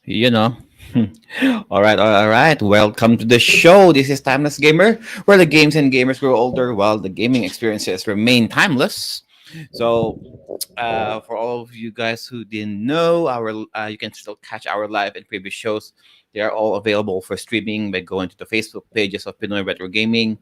you know. All right. Welcome to the show. This is Timeless Gamer, where the games and gamers grow older while the gaming experiences remain timeless. So, for all of you guys who didn't know, our you can still catch our live and previous shows. They are all available for streaming by going to the Facebook pages of Pinoy Retro Gaming,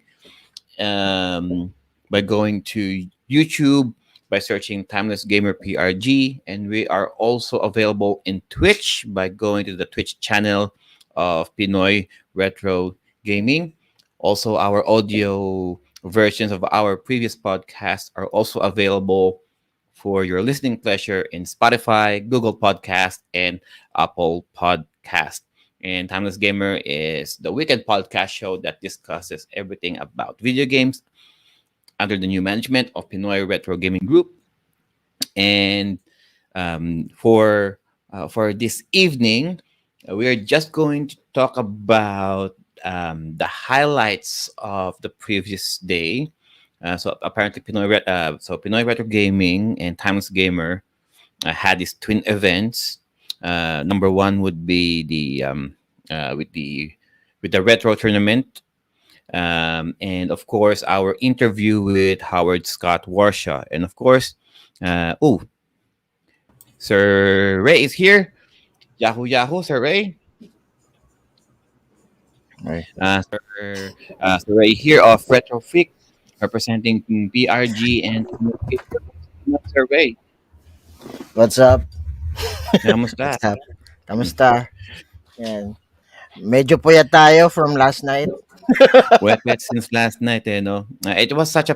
um, by going to YouTube, by searching Timeless Gamer PRG, and we are also available in Twitch by going to the Twitch channel of Pinoy Retro Gaming. Also, our audio versions of our previous podcasts are also available for your listening pleasure in Spotify, Google Podcast, and Apple Podcast. And Timeless Gamer is the weekend podcast show that discusses everything about video games under the new management of Pinoy Retro Gaming Group. And for this evening, we are just going to talk about the highlights of the previous day. So apparently, Pinoy Retro Gaming and Timeless Gamer had these twin events. Number one would be with the retro tournament, and of course our interview with Howard Scott Warshaw, and of course, oh, Sir Ray is here. Yahoo Yahoo, Sir Ray. Right. Sir Ray here of Retrofix, representing PRG and Sir Ray. What's up? Namusta? What's up? Kamusta? Yan. Medyo puyat tayo from last night. Wet since last night, no. It was such a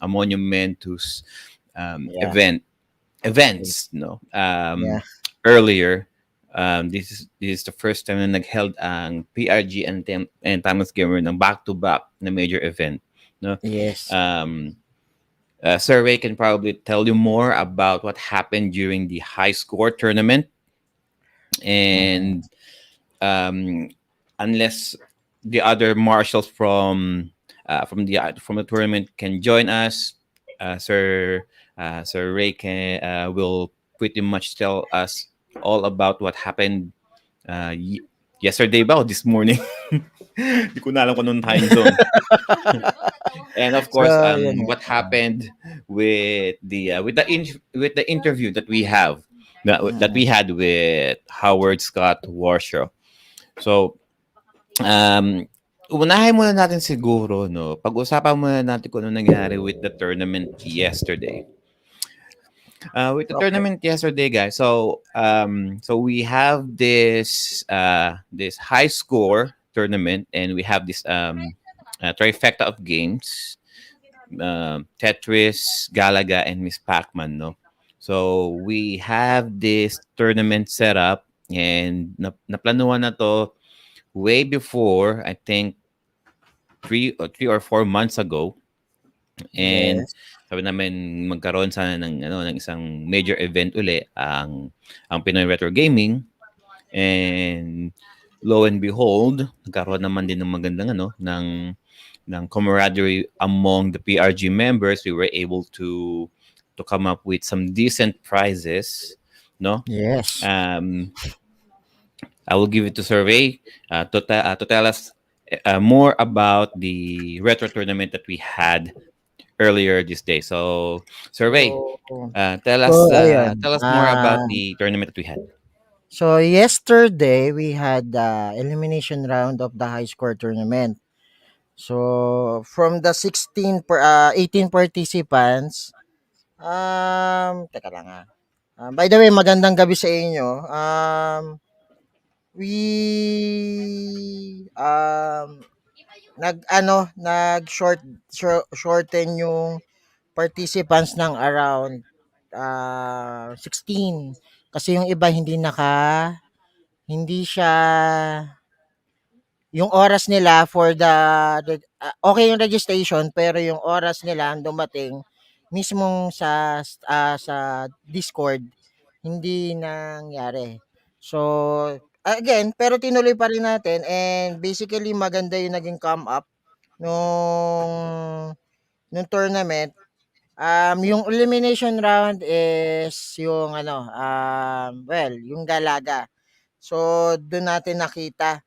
monumentous Yeah. events, no. Yeah. Earlier, this is the first time na nagheld ang PRG and Timeless Gamer ng back-to-back na major event, no. Yes. Sir Ray can probably tell you more about what happened during the high score tournament, and unless the other marshals from the tournament can join us, Sir Ray will pretty much tell us all about what happened yesterday ba o this morning. Hindi ko na alam kung anong time zone. And of course, So, yun nga. what happened with the interview that we have that we had with Howard Scott Warshaw. So, unahin muna natin siguro, no? Pag-usapan muna natin kung ano nangyari with the tournament yesterday. With the Okay. tournament yesterday, guys. So we have this high score tournament, and we have this trifecta of games: Tetris, Galaga, and Miss Pac-Man. No, so we have this tournament set up, and naplanuhan na to way before, I think, 3 or 4 months ago. And Yes. sabi namin magkaroon sana ng isang major event uli ang Pinoy Retro Gaming, and lo and behold, nagkaroon naman din ng magandang ng camaraderie among the PRG members. We were able to come up with some decent prizes, no. Yes. I will give it to Survey to tell us more about the retro tournament that we had earlier this day. So, Survey, So, ayun. tell us more about the tournament that we had. So, yesterday, we had the elimination round of the high score tournament. So, from the 18 participants, teka lang by the way, magandang gabi sa inyo. We shorten yung participants ng around 16 kasi yung iba hindi siya yung oras nila for okay yung registration pero yung oras nila ang dumating mismong sa Discord hindi nangyari. So, again, pero tinuloy pa rin natin and basically maganda yung naging come up nung tournament Yung elimination round is yung ano, well, yung galaga. So, dun natin nakita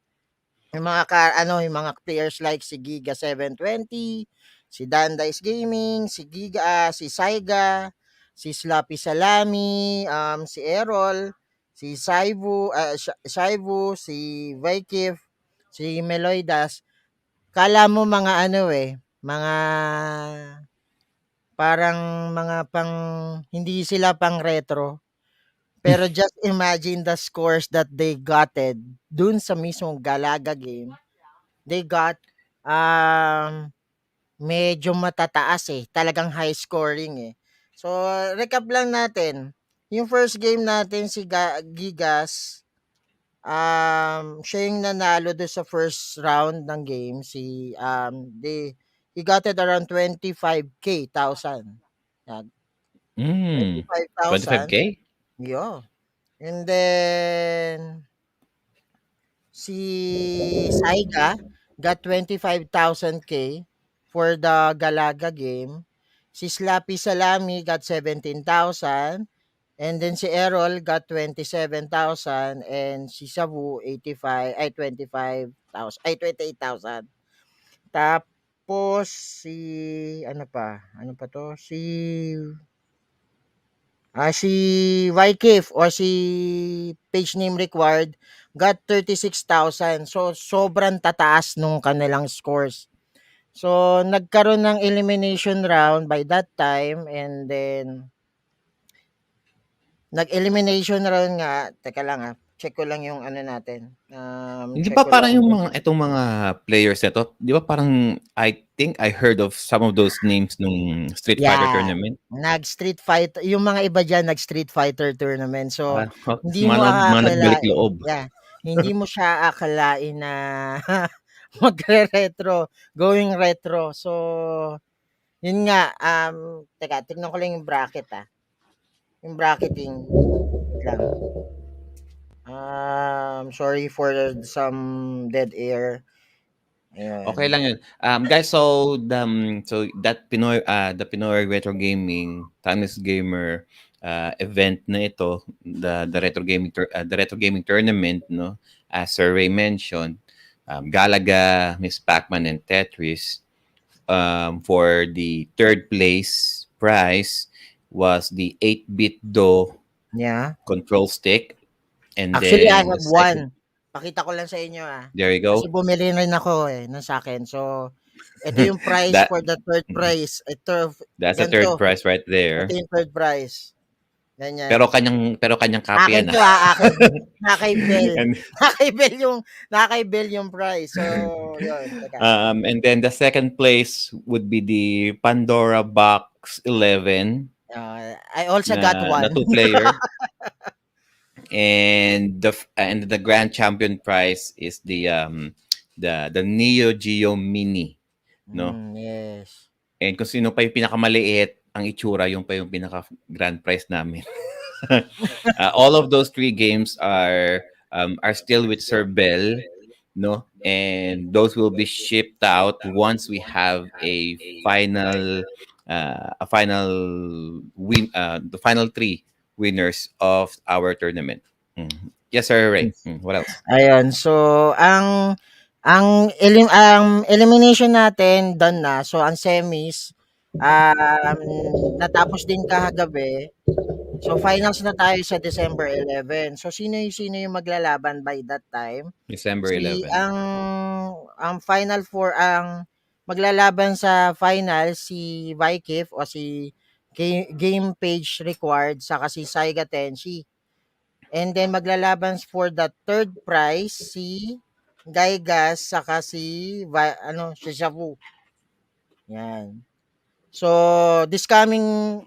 yung mga yung mga players like si Giga 720, si Dandice Gaming, si Giga, si Saiga, si Slappy Salami, si Errol, si Shaivu, si Vikif, si Meloidas. Kala mo mga mga parang mga hindi sila pang retro. Pero just imagine the scores that they gotted dun sa mismong Galaga game. They got um medyo matataas talagang high scoring. So recap lang natin. Yung first game natin si Gigas, siya yung nanalo do sa first round ng game. He got it around 25k thousand. Yan, Mm. 25,000. 25K? Yeah. And then si Saiga got 25,000K for the Galaga game. Si Slappy Salami got 17,000. And then si Errol got 27,000 and si Sabu 25,000 ay 28,000. Tapos si ano pa? Ano pa to? Si Wycliffe or si page name required got 36,000. So, sobrang tataas nung kanilang scores. So, nagkaroon ng elimination round by that time and then nag-elimination round nga. Teka lang check ko lang yung ano natin. Hindi Check ba ko lang parang yung yung mga itong mga players nito, 'di ba parang I think I heard of some of those names nung Street Fighter yeah, tournament? nag-Street Fighter, yung mga iba diyan nag-Street Fighter tournament. So, Ah, hindi mo mga nagbalik aakalain, loob. yeah, hindi mo siya aakalain na magre-retro, going retro. So, yun nga, teka, tignan ko lang yung bracket, yung bracketing. Wait lang. Sorry for some dead air. Okay Ayun. lang 'yun. Guys, so that Pinoy the Pinoy Retro Gaming Timeless Gamer event na ito, the Retro Gaming Tournament, no, as Sir Ray mentioned, Galaga, Miss Pac-Man and Tetris, for the third place prize was the 8-bit Do Yeah. control stick, and Actually, I then the have second. one. Pakita ko lang sa inyo, There you Kasi go. bumili rin ako ng sa'kin. So, ito yung price That for the third prize. Ito, that's a third ganito. prize right Ito there. yung third prize. Pero Ganyan. kanyang copy Akin yan, 'to, akin. Nakay Bell. And Nakay Bell yung prize. So, yun, teka. and then the second place would be the Pandora Box 11 I also got na one. two player, and the grand champion prize is the Neo Geo Mini, no? Yes. And kung sino pa yung pinakamaliit ang itsura, yung pa yung pinaka grand prize namin. All of those three games are still with Sir Bell, no, and those will be shipped out once we have a final win, the final three winners of our tournament. Yes, Sir Ray. What else? Ayun. So, ang elimination natin done na. So, ang semis, natapos din kahagabi. So, finals na tayo sa December 11. So, sino yung maglalaban by that time? December Si 11. ang final four, ang maglalaban sa final si Vikif o si Game Page Required saka si Saiga Tenshi. And then maglalaban for the third prize si Gaigas saka si Shavu. Yan. So, this coming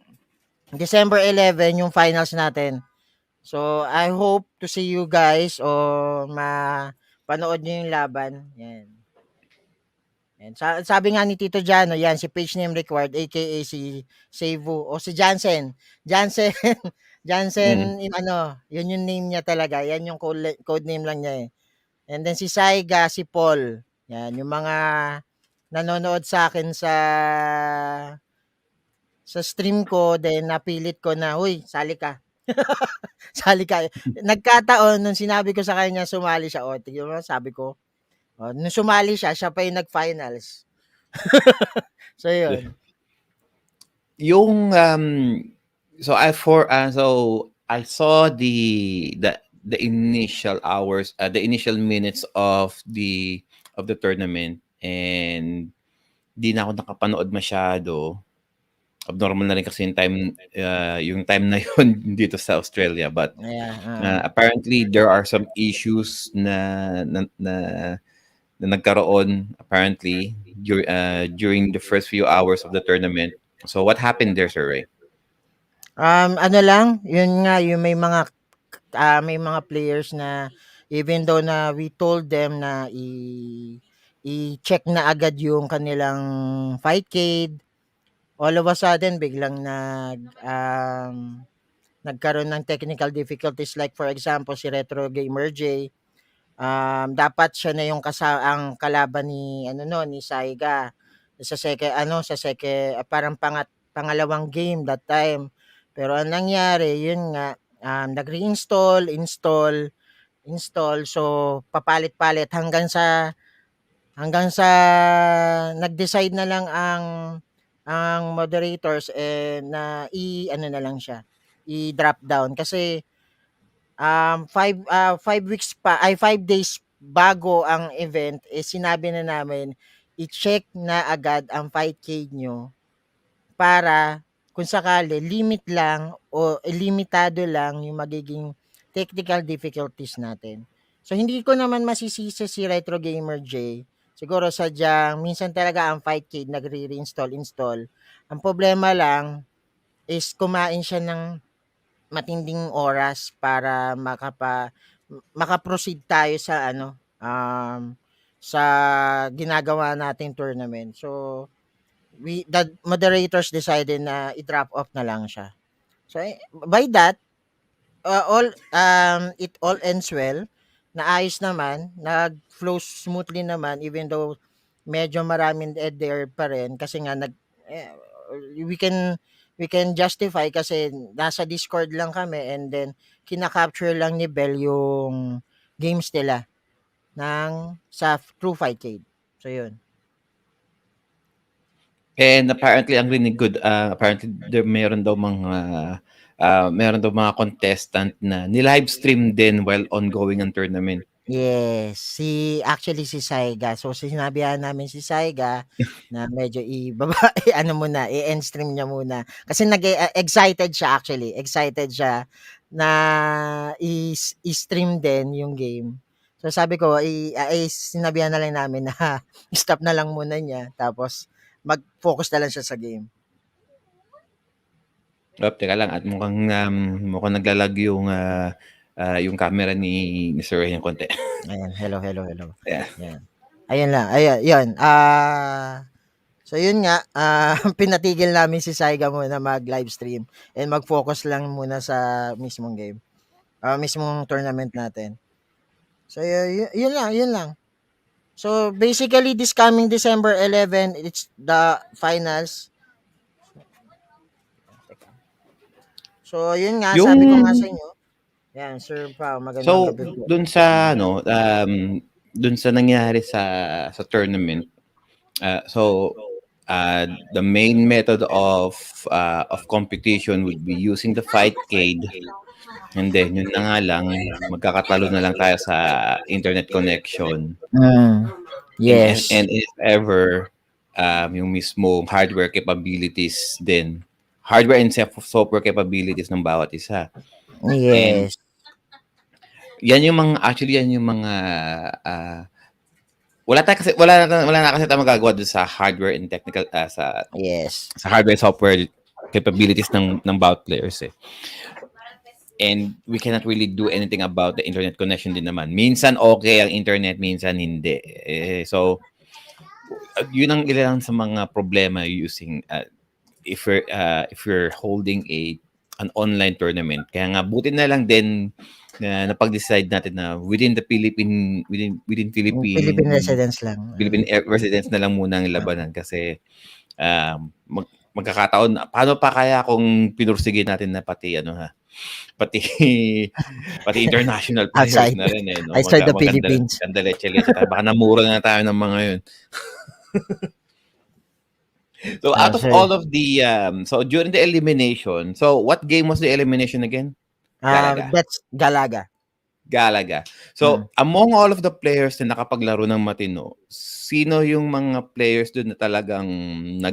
December 11 yung finals natin. So, I hope to see you guys o panood nyo yung laban. Yan. Yan. Sabi nga ni Tito Jano, yan, si page name required, aka si Seivu, o si Jansen. Jansen, Mm. Jansen, yun yung name niya talaga. Yan yung code name lang niya. And then si Saiga, si Paul. Yan, yung mga nanonood sa akin sa stream ko, then napilit ko na, "Uy, sali ka." Sali ka. Nagkataon nung sinabi ko sa kanya sumali siya, "O tignan mo," sabi ko. Oh, nung sumali siya, siya pa yung nag-finals. So yun. Yung so I saw the initial hours, the initial minutes of the tournament, and di na ako nakapanood masyado. Abnormal na rin kasi yung time na yun dito sa Australia, but Yeah, apparently there are some issues na nagkaroon apparently during the first few hours of the tournament. So what happened there, Sir Ray? Ano lang, yun nga yung may mga players na even though na we told them na i-check na agad yung kanilang fight cade, all of a sudden biglang nagkaroon ng technical difficulties, like for example si Retro Gamer J. Dapat siya na yung ang kalaban ni ano no ni Saiga parang pangalawang game that time. Pero ang nangyari yun nga, nag-reinstall, install, so papalit-palit hanggang sa nag-decide na lang ang moderators, na ano na lang siya, i-drop down kasi 5 days bago ang event, sinabi na namin i-check na agad ang 5K nyo para kung sakali limit lang o limitado lang yung magiging technical difficulties natin. So hindi ko naman masisisi si Retro Gamer J. Siguro sadyang minsan talaga ang 5K install. Ang problema lang is kumain siya ng matinding oras para maka-proceed tayo sa sa ginagawa nating tournament. So the moderators decided na i-drop off na lang siya. So by that, it all ends well. Naayos naman, nag-flow smoothly naman, even though medyo maraming dead there pa rin kasi nga eh, we can we can justify kasi nasa Discord lang kami, and then kina-capture lang ni Bell yung games nila sa True Fightcade. So yun. And apparently ang rinig good, apparently there meron daw mga contestant na ni-live stream din while ongoing ang tournament. Yes, actually si Saiga. So sinabihan namin si Saiga na medyo ano muna, i-end stream niya muna. Kasi excited siya actually. Excited siya na i-stream din yung game. So sabi ko, sinabihan na lang namin na stop na lang muna niya, tapos mag-focus na lang siya sa game. Teka lang, at mukhang naglalag yung camera ni Sir Ray ng konti. Ayan, hello. Yeah. Ayan. Ayun lang, ayan, yun. So yun nga, pinatigil namin si Saiga muna mag-live stream and mag-focus lang muna sa mismong game. Mismong tournament natin. So yun lang. So basically this coming December 11, it's the finals. So yun nga, Yung sabi ko nga sa inyo. Yan, Sir Pao, magandang So gabi po. dun sa dun sa nangyari sa tournament, so the main method of competition would be using the fight cade, and then yun na nga lang, magkakatalo na lang tayo sa internet connection. Yes. And if ever yung mismo hardware capabilities din, hardware and software capabilities ng bawat isa. And Yes. yan yung mga wala na kasi tayo magagawa doon sa hardware and technical Yes. sa hardware software capabilities ng bawat players eh. And we cannot really do anything about the internet connection din naman. Minsan okay ang internet, minsan hindi. So yun ang ilan sa mga problema using if you're holding an online tournament. Kaya nga buti na lang din na napag-decide natin na within Philippine Philippine residents lang. residents na lang muna ang labanan kasi magkakataon, paano pa kaya kung pinursigin natin na pati pati pati international players Outside, na rin no. outside the Maganda Philippines. maganda leche tayo. Baka namura na tayo ng mga 'yun. So out of Sir. all of the so during the elimination, so what game was the elimination again? Galaga. That's Galaga. Galaga. Hmm. So among all of the players na nakapaglaro ng matino, sino yung mga players doon na talagang na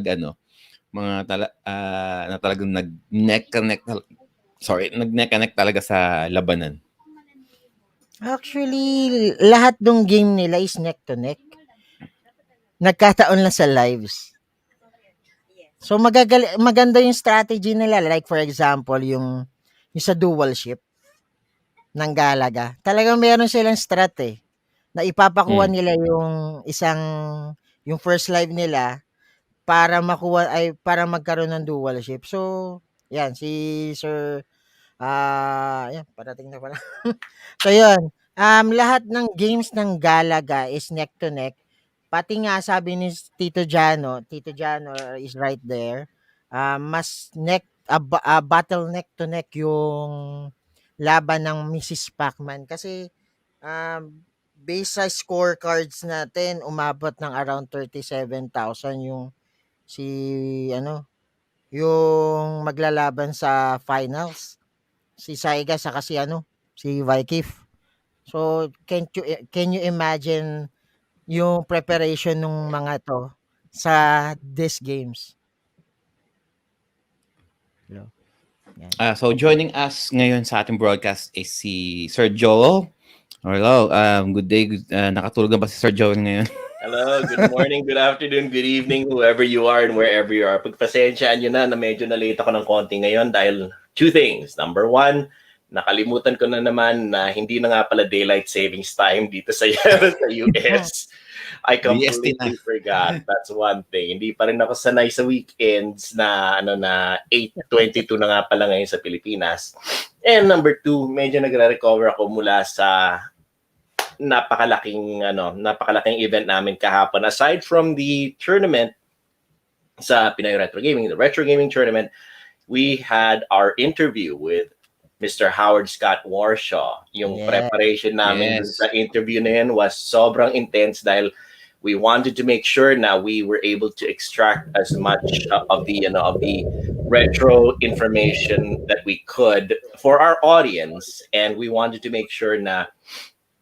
talagang nag-neck connect nag-neck connect talaga sa labanan? Actually, lahat ng game nila is neck to neck. Nagkataon lang sa lives. So maganda yung strategy nila, like for example yung sa dual ship ng Galaga. Talagang meron silang strat na ipapakuha Mm. nila yung first live nila para magkaroon ng dual ship. So, yan si Sir yan parating na pala. So yun, lahat ng games ng Galaga is neck to neck. Pati nga sabi ni Tito Jano is right there. Mas battle neck to neck yung laban ng Mrs. Pacman kasi based sa scorecards natin umabot ng around 37,000 yung si yung maglalaban sa finals, si Saiga saka si Vikif. So can you imagine yung preparation ng mga to sa these games? Hello. Yan. So joining us ngayon sa ating broadcast is si Sir Joel. Hello, good day. Nakatulog na ba si Sir Joel ngayon? Hello, good morning, good afternoon, good evening, whoever you are and wherever you are. Pagpasensyaan nyo na medyo na-late ako ng konti ngayon dahil two things. Number one, nakalimutan ko na naman na hindi na nga pala daylight savings time dito sa US. I completely forgot. That's one thing. Hindi pa rin ako sanay sa weekends na 8:22 na nga pala ngayon sa Pilipinas. And number two, medyo nagre-recover ako mula sa napakalaking event namin kahapon. Aside from the tournament sa Pinoy Retro Gaming, the Retro Gaming tournament, we had our interview with Mr. Howard Scott Warshaw. Yung preparation namin sa interview na yun was sobrang intense dahil we wanted to make sure na we were able to extract as much of the retro information that we could for our audience, and we wanted to make sure na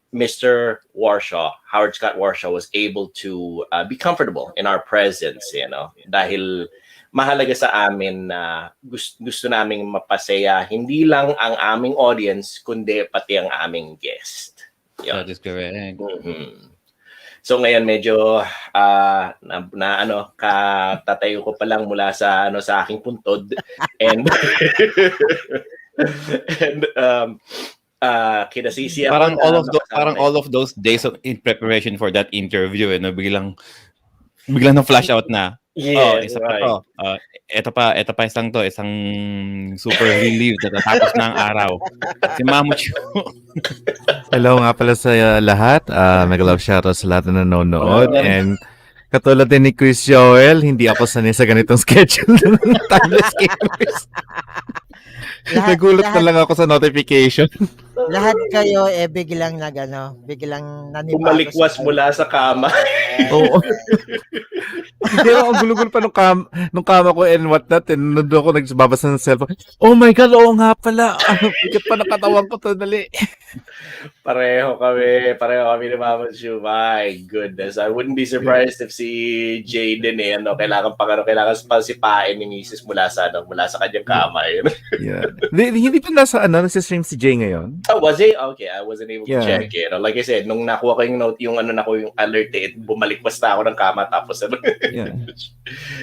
Mr. Warshaw, Howard Scott Warshaw, was able to be comfortable in our presence, dahil mahalaga sa amin na gusto naming mapasaya hindi lang ang aming audience kundi pati ang aming guest. That is correct. Mm-hmm. So ngayon medyo katatayo ko pa lang mula sa aking puntod and kinasisi ako parang all of those days in preparation for that interview biglang na flash out na. Ito pa isang super relieved na tatapos na ang araw. Si Mamuchu. Hello nga pala sa lahat. Nag-love shoutout sa lahat na nanonood. And katulad din ni Chris Joel, hindi ako sanay sa ganitong schedule ng Timeless Gamers. Nagulat na lang ako sa notification. Lahat kayo biglang nanibago. Umalikwas mula sa kama. Oo. Hindi ako, ang gulo-gulo pa nung kama ko and whatnot. And nandun ako nagbabasa ng cellphone. Oh my God, oo nga pala. Bigat pa ng katawan ko to, dali. Pareho kami ni Mama Chu. My goodness. I wouldn't be surprised if si Jaden kailangan pa sipain ni Mrs. mula sa kanyang kama. Yeah. Hindi pa nagsistream si Jay ngayon? Oh, was it? Okay, I wasn't able to check it. Like I said, nung nakuha ko yung note, yung alert bumalik basta ako ng kama tapos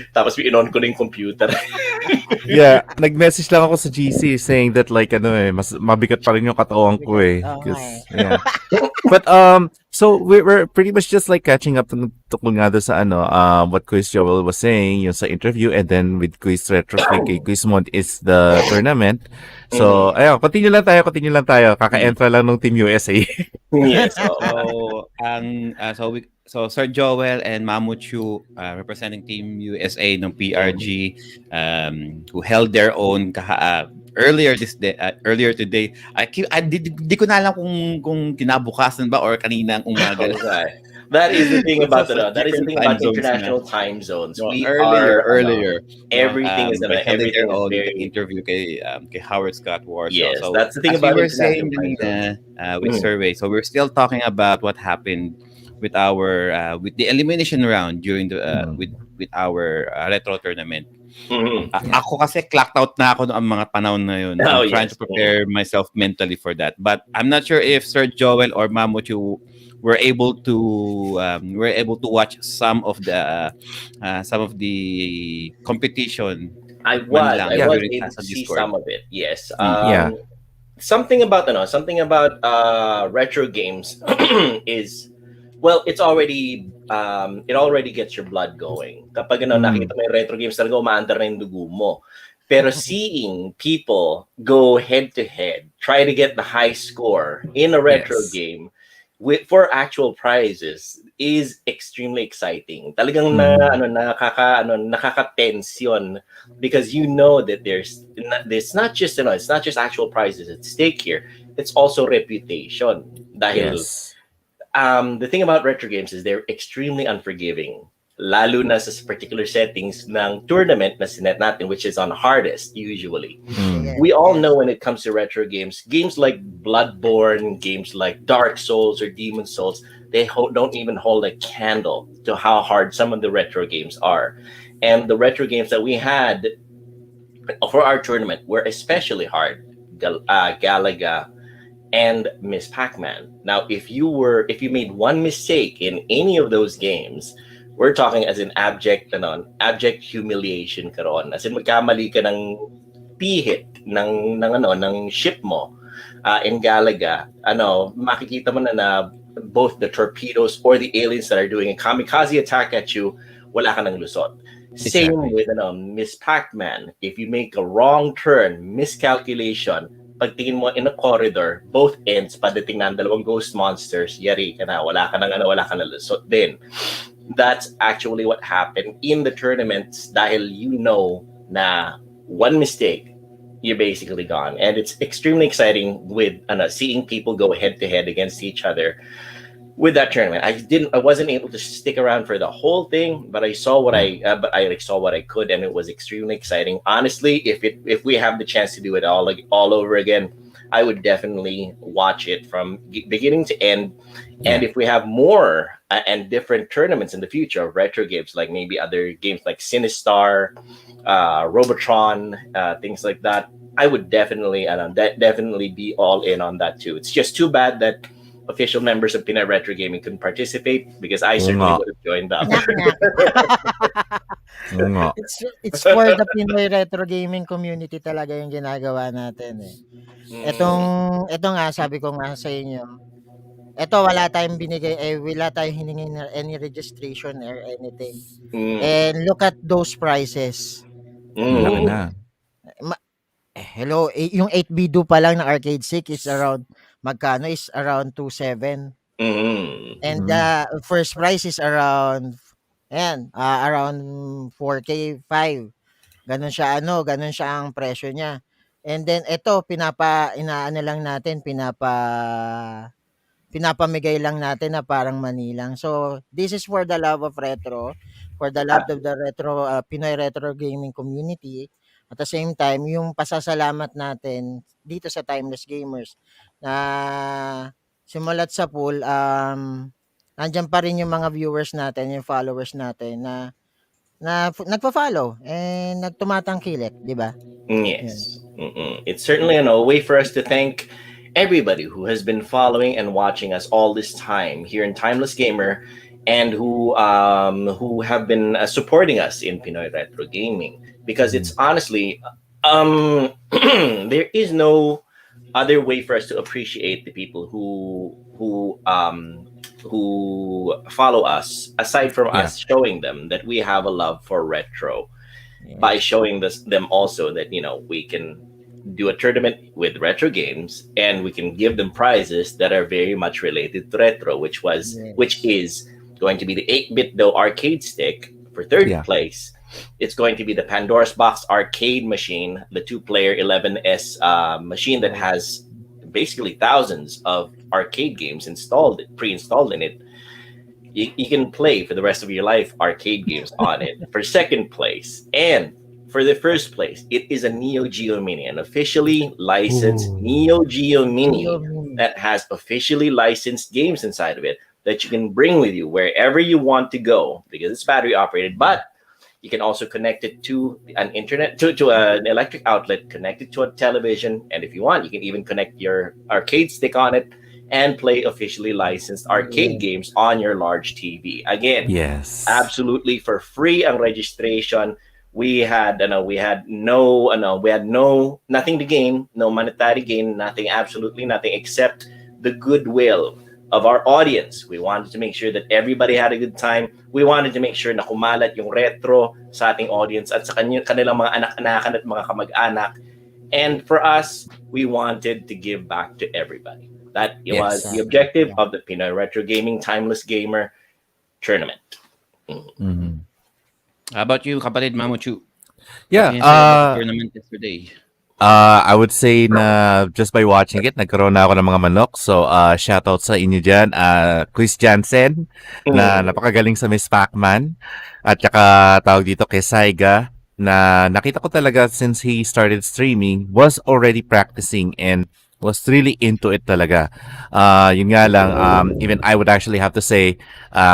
tapos inon ko na yung computer. Yeah, nag-message lang ako sa GC saying that mas mabigat pa rin yung katawan ko Yeah. But so we're pretty much just catching up tungkol nga doon sa what Quiz Joel was saying yung sa interview, and then with Quiz Retro kay Quiz Mod is the tournament. So ayun, continue lang tayo. Kaka-entra lang ng Team USA. Yes. Oh. So Sir Joel and Mamuchu representing Team USA ng PRG who held their own earlier today. Di ko na alam kung kinabukasan ba or kaninang umaga. Okay. That is the thing It's about just it. That is the different thing time about zones na. international time zones. No, We earlier, are earlier. No, by holding their everything is own very interview kay Howard Scott Warshaw. yes. So That's the thing as we about were international saying time zones. kanina, with Mhm. survey, so we're still talking about what happened with our with the elimination round during the with our retro tournament. Mhm. Ako kasi clocked out na ako noong mga panahon na yun. Oh I'm trying to yes. Mhm. prepare myself mentally for that. But I'm not sure if Sir Joel or Mamuchu were able to watch some of the competition I man was. lang I Yeah. was during able sa to see Discord. some of it. Yes. Yeah. Something about retro games is well, it's already it already gets your blood going. Kapag nakita mo yung retro games talaga umaandar na yung dugo mo. Pero seeing people go head to head, try to get the high score in a retro Yes. game for actual prizes is extremely exciting. Talagang nakaka-tense yun because you know that it's not just it's not just actual prizes at stake here. It's also reputation. Dahil Yes. the thing about retro games is they're extremely unforgiving. Lalo na sa particular settings ng tournament na sinet natin, which is on hardest usually. Yes, We all yes. know when it comes to retro games like Bloodborne, games like Dark Souls or Demon Souls, they don't even hold a candle to how hard some of the retro games are. And the retro games that we had for our tournament were especially hard. Galaga and Miss Pac-Man. Now, if you made one mistake in any of those games, we're talking as an abject humiliation karon. As in magkamali ka ng pihit ng ship mo in Galaga, makikita mo na both the torpedoes or the aliens that are doing a kamikaze attack at you, wala ka ng lusot. Same Exactly. with Miss Pac-Man. If you make a wrong turn, miscalculation, pagtingin mo in a corridor, both ends, padating na ang dalawang ghost monsters, yari ka na, wala ka ng lusot din. That's actually what happened in the tournaments dahil na one mistake, you're basically gone. And it's extremely exciting with seeing people go head to head against each other with that tournament. I wasn't able to stick around for the whole thing, but I saw what I saw what I could, and it was extremely exciting. Honestly, if we have the chance to do it all over again, I would definitely watch it from beginning to end. And if we have more and different tournaments in the future of retro games, like maybe other games like Sinistar, Robotron, things like that, I would definitely definitely be all in on that too. It's just too bad that official members of Pinoy Retro Gaming couldn't participate because I Oo certainly nga. would have joined up. Knock, knock. Oo nga. It's for the Pinoy Retro Gaming community talaga yung ginagawa natin eh. Ito nga, sabi ko nga sa inyo, ito wala tayong wala tayong hiningi na any registration or anything. And look at those prices. Laki na. Hello, yung 8B do pa lang ng Arcade 6 is around, magkano is around 2.7. And the first price is around, around 4K 5. Ganun siya ang presyo niya. And then ito pinapamigay lang natin na parang manilang. So, this is for the love of retro, for the love of the retro Pinoy Retro Gaming community. At the same time, yung pasasalamat natin dito sa Timeless Gamers na simulat sa pool, nandiyan pa rin yung mga viewers natin, yung followers natin na nagpa-follow and nagtumatangkilik, di ba? Yes. It's certainly a way for us to thank everybody who has been following and watching us all this time here in Timeless Gamer and who have been supporting us in Pinoy Retro Gaming, because it's honestly there is no other way for us to appreciate the people who follow us aside from us showing them that we have a love for retro by showing them also that we can do a tournament with retro games, and we can give them prizes that are very much related to retro, which Yes. is going to be the 8-bit though arcade stick for third Yeah. place. It's going to be the Pandora's Box arcade machine, the two-player 11S machine that Oh. has basically thousands of arcade games pre-installed in it. You can play for the rest of your life arcade games on it for second place. And for the first place, it is a Neo Geo Mini, an officially licensed Ooh. Neo Geo Geo Mini Mini. that has officially licensed games inside of it that you can bring with you wherever you want to go because it's battery operated. But you can also connect it to an internet to an electric outlet, connect it to a television, and if you want, you can even connect your arcade stick on it and play officially licensed arcade Yeah. games on your large TV. Again, Yes. absolutely for free ang registration. We had nothing to gain, no monetary gain, nothing, absolutely nothing except the goodwill of our audience. We wanted to make sure that everybody had a good time. We wanted to make sure na kumalat yung retro sa ating audience at sa kanilang mga anak-anakan at mga kamag-anak. And for us, we wanted to give back to everybody. That was the Yes. Exactly. objective Yeah. of the Pinoy Retro Gaming Timeless Gamer Tournament. Mhm. How about you, kapatid Mamuchu? What Yeah. can you say about the tournament yesterday? I would say na just by watching it, nagkaroon na ako ng mga manok. So, shoutout sa inyo dyan. Chris Jansen, na napakagaling sa Miss Pac-Man. At saka tawag dito kay Saiga, na nakita ko talaga since he started streaming, was already practicing and was really into it talaga. Yun nga lang, even I would actually have to say,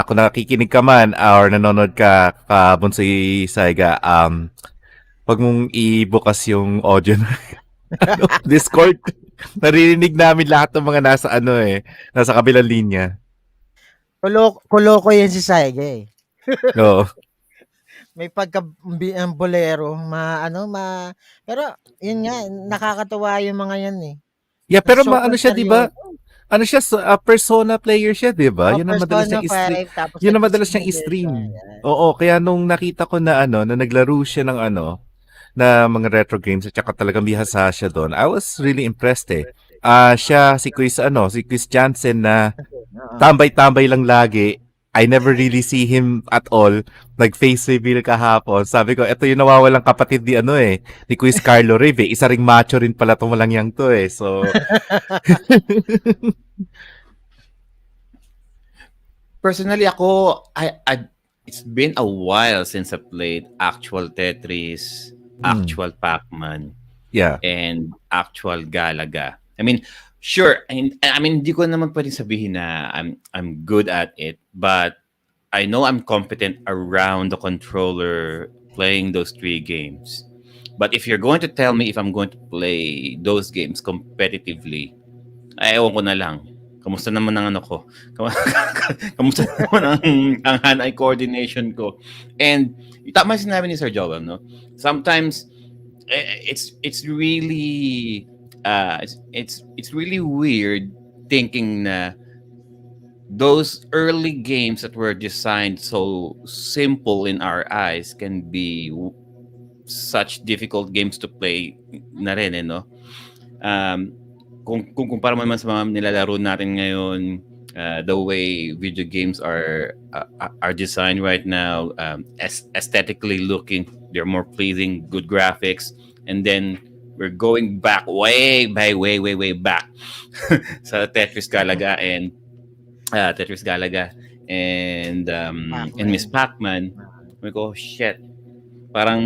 kung nakikinig ka man or nanonood ka, Bunsoy Saiga, wag mong ibukas yung audio ng Discord. Naririnig namin lahat ng mga nasa kabilang linya. Kuloko yan si Saige eh. Oo. May ang bolero, pero yun nga, nakakatuwa yung mga yan eh. Yeah, pero Sobrang ano siya, 'di ba? seryoso. Ano siya, Persona player siya, 'di ba? Yun ang madalas Persona niyang i-stream. 5, tapos Yun ang madalas niyang nag-stream din siya. i-stream. Yan. Oo, kaya nung nakita ko na na naglaro siya ng na mga retro games at saka talagang bihasa siya doon. I was really impressed eh. Siya si Chris Jansen na Oo. tambay-tambay lang lagi. I never really see him at all. Nag-face reveal kahapon. Sabi ko, ito yung nawawalang kapatid ni Quiz Carlo Rive. Isa ring macho rin pala itong walang yang to eh. So, Personally, ako, it's been a while since I played actual Tetris, actual Pac-Man, yeah. and actual Galaga. I mean, sure, hindi ko naman pwedeng sabihin na I'm good at it, but I know I'm competent around the controller playing those three games. But if you're going to tell me if I'm going to play those games competitively, ay ewan ko na lang. Kamusta naman ang ano ko? Kamusta naman ang hand-eye coordination ko? And tama yung sinabi ni Sir Joel, no? Sometimes it's really it's really weird thinking na those early games that were designed so simple in our eyes can be such difficult games to play na rin, no? Kung kumpara mo naman sa mga nilalaro natin ngayon, the way video games are designed right now, aesthetically looking, they're more pleasing, good graphics, and then we're going back way back sa Tetris Galaga and and Miss Pac-Man. Sabi ko, shit. Parang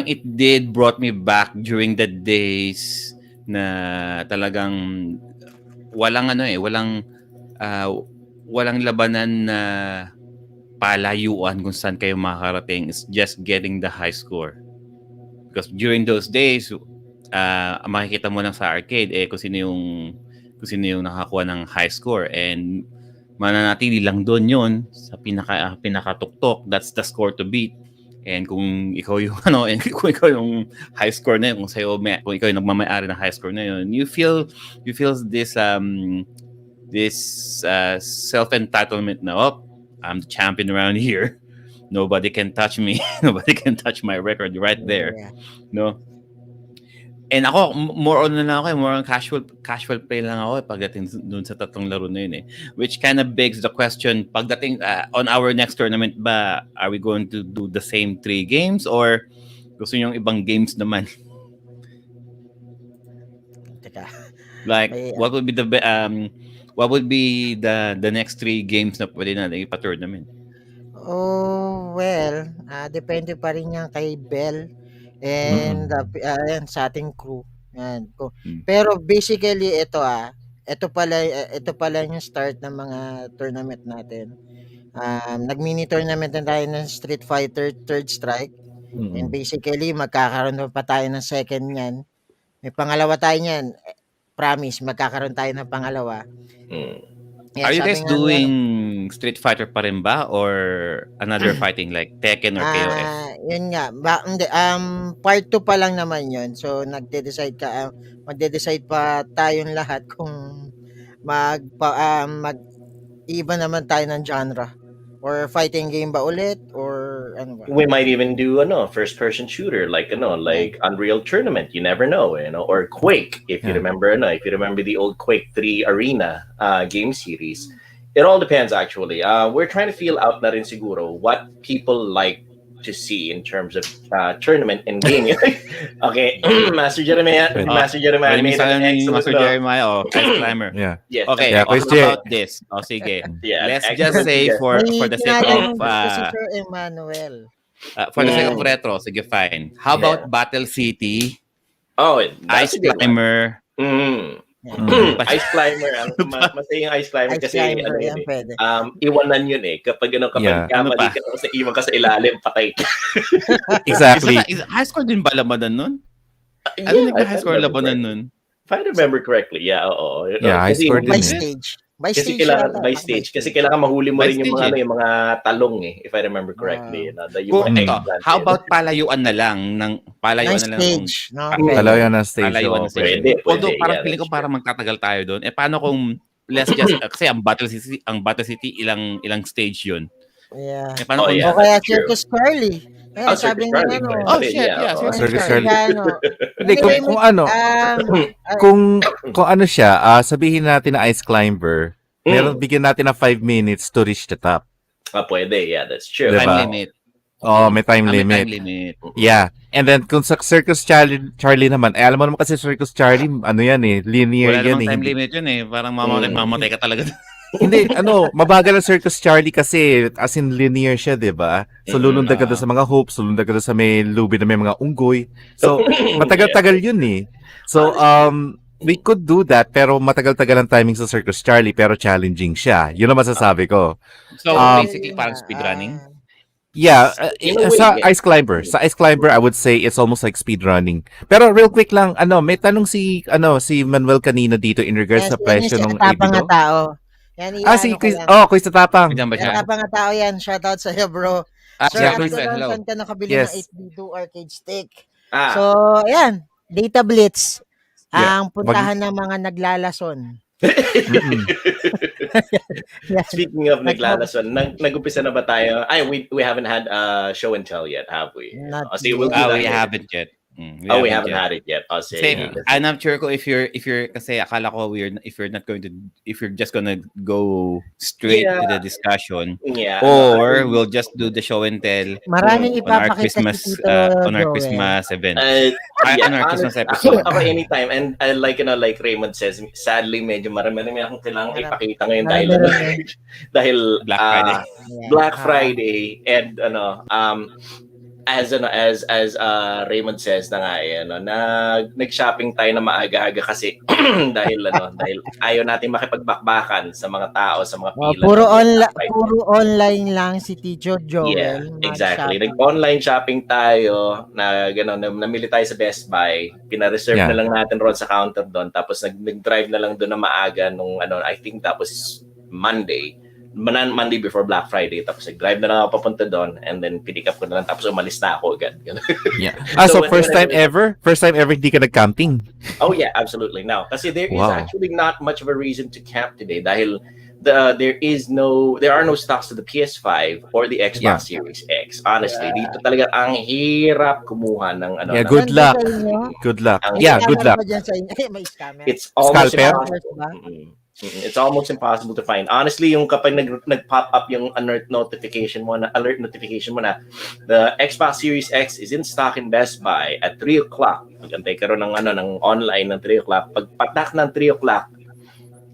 it did brought me back during the days na talagang walang labanan na palayuan kung saan kayo makakarating. It's just getting the high score. Because during those days, makikita mo lang sa arcade kung sino yung nakakuha ng high score, and mananatili lang doon yun sa pinakatuktok. That's the score to beat. And kung ikaw yung kung ikaw yung high score na yun, kung ikaw yung nagmamay-ari ng high score na yun, you feel this self-entitlement na, I'm the champion around here. nobody can touch me. Nobody can touch my record right there. Yeah. No? And ako, more on na lang ako, more on casual play lang ako pagdating dun sa tatlong laro na yun eh. Which kind of begs the question, pagdating on our next tournament ba, are we going to do the same 3 games or gusto nyo yung ibang games naman? Teka. Like, May- what would be the next 3 games na pwede natin ipa-tournament? Oh, well, depende pa rin yan kay Bell and yan, sa ating crew. Yan. Pero basically ito pala yung start ng mga tournament natin. Nag-mini tournament na tayo ng Street Fighter Third Strike. And basically magkakaroon pa tayo ng second niyan. May pangalawa tayo niyan. Promise, magkakaroon tayo ng pangalawa. Are you sabi guys nga doing Street Fighter pa rin ba or another fighting like Tekken or KOF? Yun nga. Hindi, part 2 pa lang naman yun. So, magde-decide pa tayong lahat kung mag-iba naman tayo ng genre. Or fighting game ba ulit? Or ano ba? We might even do first person shooter like Unreal Tournament, you never know, or Quake if you remember the old Quake 3 Arena game series. It all depends actually. We're trying to feel out na rin siguro what people like to see in terms of tournament and gaming. Okay, Master Jeremiah made an excellent Master Jeremiah Ice Climber. Yeah. Yes. Okay, Yeah, how Quiz J. about this? Sige. Yeah, Let's excellent. just say for the sake of si Sir Emmanuel. for the sake of retro, sige fine. How about Battle City, Oh, Ice that's a good one. Climber? Ice Climber. Masaya yung Ice Climber Ice kasi Climber, yan pwede. iwanan yun eh. Kapag Yeah. kamali Ano pa? ka tapos naiwan ka sa ilalim, patay ka. Exactly. High score din ba labanan nun? Yeah, Ano if high I score remember labanan correctly. nun? If I remember correctly, yeah, oo. Yeah, high Kasi score din By eh. stage. By Kasi stage kailangan yata. by stage kasi kailangan mahuli mo By rin yung stage, mga eh. yung mga talong eh, if I remember correctly. Yung Kung mga ito, eggplant, how eh. about palayuan na lang ng By ng stage. No? Dalawa yan na stage. palayuan oh, na stage. Pwede, Although parang yeah, feeling ko that's parang magtatagal tayo doon. Paano kung let's just kasi ang Battle City ilang stage 'yun. Yeah. Paano kung yeah. O kaya true. Circus Charlie. Ayan, Circus sabi nga Charlie, ano. pwede. Oh shit, yeah, oo. Circus Charlie. Hindi, kung ano, kung ano siya, sabihin natin na Ice Climber, meron bigyan natin na 5 minutes to reach the top. Pwede, yeah, that's true. Diba? time limit. Oh, may time May limit. time limit. Yeah. And then kung sa Circus Charlie naman, alam mo naman kasi Circus Charlie, ano yan eh, linear Wala yan namang eh. time limit 'yun eh. Parang mamatay ka talaga. Hindi, mabagal ang Circus Charlie kasi as in linear siya, 'di ba? So lulundag ka doon sa mga hoops, lulundag ka doon sa may lubid na may mga unggoy. So matagal-tagal 'yun eh. So we could do that pero matagal-tagal ang timing sa Circus Charlie pero challenging siya. 'Yun ang masasabi ko. So basically parang speedrunning. Yeah, In a way, sa yeah. Ice Climber. Sa Ice Climber, I would say it's almost like speedrunning. Pero real quick lang, may tanong si Manuel kanina dito in regards sa presyo ng Tapang na Ibido. tao. Yan, Si iano ko Quiz, yan. Quiz na Tapang. Diyan ba siya? Tapang na tao yan. Shoutout sa iyo, bro. Sir, Yeah, at Quiz, hello. saan ka nakabili Yes. ng 8B2 arcade stick? Ah, So, ayan. Data Blitz. Yeah. Ang puntahan ng mga naglalason. speaking of naglalason, nag-umpisa na ba tayo? We haven't had show and tell yet, have we? Not So we'll do yet. that We later. haven't yet. We haven't had it yet. Kasi, I'm not sure kung if you're kasi akala ko if you're just gonna go straight to the discussion Yeah. or we'll just do the show and tell Maraming on our ipapakita Christmas si Tito on our Joel. Christmas event. Yeah, on our Christmas episode. Ako anytime. And like Raymond says, sadly, medyo marami akong kailangang ipakita ngayon dahil dahil Black Friday. Black Friday and as Raymond says na nga nag-shopping tayo na maaga-aga kasi dahil ayaw natin makipagbakbakan sa mga tao sa mga pila. Puro online lang si Tito Joel. Yeah, exactly. Nag-online shopping tayo na namili tayo sa Best Buy. Pina-reserve na lang natin ron sa counter doon. Tapos nag-drive na lang doon na maaga nung I think tapos Monday before Black Friday. Tapos nag-drive na lang ako papunta doon and then pick up ko na lang tapos umalis na ako agad. Yeah. So first time ever hindi ka nag-camping? Oh yeah, absolutely. Now, kasi there is actually not much of a reason to camp today dahil there are no stocks to the PS5 or the Yeah. Xbox Series X. Honestly, dito talaga ang hirap kumuha ng ano Yeah, ng good Nandun sa luck. inyo? Good luck. ang May Yeah, hirap. good scammer luck. ba dyan sa inyo? May scammer. It's almost Scalper? Scammers impossible. ba? It's almost impossible to find. Honestly, yung kapag nag-pop up yung alert notification mo na the Xbox Series X is in stock in Best Buy at 3 o'clock. Magantay ka ron ng online ng 3 o'clock. Pag patak ng 3 o'clock,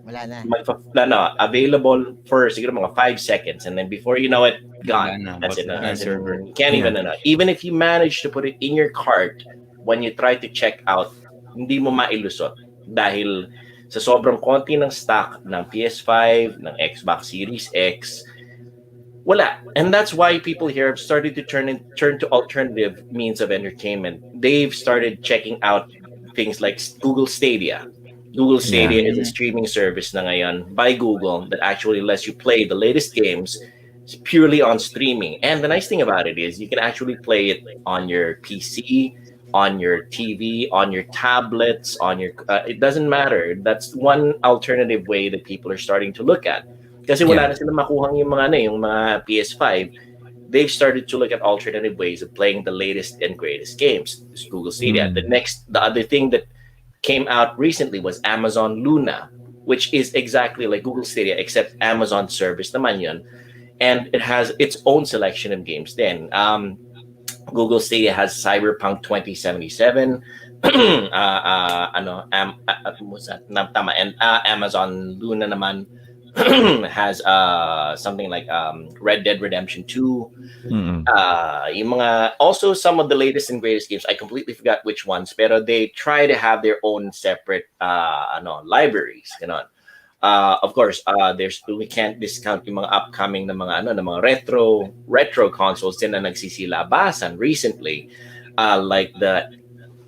Wala na. available for siguro mga 5 seconds, and then before you know it, Wala gone. na. That's it. Wala na server. You can't even even if you manage to put it in your cart when you try to check out, hindi mo mailusot dahil sa sobrang konti ng stock ng PS5, ng Xbox Series X, wala. And that's why people here have started to turn to alternative means of entertainment. They've started checking out things like Google Stadia. Google Stadia is a streaming service na ngayon by Google that actually lets you play the latest games purely on streaming. And the nice thing about it is you can actually play it on your PC, on your TV, on your tablets, on your it doesn't matter. That's one alternative way that people are starting to look at. Kasi wala na sila makuhang yung mga PS5. They've started to look at alternative ways of playing the latest and greatest games. This Google Stadia. The other thing that came out recently was Amazon Luna, which is exactly like Google Stadia, except Amazon service naman yun. And it has its own selection of games then. Google Stadia has Cyberpunk 2077, tama, and Amazon Luna naman has something like Red Dead Redemption 2. Yung mga, also some of the latest and greatest games. I completely forgot which ones, pero they try to have their own separate libraries. Of course, we can't discount yung mga upcoming na mga retro consoles din na nagsisilabasan recently, like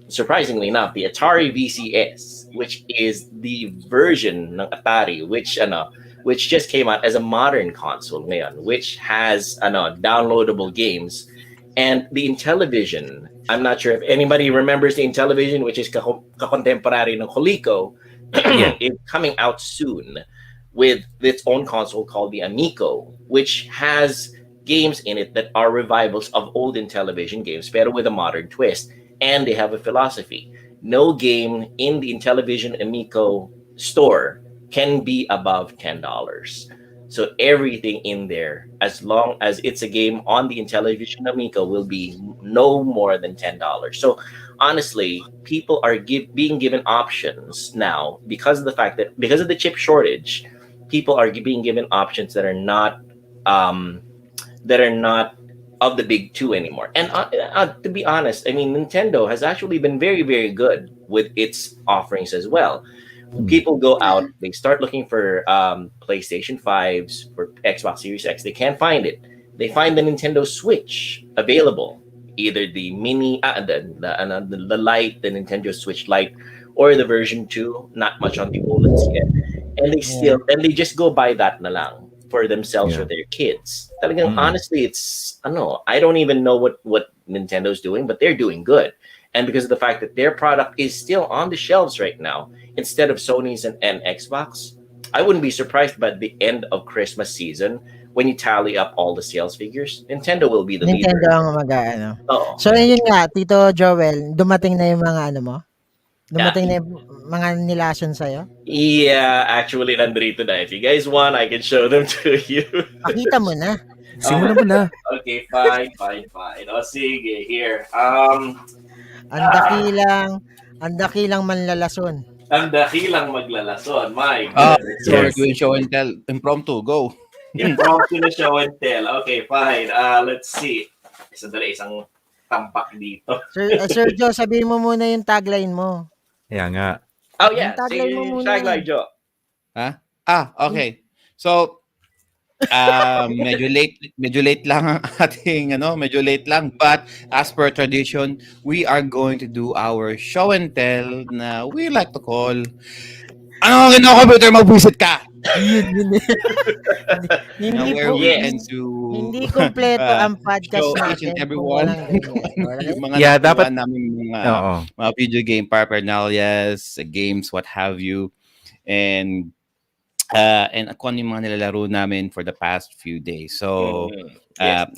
surprisingly enough, the Atari VCS, which is the version ng Atari which just came out as a modern console ngayon, which has downloadable games. And the Intellivision, I'm not sure if anybody remembers the Intellivision, which is kakontemporary ng Coleco, is coming out soon with its own console called the Amico, which has games in it that are revivals of old Intellivision games, pero with a modern twist. And they have a philosophy. No game in the Intellivision Amico store can be above $10. So everything in there, as long as it's a game on the Intellivision Amico, will be no more than $10. So honestly, people are being given options now because of the chip shortage. People are being given options that are not of the big two anymore. And to be honest, I mean, Nintendo has actually been very, very good with its offerings as well. People go out, they start looking for PlayStation 5s, for Xbox Series X. They can't find it. They find the Nintendo Switch available, either the mini, the Lite, the Nintendo Switch Lite, or the version 2. Not much on the OLEDs yet, and they just go buy that na lang for themselves or their kids. Talagang honestly, it's I don't even know what Nintendo's doing, but they're doing good. And because of the fact that their product is still on the shelves right now, instead of Sony's and Xbox, I wouldn't be surprised by the end of Christmas season, when you tally up all the sales figures, Nintendo will be the Nintendo leader. ang So yun nga, Tito Joel, dumating na yung mga mo? Dumating na yung mga nilason sa'yo? Yeah, actually, nandito na. If you guys want, I can show them to you. Pakita mo na. Simulan mo na. Okay, fine. O sige, here. Ang dakilang manlalason. Ang dakilang maglalason. My So goodness. we're doing show and tell. Impromptu, go. Impromptu na show and tell. Okay, fine. Let's see. Isang tampak dito. Sir Joe, sabihin mo muna yung tagline mo. Kaya nga. Oh yeah, Yung tagline mo muna. tagline, Joe. Okay. So medyo late lang ang ating medyo late lang, but as per tradition, we are going to do our show and tell na we like to call computer mag-visit ka. Hindi kompleto ang podcast show natin. each and everyone yung Yeah, dapat namin mga video game paraphernalias, games, what have you. And And ako yung mga nilalaro namin for the past few days. So, Yes.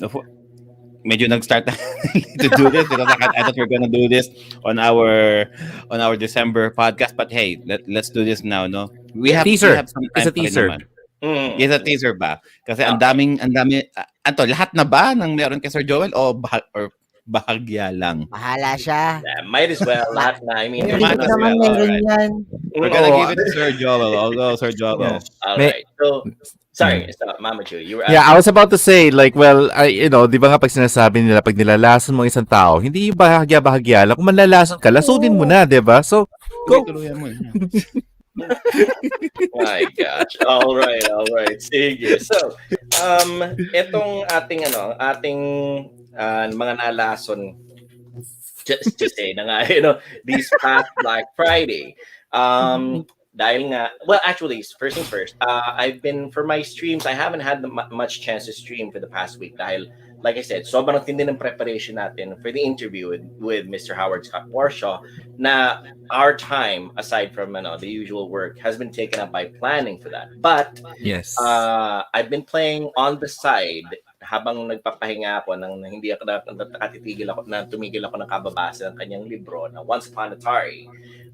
medyo nag-start na to do this because I thought we are gonna do this on our December podcast. But hey, let's do this now, no? We Teaser. have some It's time a pa rin teaser. naman. Mm. Yes, a teaser ba? Kasi ang Okay. dami, Anto, lahat na ba ng meron kay Sir Joel o bahagya lang? Bahala siya. Might as well. Lahat na. I mean, Yung there's Might likod as enough. naman well. meron Alright. yan. We're gonna Oo. give it to Sir Joel. I'll go, Sir Joel. All May- right. So, sorry, Mama Chu, you were Yeah, I was about to say, like, well, di ba nga pag sinasabi nila, pag nilalason mo isang tao, hindi yung bahagya-bahagya lang. Kung manlalason ka, lasunin mo na, di ba? So, go. Tuloy-tuloyan mo. My gosh. All right. Sige. So, etong ating mga nalason, just to say na nga, these past Black Friday. Dahil nga, well, actually, first things first, for my streams, I haven't had much chance to stream for the past week dahil, like I said, sobrang tindi ng preparation natin for the interview with Mr. Howard Scott Warshaw na our time, aside from the usual work, has been taken up by planning for that. But Yes. I've been playing on the side habang nagpapahinga ako nang hindi ako tumigil ako ng kababasa ng kanyang libro na Once Upon a Atari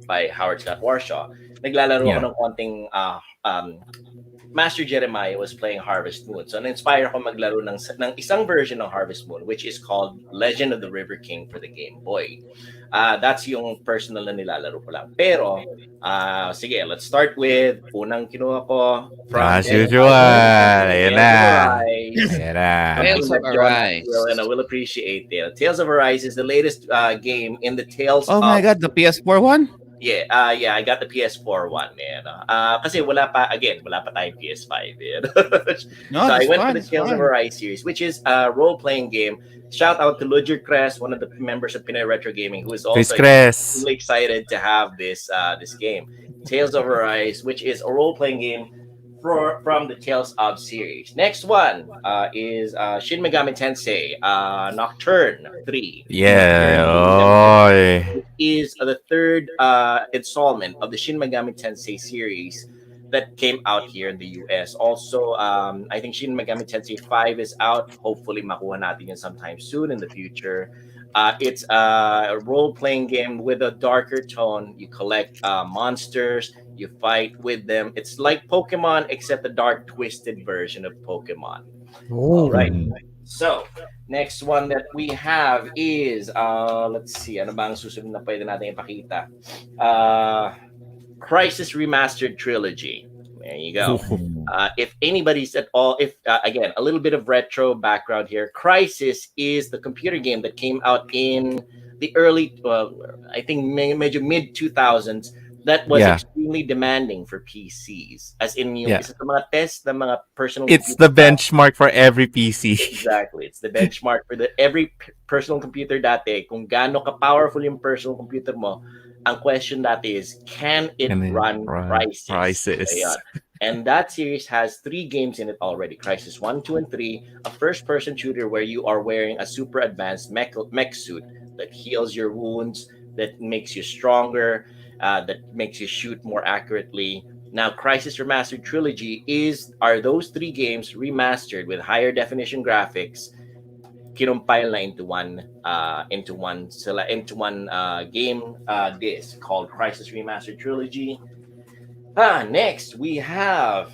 by Howard Scott Warshaw. Naglalaro ako ng konting Master Jeremiah was playing Harvest Moon. So na-inspire ako maglaro ng isang version ng Harvest Moon which is called Legend of the River King for the Game Boy. That's yung personal na nilalaro ko lang. Pero, sige, let's start with unang kinuha ko from As usual. Ayan na. Ayan na. Tales of Arise. And I will appreciate it. Tales of Arise is the latest game in the Tales Oh of... my God, the PS4 one? Yeah, I got the PS4 one, man. Kasi wala pa tayong PS5. No, so I went fine, for the Tales of Arise series, which is a role-playing game. Shout out to Ludger Crest, one of the members of Pinoy Retro Gaming, who is also really excited to have this game. Tales of Arise, which is a role-playing game from the Tales of series. Next one is Shin Megami Tensei Nocturne 3. Yeah. It is the third installment of the Shin Megami Tensei series that came out here in the US. Also, I think Shin Megami Tensei 5 is out. Hopefully, makuha natin yun sometime soon in the future. It's a role-playing game with a darker tone. You collect monsters, you fight with them. It's like Pokemon, except a dark, twisted version of Pokemon. All right. So, next one that we have is, let's see, ano bang susunod na pwede natin ipakita? Crisis Remastered Trilogy. There you go. If anybody's at all, again, a little bit of retro background here. Crisis is the computer game that came out in the early, I think, medyo mid-2000s that was extremely demanding for PCs. As in, yung isa sa mga test ng mga personal It's the benchmark for every PC. Exactly. It's the benchmark for every personal computer dati. Kung gaano ka-powerful yung personal computer mo, ang question dati is, can it run Crisis? And that series has 3 games in it already. Crisis 1, 2, and 3. A first-person shooter where you are wearing a super advanced mech suit that heals your wounds, that makes you stronger, that makes you shoot more accurately. Now, Crisis Remastered Trilogy are those 3 games remastered with higher definition graphics, kinumpile na into one game disc called Crisis Remastered Trilogy. Next we have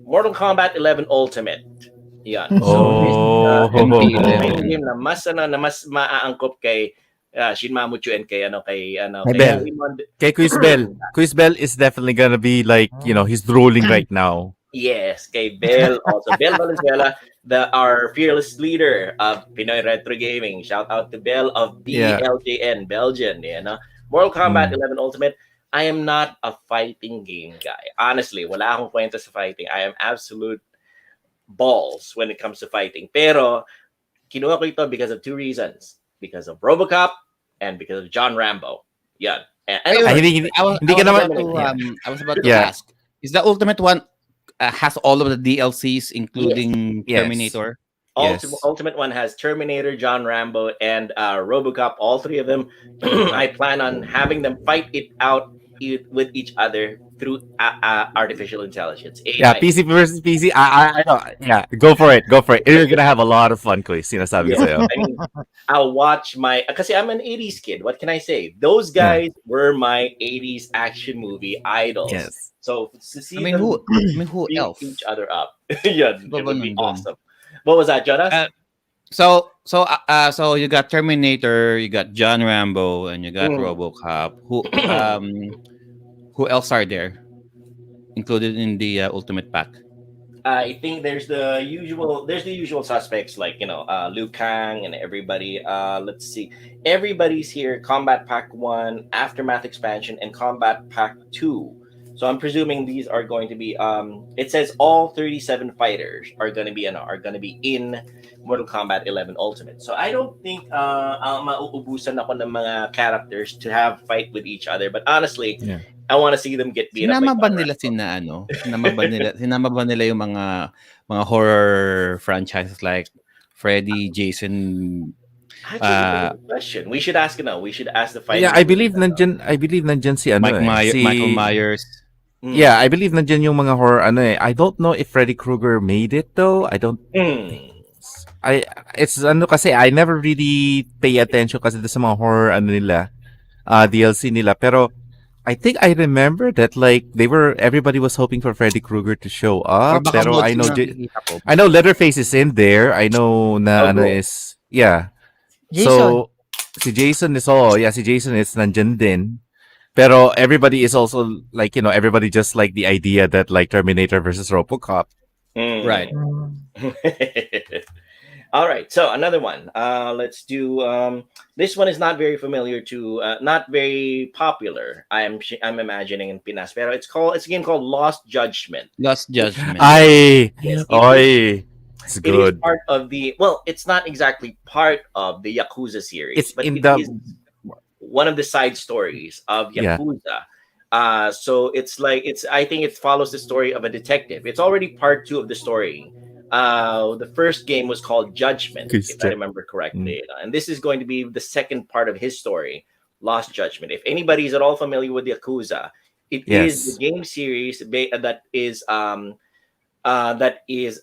Mortal Kombat 11 Ultimate. Yan. So this game na mas maaangkop kay Shin Mamuchu and kay Bell. Kay Quiz Bell. Quiz Bell is definitely gonna be like, he's drooling right now. Yes, kay Bell. Also, Bell Valenzuela, our fearless leader of Pinoy Retro Gaming. Shout out to Bell of BLJN, Belgian. Mortal Kombat 11 Ultimate. I am not a fighting game guy. Honestly, wala akong kwenta sa fighting. I am absolute balls when it comes to fighting. Pero, kinuha ko ito because of 2 reasons. Because of RoboCop and because of John Rambo. Yan. I was about to ask, is the Ultimate one has all of the DLCs, including Terminator? Ultimate one has Terminator, John Rambo, and RoboCop. All 3 of them. I plan on having them fight it out with each other through artificial intelligence Yeah, AI. PC versus PC. I know. Yeah, go for it. Go for it. You're gonna have a lot of fun, quiz. Sinasabi ko Yes, sa'yo. I mean, I'll watch my because I'm an '80s kid. What can I say? Those Yeah. guys were my '80s action movie idols. Yes. So to I see mean, who them I mean, who beat each else? other up, yeah, Sino pa it ba would be nandun? awesome. What was that, Jonas? Uh, so you got Terminator, you got John Rambo, and you got Mm. RoboCop. Who else are there included in the Ultimate Pack? I think there's the usual suspects like Liu Kang and everybody. Let's see, everybody's here. Combat Pack 1, Aftermath expansion, and Combat Pack 2. So I'm presuming these are going to be. It says all 37 fighters are going to be in Mortal Kombat 11 Ultimate. So I don't think mauubusan ako ng mga characters to have fight with each other. But honestly, Yeah. I want to see them get beat up by Sinama ba John nila Rambo. sinama ba nila yung mga horror franchises like Freddy, Jason, Actually, that's a uh good question. We should ask We should ask the Yeah, fighting game. I believe nandyan si ano Michael si Myers. Mm. yeah, I believe nandyan yung mga horror I don't know if Freddy Krueger made it though. I don't think Mm. I it's ano kasi I never really pay attention kasi sa mga horror nila, DLC nila. Pero I think I remember that like everybody was hoping for Freddy Krueger to show Or up. baka Pero mods yung nakikita ko. I know Leatherface is in there. I know na Oh, ano cool. is yeah. Jason. So si Jason is yeah, si Jason is nandyan din. Pero everybody is also like, everybody just like the idea that like Terminator versus RoboCop. Right. Mm. All right. So another one. Let's do. This one is not very familiar to, not very popular. I'm imagining in Pinas, pero it's a game called Lost Judgment. Lost Judgment. Ay, Yes, oy, it's it is good. part of the. Well, it's not exactly part of the Yakuza series, It's but in it the is one of the side stories of yeah, Yakuza. So it's like I think it follows the story of a detective. It's already part two of the story. The first game was called Judgment, if I Christian. remember Mm. correctly, and this is going to be the second part of his story, Lost Judgment. If anybody is at all familiar with Yakuza, it is the Yes, game series that is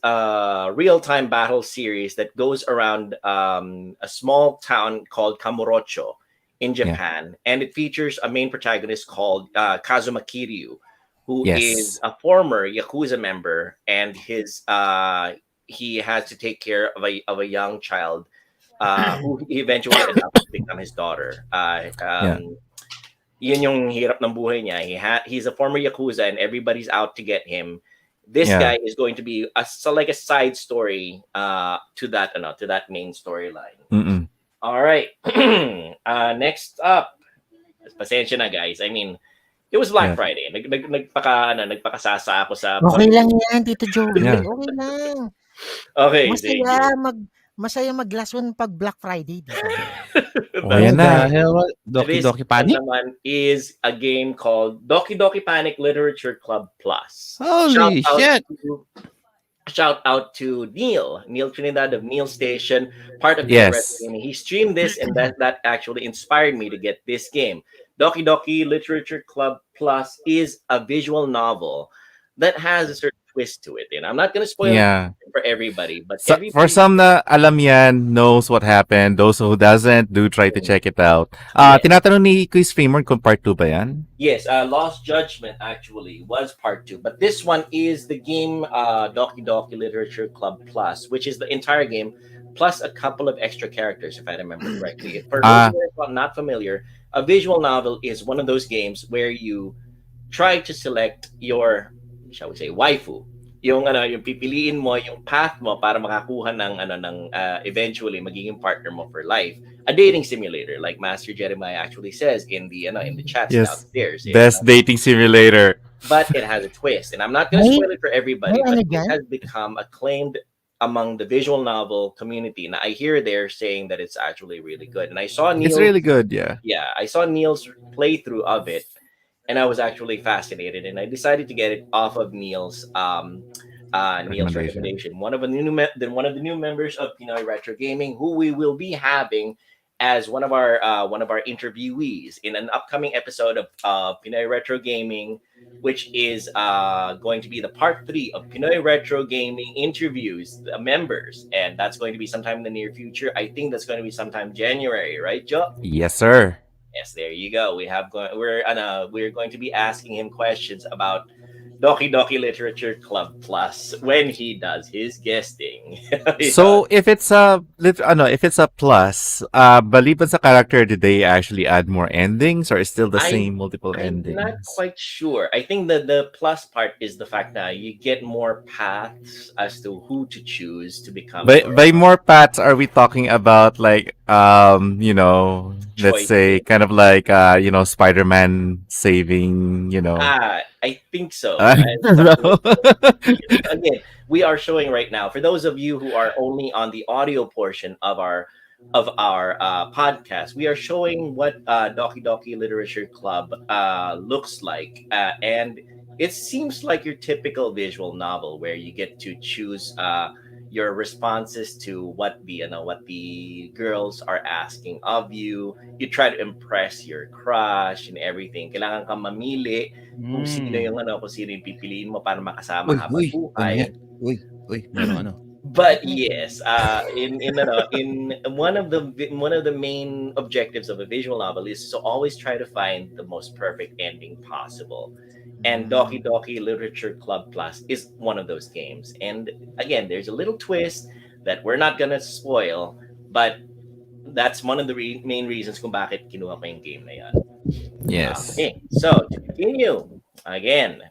a real-time battle series that goes around a small town called Kamurocho in yeah, Japan, and it features a main protagonist called Kazuma Kiryu, who is yes, a former Yakuza member, and he has to take care of a young child who he eventually adopts to become his daughter. yeah, Yun yung hirap ng buhay niya. He's a former Yakuza and everybody's out to get him. This yeah. guy is going to be like a side story to that main storyline. Mm-mm. All right. Next up, pasensya na guys. I mean, it was Black Yeah, Friday. Nagpakasasa ako sa Okay lang yan, Tito Joey. yeah. Okay lang. Okay, Masaya sige. masaya maglason pag Black Friday, di ba? Oh, Oh, yan the na. hell? Doki This Doki one Panic? naman is a game called Doki Doki Panic Literature Club Plus. Holy shit! Shout out to Neil Trinidad of Neil Station, part of Pinoy Retro Yes. Gaming. He streamed this, and that actually inspired me to get this game. Doki Doki Literature Club Plus is a visual novel that has a certain twist to it. And I'm not going to spoil it Yeah. for everybody, but So, for everybody, some na alam yan, knows what happened. Those who doesn't, do try to check it out. Yeah. Tinatanong ni Quiz Framer kung part 2 ba yan? yes, Lost Judgment actually was part two, but this one is the game Doki Doki Literature Club Plus, which is the entire game plus a couple of extra characters, if I remember correctly. For those who are not familiar, a visual novel is one of those games where you try to select your, shall we say, waifu. Yung pipiliin mo yung path mo para makakuha ng eventually magiging partner mo for life. A dating simulator, like Master Jeremiah actually says in the chats Yes. downstairs. Best dating simulator. But it has a twist, and I'm not going to spoil it for everybody. May But ano it dyan? has become acclaimed among the visual novel community. And I hear they're saying that it's actually really good. And I saw It's really good, yeah. yeah, I saw Neil's playthrough of it, and I was actually fascinated, and I decided to get it off of Neil's recommendation. One of the new members of Pinoy Retro Gaming, who we will be having as one of our interviewees in an upcoming episode of Pinoy Retro Gaming, which is going to be the part three of Pinoy Retro Gaming interviews the members, and that's going to be sometime in the near future. I think that's going to be sometime January, right, Joe? Yes, sir. Yes, there you go. We're going to be asking him questions about Doki Doki Literature Club Plus when he does his guesting. Yeah. So if it's if it's a plus, maliban sa character, did they actually add more endings or is still the I same multiple I'm not endings? quite sure. I think that the plus part is the fact that you get more paths as to who to choose to become your By more paths, are we talking about like let's say choices. kind of like Spider-Man saving, I think so. And something like again, we are showing right now for those of you who are only on the audio portion of our podcast. We are showing what Doki Doki Literature Club looks like, and it seems like your typical visual novel where you get to choose your responses to what the girls are asking of you. You try to impress your crush and everything. Kailangan kang mamili Mm. kung sino yung pipiliin mo para makasama Uy, habang uy, ano buhay. yan? Uy, uy, merong ano. But yes, in one of the main objectives of a visual novel is to always try to find the most perfect ending possible. And Doki Doki Literature Club Plus is one of those games. And again, there's a little twist that we're not gonna spoil, but that's one of the main reasons kung bakit kinuha ko yung game na yan. Yes. Okay, so to continue, again,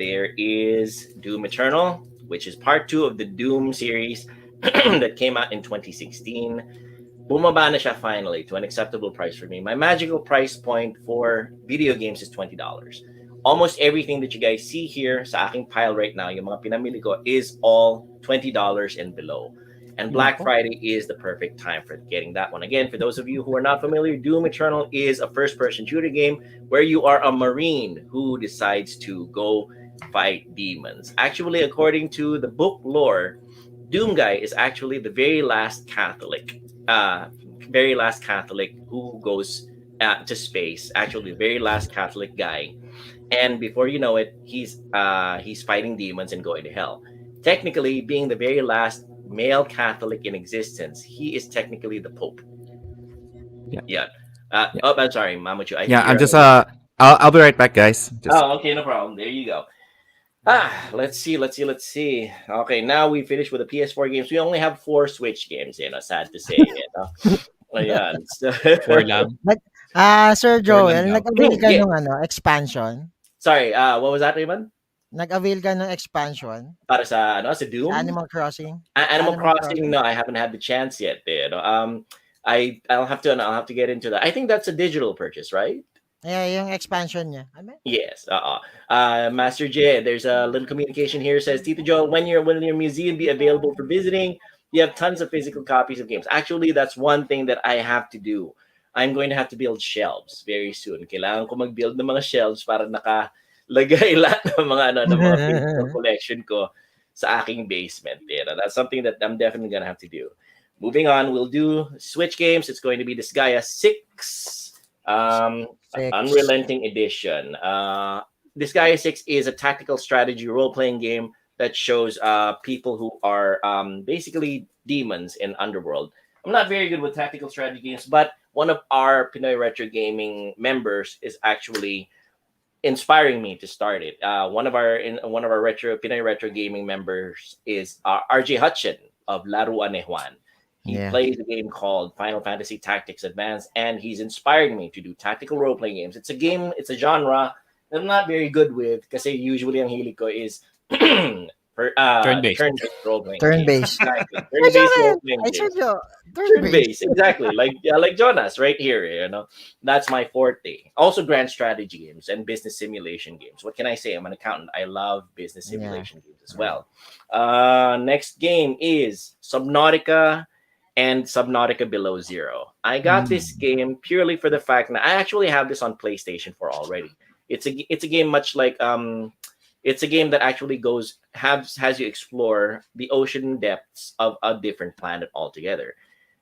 there is Doom Eternal, which is part two of the Doom series that came out in 2016. Bumaba na siya finally to an acceptable price for me. My magical price point for video games is $20. Almost everything that you guys see here sa aking pile right now, yung mga pinamili ko, is all $20 and below. And Black Nako. Friday is the perfect time for getting that one. Again, for those of you who are not familiar, Doom Eternal is a first person shooter game where you are a Marine who decides to go fight demons. Actually, according to the book lore, Doom Guy is actually the very last Catholic who goes to space. Actually, the very last Catholic guy, and before you know it, he's fighting demons and going to hell. Technically, being the very last male Catholic in existence, he is technically the Pope. Yeah. Yeah. Yeah. Oh, I'm sorry, Mamuchu. I Yeah, think I'm you're. just I'll be right back, guys. Just Oh, okay, no problem. There you go. Let's see. Okay, now we finished with the PS4 games. We only have 4 Switch games, sad to say. Ayan. So, Four lang. Sir Four lang Joel, daw. nag-avail ka yeah. nung expansion? Sorry, what was that, Raymond? Nag-avail ka ng expansion Para sa sa sa Doom? Animal Crossing? Animal Animal Crossing, Crossing? no, I haven't had the chance yet. I'll have to get into that. I think that's a digital purchase, right? Yung expansion niya. Ano? Yes. Master J, there's a little communication here. Says Tito Joel, when your museum be available for visiting, you have tons of physical copies of games. Actually, that's one thing that I have to do. I'm going to have to build shelves very soon. Kailangan ko mag-build ng mga shelves para nakalagay lahat ng ng mga physical collection ko sa aking basement. That's something that I'm definitely gonna have to do. Moving on, we'll do Switch games. It's going to be Disgaea 6. Six. Unrelenting Edition. Disgaea 6 is a tactical strategy role-playing game that shows people who are basically demons in Underworld. I'm not very good with tactical strategy games, but one of our Pinoy Retro Gaming members is actually inspiring me to start it. One of our Pinoy Retro Gaming members is RJ Hutchin of Laruan Juan. He Yeah. plays a game called Final Fantasy Tactics Advance, and he's inspiring me to do tactical role-playing games. It's a genre that I'm not very good with kasi usually ang hilig ko is Turn-based. turn-based role-playing Turn-based. games. Exactly. Turn-based role-playing Ay, Sir games. Jo, Turn-based, turn-based. exactly. Like Jonas right here, That's my forte. Also grand strategy games and business simulation games. What can I say? I'm an accountant. I love business Yeah. simulation games as well. Next game is Subnautica and Subnautica Below Zero. I got this game purely for the fact that I actually have this on PlayStation 4 already. It's a game much like it's a game that actually has you explore the ocean depths of a different planet altogether.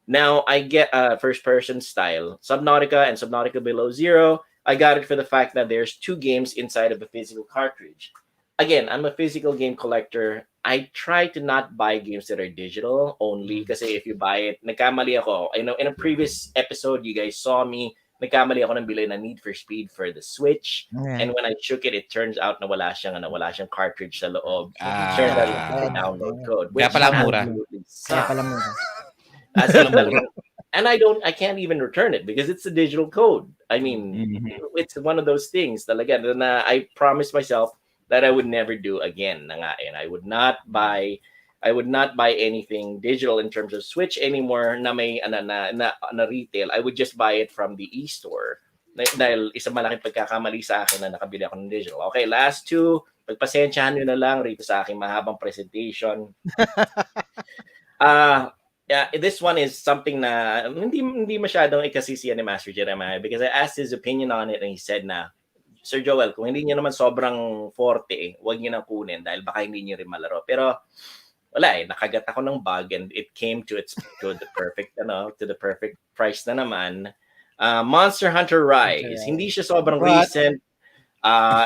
Now I get first person style Subnautica and Subnautica Below Zero. I got it for the fact that there's two games inside of a physical cartridge. Again, I'm a physical game collector. I try to not buy games that are digital only kasi if you buy it, nagkamali ako. I know in a previous episode, you guys saw me, nagkamali ako ng bilhin na Need for Speed for the Switch. Yeah. And when I shook it, it turns out na wala siyang cartridge sa loob. Ah. Turns out it's the download code. Kaya pala mura. absolutely Kaya sucks. pala mura. As in, and I can't even return it because it's a digital code. I mean, it's one of those things talaga na I promised myself that I would never do again. Na nga, and I would not buy anything digital in terms of Switch anymore na may na retail. I would just buy it from the e-store. Dahil isang malaking pagkakamali sa akin na nakabili ako ng digital. Okay, last two. Pagpasensyahan nyo na lang rito sa aking mahabang presentation. Yeah, this one is something na hindi masyadong ikasisiyan ni Master Jeremiah because I asked his opinion on it and he said na, Sir Joel, kung hindi niyo naman sobrang forte, huwag niyo nang kunin dahil baka hindi niyo rin malaro. Pero wala nakagat ako ng bug and it came to the perfect price na naman. Monster Hunter Rise. Hindi siya sobrang recent.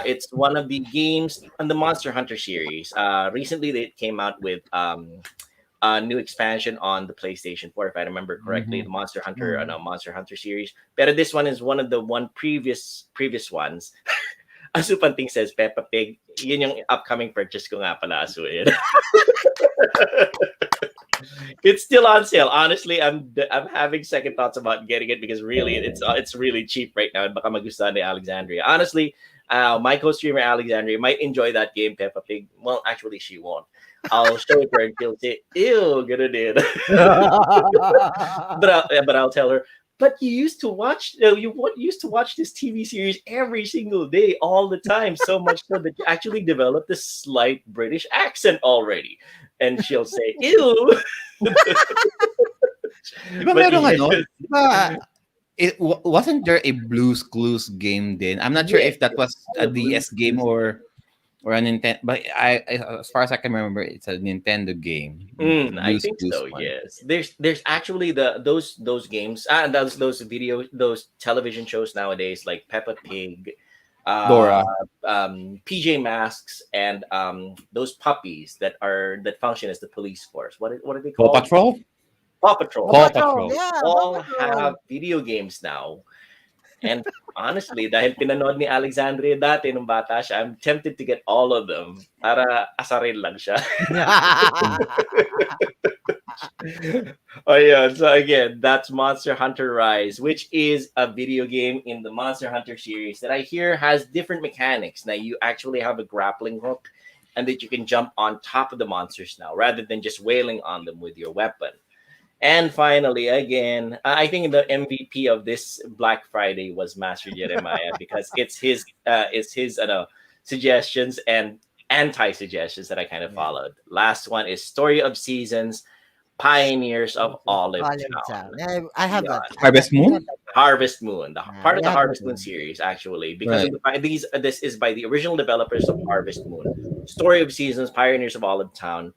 It's one of the games on the Monster Hunter series. Recently they came out with new expansion on the PlayStation 4, if I remember correctly, the Monster Hunter series. But this one is one of the previous ones. Asu Panting says Peppa Pig. Yun yung upcoming purchase ko nga pala, Asu. It's still on sale. Honestly, I'm having second thoughts about getting it because really it's really cheap right now. And baka magustuhan ni Alexandria. Honestly, my co-streamer Alexandria might enjoy that game, Peppa Pig. Well, actually, she won't. I'll show it to her and she'll say, "Ew, good idea." but I'll tell her, but you used to watch this TV series every single day, all the time, so much so that you actually developed a slight British accent already. And she'll say, "Ew." Wasn't there a Blue's Clues game then? I'm not sure if that was a DS game or a Nintendo, but as far as I can remember, it's a Nintendo game. I think so. One. Yes, there's actually those games, those television shows nowadays like Peppa Pig, Dora, PJ Masks, and those puppies that function as the police force. What are they called? Paw Patrol. Paw Patrol. Paw Patrol. Yeah, all have video games now. And honestly, dahil pinanood ni Alexandria dati nung bata siya, I'm tempted to get all of them para asarin lang siya. Oh yeah, so again, that's Monster Hunter Rise, which is a video game in the Monster Hunter series that I hear has different mechanics. Now you actually have a grappling hook and that you can jump on top of the monsters now rather than just wailing on them with your weapon. And finally, again, I think the MVP of this Black Friday was Master Jeremiah because it's his suggestions and anti-suggestions that I kind of followed. Last one is Story of Seasons, Pioneers of Olive Town. I have that. Harvest Moon? Harvest Moon, part of the Harvest Moon series, actually, because this is by the original developers of Harvest Moon. Story of Seasons, Pioneers of Olive Town.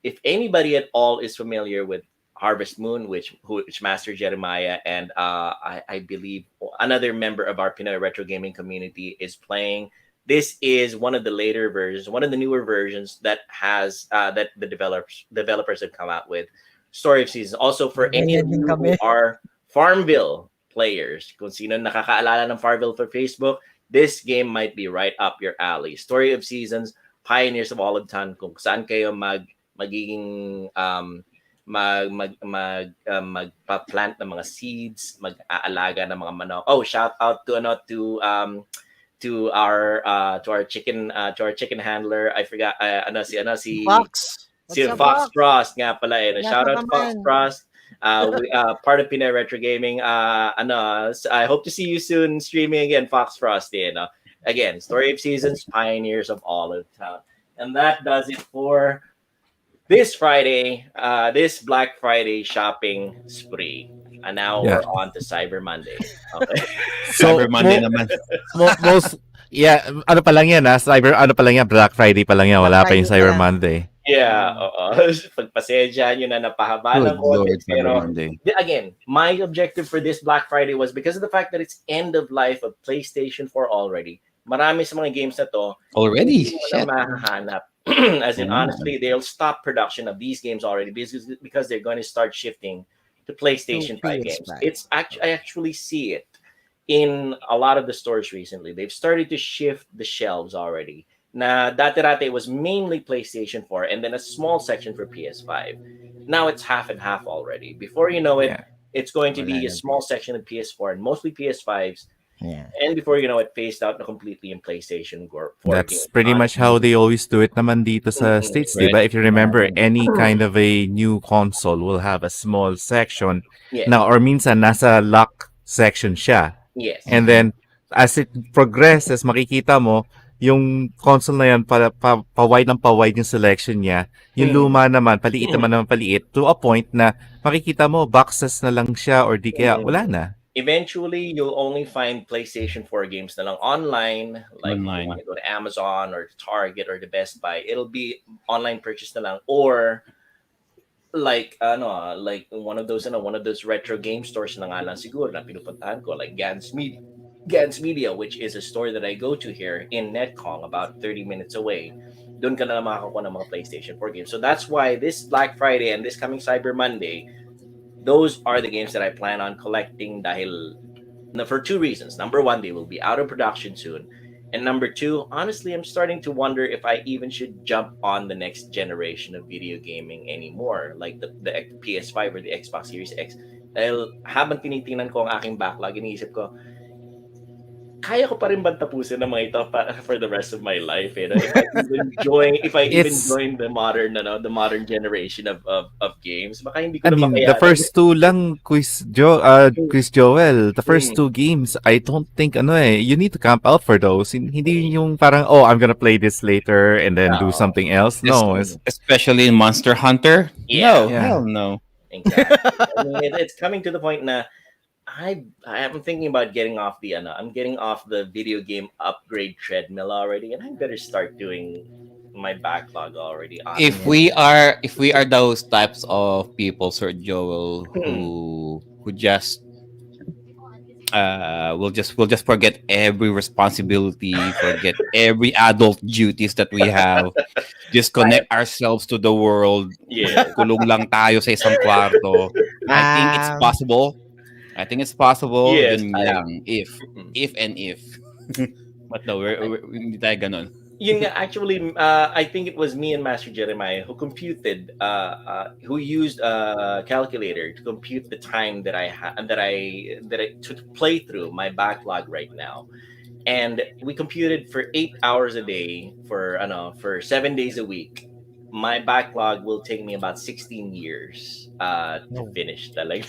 If anybody at all is familiar with Harvest Moon, which Master Jeremiah and I believe another member of our Pinoy Retro Gaming community is playing, this is one of the later versions, one of the newer versions that has that the developers have come out with. Story of Seasons. Also for any of you who are Farmville players, kung sino nakakaalala ng Farmville for Facebook, this game might be right up your alley. Story of Seasons, Pioneers of Olive Town, kung saan kayo magiging magpa-plant ng mga seeds, mag-aalaga ng mga manok. Oh, shout out to our chicken handler. I forgot si Fox. Si Fox Frost nga pala eh. Shout out to Fox Frost. Part of Pinoy Retro Gaming. I hope to see you soon streaming again, Fox Frost. Again, Story of Seasons, Pioneers of Olive Town. And that does it for this Friday, this Black Friday shopping spree. And now we're on to Cyber Monday. Okay. So, Cyber Monday naman. Ano pa lang yan, Black Friday pa lang yan, wala pa yung Cyber Monday. Yeah, oo. Pagpasensyahan nyo na napahaba Good ng konti. Lord, Cyber Pero, Monday. again, my objective for this Black Friday was because of the fact that it's end of life of PlayStation 4 already. Marami sa mga games na to, Already? hindi mo na Shit. mahahanap. As in, Oh, honestly, they'll stop production of these games already because they're going to start shifting to To PlayStation 5 games. PS5. I actually see it in a lot of the stores recently. They've started to shift the shelves already. Na dati-dati it was mainly PlayStation 4 and then a small section for PS5. Now it's half and half already. Before you know it, Yeah. it's going to Wala be a na. small section of PS4 and mostly PS5s. Yeah. And before you know it, phased out na completely in PlayStation 4 That's games. pretty much how Honestly. they always do it naman dito sa Mm-mm. States, di right. ba? If you remember, any kind of a new console will have a small section na Yes. or minsan nasa lock section siya. Yes. And Mhm. then, as it progresses, makikita mo, yung console na yan, pa-wide ng pa-wide yung selection niya. Yung Mm. luma naman, paliit naman paliit, to a point na makikita mo, boxes na lang siya or di kaya, wala Mm. na. Eventually, you'll only find PlayStation 4 games na lang online. Like if you want Online. to go to Amazon or Target or the Best Buy, it'll be online purchase na lang. Or like like one of those retro game stores na nga lang siguro na pinupuntahan ko, like Gans Media, which is a store that I go to here in Netcong, about 30 minutes away. Doon ka na lang makakuha ng mga PlayStation 4 games. So that's why this Black Friday and this coming Cyber Monday, those are the games that I plan on collecting dahil for two reasons. Number one, they will be out of production soon. And number two, honestly, I'm starting to wonder if I even should jump on the next generation of video gaming anymore, like the PS5 or the Xbox Series X. Dahil habang tinitingnan ko ang aking backlog, iniisip ko, kaya ko pa rin ba tapusin ng mga ito for the rest of my life? You know? If I even It's join the modern generation of games, baka hindi I ko na mean, the makayanan. first two lang, Quiz Joel, the first two games, I don't think, you need to camp out for those. Hindi yung parang, oh, I'm gonna play this later and then do No. something else. Es- No, it's, Especially in Monster Hunter? Yeah. No, yeah. hell no. Exactly. I mean, it's coming to the point na I'm thinking about getting off I'm getting off the video game upgrade treadmill already, and I better start doing my backlog already. If Honestly, we are if we are those types of people, Sir Joel, who just we'll just forget every responsibility, forget every adult duties that we have, disconnect ourselves to the world, yeah, kulong lang tayo sa isang kwarto. I think it's Um, possible. I think it's possible. yes, Yun I. lang. If and if. But no, hindi tayo ganun. Yun nga, actually, I think it was me and Master Jeremiah who computed, who used a calculator to compute the time that I to play through my backlog right now, and we computed for 8 hours a day for 7 days a week. My backlog will take me about 16 years to no, finish. Like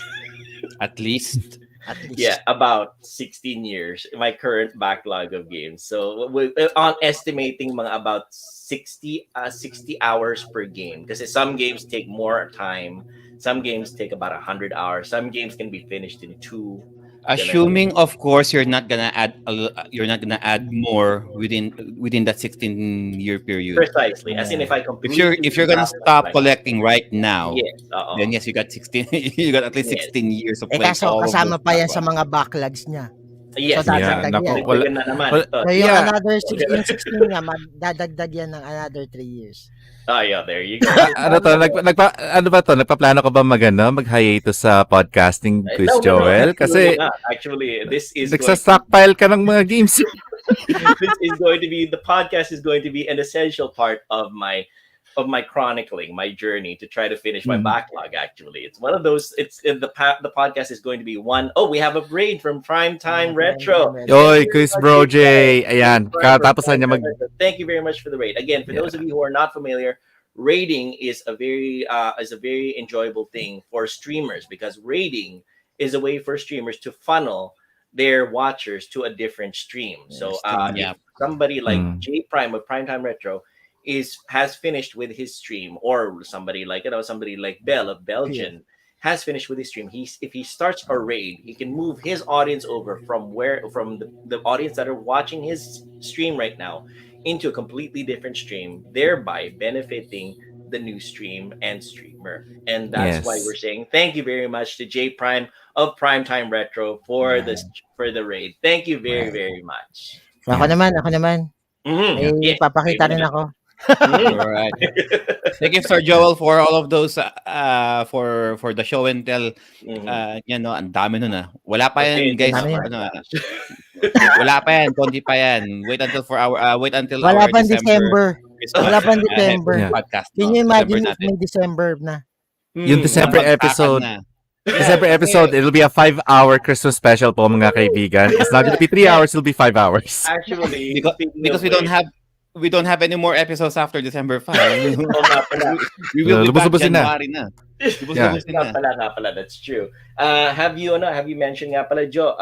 At least. at least. yeah, about 16 years my current backlog of games. So we're on estimating mga about 60 hours per game, because some games take more time, some games take about 100 hours, some games can be finished in two. Ganun. Assuming, of course, you're not gonna add more within that 16-year period. Precisely, as in if Yeah. I completely If you're gonna stop stop my collecting right now, yes, then yes, you got 16. You got at least yes, 16 years of Eh playing kaso all of those kasama pa yan sa backlogs. mga backlogs niya. yes, So Yeah, dadagdag exactly. yan. nako, wala, Dagdagan na naman. wala, Ito, So yung yeah, another yung 16 niya, dadagdag yan ng another 3 years. yeah, there you go. ano to, ano ba to, nagpaplano ka ba mag-hiatus sa podcasting, Quiz No, Joel? absolutely Kasi, not. Actually, nagsa-stockpile ka ng mga games. this is going to be the podcast is going to be an essential part of my chronicling my journey to try to finish my backlog. Actually, it's one of those. It's the podcast is going to be one. Oh, we have a braid from Primetime Retro. Oy, Quiz Bro J. Ayan, katapos na niya Thank you very much for the raid. Again, for those of you who are not familiar, raiding is a very enjoyable thing for streamers, because raiding is a way for streamers to funnel their watchers to a different stream. So Yeah. if somebody like Mm. J Prime of Primetime Retro has finished with his stream, or somebody like somebody like Bell of Belgian has finished with his stream, if he starts a raid, he can move his audience over from the audience that are watching his stream right now into a completely different stream, thereby benefiting the new stream and streamer. And that's why we're saying thank you very much to J Prime of Primetime Retro for the raid. Thank you very, very much. Ako naman. May Yes. papakita rin ako. All right. Thank you, Sir Joel, for all of those for the show and tell. Ang dami nun ah. Wala pa yan, guys. Wala pa yan, konti pa yan. Wait until Wala pa December. Wala pa December. Podcast. Can you imagine if may December na? Yung December episode. December episode, it'll be a 5-hour Christmas special po mga kaibigan. It's not gonna be 3 hours, it'll be 5 hours. Actually, because we don't have any more episodes after December 5. We will be back January na. Pala, that's true. Have you mentioned nga pala, Joe,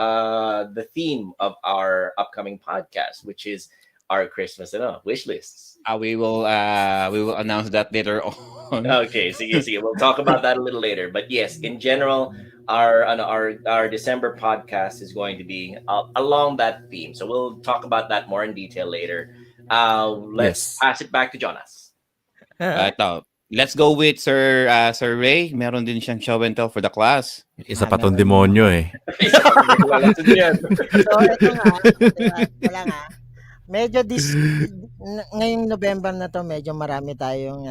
the theme of our upcoming podcast, which is our Christmas wish lists? We will announce that later on. Okay, sige. We'll talk about that a little later. But yes, in general, our December podcast is going to be along that theme. So we'll talk about that more in detail later. Let's pass it back to Jonas. Let's go with Sir Ray. Meron din siyang show and tell for the class. Isa pa tong demonyo eh. So ito nga. Medyo ngayong November na to, medyo marami tayong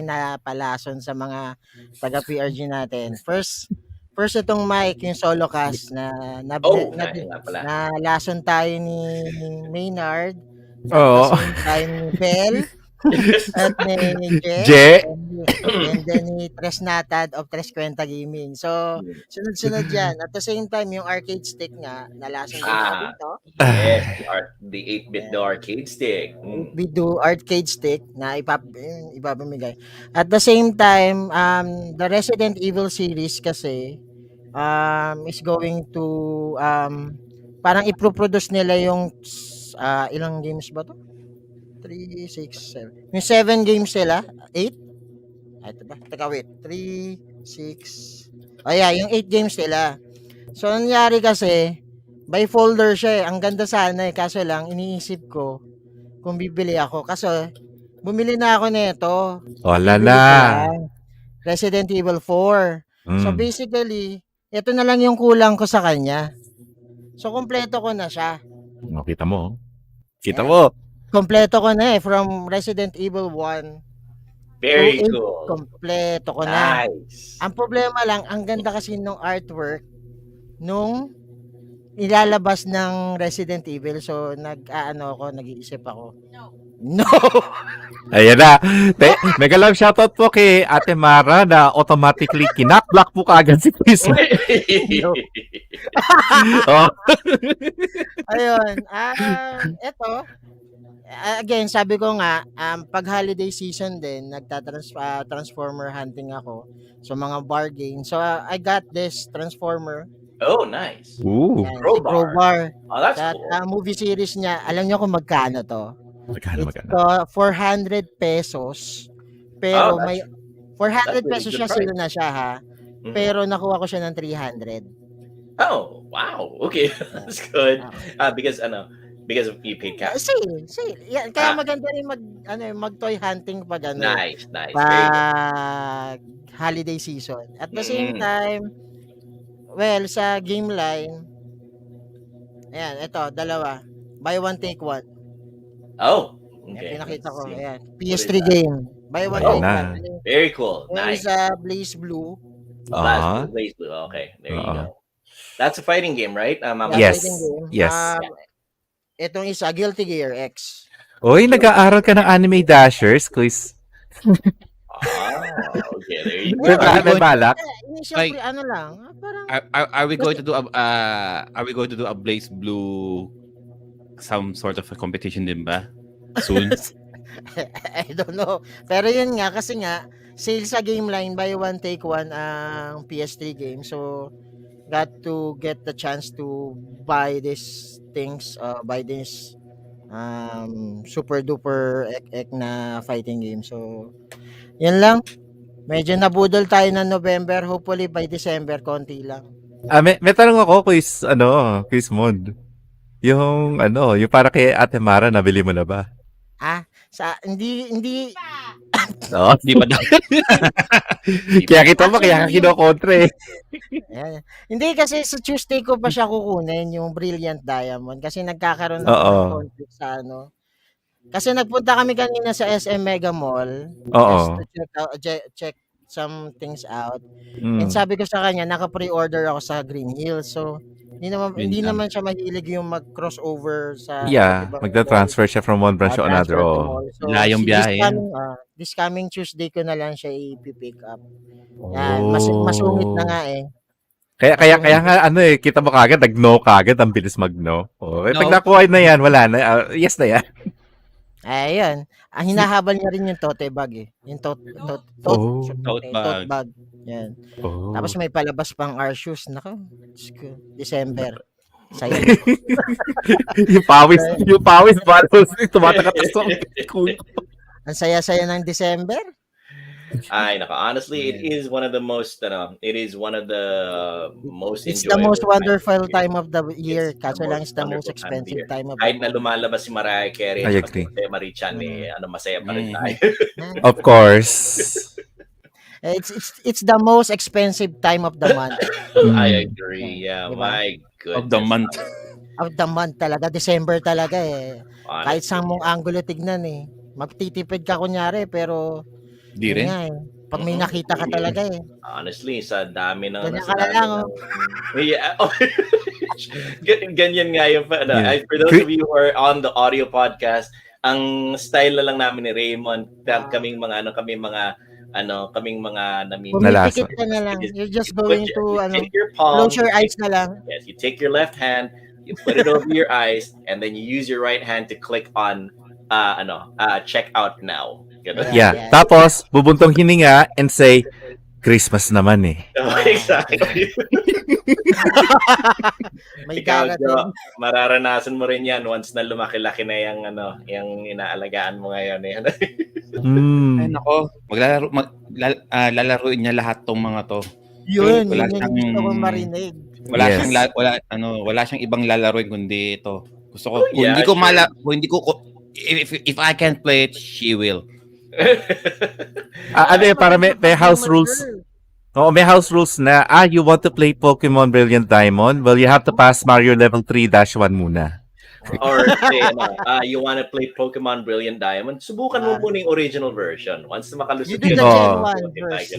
napalason sa mga taga PRG natin. First itong Mike, yung solo cast na lason tayo ni Maynard. Oo. Tayo ni Bell at ni Je. and then ni Tres Natad of Tres Kwenta Gaming. So, sunod-sunod yan. At the same time, yung arcade stick nga, nalason dito. Yes, the 8-bit arcade stick. We do arcade stick na ipapamigay. At the same time, the Resident Evil series kasi is going to parang iproproduce nila yung ilang games ba to? 3, 6, 7. Yung 7 games sila, 8? Ito ba? Teka, wait. 3, 6. Yung 8 games sila. So, nangyari kasi, by folder siya eh. Ang ganda sana eh. Kaso lang, iniisip ko kung bibili ako. Kaso, bumili na ako nito. Wala na. Resident Evil 4. So, basically, ito na lang yung kulang ko sa kanya. So, kompleto ko na siya. Kita mo. Kita mo. Kompleto ko na eh. From Resident Evil 1. Very cool. Kompleto ko na. Nice. Ang problema lang, ang ganda kasi nung artwork nung ilalabas ng Resident Evil. So, nag-iisip ako. No! Ayan na. Mega love shoutout po kay Ate Mara na automatically kinakblock po kaagad si Chris. Ayun. Eto. Again, sabi ko nga, pag holiday season din, Transformer hunting ako. So, mga bargain. So, I got this Transformer. Oh, nice. Ooh. Yan, Crowbar. Oh, that's cool. Movie series niya, alam niyo kung magkano to? Magkano? 400 pesos. Pero may 400 really pesos good siya, price. sila na siya ha. Pero nakuha ko siya ng 300. Oh, wow. Okay. That's good. Because you paid cash. Sale. Yan, kaya maganda rin mag-toy hunting pag Nice. pag holiday season. At the same time, sa game line, ayan, ito, dalawa. Buy one, take one. Oh, okay. Pinakita ko, Let's see. ayan. PS3 game. Buy one, take one. Very cool. One Nice. is Blaze Blue. Blaze Blue. Okay, there you go. That's a fighting game, right? Yes. Fighting game. Yes. Itong isa, Guilty Gear X. Oy, nag-aaral ka ng anime dashers, Chris. Okay, there you go. May balak? Initially, lang, parang Are we going to do a Blaze Blue some sort of a competition din ba? Soon? I don't know. Pero yun nga, kasi nga, sale sa game line, buy one, take one ang PS3 game. So, got to get the chance to buy these things, buy this super duper ek na fighting game. So, yun lang. Medyo nabudol tayo ng November. Hopefully by December, konti lang. May tanong ako, Chris Mod. Yung para kay Ate Mara, nabili mo na ba? Hindi Oo. Di ba daw? Kaya kita mo, kaya ka kinokontra eh. Ayan. Hindi kasi sa Tuesday ko pa siya kukunin yung Brilliant Diamond kasi nagkakaroon ako ng Oo. conflict sa ano. Kasi nagpunta kami kanina sa SM Mega Mall just to Oo. check some things out. And Mm. sabi ko sa kanya, naka-pre-order ako sa Green Hills. So, Yun hindi lang. naman siya mahilig yung mag-crossover sa iba't Yeah, ibang mall, magta-transfer siya from one branch to another. transfer to Oo. mall. So, Layong biyahe yan. this coming Tuesday ko na lang siya i-pick up. Yan, masungit na Oh. nga eh. Kaya Masungit. nga ano eh, kita mo kagad, nag-no kagad, ang bilis mag-no. Oh, eh, pag No. nakuha na yan, wala na. Yes na yan. Ayun. Ang hinahabol niya rin yung tote bag eh. Yung Oh. tote bag. Yan. Oh. Tapos may palabas pang R shoes. Nako, Diyos ko. December. Saya. yung pawis, balos, tumatakas ko. Ang saya-saya ng December. Ay, naka. Honestly, it is one of the most It's the enjoyable most wonderful time of the year. It's the Kaso lang most it's the most wonderful time of the expensive year. time of the Kahit na month. lumalabas si Mariah Carey I at agree. si Marichan, masaya pa rin Mm. tayo. Of course. It's the most expensive time of the month. I agree. Yeah, Diba? my goodness. Of the month. Of the month talaga. December talaga eh. Kahit Honestly. saan mong angulo tignan eh. Magtitipid ka kunyari pero Di yun rin. nga eh. Pag may nakita ka talaga eh. Honestly, sa dami ng Ganyan ka na lang, oh. Yeah. Ganyan nga yung Yeah. For those of you who are on the audio podcast, ang style na lang namin ni Raymond, kaming mga namimili. Nalasa. Pumipikit ka na lang. You're just You going put to you take your palm, close your eyes na lang. Yes, you take your left hand, you put it over your eyes, and then you use your right hand to click on check out now. Ganun. Yeah. Tapos, bubuntong hininga and say, Christmas naman eh. Exactly. May Ikaw, darating. Jo, mararanasan mo rin yan once na lumaki-laki na yung inaalagaan mo ngayon. Ay, Mm. nako. Lalaruin niya lahat tong mga to. Yun, Wala yun yung siyang- gusto kong marinig. Wala Yes. siyang wala siyang ibang lalaruin kundi ito. Gusto ko Oh, yeah, kung sure. hindi ko if I can't play it, she will. Ano eh, para may house rules. Oo, may house rules na, you want to play Pokemon Brilliant Diamond? Well, you have to pass Mario level 3-1 muna. Or say, you want to play Pokemon Brilliant Diamond? Subukan mo muna yung original version. Once na makalusot You do the Oh. Gen 1 first.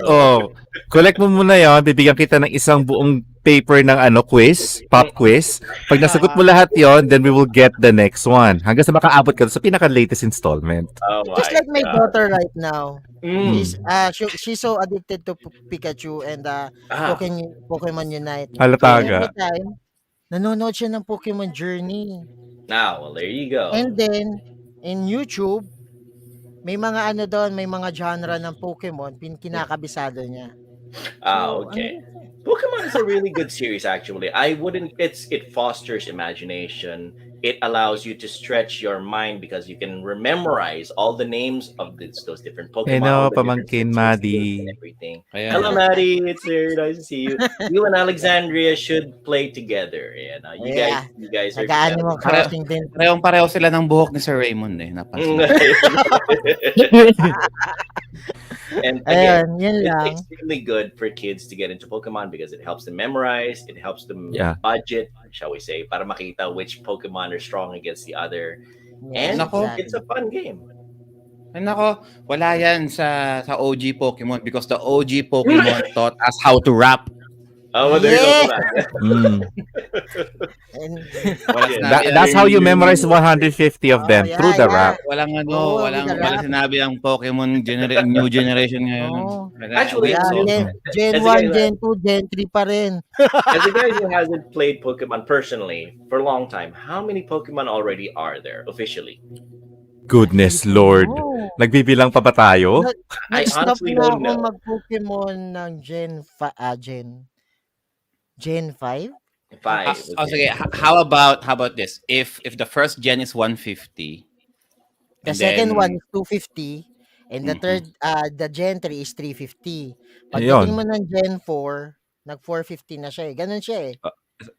Oo. Collect mo muna yon, bibigyan kita ng isang buong paper ng quiz, pop quiz. Pag nasagot mo lahat yon, then we will get the next one. Hanggang sa makaabot ka sa pinaka-latest installment. Oh my Just like my God. daughter right now. Mm. She's so addicted to Pikachu and Pokemon Unite. Halataga. Every time, nanonood siya ng Pokemon Journey. Now, well, there you go. And then, in YouTube, may mga may mga genre ng Pokemon, kinakabisado niya. Okay. Pokemon is a really good series, actually. It fosters imagination. It allows you to stretch your mind because you can memorize all the names of those different Pokemon. all the different pamangkin, statistics Maddie. and everything. Kaya, Hello, Maddie. It's very nice to see you. You and Alexandria should play together. You guys are Nag-Animal together. Crossing din. pareho sila ng buhok ni Sir Raymond eh. Napansin. And again, Ayun, yun lang. it's extremely good for kids to get into Pokemon because it helps them memorize, it helps them Yeah. budget, shall we say, para makita which Pokemon are strong against the other. Yes, And Nako. it's a fun game. Ay, nako, wala yan sa OG Pokemon because the OG Pokemon taught us how to rap. Oh, well, there you go. Mm. And, Wala sinabi That's how you memorize 150 of them, through the rap. Walang Oo, walang with the rap. sinabi ang Pokemon new generation ngayon. Oo. Actually, wala, so- Gen As a 1, guy Gen 2, Gen 3 pa rin. As a guy who hasn't played Pokemon personally for a long time, how many Pokemon already are there officially? Goodness Lord. Oh. Nagbibilang pa ba tayo? I Nag-stop honestly na don't ako know. mag-Pokemon ng Gen 5? 5. Sige, how about this? If the first gen is 150, The and second then- one is 250 and the Mhm. third the Gen 3 is 350. Ayun. Pagdating mo ng Gen 4, nag 450 na siya eh. Ganun siya eh.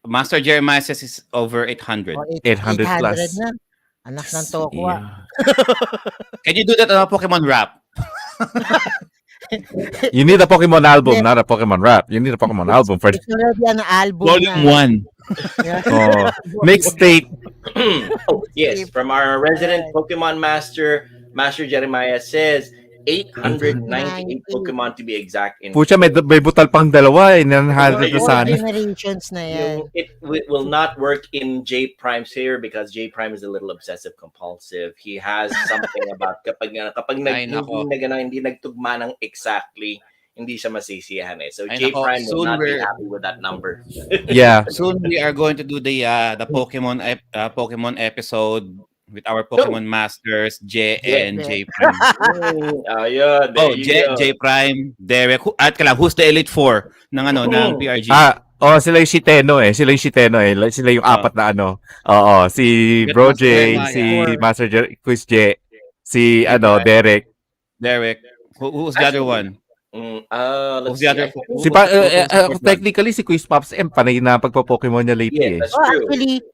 Master Jeremiah says is over 800. O, 800 plus. na. Anak ng tokwa. Yeah. Can you do that on a Pokemon rap? You need a Pokemon album, not a Pokemon rap. You need a Pokemon album for It's already an album Volume na. 1. Yeah. oh, mixtape. Oh, yes, from our resident Pokemon master, Master Jeremiah says 898 Pokemon to be exact. In Pucha, may butal pang dalawa eh. 900 na 4 sana. generations na yan. It will not work in J Prime's here because J Prime is a little obsessive compulsive. He has something about kapag hindi nagtugma ng exactly, hindi siya masisiyahan eh. So J Prime will not be happy with that number. Yeah. Soon we are going to do the Pokemon episode with our Pokemon masters, J and J Prime. J Prime, Derek, at who's the Elite Four ng ng PRG? Sila yung Shiteno eh. Sila yung apat na ano. Oo, si Bro J, si Master Quiz J, si Derek. Who's the other one? Who's the other? Technically, si Quiz Pops M, panay na pagpa-Pokemon niya lately eh. That's true. Actually,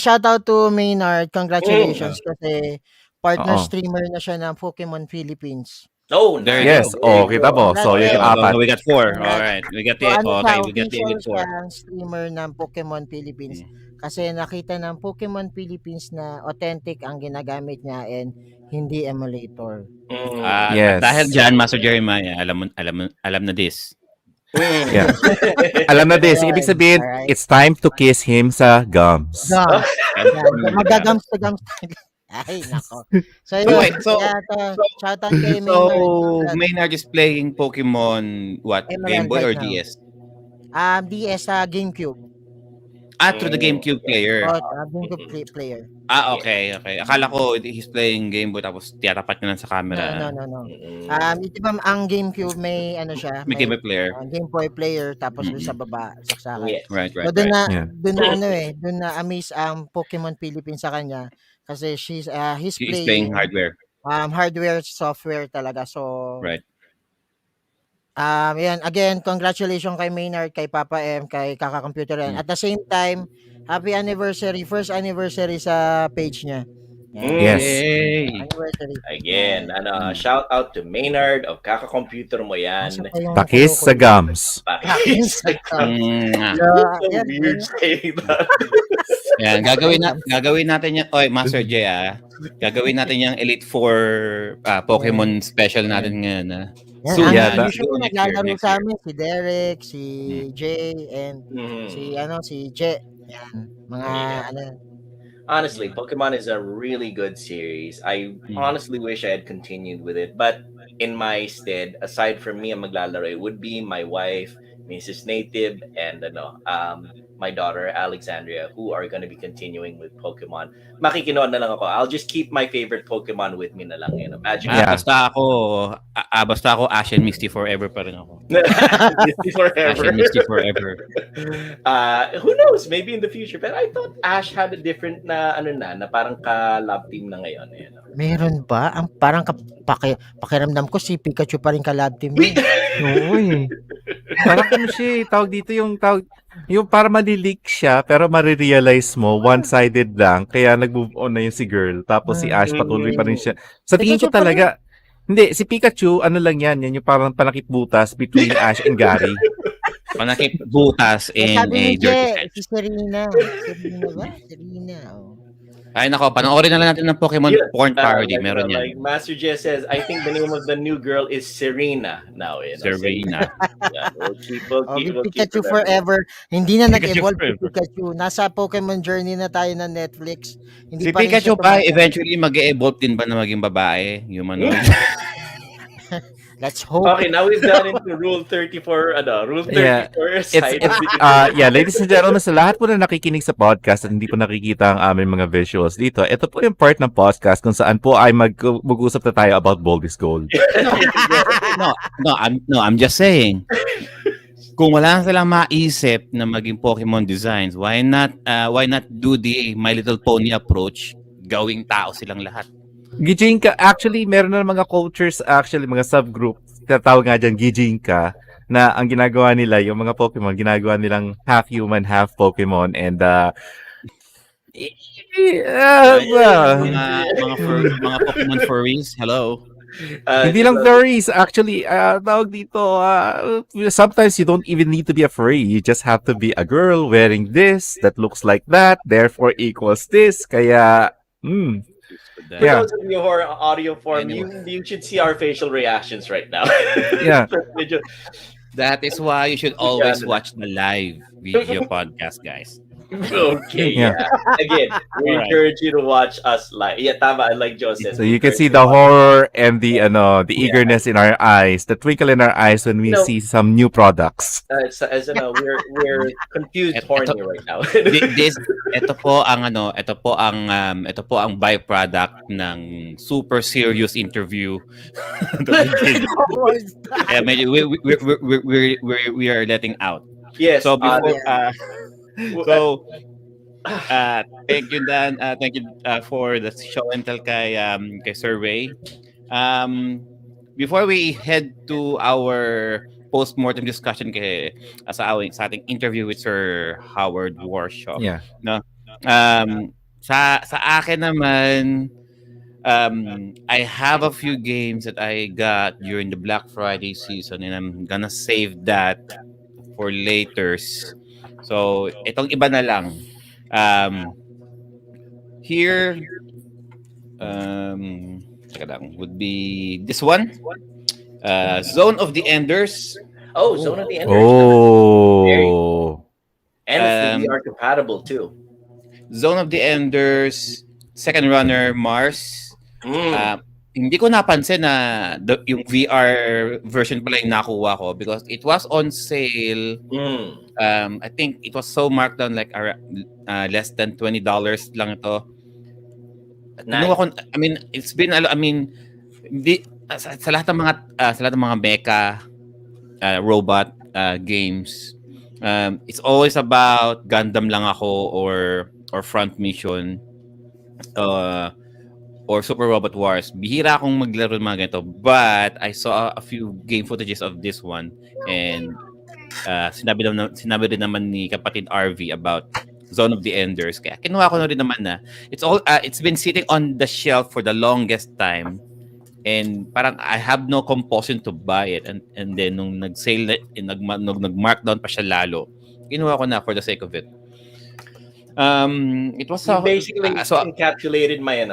shout out to Maynard. Congratulations kasi partner streamer na siya ng Pokemon Philippines. Oh, there yes. Kita mo. So, yun yung apat. We got 4. Alright. We got the Elite 4. Streamer ng Pokemon Philippines. Kasi nakita ng Pokemon Philippines na authentic ang ginagamit niya and hindi emulator. Yes. Dahil dyan, Master Jeremiah, alam na this. Yeah. Alam na this. Ibig sabihin, it's time to kiss him sa gums. Magagums to gums. Ay, nako. So, shout out kay Maynard. So, Maynard is playing Pokemon, what? Game Boy or DS? DS, GameCube. Through the GameCube player. GameCube player. Okay. Akala ko he's playing Game Boy tapos tiyatapat niya lang sa camera. No. Diba ang GameCube may siya? May Game Boy player. Game Boy player tapos sa baba, saksakan. Yes. Right. So, doon na amaze ang Pokemon Philippines sa kanya kasi he's playing hardware. Hardware, software talaga. So, right. Yan, again, congratulations kay Maynard, kay Papa M, kay Kaka Computer. At the same time, happy anniversary, first anniversary sa page niya. Yes. Anniversary. Again, shout out to Maynard of Kaka Computer mo yan. Pakis sa gums. Pakis sa gums. Weird saying that. Yan, gagawin natin yan. Oy, Master J, gagawin natin yung Elite 4 Pokemon special natin ngayon. Soon, usually naglalaro sa amin si Derek, si Jay, and si J. Yan, Honestly, Pokemon is a really good series. I honestly wish I had continued with it, but in my stead, aside from me ang maglalaro, it would be my wife, Mrs. Native, and my daughter Alexandria, who are going to be continuing with Pokemon. Makikinood na lang ako. I'll just keep my favorite Pokemon with me na lang. Magic. Basta ako Ash and Misty forever pa rin ako. Misty forever. Ash and Misty forever. Who knows? Maybe in the future. But I thought Ash had a different na parang ka-love team na ngayon. Meron ba? Ang parang pakiramdam ko si Pikachu pa rin ka-love team. Oo eh. Parang siya, tawag dito yung para mali-leak siya, pero marirealize mo, one-sided lang, kaya nag-move on na yung si girl, tapos si Ash patuloy pa rin siya. Sa tingin ko talaga, hindi, si Pikachu, lang yan yung parang panakip butas between Ash and Gary. Panakip butas in a dirty sense. Si Serena ba? Serena, Ay nako, panoorin na lang natin ng Pokemon porn parody. Meron yan. Like Master J says, I think the name of the new girl is Serena now. Serena. We'll keep Pikachu forever. Hindi na nag-evolve si Pikachu. Nasa Pokemon Journey na tayo na Netflix. Hindi si Pikachu pa, eventually mag-evolve din ba na maging babae? Humanoid. Let's hope. Okay, now we've gone into Rule 34. Rule 34. Ladies and gentlemen, sa lahat po na nakikinig sa podcast at hindi po nakikita ang aming mga visuals dito, ito po yung part ng podcast kung saan po ay mag-usap na tayo about Bold is Gold. I'm just saying. Kung wala silang maisip na maging Pokemon designs, why not do the My Little Pony approach? Gawing tao silang lahat. Gijinka, actually, meron na mga cultures, mga subgroups, tatawag nga dyan, Gijinka, na ang ginagawa nila, yung mga Pokemon, ginagawa nilang half human, half Pokemon, and Mga Pokemon furries, hello. Hindi lang furries. Actually, tawag dito, sometimes you don't even need to be a furry. You just have to be a girl wearing this that looks like that, therefore equals this. Kaya, For yeah, those of you who are audio form, Anyway. you should see our facial reactions right now. yeah. Medyo- That is why you should Yeah, always watch the live video podcast, guys. okay, Yeah. yeah. Again, we All right. encourage you to watch us live. Yeah, tama. Like Joe says, So we you can encourage see you to the watch. horror and the Yeah. eagerness in our eyes, the twinkle in our eyes when we You know, see some new products. as you know, we're confused Ito, horny right now. ito po ang byproduct ng super serious interview that we did. Kaya medyo we are letting out. Yes. So before So, thank you Dan, thank you for the show and tell kay Sir Ray. Before we head to our post-mortem discussion sa ating interview with Sir Howard Warshaw, Yeah. no? Sa akin naman, I have a few games that I got during the Black Friday season and I'm gonna save that for laters. So, itong iba na lang. Here, teka lang, would be this one. Zone of the Enders. Zone of the Enders. Oh. And it's Um, VR compatible too. Zone of the Enders, Second Runner, Mars. Mm. Hindi ko napansin na yung VR version pala yung nakuha ko because it was on sale. I think it was so marked down like less than $20 lang ito. Nice. I mean, it's been sa lahat ng mga mecha robot games, it's always about Gundam lang ako or Front Mission or Super Robot Wars. Bihira akong maglaro ng mga ganito, but I saw a few game footages of this one and sinabi rin naman ni kapatid RV about Zone of the Enders. Kaya kinuha ko na rin naman na it's been sitting on the shelf for the longest time and parang I have no compulsion to buy it and then nung nag-sale nag-markdown pa siya lalo, kinuha ko na for the sake of it. It was You basically so encapsulated my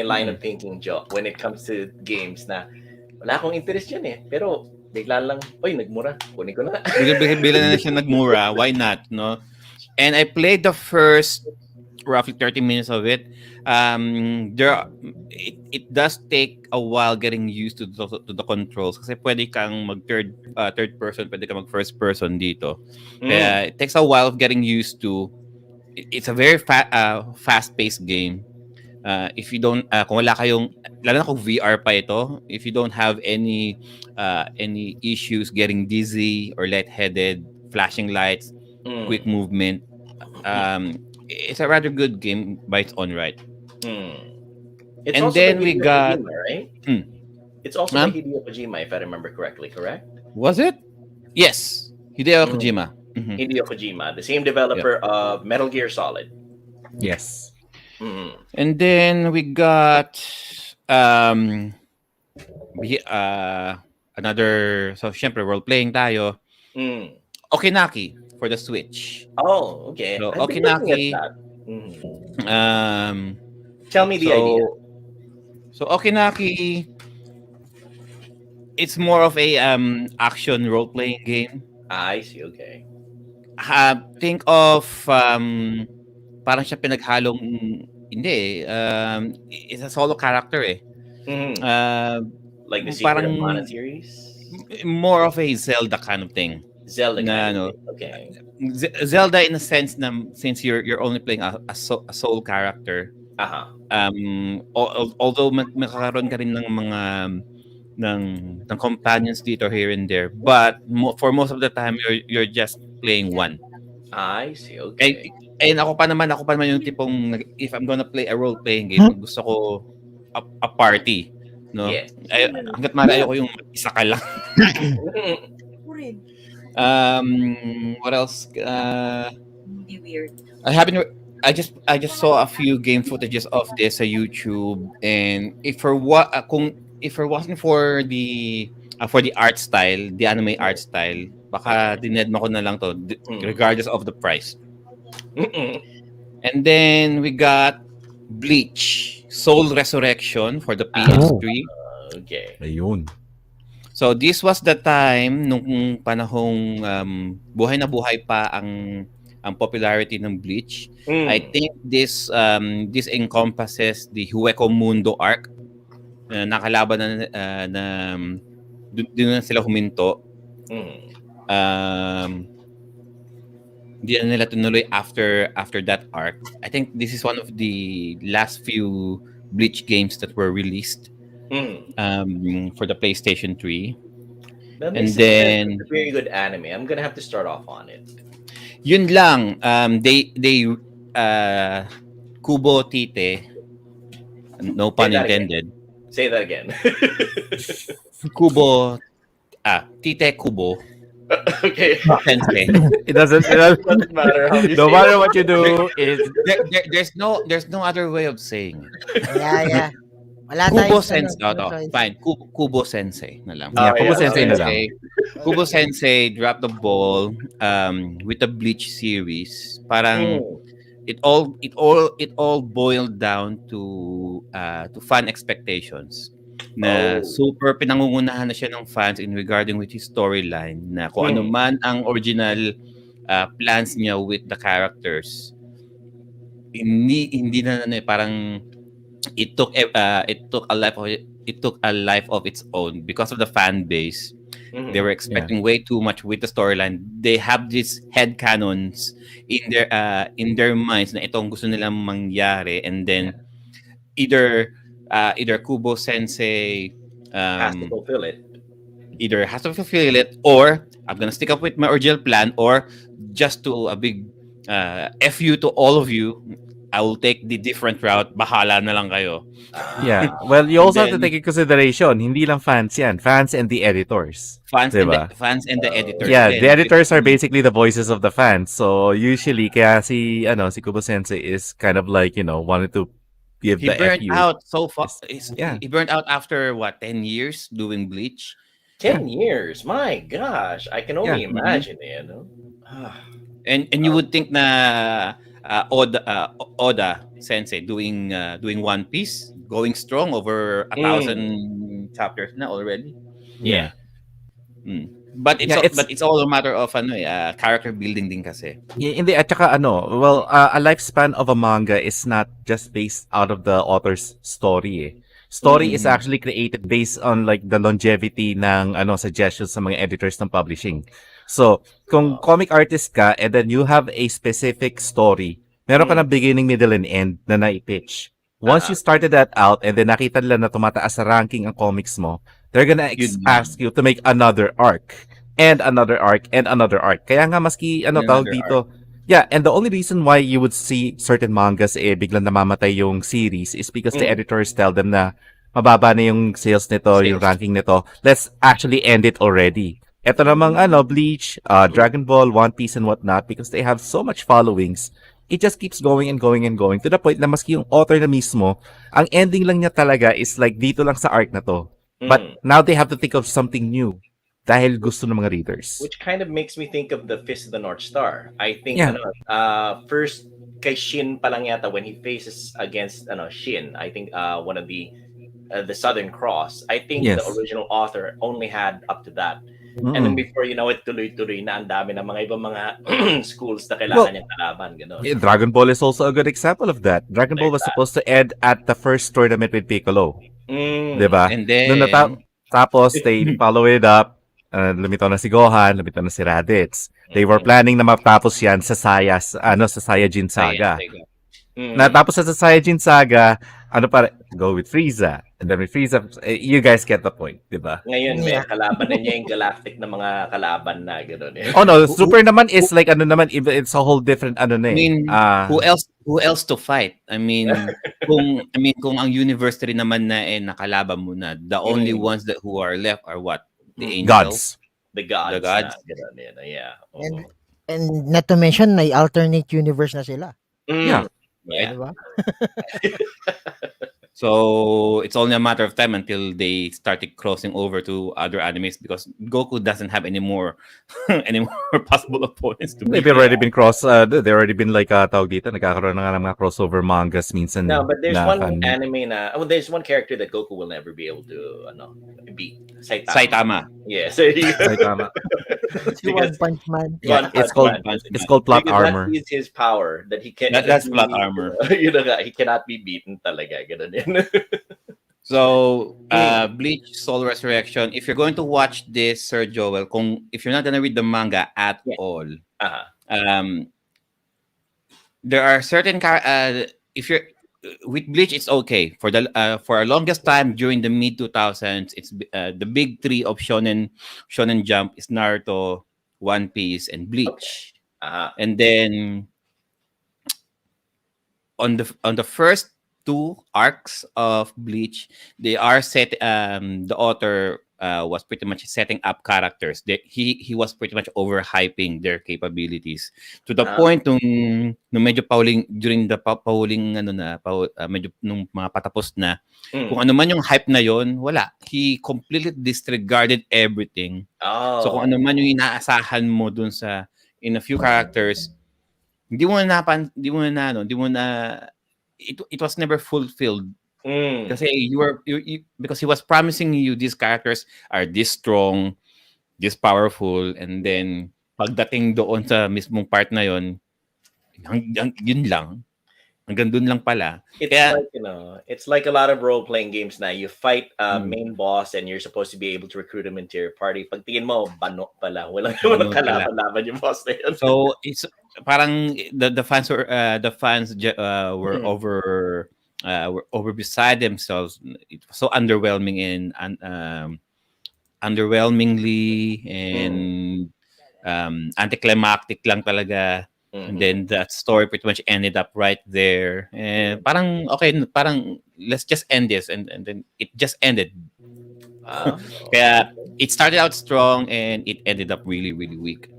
line of thinking, Joe, when it comes to games na wala akong interest yun eh. Pero bigla lang, nagmura. Kunin ko na. bigla na siya nagmura. Why not, no? And I played the first roughly 30 minutes of it. It does take a while getting used to the controls kasi pwede kang mag third person, pwede kang mag first person dito. Kaya it takes a while of getting used to. It's a very fast-paced game. If you don't kung wala kayong lalo na kung VR pa ito, if you don't have any issues getting dizzy or lightheaded, flashing lights, quick movement, it's a rather good game by its own right. It's And also then by we Hideo got Kojima, right? It's also by Hideo Kojima, if I remember correctly, correct? Was it? Yes, Hideo Kojima. Mm-hmm. Hideo Kojima, the same developer of Metal Gear Solid. Yes. And then we got another, so syempre role playing tayo. Okinaki for the Switch. Oh, okay. So I've been looking Okinaki, at that. Tell me the idea. So Okinaki, it's more of a action role playing game. I see. Okay. Think of parang siya pinaghalong hindi it's a solo character eh. Like the Secret parang of Mana series? More of a Zelda kind of thing. Zelda na, kind of thing. Okay. Zelda in a sense na since you're only playing a sole character. Although makakaroon ka rin ng mga ng companions dito here and there, but for most of the time you're just playing one. I see. Okay. And ako pa naman yung tipong if I'm gonna play a role playing game, gusto ko a party, no? Yeah. Hangga't malayo ko yung isa ka lang. What else? Hindi weird. I I just saw a few game footages of this sa YouTube, and if for what kung if it wasn't for the art style, the anime art style, baka Okay. dinedma ko na lang to Mm. regardless of the price. Mm-mm. And then we got Bleach Soul Resurrection for the Ah, PS3. okay. Ayun. So this was the time nung panahong buhay na buhay pa ang popularity ng Bleach. I Mm. think this encompasses the Hueco Mundo arc. Nakalaban na doon na sila huminto. Mm. Um, Hindi na nila tunuloy after that arc. I think this is one of the last few Bleach games that were released Mm. for the PlayStation 3. That And makes it then a very good anime. I'm gonna have to start off on it. yun lang, they Kubo Tite, no Say pun that again. intended. Say that again. Kubo Tite Kubo Okay. Sensei. It doesn't Doesn't matter how you no say matter it. what you do, is There's no other way of saying it. Yeah. Wala Kubo tayong Sensei. no choice. Fine. Kubo Sensei na lang. yeah, Kubo yeah, Sensei na okay. lang. Kubo Sensei dropped the ball with the Bleach series. Parang Mm. it all boiled down to fan expectations. Na Oh. super pinangungunahan na siya ng fans in regarding with his storyline, na kung ano man ang original plans niya with the characters, hindi na parang it took a life of its own because of the fan base. Mhm. They were expecting way too much with the storyline. They have these head canons in their minds na itong gusto nilang mangyari, and then either Kubo Sensei Has to fulfill it. either has to fulfill it, or I'm gonna stick up with my original plan, or just to a big F you to all of you. I will take the different route. Bahala na lang kayo. Yeah. Well, you And also have to then- take in consideration, hindi lang fans yan. Fans and the editors. Fans Diba? and the editors. Yeah, din. the editors are basically the voices of the fans. So, usually, kaya si Kubo Sensei is kind of like, wanted to give He the burnt FU. out so far. Yeah. He burnt out after what, 10 years doing Bleach. 10 years. My gosh. I can only Yeah. imagine it, you know. Ah. And you would think na Oda Sensei doing One Piece, going strong over 1,000 chapters na already. Yeah. But Yeah, it's all a matter of character building din kasi. Yeah, hindi, at saka well, a lifespan of a manga is not just based out of the author's story eh. Story is actually created based on like the longevity ng suggestions sa mga editors ng publishing. So, kung comic artist ka and then you have a specific story, meron ka ng beginning, middle, and end na na-pitch. Once you started that out and then nakita nila na tumataas sa ranking ang comics mo, they're gonna ask you to make another arc and another arc and another arc. Kaya nga maski tawag dito. Yeah, and the only reason why you would see certain mangas biglang namamatay yung series is because the editors tell them na mababa na yung sales nito, yung ranking nito. Let's actually end it already. Ito namang Bleach, Dragon Ball, One Piece, and whatnot, because they have so much followings, it just keeps going and going and going to the point na maski yung author na mismo, ang ending lang niya talaga is like dito lang sa arc na to. But now they have to think of something new dahil gusto ng mga readers. Which kind of makes me think of the Fist of the North Star. I think first kay Shin pa lang yata when he faces against Shin, I think one of the Southern Cross. I think the original author only had up to that. And then before you know it, tuloy-tuloy na ang dami ng mga ibang mga schools na kailangan niyang kalaban. Dragon Ball is also a good example of that. Dragon Ball was supposed to end at the first tournament with Piccolo. Diba? And then, tapos they follow it up. Lumitaw na si Gohan, lumitaw na si Raditz. They were planning na matapos yan sa Saiyajin Saga. Natapos sa Saiyajin Saga, go with Frieza. And then with Frieza, you guys get the point, di ba? Ngayon, may kalaban na niya yung galactic na mga kalaban na gano'n eh. Oh no, Super naman is like it's a whole different who else to fight? I mean, kung ang universe rin naman na nakalaban mo na, the only ones who are left are what? The angels? The gods. The gods. Gano'n, yeah. And not to mention, may alternate universe na sila. Yeah. Right. Di ba? So it's only a matter of time until they started crossing over to other animes because Goku doesn't have any more any more possible opponents to They've beat. already been they already been like tawag dito, nagkakaroon na nga ng mga crossover mangas No, minsan but there's na one anime. anime there's one character that Goku will never be able to beat. Saitama. Saitama. Yes. There you go. Saitama. Si One Punch Man. Yeah, One Punch Man. it's called plot Because that armor. is his power that he can. That's plot armor. He cannot be beaten talaga. Ganun yun. So, Bleach Soul Resurrection. If you're going to watch this, Sir Joel, if you're not gonna read the manga at all, Uh-huh. there are certain if you're with Bleach, it's okay for a longest time during the mid 2000s. It's the big three of Shonen Jump is Naruto, One Piece, and Bleach. And then on the first two arcs of Bleach, they are the author was pretty much setting up characters. He was pretty much overhyping their capabilities to the point nung medyo pauling during the pauling medyo nung mga patapos na kung ano man yung hype na yon, wala. He completely disregarded everything. So kung ano man yung inaasahan mo dun sa in a few characters, hindi mo na it was never fulfilled. Kasi because he was promising you these characters are this strong, this powerful, and then pagdating doon sa mismong part na yon, yun lang. Hanggang dun lang pala. It's like a lot of role-playing games na you fight main boss and you're supposed to be able to recruit him into your party. Pag tingin mo, bano pala. Walang kalaban yung boss na yun. So, it's parang the fans were over beside themselves. It was so underwhelming and underwhelmingly and anticlimactic lang talaga. And then that story pretty much ended up right there. And parang okay, parang let's just end this and then it just ended. Kaya it started out strong and it ended up really really weak.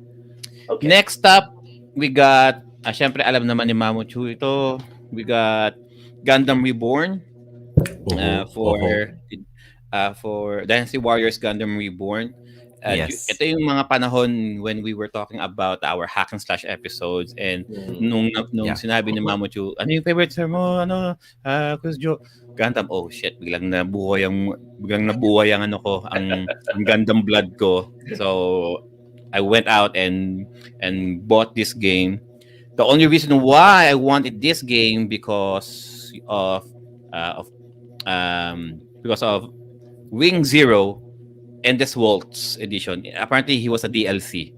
Okay. Next up, we got syempre alam naman ni Mamuchu ito. We got Gundam Reborn for Dynasty Warriors Gundam Reborn. Yes. Ito yung mga panahon when we were talking about our hack and slash episodes and nung sinabi ni Mamuchu, ano yung favorite sir mo? Chris Joe? Gundam. Oh shit, biglang nabuhay ang ano ko, ang Gundam blood ko. So I went out and bought this game. The only reason why I wanted this game because of Wing Zero Endless Waltz edition. Apparently, he was a DLC.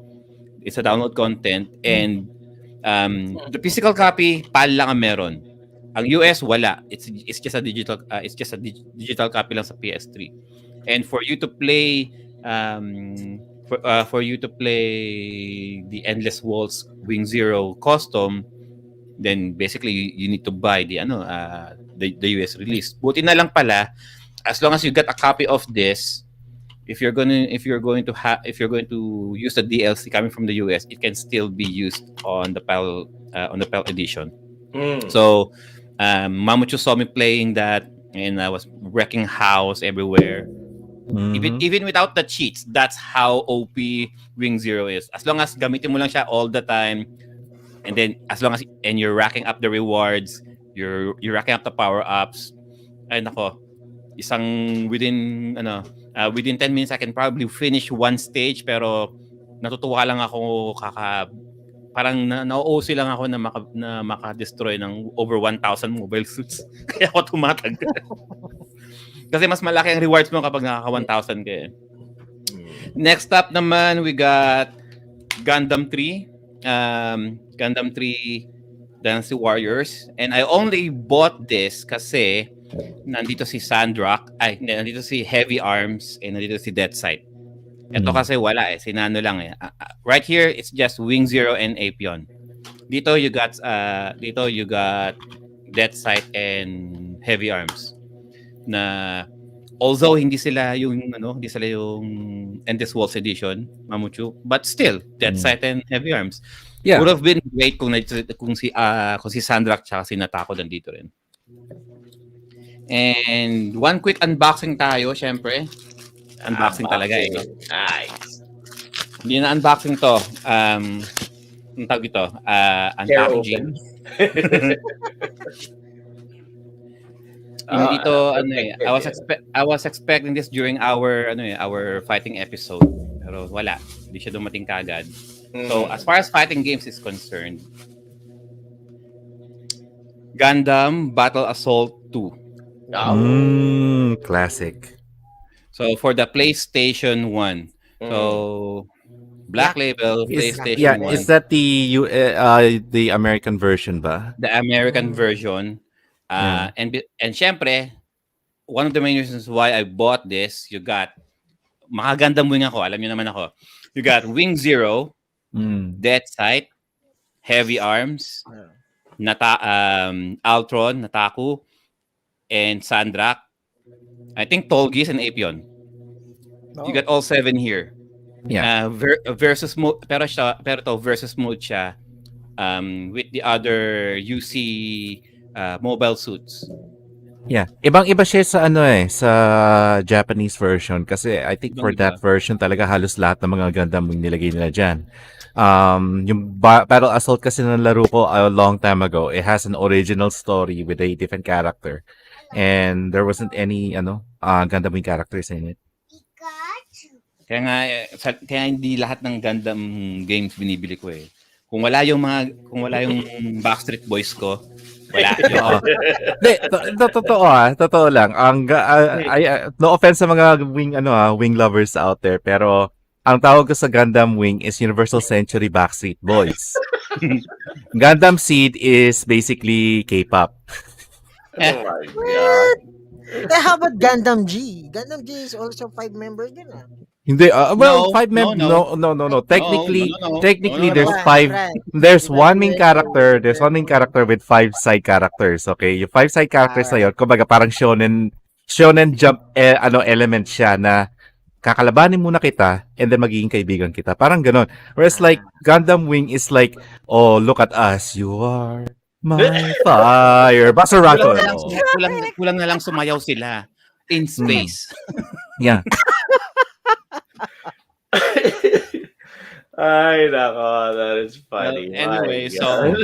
It's a download content and the physical copy PAL lang ang meron. Ang US wala. It's just a digital digital copy lang sa PS3. And for you to play the Endless Waltz Wing Zero custom, then basically you need to buy the US release. Buti na lang pala as long as you get a copy of this, if you're going to use the DLC coming from the US, it can still be used on the PAL edition. So Mamuchu saw me playing that and I was wrecking house everywhere. Even without the cheats, that's how OP Wing Zero is. As long as gamitin mo lang siya all the time, and then you're racking up the rewards, you're racking up the power ups. Ay nako, within 10 minutes I can probably finish one stage, pero natutuwa lang ako parang na-OC lang ako na maka-destroy ng over 1,000 mobile suits. Kaya ako tumatag. Kasi mas malaki ang rewards mo kapag nakaka 1,000 ka eh. Next up naman, we got Gundam 3. Gundam 3 Dynasty Warriors. And I only bought this kasi nandito si Sandrock, nandito si Heavy Arms, and nandito si Death Sight. Ito kasi wala eh, sinano lang eh. Right here, it's just Wing Zero and Apion. Dito you got Death Sight and Heavy Arms. Na Although hindi sila yung Endless Walls edition, Mamuchu, but still, Dead Sight and Heavy Arms. Yeah. Would have been great kung si Sandrak tsaka si Natako nandito rin. And one quick unboxing tayo, syempre. Unboxing talaga eh. Nice. Hindi na unboxing to. Ang tawag ito, unpackaging. Hindi to I was expecting this during our fighting episode, pero wala. Hindi siya dumating kaagad. So as far as fighting games is concerned, Gundam Battle Assault 2. Classic. So for the PlayStation 1. So Black Label PlayStation 1. Is that the American version ba? The American version. And syempre, one of the main reasons why I bought this, you got makagandang wing ako, alam niyo naman ako. You got Wing Zero, Dead Sight, Heavy Arms, Altron, Nataku, and Sandrak. I think Tolgis and Apion. You got all 7 here. Yeah. Versus mode, pero to versus mode siya with the other UC mobile suits. Yeah. Ibang-iba siya sa sa Japanese version kasi I think for that version talaga halos lahat ng mga Gundam yung nilagay nila diyan. Yung Battle Assault kasi ng laro ko a long time ago, it has an original story with a different character. And there wasn't any Gundam wing characters in it. Kaya hindi lahat ng Gundam games binibili ko eh. Kung wala yung Backstreet Boys ko, wala. Totoo lang. No offense sa mga wing lovers out there, pero ang tawag ko sa Gundam Wing is Universal Century Backstreet Boys. Gundam Seed is basically K-pop. Oh my God. How about Gundam G? Gundam G is also 5 members din Hindi, 5 members. No. Technically, there's 5. There's one main character. There's one main character with 5 side characters. Okay, yung 5 side characters na yun, kumbaga parang shonen jump element siya na kakalabanin muna kita and then magiging kaibigan kita. Parang ganon. Whereas like Gundam Wing is like, oh, look at us, you are my fire. Basarato. Kulang na lang sumayaw sila in space. Yeah. Ay, nako, that is funny. Anyway, so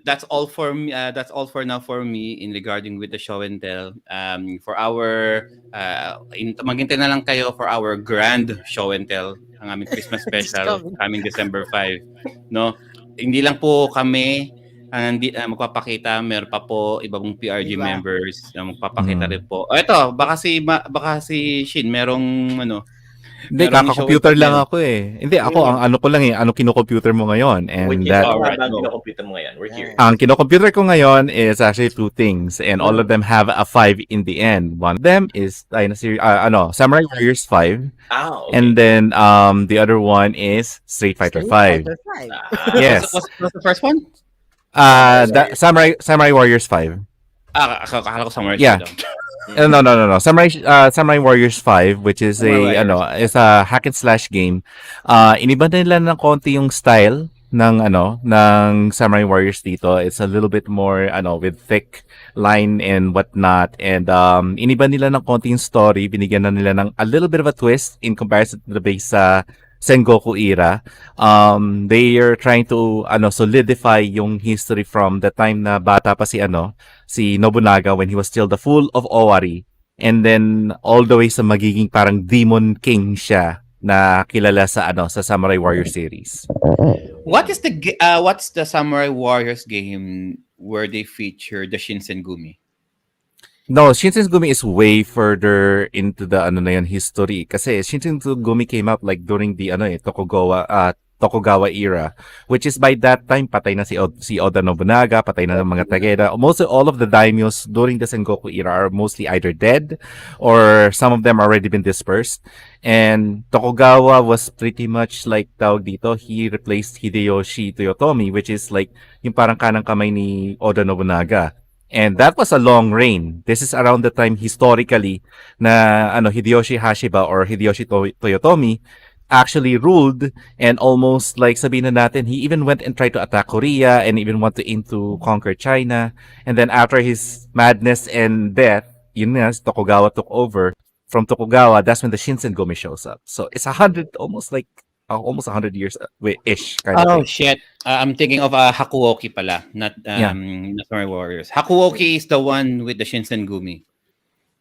that's all for me. That's all for now for me in regarding with the show and tell. For our maghintay na lang kayo for our grand show and tell, ang aming Christmas special coming December 5. No, hindi lang po kami ang magpapakita, meron pa po ibang PRG members na magpapakita rin po. Ito, baka si Shin merong Hindi, kaka-computer lang ako eh. Hindi, ako, ang ko lang kino-computer mo ngayon. And which is ang kino-computer mo ngayon? We're here. Ang kino-computer ko ngayon is actually 2 things. And all of them have a 5 in the end. One of them is, Samurai Warriors 5. Okay. And then, the other one is Street Fighter 5. Yes. What's the first one? Samurai Warriors 5. Akala ko Samurai. Yeah. No. Samurai Warriors 5, which is is a hack and slash game. Iniba nila ng konti yung style ng Samurai Warriors dito. It's a little bit more with thick line and whatnot. And iniba nila ng konti yung story. Binigyan na nila ng a little bit of a twist in comparison to the base sa Sengoku era. They are trying to solidify yung history from the time na bata pa si Nobunaga when he was still the fool of Owari, and then all the way sa magiging parang demon king siya na kilala sa Samurai Warrior series. What's the Samurai Warriors game where they feature the Shinsengumi? No, Shinsengumi is way further into the history kasi Shinsengumi came out like during the Tokugawa era, which is by that time patay na si Oda Nobunaga, patay na ng mga Takeda. Mostly all of the daimyos during the Sengoku era are mostly either dead or some of them already been dispersed. And Tokugawa was pretty much like tawag dito, he replaced Hideyoshi Toyotomi, which is like yung parang kanang kamay ni Oda Nobunaga. And that was a long reign. This is around the time historically na Hideyoshi Hashiba or Toyotomi actually ruled, and almost like sabihin na natin, he even went and tried to attack Korea and even wanted to conquer China. And then after his madness and death, yun nga, Tokugawa took over. From Tokugawa, that's when the Shinsengumi shows up. So it's 100, almost 100 years ish kind of Oh thing. shit! I'm thinking of Hakuoki pala, Yeah, not Samurai Warriors. Hakuoki is the one with the Shinsengumi.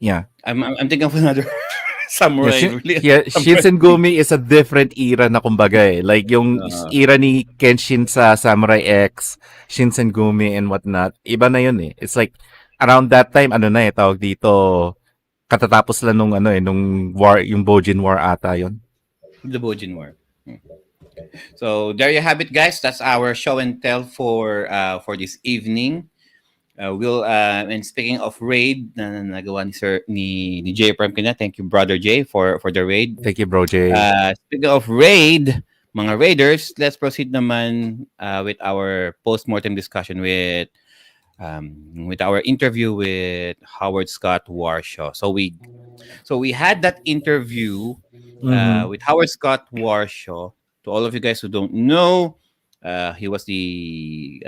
yeah. I'm thinking of another Yeah, samurai. Really, samurai. Shinsengumi is a different era na kumbaga eh. Like yung Uh, era ni Kenshin sa Samurai X, Shinsengumi and whatnot, iba na yun eh. It's like around that time, tawag dito, katatapos lang nung war, yung Bojin War ata yun. the Bojin War. So there you have it, guys. That's our show and tell for this evening. We'll and speaking of raid na nagawa ni Sir ni Jay Prime kina. Thank you, brother Jay, for the raid. Thank you, bro Jay. Speaking of raid, mga raiders, let's proceed naman with our post-mortem discussion with our interview with Howard Scott Warshaw. So we had that interview Mhm. with Howard Scott Warshaw. To all of you guys who don't know, he was the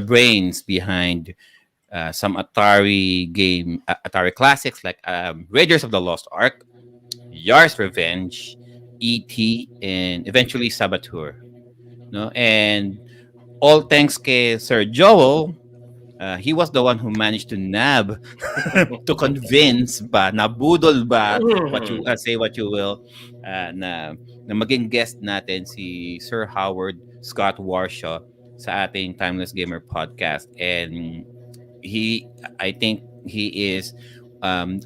brains behind some Atari classics like Raiders of the Lost Ark, Yar's Revenge, E.T., and eventually Saboteur. No, and all thanks to Sir Joel. He was the one who managed to nab, to convince ba, nabudol ba, what you Mhm. say what you will, na maging guest natin si Sir Howard Scott Warshaw sa ating Timeless Gamer podcast. And I think he is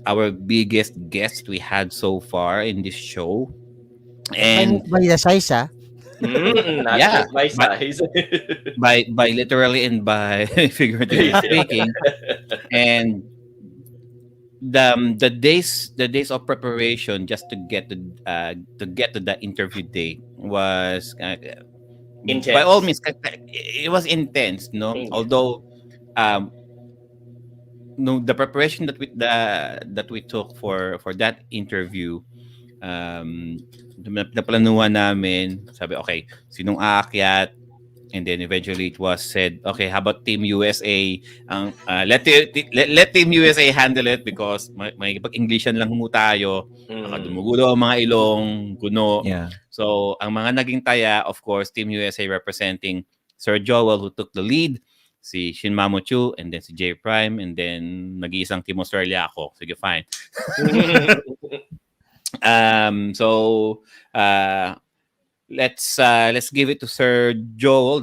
our biggest guest we had so far in this show. And By the size, Not yeah, just by by size. by literally and by figuratively speaking. And the days of preparation just to get to that interview date was by all Intense. means it was intense, no, Yeah. although um no, the preparation that we took for that interview, um naplanuhan namin, sabi okay, sinong aakyat. And then eventually it was said, okay, how about Team USA? Let Team USA handle it because may pag-Englishan lang mo tayo. Baka Mhm. dumugo daw ang mga ilong, guno. Yeah. So, ang mga naging taya, of course, Team USA representing Sir Joel who took the lead, si Shin Mamochu, and then si J Prime, and then nag-iisang Team Australia ako. Sige, fine. So, let's give it to Sir Joel.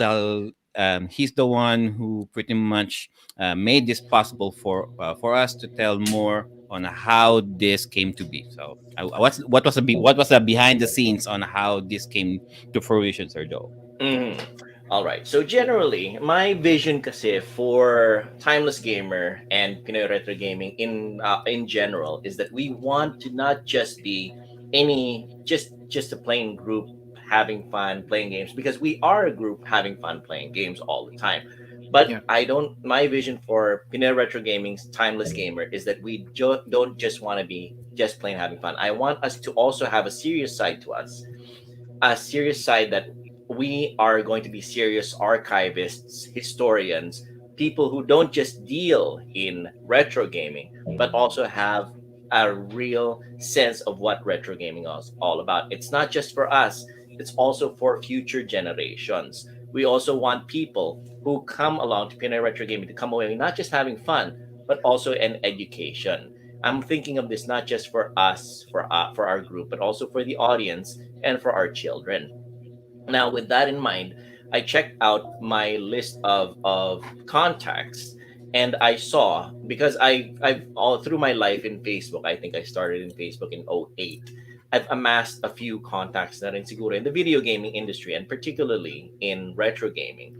He's the one who pretty much made this possible for us to tell more on how this came to be. So, what was the behind the scenes on how this came to fruition, Sir Joel? Mhm. All right. So generally, my vision kasi for Timeless Gamer and Pinoy Retro Gaming in general is that we want to not just be any just a playing group having fun playing games, because we are a group having fun playing games all the time. But Yeah. I don't. My vision for Pinoy Retro Gaming's Timeless Gamer is that we don't just want to be just plain having fun. I want us to also have a serious side to us, a serious side that we are going to be serious archivists, historians, people who don't just deal in retro gaming, but also have a real sense of what retro gaming is all about. It's not just for us, it's also for future generations. We also want people who come along to Pinoy Retro Gaming to come away not just having fun, but also an education. I'm thinking of this not just for us, for our group, but also for the audience and for our children. Now, with that in mind, I checked out my list of contacts, and I saw, because I've all through my life in Facebook, I think I started in Facebook in '08. I've amassed a few contacts that in siguro in the video gaming industry, and particularly in retro gaming.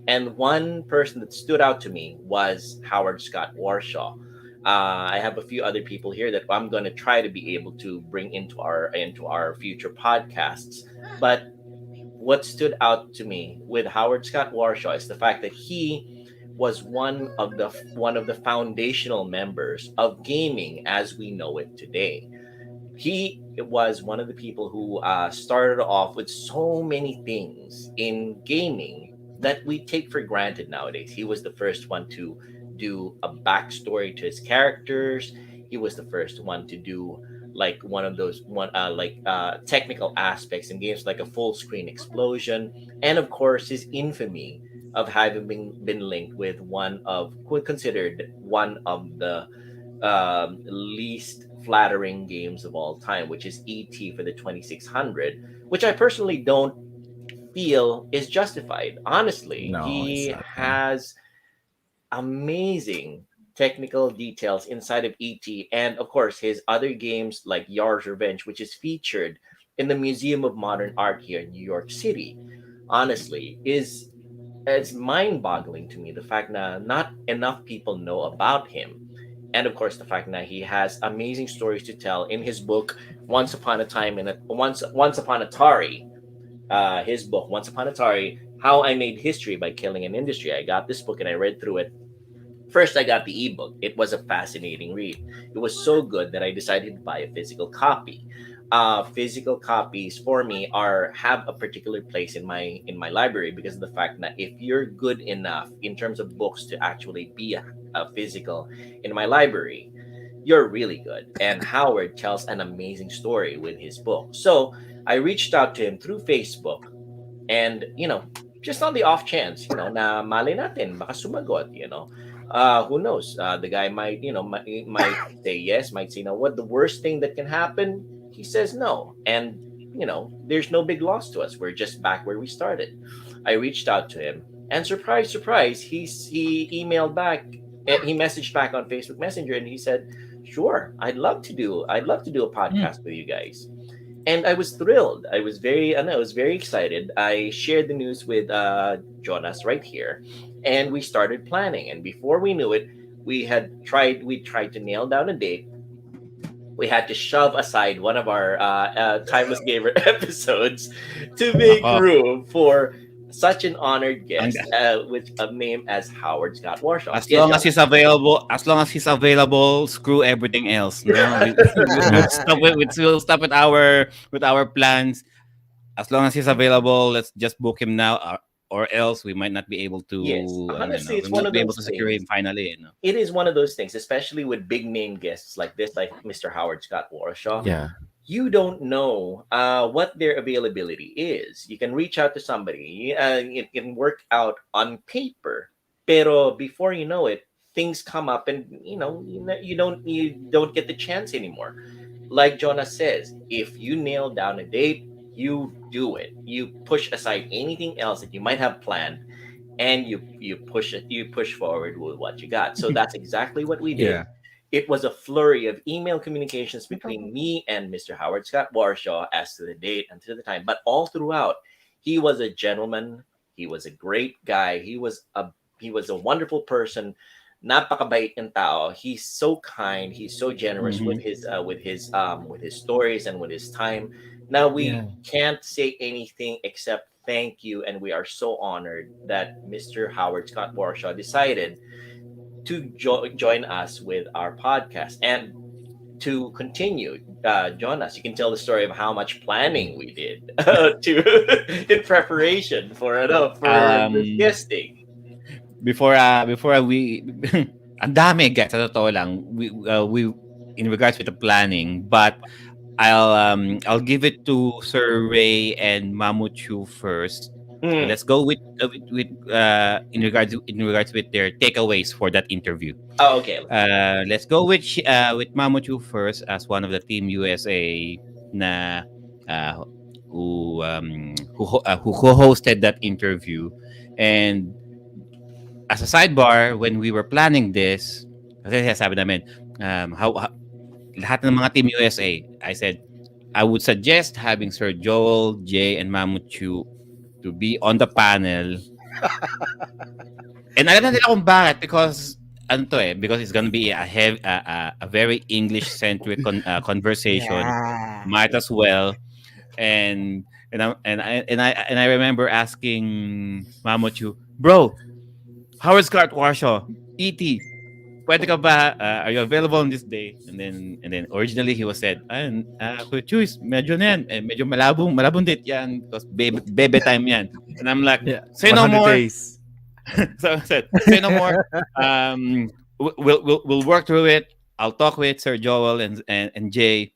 And one person that stood out to me was Howard Scott Warshaw. I have a few other people here that I'm going to try to be able to bring into our future podcasts. But what stood out to me with Howard Scott Warshaw is the fact that he was one of the foundational members of gaming as we know it today. He was one of the people who started off with so many things in gaming that we take for granted nowadays. He was the first one to do a backstory to his characters. He was the first one to do like one of those technical aspects in games, like a full screen explosion, and of course his infamy of having been linked with considered one of the least flattering games of all time, which is ET for the 2600, which I personally don't feel is justified. Honestly, No, it's he not. Yeah. has amazing technical details inside of ET, and of course, his other games like Yar's Revenge, which is featured in the Museum of Modern Art here in New York City. Honestly, is it's mind-boggling to me the fact that not enough people know about him, and of course the fact that he has amazing stories to tell in his book Once Upon Atari. His book Once Upon Atari: How I Made History by Killing an Industry. I got this book and I read through it. First, I got the ebook. It was a fascinating read. It was so good that I decided to buy a physical copy. Physical copies for me are have a particular place in my library because of the fact that if you're good enough in terms of books to actually be a physical in my library, you're really good. And Howard tells an amazing story with his book. So I reached out to him through Facebook, and just on the off chance, na mali natin baka sumagot, who knows, the guy might say yes, might say no. What the worst thing that can happen? He says no, and there's no big loss to us. We're just back where we started. I reached out to him, and surprise surprise, he emailed back. He messaged back on Facebook Messenger, and he said, sure, I'd love to do a podcast with you guys. And I was thrilled. I was very excited. I shared the news with Jonas right here, and we started planning. And before we knew it, we tried to nail down a date. We had to shove aside one of our Timeless Gamer episodes to make Nako. room for such an honored Ang- guest with a name as Howard Scott Warshaw. As Yes, long as Jonas. he's available, screw everything else. No, we'll stop with our plans. As long as he's available, let's just book him now, or else we might not be able Yes, to. honestly, We it's one might of be able those to secure things. him finally. It is one of those things, especially with big name guests like this, like Mr. Howard Scott Warshaw. Yeah. You don't know what their availability is. You can reach out to somebody. It can work out on paper, pero before you know it, things come up, and you don't get the chance anymore. Like Jonah says, if you nail down a date, you do it. You push aside anything else that you might have planned, and you push forward with what you got. So that's exactly what we did. Yeah. It was a flurry of email communications between me and Mr. Howard Scott Warshaw as to the date and to the time. But all throughout, he was a gentleman. He was a great guy. He was a wonderful person. Napakabait ng tao. He's so kind. He's so generous with Mhm. his stories and with his time. Now we Yeah. can't say anything except thank you, and we are so honored that Mr. Howard Scott Warshaw decided to join us with our podcast. And to continue, Jonas, you can tell the story of how much planning we did to in preparation for this Um, guesting. before we, ang dami guys. Sa totoo lang, we in regards with the planning, but I'll give it to Sir Ray and Mamuchu first. Mm. Let's go in regards with their takeaways for that interview. Oh, okay. Let's go with Mamuchu first as one of the Team USA na uh, who co-hosted that interview. And as a sidebar, when we were planning this, kasi sabi namin, lahat ng mga Team USA, I said, I would suggest having Sir Joel, Jay, and Mamuchu to be on the panel. And alam na nila kung bakit, because because it's gonna be a very English-centric conversation. Yeah. Might as well. And I remember asking Mamuchu, bro, Howard Scott Warshaw, E.T. Pwede ka ba, are you available on this day? And then originally he was said, Kuya Chuys, medyo na yan, medyo malabong date yan, because bebe time yan. And I'm like, Yeah, say no 100 more. days. So I said, say no more. We'll work through it. I'll talk with Sir Joel and Jay.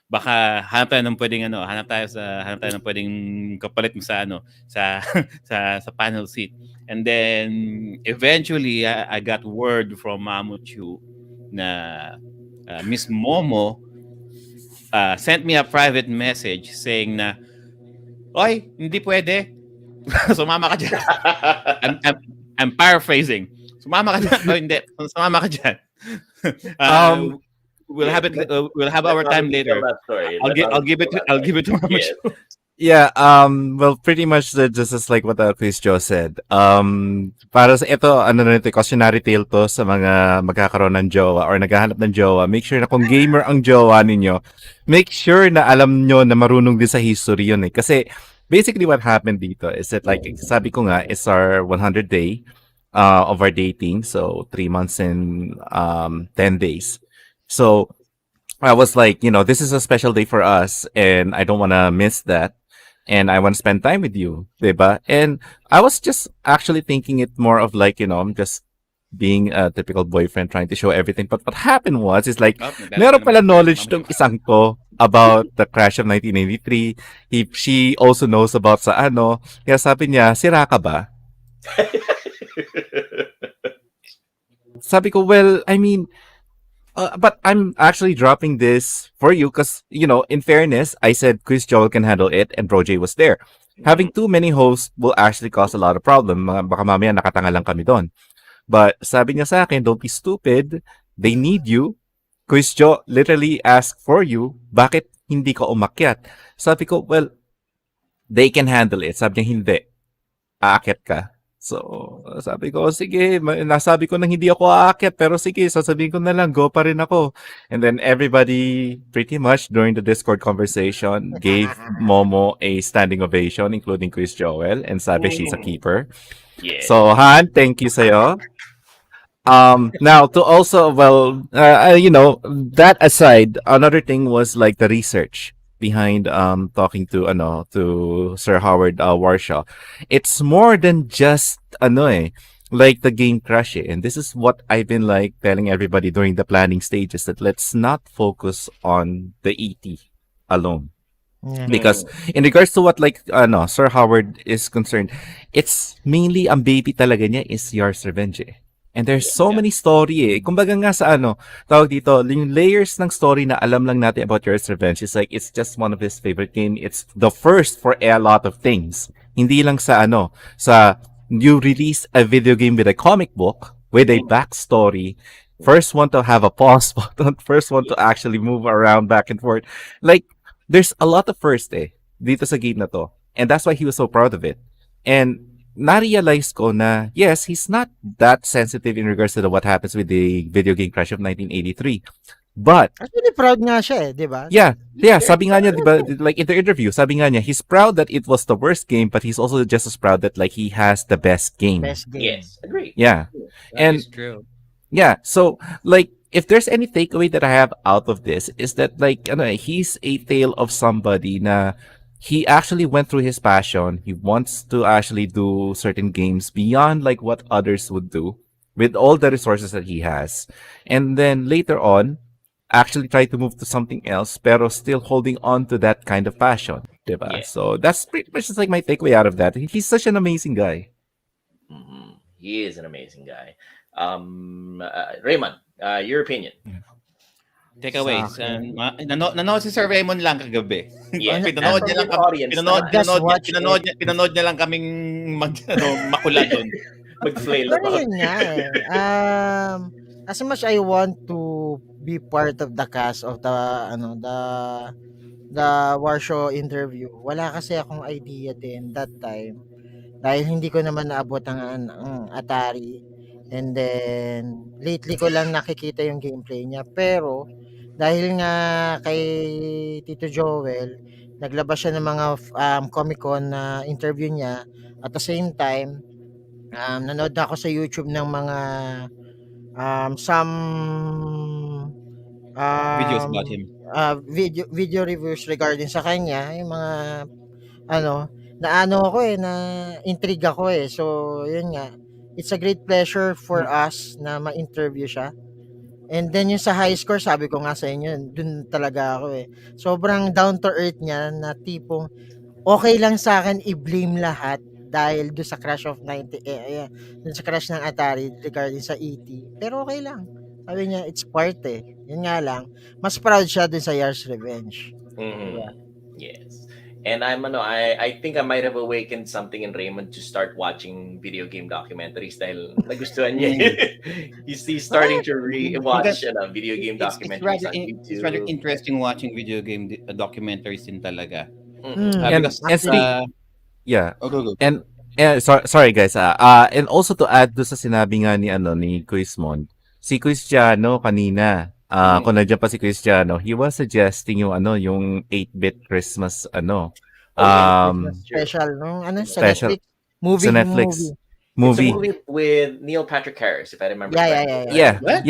Baka hanap tayo ng pwedeng hanap tayo ng pwedeng kapalit mo sa sa sa panel seat. And then eventually I got word from Mamuchu na Miss Momo sent me a private message saying na, "Oy, hindi pwede. Sumama ka dyan." I'm paraphrasing. Sumama ka dyan. O hindi, sumama ka dyan. We'll have it. We'll have our time later. I'll give it to Mama Yes. Chu. Yeah, well, pretty much just as like what Quiz Joe said. Para sa ito, ano na ito, cautionary tale to sa mga magkakaroon ng jowa or naghahanap ng jowa. Make sure na kung gamer ang jowa ninyo, make sure na alam nyo na marunong din sa history yun eh. Kasi basically what happened dito is that like, sabi ko nga, it's our 100 day of our dating. So 3 months and 10 days. So I was like, this is a special day for us and I don't want to miss that. And I want to spend time with you, diba? And I was just actually thinking it more of like, I'm just being a typical boyfriend trying to show everything. But what happened was, is like, meron pala knowledge tong isang to about the crash of 1983. She also knows about sa ano. Kaya sabi niya, sira ka ba? Sabi ko, well, I mean, but I'm actually dropping this for you because, in fairness, I said Chris Joel can handle it and Bro J was there. Having too many hosts will actually cause a lot of problem. Baka mamaya nakatanga lang kami doon. But sabi niya sa akin, don't be stupid. They need you. Chris Joel literally asked for you. Bakit hindi ka umakyat? Sabi ko, well, they can handle it. Sabi niya, hindi. Aakyat ka. So, sabi ko, sige, nasabi ko nang hindi ako aakyat, pero sige, sasabihin ko na lang, go pa rin ako. And then everybody, pretty much during the Discord conversation, gave Momo a standing ovation, including Chris Joel, and sabi she's a keeper. Yeah. So, Han, thank you sa'yo. Now, to also, well, that aside, another thing was like the research behind talking to Sir Howard Warshaw. It's more than just like the game crash and this is what I've been like telling everybody during the planning stages, that let's not focus on the ET alone. Because in regards to what like Sir Howard is concerned, it's mainly ang baby talaga niya is Yars Revenge. And there's so many story eh. Kumbaga nga sa tawag dito, yung layers ng story na alam lang natin about Yars Revenge is like, it's just one of his favorite game. It's the first for a lot of things. Hindi lang sa you release a video game with a comic book, with a backstory, first one to have a pause button, first one to actually move around back and forth. Like, there's a lot of first dito sa game na to. And that's why he was so proud of it. And na-realize ko na, yes, he's not that sensitive in regards to what happens with the video game crash of 1983. But actually proud nga siya di ba? Yeah, sabi nga niya, di ba, like in the interview, sabi nga niya, he's proud that it was the worst game, but he's also just as proud that like he has the best game. Best game. Yes, agree. Yeah. That is true. Yeah, so like if there's any takeaway that I have out of this is that like he's a tale of somebody na he actually went through his passion. He wants to actually do certain games beyond like what others would do with all the resources that he has. And then later on, actually try to move to something else, pero still holding on to that kind of passion. Diba? Yeah. So that's pretty much just like my takeaway out of that. He's such an amazing guy. Mm-hmm. He is an amazing guy. Raymond, your opinion. Takeaways. Nanood si Sir Raymond lang kagabi. Yeah. Pinanood niya lang pinanood niya lang kaming makula doon. Mag-flail Pero about. yun nga as much I want to be part of the cast of the Warshaw interview, wala kasi akong idea din that time dahil hindi ko naman naabot ang Atari, and then lately ko lang nakikita yung gameplay niya, pero dahil nga kay Tito Joel naglabas siya ng mga Comic-Con na interview niya, at the same time Nanood ako sa YouTube ng mga some Videos um about him. video reviews regarding sa kanya, yung mga ano, naano ako na intrigue ako So, yun nga. It's a great pleasure for us na ma-interview siya. And then yung sa high score, sabi ko nga sa inyo, dun talaga ako Sobrang down to earth niya na tipong okay lang sa akin i-blame lahat dahil do sa crash of 90 dun sa crash ng Atari regarding sa ET. Pero okay lang. Sabi niya, it's part Yun nga lang, mas proud siya dun sa Yars Revenge. Diba? Yes. And I think I might have awakened something in Raymond to start watching video game documentaries dahil nagustuhan niya. He's starting to Because re-watch video game documentaries on it's rather YouTube. interesting watching video game documentaries din talaga. And Because Actually, yeah. oh, go. And sorry guys, and also to add do sa sinabi nga ni Quizmon, si Cristiano kanina, kung nandiyan pa si Cristiano, he was suggesting yung 8-bit Christmas Oh yeah, um sure. special nung sa special Netflix movie sa Netflix movie. It's a movie. movie with Neil Patrick Harris, if I remember Yeah, correctly. Yeah, What?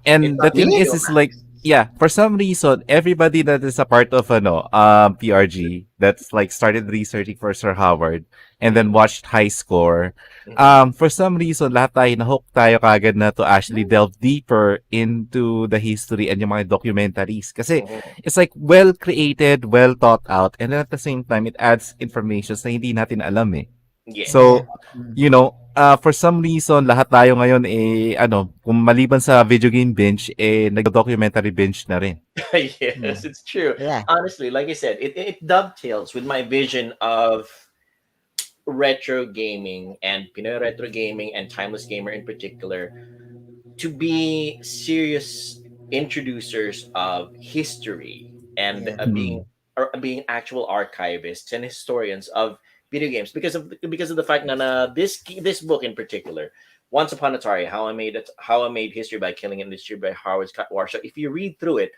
and It's the on thing Really? HBO is like, Max. yeah, for some reason, everybody that is a part of PRG that's like started researching for Sir Howard and then watched High Score. For some reason, lahat tayo na-hook tayo kagad na to actually delve deeper into the history and yung mga documentaries. Kasi it's like well created, well thought out, and then at the same time, it adds information na hindi natin alam Yes. So, Yeah. for some reason, lahat tayo ngayon kung maliban sa video game binge, nagdo-documentary binge na rin. Yes, it's true. Yeah. Honestly, like I said, it dovetails with my vision of retro gaming and Pinoy retro gaming and timeless gamer in particular to be serious introducers of history and Yeah. being actual archivists and historians of video games because of the fact that this book in particular, Once Upon a Atari, How I Made History by Killing Industry by Howard Scott Warshaw. If you read through it,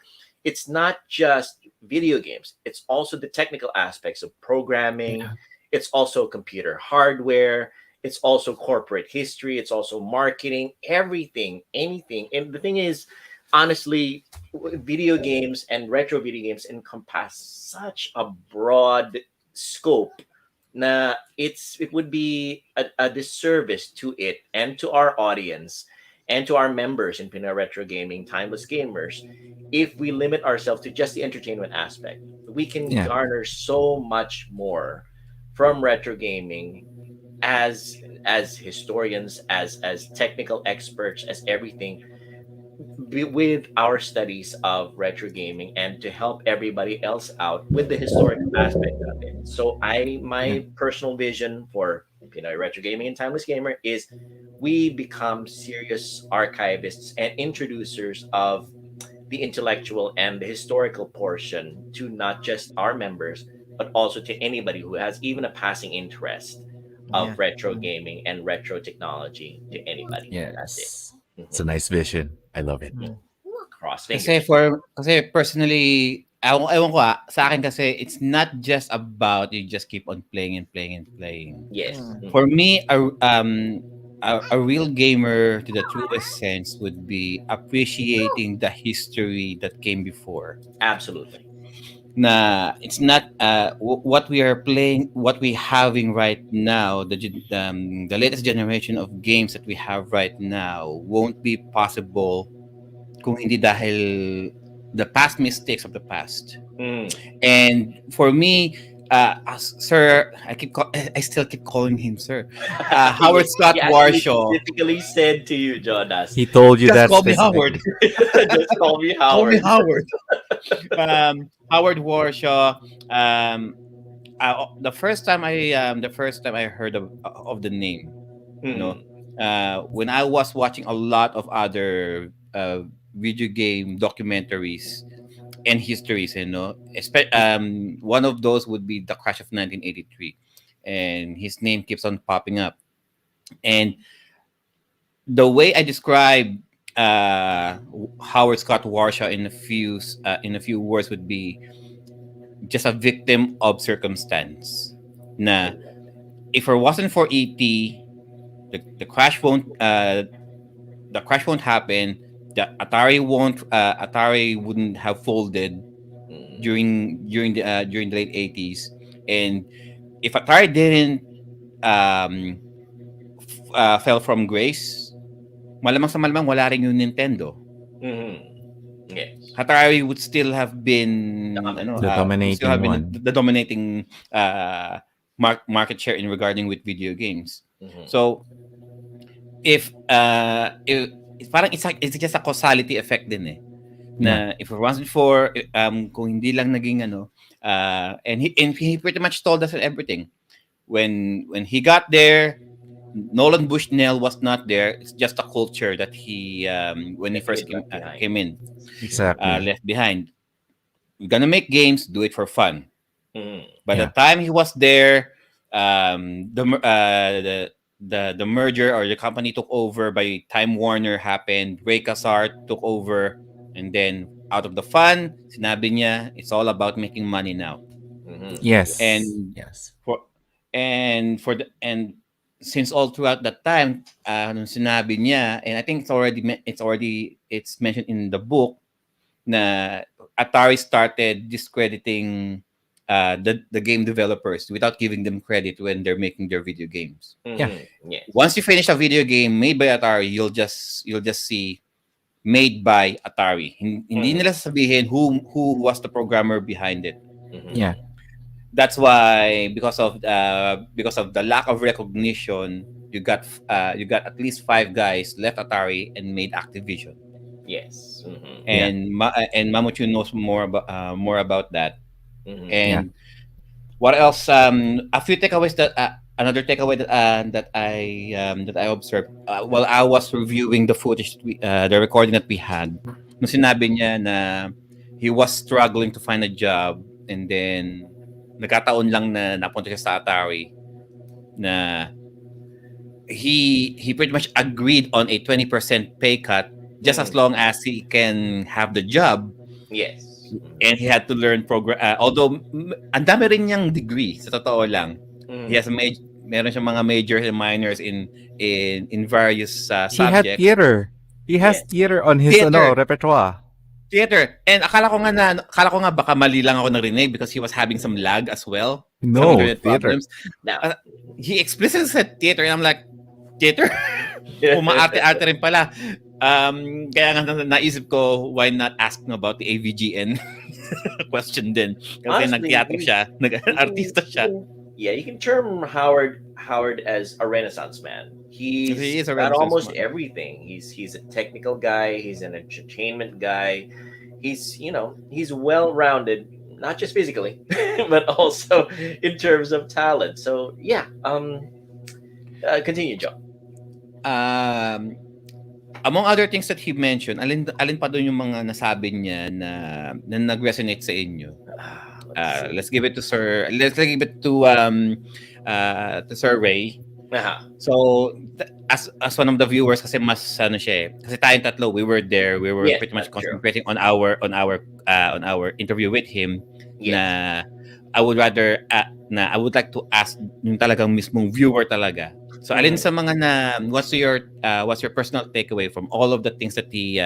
it's not just video games. It's also the technical aspects of programming. It's also computer hardware. It's also corporate history. It's also marketing, everything, anything. And the thing is, honestly, video games and retro video games encompass such a broad scope na it would be a disservice to it and to our audience and to our members in Pinoy Retro Gaming, Timeless Gamers, if we limit ourselves to just the entertainment aspect. We can Yeah. garner so much more from retro gaming as historians, as technical experts, as everything with our studies of retro gaming and to help everybody else out with the historical aspect of it. So my personal vision for Pinoy Retro Gaming and Timeless Gamer is we become serious archivists and introducers of the intellectual and the historical portion to not just our members, but also to anybody who has even a passing interest Yeah. of retro gaming and retro technology to anybody. That's it. Yes. It's a nice vision. I love it. Cross Kasi fingers. kasi personally, ewan ko sa akin kasi it's not just about you just keep on playing and playing and playing. Yes. For me, a real gamer to the truest sense would be appreciating the history that came before. Absolutely. Na it's not what we are playing, what we having right now, the latest generation of games that we have right now won't be possible kung hindi dahil the past mistakes of the past. And for me, Sir, I still keep calling him Sir. Howard Scott He actually Warshaw. specifically said to you, Jonas, He told you Just that call me specifically. Howard. just call me Call me Howard. Howard. Howard Warshaw. The first time I heard of the name, when I was watching a lot of other video game documentaries and histories, one of those would be the crash of 1983, and his name keeps on popping up. And the way I describe Howard Scott Warshaw in a few words would be just a victim of circumstance. Na if it wasn't for ET, the crash won't happen. The Atari wouldn't have folded Mm. during the late 80s. And if Atari didn't um, fell from grace, malamang sa malamang wala rin yung Nintendo. Mhm. Yes. Atari would still have been Dominant. The dominating one. the dominating market share in regarding with video games. Mhm. So if parang it's just a causality effect din eh. Na if it wasn't for kung hindi lang naging and he pretty much told us everything. When he got there, Nolan Bushnell was not there. It's just a culture that he when he That he first had left behind. came in Exactly. left behind. You're gonna make games, do it for fun. Mhm. By the Yeah. time he was there, the merger or the company took over by Time Warner happened. Ray Kassar took over, and then out of the fun, sinabi niya, it's all about making money now. Mhm. Yes. And Yes. for and since all throughout that time, nung sinabi niya, and I think it's mentioned in the book na Atari started discrediting the game developers without giving them credit when they're making their video games. Yeah. Mhm. Yes. Once you finish a video game made by Atari, you'll just see made by Atari. Hindi Mhm. nila sasabihin who was the programmer behind it. Mhm. Yeah. That's why because of the lack of recognition, you got at least five guys left Atari and made Activision. Yes. Mhm. Yeah. And Mamuchu knows more about that. Mhm. Yeah. And what else? A few takeaways another takeaway that I observed while I was reviewing the footage, the recording that we had. Nung sinabi niya na he was struggling to find a job, and then nagkataon lang na napunta siya sa Atari na he pretty much agreed on a 20% pay cut just as Mhm. long as he can have the job. Yes. Mhm. And he had to learn program. Although ang dami rin niyang degree sa totoo lang. He Mhm. has meron siyang mga majors and minors in various He had subjects. theater. He has Yes. theater on his Theater. repertoire. Theater. And akala ko nga baka mali lang ako narinig because he was having some lag as well. Some No, internet theater. problems. Now. He explicitly said theater and I'm like, theater? Umaarte-arte rin pala. Kaya nga naisip ko, why not ask about the AVGN question din. Kasi Honestly, nag-teatro siya, nag-artista siya. You can term Howard as a Renaissance man. He He's is a got Renaissance almost man. everything. He's a technical guy. He's an entertainment guy. He's well rounded, not just physically, but also in terms of talent. So yeah, continue, Joe. Among other things that he mentioned, alin pa doon yung mga nasabi niya na nag-resonate sa inyo? Let's give it to Sir Ray. So as one of the viewers kasi mas siya eh. Kasi tayong tatlo we were there. We were Yes, pretty much that's true. concentrating on our interview with him. Yes. Na I would like to ask yung talagang mismong viewer talaga. So alin sa mga what's your personal takeaway from all of the things that he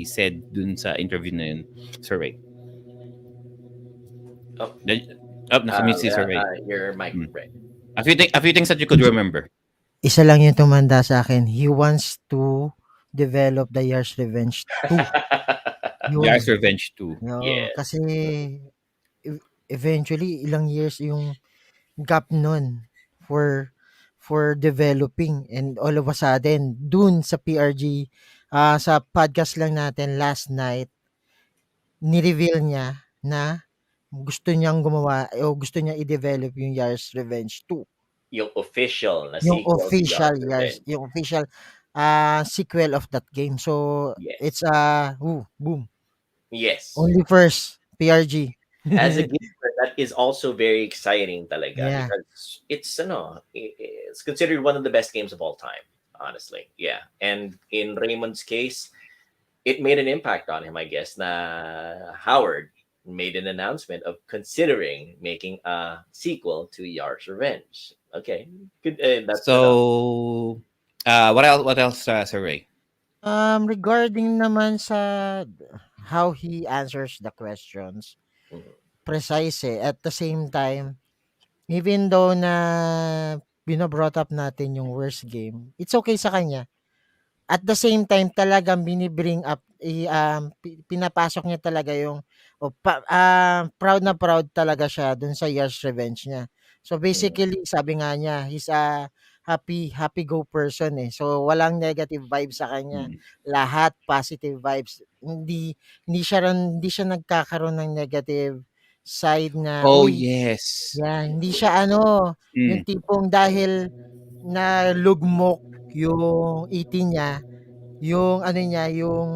said dun sa interview na yun, Sir Ray? Nasa mute si Sir Ray. Your mic, Ray. A few things that you could remember. Isa lang yung tumanda sa akin. He wants to develop the Year's Revenge 2. Yars Revenge 2. No, Yes. kasi eventually ilang years yung gap nun for developing, and all of a sudden dun sa PRG sa podcast lang natin last night ni-reveal niya na gusto niyang gumawa o gusto niya i-develop yung Yars Revenge 2. Yung official na Yung sequel to official Yars' Yars, Revenge. yung official sequel of that game. So Yes. it's boom. Yes. Only first PRG. As a gamer, that is also very exciting talaga Yeah. because it's considered one of the best games of all time, honestly. Yeah. And in Raymond's case, it made an impact on him, I guess, na Howard, made an announcement of considering making a sequel to Yar's Revenge. Okay, good. That's So, what else? What else, Sir Ray? Regarding naman sa how he answers the questions, Mhm. precise eh. At the same time, even though na bino-brought up natin yung worst game, it's okay sa kanya. At the same time talagang bini-bring up pinapasok niya talaga yung proud na proud talaga siya dun sa Year's Revenge niya. So Mhm. basically sabi nga niya, he's a happy go person eh. So walang negative vibes sa kanya. Mm. Lahat positive vibes. Hindi siya nagkakaroon ng negative side na Oh uy, yes. yan, hindi siya ano, yung Mm. tipong dahil nalugmok yung iti niya, yung ano niya, yung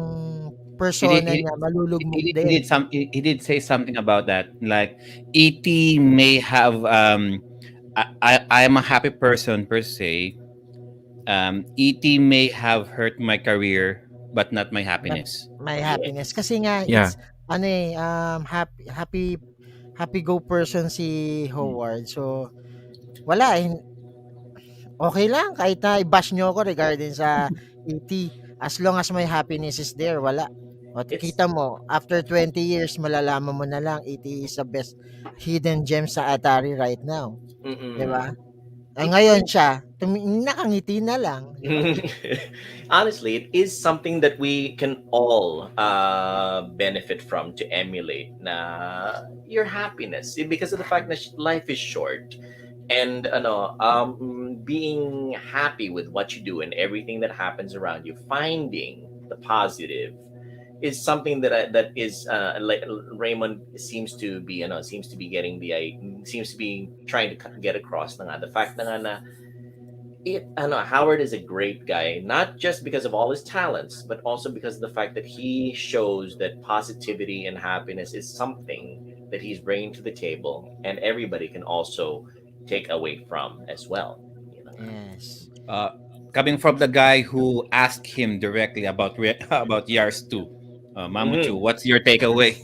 He did. persona niya malulugmok He din. did some. He did say something about that. Like, ET may have. I am a happy person per se. ET may have hurt my career, but not my But happiness. my happiness Yes. kasi nga Yeah. it's ano eh, happy go person si Mm. Howard. So wala eh, okay lang kahit na i-bash niyo ako regarding sa ET, as long as my happiness is there, wala. O It's kita mo, after 20 years malalaman mo na lang ET is the best hidden gem sa Atari right now, 'di mm-mm. ba? It's Ngayon siya, nakangiti na lang, 'di ba? honestly, it is something that we can all benefit from to emulate na your happiness. Because of the fact that life is short, and being happy with what you do and everything that happens around you, finding the positive is something that is like Raymond seems to be getting seems to be trying to get across na nga, the fact na nga na I don't know, Howard is a great guy, not just because of all his talents, but also because of the fact that he shows that positivity and happiness is something that he's bringing to the table, and everybody can also take away from as well. You know. Yes. Uh, Coming from the guy who asked him directly about about Yars 2. Mamuchu, Mhm. what's your takeaway?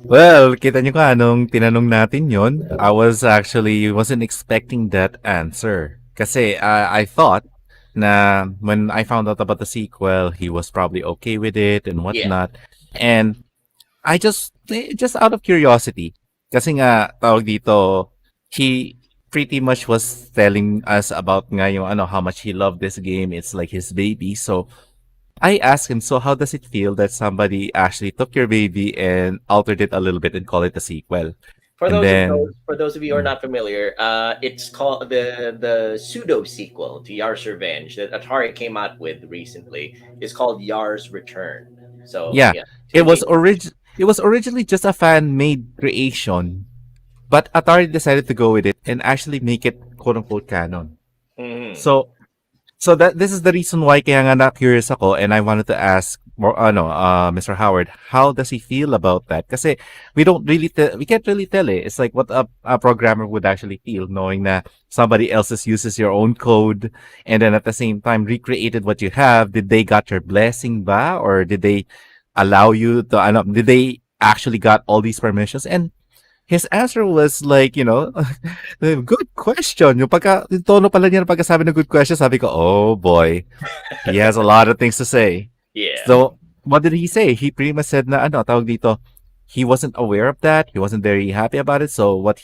Well, kita nyo ka, nung tinanong natin yon, I was actually wasn't expecting that answer. Kasi I thought na when I found out about the sequel, he was probably okay with it and Yeah. whatnot. And I just out of curiosity, kasi nga, tawag dito, he pretty much was telling us about nga yung ano, how much he loved this game. It's like his baby. So, I asked him, so how does it feel that somebody actually took your baby and altered it a little bit and call it a sequel? And then, For those of you who are mm, not familiar, it's called the pseudo sequel to Yar's Revenge that Atari came out with recently is called Yar's Return. So yeah, yeah, two games. it was originally just a fan-made creation, but Atari decided to go with it and actually make it quote-unquote canon. Mhm. So, So this is the reason why kaya nga na-curious ako and I wanted to ask more Mr. Howard, how does he feel about that? Kasi we can't really tell eh. It's like what a programmer would actually feel knowing that somebody else uses your own code and then at the same time recreated what you have. Did they got your blessing ba or did they allow you to did they actually got all these permissions? And his answer was like, good question. Yung tono pala niya ng pagkasabi ng good question, sabi ko, oh boy, he has a lot of things to say. Yeah. So, what did he say? He pretty much said na, tawag dito, he wasn't aware of that. He wasn't very happy about it. So, what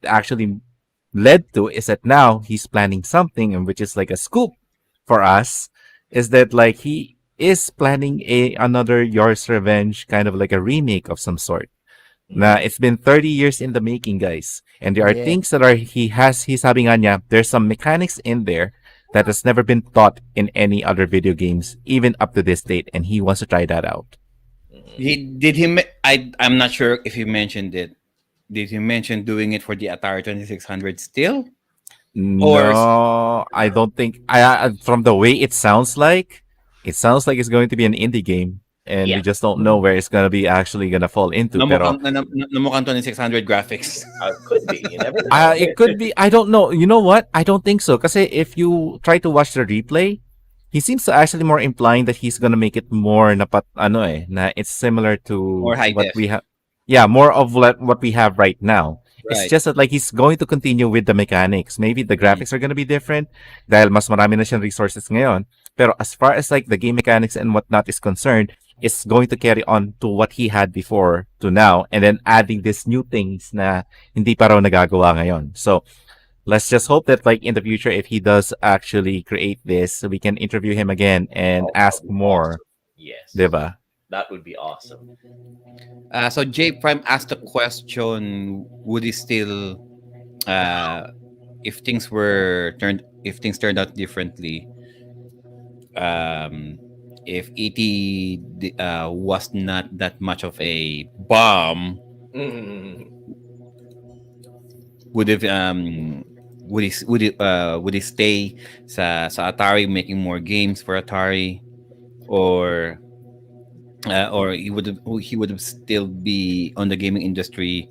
actually led to is that now he's planning something, and which is like a scoop for us, is that like he is planning another Yours Revenge, kind of like a remake of some sort. Na Mhm. it's been 30 years in the making, guys. And there are Yeah. things that he's sabi nga niya, there's some mechanics in there that has never been taught in any other video games, even up to this date, and he wants to try that out. Mhm. He did he? I'm not sure if he mentioned it. Did he mention doing it for the Atari 2600 still, or No, I don't think. From the way it sounds like it's going to be an indie game, and we Yeah. just don't know where it's gonna be actually gonna fall into. Pero namukhang 2600 graphics? Could be. You never know. it could be. I don't know. You know what? I don't think so. Because if you try to watch the replay, he seems to actually more implying that he's gonna make it more na ano na it's similar More to high what def. we have. Yeah, more of what we have right now. It's Right. just that like he's going to continue with the mechanics. Maybe the Mm. graphics are gonna be different dahil mas marami na siyang resources ngayon. Pero as far as like the game mechanics and whatnot is concerned, it's going to carry on to what he had before to now and then adding these new things na hindi pa raw nagagawa ngayon. So let's just hope that like in the future if he does actually create this we can interview him again and Oh, that ask would be more, awesome. Yes, diba? that would be awesome. So J Prime asked the question: would he still, uh, if things turned out differently, um, if ET was not that much of a bomb, Mm. would it would he stay sa Atari making more games for Atari, or he would have still be on the gaming industry,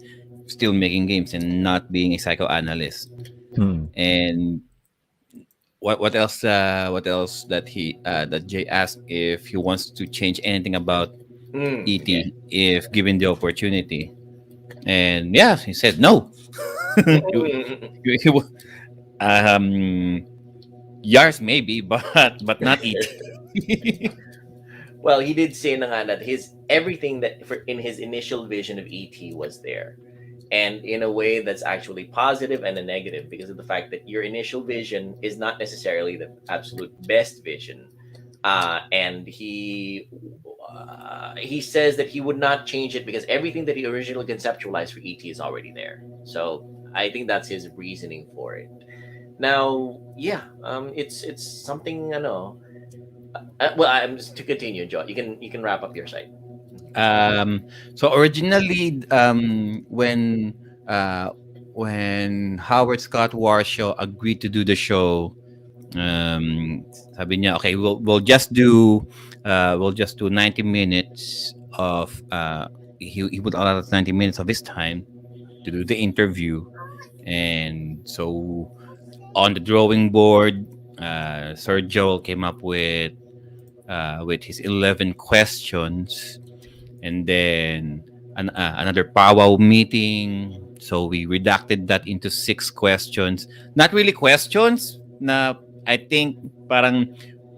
still making games and not being a psychoanalyst. Hmm. And what else that Jay asked if he wants to change anything about ET Yeah. if given the opportunity. And yeah, he said no. He would, um Yars maybe, but not ET. Well, he did say na nga that his everything that for in his initial vision of ET was there, and in a way that's actually positive and a negative because of the fact that your initial vision is not necessarily the absolute best vision. And he says that he would not change it because everything that he originally conceptualized for ET is already there. So I think that's his reasoning for it. Now, yeah, it's something I know. Well, I'm just to continue, Joe. You can wrap up your side. So originally, uh, when Howard Scott Warshaw agreed to do the show, sabi niya, okay, we'll just do 90 minutes of he would allot 90 minutes of his time to do the interview. And so on the drawing board, Sir Joel came up with his 11 questions, and then another powwow meeting. So we redacted that into 6 questions. Not really questions. Na I think parang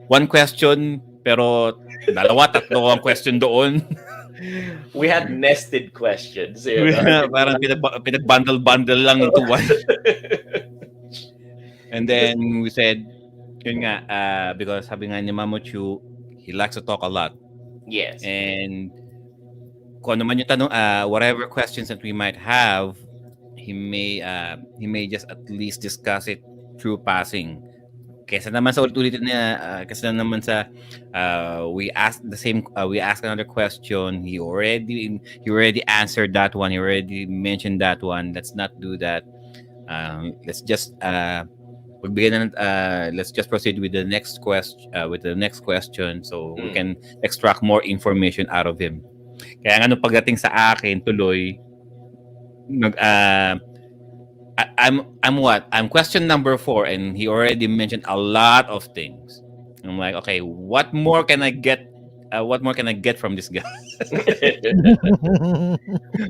one question pero dalawa tatlo ang question doon. We had nested questions. You know? Parang pinag-bundle-bundle lang into one. And Because then we said, yun nga, because sabi nga ni Mamochu, he likes to talk a lot. yes, And kung ano man yung tanong, whatever questions that we might have, he may just at least discuss it through passing. Kesa naman sa ulit-ulitin niya, kesa naman sa we asked another question, he already answered that one, he already mentioned that one. Let's not do that. Let's just let's just proceed with the next question so we can extract more information out of him. Kaya nga nung pagdating sa akin tuloy nag I'm what? I'm question number 4 and he already mentioned a lot of things. I'm like, okay, what more can I get? What more can I get from this guy?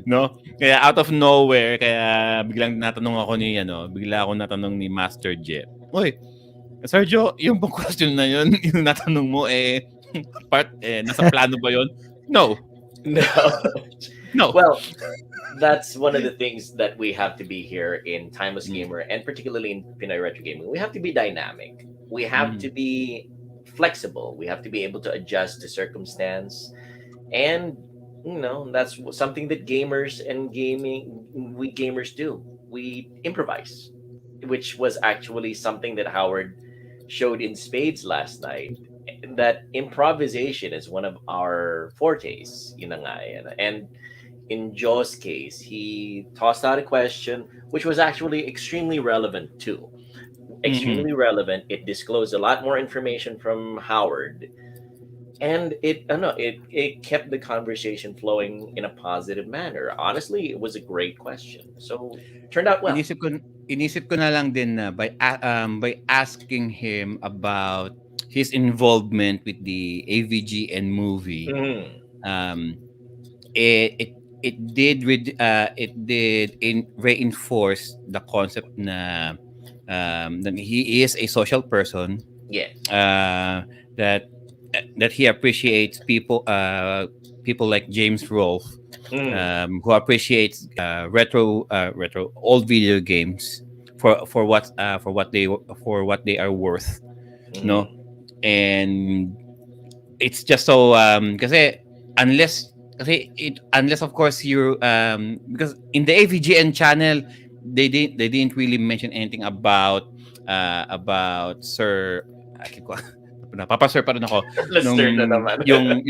No? Kaya out of nowhere, kaya biglang natanong ako bigla ako natanong ni Master Jet. Oy, Sergio, yung bang question na yun, yung natanong mo, nasa plano ba yun? No. no. No. Well, that's one of the things that we have to be here in Timeless Gamer and particularly in Pinoy Retro Gaming. We have to be dynamic. We have to be flexible. We have to be able to adjust to circumstance. And that's something that we gamers do. We improvise, which was actually something that Howard showed in spades last night. That improvisation is one of our fortes, nga yan. And in Joe's case, he tossed out a question which was actually extremely relevant too. Extremely relevant. It disclosed a lot more information from Howard, and it I don't know it kept the conversation flowing in a positive manner. Honestly, it was a great question. So turned out well. Inisip ko na lang din na by asking him about his involvement with the AVG and movie, Mm. um, it did reinforce the concept na that he is a social person, Yes. that that he appreciates people like James Rolfe, Mm. who appreciates retro old video games for what they are worth, no. Mm. And it's just so kasi unless of course you because in the AVGN channel they didn't really mention anything about Sir Aki ko napapa Sir pa rin ako Lester na nung naman. yung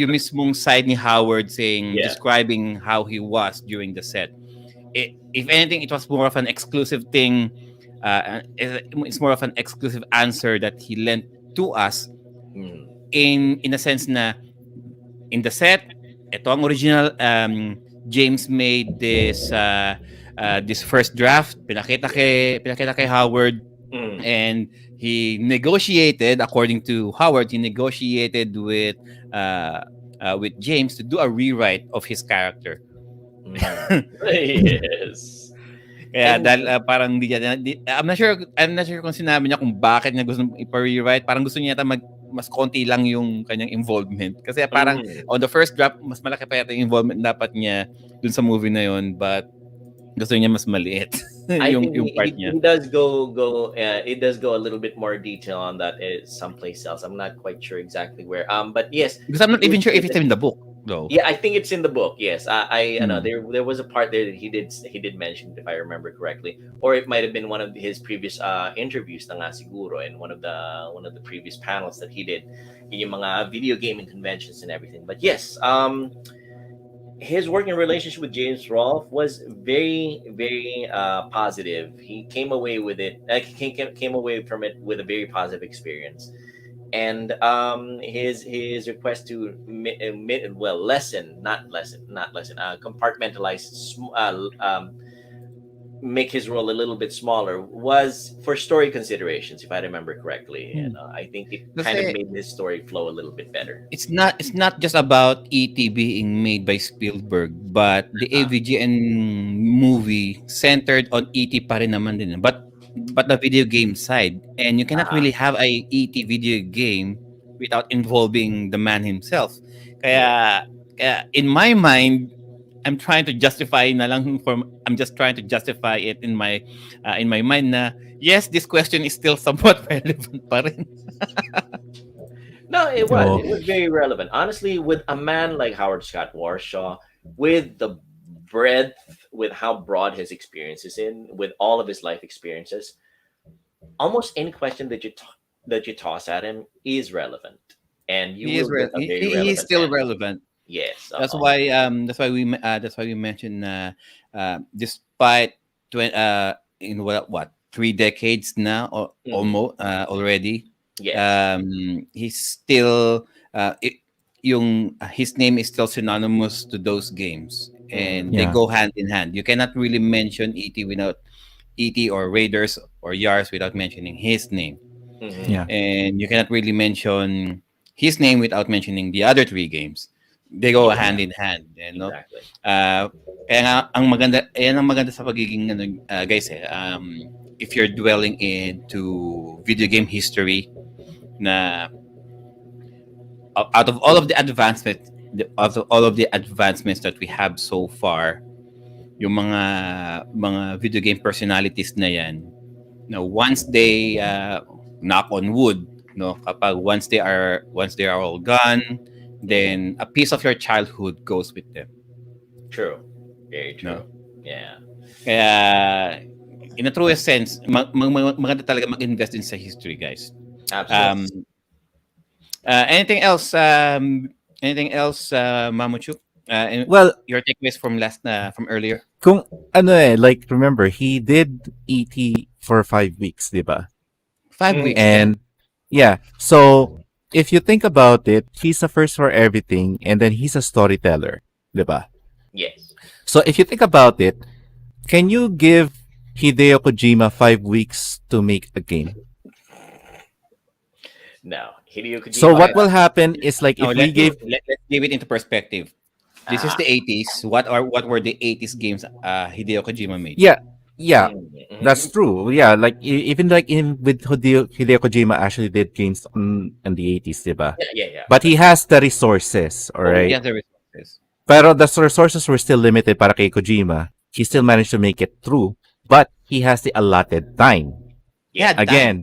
mismong side ni Howard saying Yeah. describing how he was during the set. If anything, it was more of an exclusive thing. It's more of an exclusive answer that he lent to us Mm. in a sense na in the set, ito ang original. James made this first draft, pinakita kay Howard, Mm. and he negotiated, according to Howard, he negotiated with James to do a rewrite of his character. Mm. Yes. Kaya And dahil parang I'm not sure kung sinabi niya kung bakit niya gusto ipa-rewrite. Parang gusto niya yata mas konti lang yung kanyang involvement. Kasi parang mm. on the first draft, mas malaki pa yata yung involvement dapat niya dun sa movie na yun. But gusto niya mas maliit I yung, think yung part niya. he does go it does go a little bit more detail on that someplace else. I'm not quite sure exactly where. But yes, Because I'm not even sure if it's in the book, though. yeah, I think it's in the book. Yes, I know Hmm. there was a part there that he did mention, if I remember correctly, or it might have been one of his previous interviews na nga siguro, in one of the previous panels that he did in yung mga video gaming conventions and everything. But yes, his working relationship with James Rolfe was very, very positive. He came away with it. Came away from it with a very positive experience. And his request to compartmentalize, make his role a little bit smaller, was for story considerations, if I remember correctly. And I think it kind of Kasi made his story flow a little bit better. it's not just about ET being made by Spielberg, but the AVGN movie centered on ET pa rin naman din. But the video game side. And you cannot really have a ET video game without involving the man himself. Kaya in my mind, I'm just trying to justify it in my mind na yes, this question is still somewhat relevant pa rin. No, it Oh. was very relevant. Honestly, with a man like Howard Scott Warshaw, with the breadth, with how broad his experience is with all of his life experiences, almost any question that you toss at him is relevant, and you will get a very He's relevant still answer. relevant. Yes, That's why we mentioned despite in what 3 decades now or Mhm. almost already, Yes, he's still his name is still synonymous to those games, and they Yeah. go hand in hand. You cannot really mention ET or Raiders or Yars without mentioning his name, Mhm. Yeah. and you cannot really mention his name without mentioning the other 3 games. They go Yeah. hand in hand, you know. Exactly. Kaya nga ang maganda sa pagiging guys if you're dwelling into video game history na out of all of the advancements that we have so far, yung mga video game personalities na yan, once they knock on wood, kapag once they are all gone, then a piece of your childhood goes with them. True. Very true. No. Yeah. Kaya in a truest sense, maganda talaga mag-invest din sa history, guys. Absolutely. Anything else, Mamuchu? Well, Your takeaways from earlier? kung like remember he did ET for 5 weeks, di ba? 5 weeks. And yeah, so if you think about it, he's a first for everything, and then he's a storyteller, di ba? Yes. So if you think about it, can you give Hideo Kojima 5 weeks to make a game? No, Hideo So Kojima. what will happen is like No, if we gave let's give it into perspective. This is Ah, the 80s. What were the 80s games Hideo Kojima made? yeah, yeah, that's mhm. true. Yeah, like even like in with Hideo Kojima actually did games in the 80s, diba? Yeah, yeah, yeah. But he That's has the resources, all oh, He right? has the resources. Pero the resources were still limited para kay Kojima. He still managed to make it through, but he has the allotted time. He yeah. had time. Again,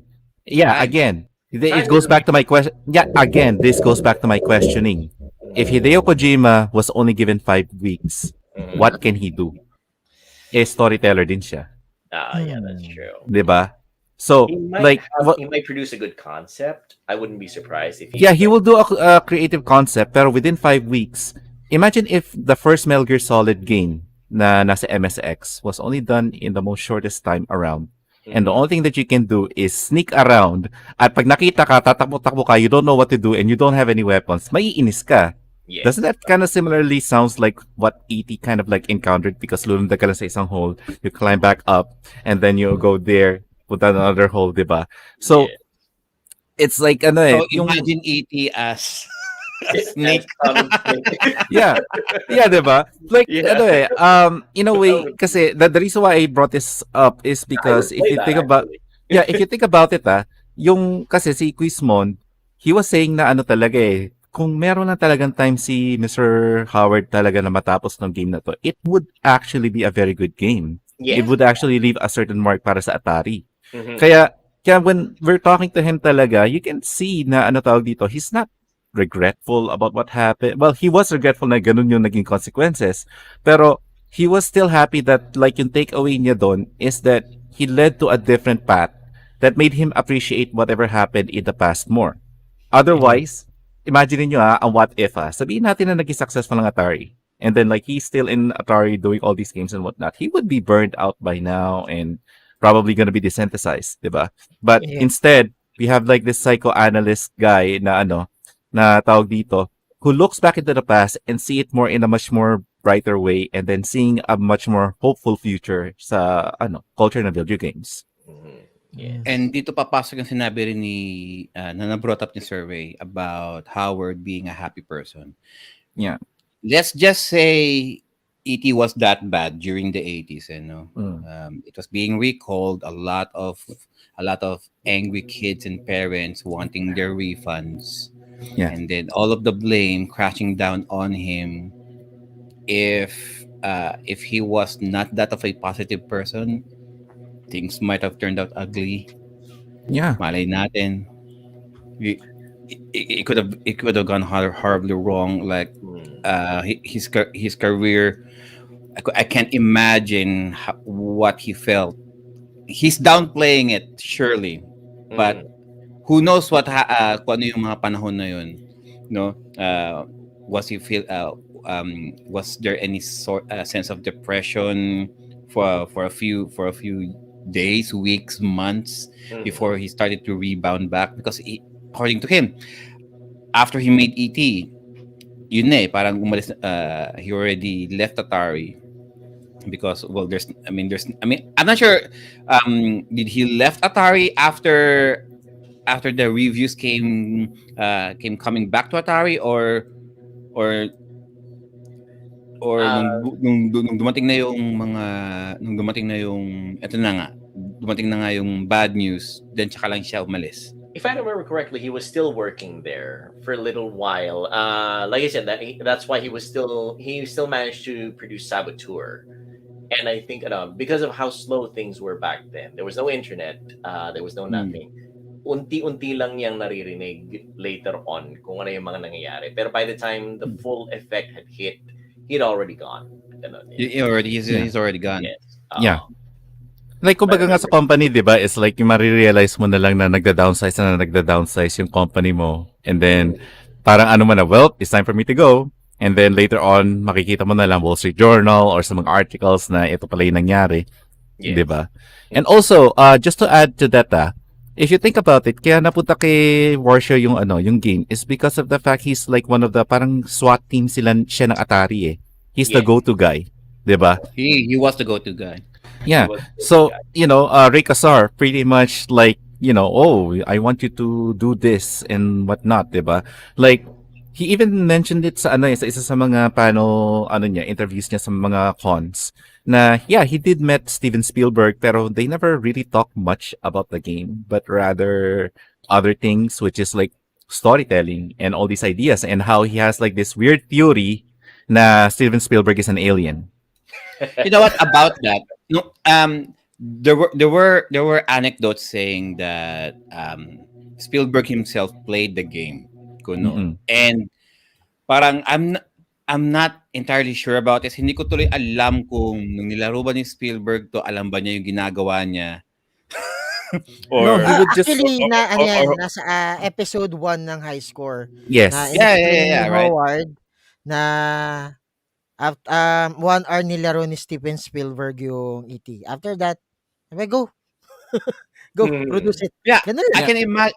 yeah, Time. again, it Time is goes a back big. to my question. Yeah, again, this goes back to my questioning. If Hideo Kojima was only given 5 weeks, Mhm. what can he do? Eh, storyteller din siya. Ah, yeah, that's Hmm. true. 'Di ba? So, like, He might produce a good concept. I wouldn't be surprised if yeah, he's he will do a creative concept, pero within 5 weeks, imagine if the first Metal Gear Solid game na nasa MSX was only done in the most shortest time around. And the Mhm. only thing that you can do is sneak around. At pag nakita ka, tatakbo-takbo ka, you don't know what to do, and you don't have any weapons, maiinis ka. Doesn't Yes. that kind of similarly sounds like what E.T. kind of like encountered because lulundag ka lang sa isang hole, you climb back up, and then you go there, put another hole, diba? So, Yeah. it's like, ano eh, So yung, imagine ET as a As snake. Solid Snake. yeah, yeah, diba? Like, Yeah. ano eh, in a way, kasi the reason why I brought this up is I because would if play you that think about, actually. yeah, if you think about it, yung, kasi si Quizmon, he was saying na ano talaga eh, kung meron na talagang time si Mr. Howard talaga na matapos ng game na to, it would actually be a very good game. It Yes. would actually leave a certain mark para sa Atari. Mhm. Kaya when we're talking to him talaga, you can see na ano tawag dito, he's not regretful about what happened. Well, he was regretful na ganun yung naging consequences. Pero he was still happy that like yung takeaway niya doon is that he led to a different path that made him appreciate whatever happened in the past more. Otherwise, imagine niyo ang what if sabihin natin na naging successful ng Atari. And then like he's still in Atari doing all these games and whatnot. He would be burned out by now and probably gonna be desensitized, diba? But Yeah. instead, we have like this psychoanalyst guy na ano, na tawag dito, who looks back into the past and see it more in a much more brighter way and then seeing a much more hopeful future sa ano, culture ng video games. Mhm. Yes. And dito papasok yung sinabi rin ni na brought up ni survey about Howard being a happy person. Yeah. Let's just say ET was that bad during the 80s, it was being recalled, a lot of angry kids and parents wanting their refunds. Yeah. And then all of the blame crashing down on him. If he was not that of a positive person, things might have turned out ugly. Yeah. Malay natin. It could have gone horribly wrong. Like Mm. his career, I can't imagine what he felt. He's downplaying it, surely, but Mm. who knows kung ano yung mga panahon na yun, no? Was there any sort sense of depression for a few days, weeks, months Mhm. before he started to rebound back? Because according to him, after he made ET, yun na parang umalis, he already left Atari because I'm not sure, did he left Atari after the reviews came coming back to Atari, or nung dumating na yung mga eto na nga, dumating na nga yung bad news, then tsaka lang siya umalis. If I remember correctly, he was still working there for a little while. Like I said, that's why he still managed to produce Saboteur. And I think because of how slow things were back then, there was no internet, there was no nothing. Unti-unti lang niyang naririnig later on kung ano yung mga nangyayari. Pero by the time the full effect had hit, he'd already gone. Ganun, He's already gone. Yes. Yeah. Like, kumbaga nga sa company, di ba, it's like, yung marirealize mo na lang na nagda-downsize yung company mo. And then, parang ano mo na, well, it's time for me to go. And then, later on, makikita mo na lang Wall Street Journal or sa mga articles na ito pala yung nangyari. Yes. Di ba? And also, just to add to that, if you think about it, kaya napunta kay Warshaw yung game is because of the fact he's like one of the, parang SWAT team siya ng Atari eh. He's the Yes. go-to guy. Di ba? He was the go-to guy. Yeah. He was- So, Ray Kassar pretty much like oh, I want you to do this and whatnot, diba? Like, he even mentioned it sa sa isa sa mga panel, niya, interviews niya sa mga cons, na, yeah, he did met Steven Spielberg, pero they never really talk much about the game, but rather other things, which is like storytelling and all these ideas, and how he has like this weird theory na Steven Spielberg is an alien. You know what about that? No, there were anecdotes saying that Spielberg himself played the game, kuno, Mm-mm. and parang I'm not entirely sure about this. Hindi ko tuloy alam kung nung nilaro ba ni Spielberg to, alam ba niya yung ginagawa niya No, or he would just, Actually, na ano yan, or nasa episode 1 ng High Score na yes. yeah, yeah, yeah, in-explain ni yeah, right. Howard na 1 hour nilaro ni Steven Spielberg yung ET. After that, sabi, go, Hmm. produce it. Yeah, Ganun lang.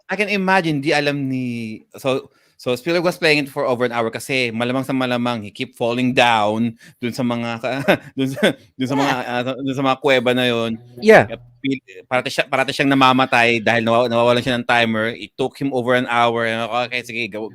I can imagine di alam ni so Spielberg was playing it for over an hour kasi malamang sa malamang he keep falling down dun sa mga dun sa mga kuweba na yon. Yeah. Parati siyang namamatay dahil nawawalan siya ng timer. It took him over an hour. And okay, sige, go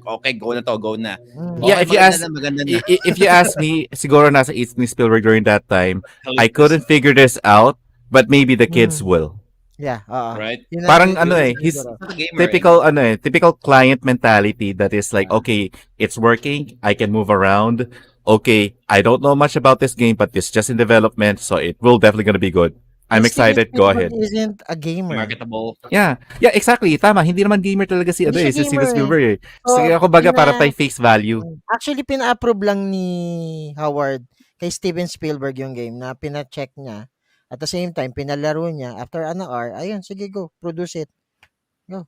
na to, go na. Yeah, Okay, maganda na. if you ask me, siguro nasa isip ni Spielberg during that time, I couldn't figure this out, but maybe the kids will. Yeah, Right? Yun Parang yun he's siguro. Not a gamer, typical client mentality that is like, okay, it's working, I can move around. Okay, I don't know much about this game, but it's just in development, so it will definitely gonna be good. I'm And Steven excited. Go Spielberg ahead. isn't a gamer. marketable. Yeah, exactly. Tama. Hindi naman gamer talaga si Hindi siya si Steven gamer eh. Spielberg. So, Sige ako baga para tayo face value. Actually, pina-approve lang ni Howard kay Steven Spielberg yung game na pina-check niya. At the same time, pinalaro niya. After an hour, ayun, sige, go, produce it. Go.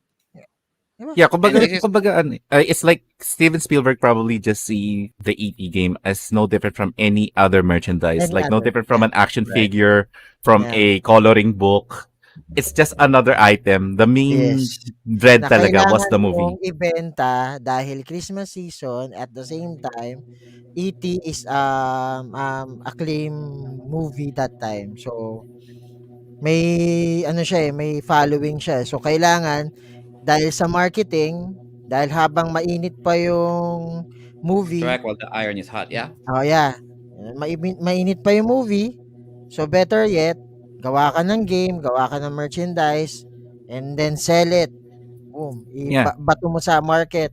Diba? Yeah, And this is it's like Steven Spielberg probably just see the ET game as no different from any other merchandise. Any Like no other, different from an action right. figure, from Yeah. a coloring book. It's just another item. The main Yes. dread Na talaga was kailangan the mong movie. ibenta dahil Christmas season at the same time, E.T. is acclaim movie that time. So, may ano siya eh, may following siya. So, kailangan dahil sa marketing, dahil habang mainit pa yung movie, correct while the iron is hot, yeah. oh yeah, mainit pa yung movie, so better yet, gawa ka ng game, gawa ka ng merchandise, and then sell it. Boom, Yeah. bato mo sa market.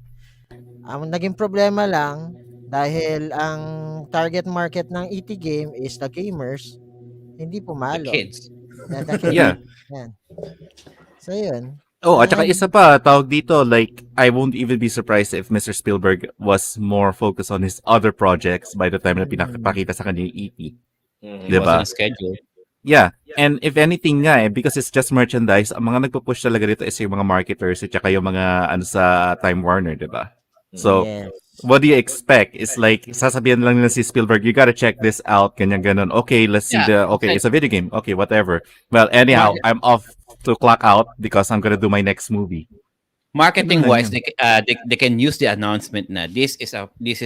Ang naging problema lang, dahil ang target market ng ET game is the gamers, hindi The pumalo. kids. The kids. Yeah. Yan. So, yun. Oh, at saka isa pa, tawag dito, like, I won't even be surprised if Mr. Spielberg was more focused on his other projects by the time na pinapakita sa kanya yung ET. Mhm. It Diba? wasn't a schedule. Yeah. And if anything nga because it's just merchandise, ang mga nagpo-push talaga dito is yung mga marketers at saka yung mga sa Time Warner, diba? So, Yes. what do you expect? It's like, sasabihan lang nila si Spielberg, you gotta check this out, ganyan-ganon. Okay, let's see Yeah, okay, it's it's a video game. Okay, whatever. Well, anyhow, I'm off to clock out because I'm gonna do my next movie. Marketing Ganun wise, lang they can use the announcement na this is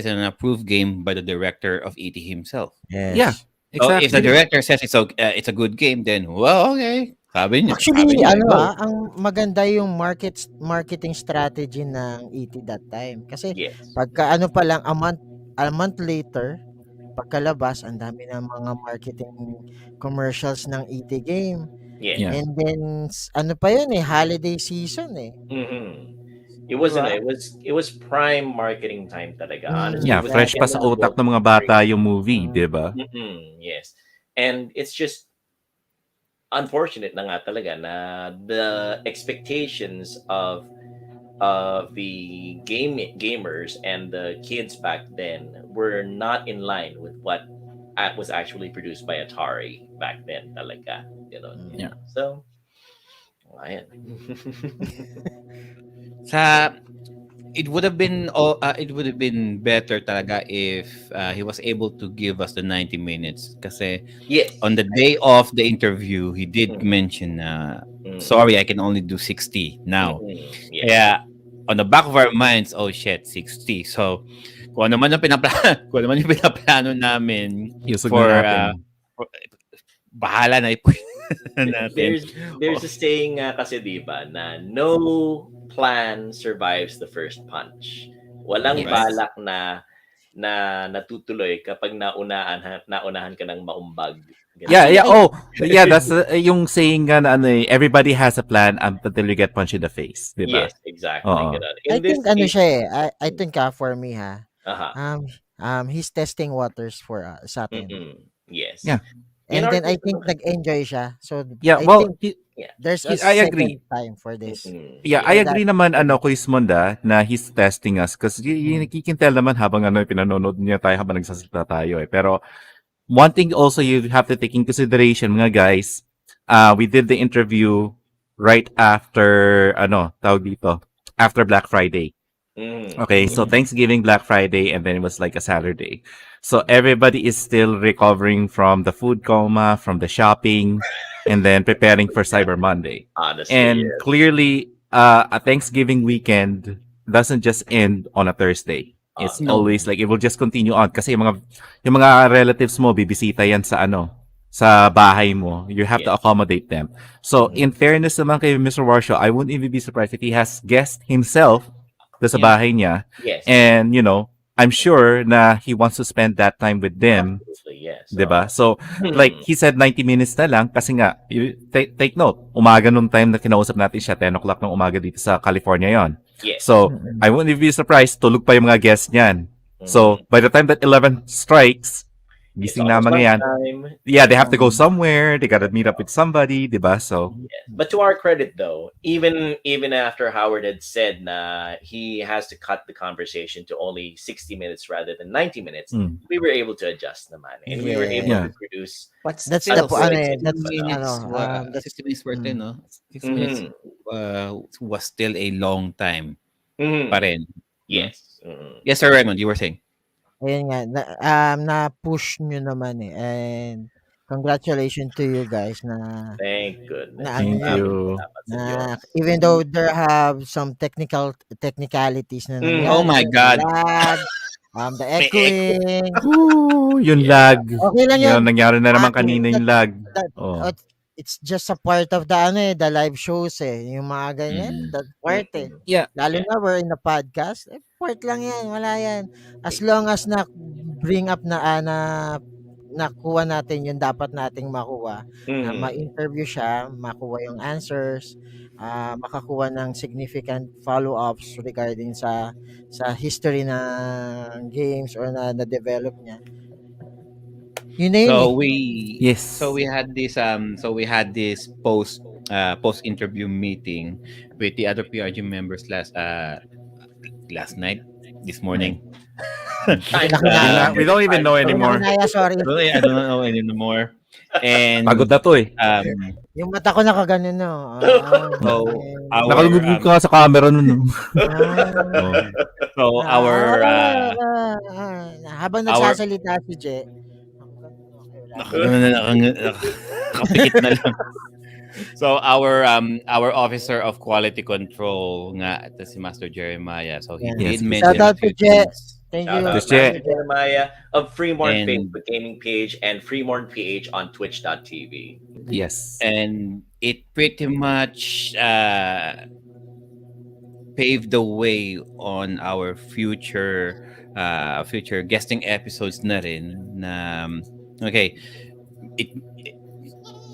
an approved game by the director of ET himself. Yes. Yeah, So if the exactly. director says it's a good game, then well, okay. Sabi niya, Actually, go. ang maganda yung marketing strategy ng ET that time. Kasi Yes. pagka pa lang a month later, pagkalabas, ang dami ng mga marketing commercials ng ET game. Yes. Yeah. And then pa yun holiday season Mhm. It was Diba? it was prime marketing time talaga. Honestly, Yeah, it was fresh pa sa against the utak ng mga book. bata yung movie, diba? Yes. And it's just unfortunate na nga talaga na the expectations of the gamers and the kids back then were not in line with what was actually produced by Atari back then talaga. Yeah. So, ayan. It would have been better talaga if he was able to give us the 90 minutes kasi Yes. on the day of the interview he did mention sorry, I can only do 60 now. Yes. Yeah, on the back of our minds, oh shit, 60. So kung ano man yung pinaplano namin Usog for na natin. bahala na natin. There's a saying nga kasi 'di ba na no plan survives the first punch. Walang Right. Yes. balak na natutuloy kapag naunahan ka ng maumbag. Yeah, Ganun. yeah. I Oh, yeah. That's yung saying nga na ano eh, everybody has a plan until you get punched in the face, di ba? Yes, exactly. Oo. Ganun. I In this think ano case, siya eh, I think for me aha. he's testing waters for sa atin. Yes. Yeah. In And our then I case think naman, nag-enjoy siya. So Yeah. I Well, think yeah. there's a I second agree. time for this. Yeah, Yeah. I For that agree naman for ano that. Kuis Monda na he's testing us because you can tell naman habang ano pinanonood niya tayo habang nagsasalita tayo eh. Pero one thing also you have to take in consideration mga guys, we did the interview right after ano, tawag dito, after Black Friday. Okay, so Mm. Thanksgiving, Black Friday, and then it was like a Saturday. So everybody is still recovering from the food coma, from the shopping, and then preparing for Cyber Monday. Honestly, And yes. clearly, a Thanksgiving weekend doesn't just end on a Thursday. It's No. always like it will just continue on kasi yung mga relatives mo bibisita yan sa ano sa bahay mo. You have to Yes. accommodate them. So in fairness naman kay Mr. Warshaw, I wouldn't even be surprised if he has guests himself sa Yeah. bahay niya. Yes. And you know, I'm sure na he wants to spend that time with them. Absolutely, yes. 'Di ba? So, like he said 90 minutes na lang kasi nga take note, umaga nung time na kinausap natin siya 10 o'clock ng umaga dito sa California 'yon. Yes. So, I wouldn't be surprised tulog pa yung mga guests niyan. So, by the time that 11 strikes, It's gising na almost mga yan. lunchtime. Yeah, they have to go somewhere. They gotta meet up with somebody, 'di ba? So, But to our credit, though, even after Howard had said na he has to cut the conversation to only 60 minutes rather than 90 minutes, we were able to adjust naman, and we were able Yeah. to produce. But That's still, the ano eh, 60 that's minutes, that's 60 minutes worth eh, no? 60 minutes was still a long time pa rin. Yes. Yes, Sir Raymond, you were saying. ayun nga na-push nyo naman eh. And congratulations to you guys na Thank goodness. na ano thank yun, you. Salamat sa na Diyos. even though there have some technicalities na nangyari, Oh my God. lag, the echoing, Ooh, yung Yeah. lag. okay lang Yung yun. nangyari na naman Ah, kanina yung lag. Oh. It's just a part of the the live shows eh. Yung mga ganyan, that part eh. Yeah. Lalo na we're in a podcast, part lang yan, wala yan. As long as na bring up na nakuha natin yung dapat nating makuha, na ma-interview siya, makuha yung answers, makakuha ng significant follow-ups regarding sa history ng games or na develop niya. Yun na yun So eh. Yes. we had this post interview meeting with the other PRG members last night, this morning. We don't even know anymore. Kinaya, sorry. I don't know anymore. And Pagod na to eh. Yung mata ko nakaganon no. So our Nakalugod ka sa camera nun. No? so our habang nagsasalita si Je, nakapikit na lang. So our officer of quality control nga ito si Master Jeremiah. So he Yeah. did mention Shout out a few to Je. things. Thank Shout you. out Just to Jeremiah of Freeborn And- Facebook gaming page and Freeborn PH on Twitch.tv. Yes. And it pretty much paved the way on our future guesting episodes na rin na okay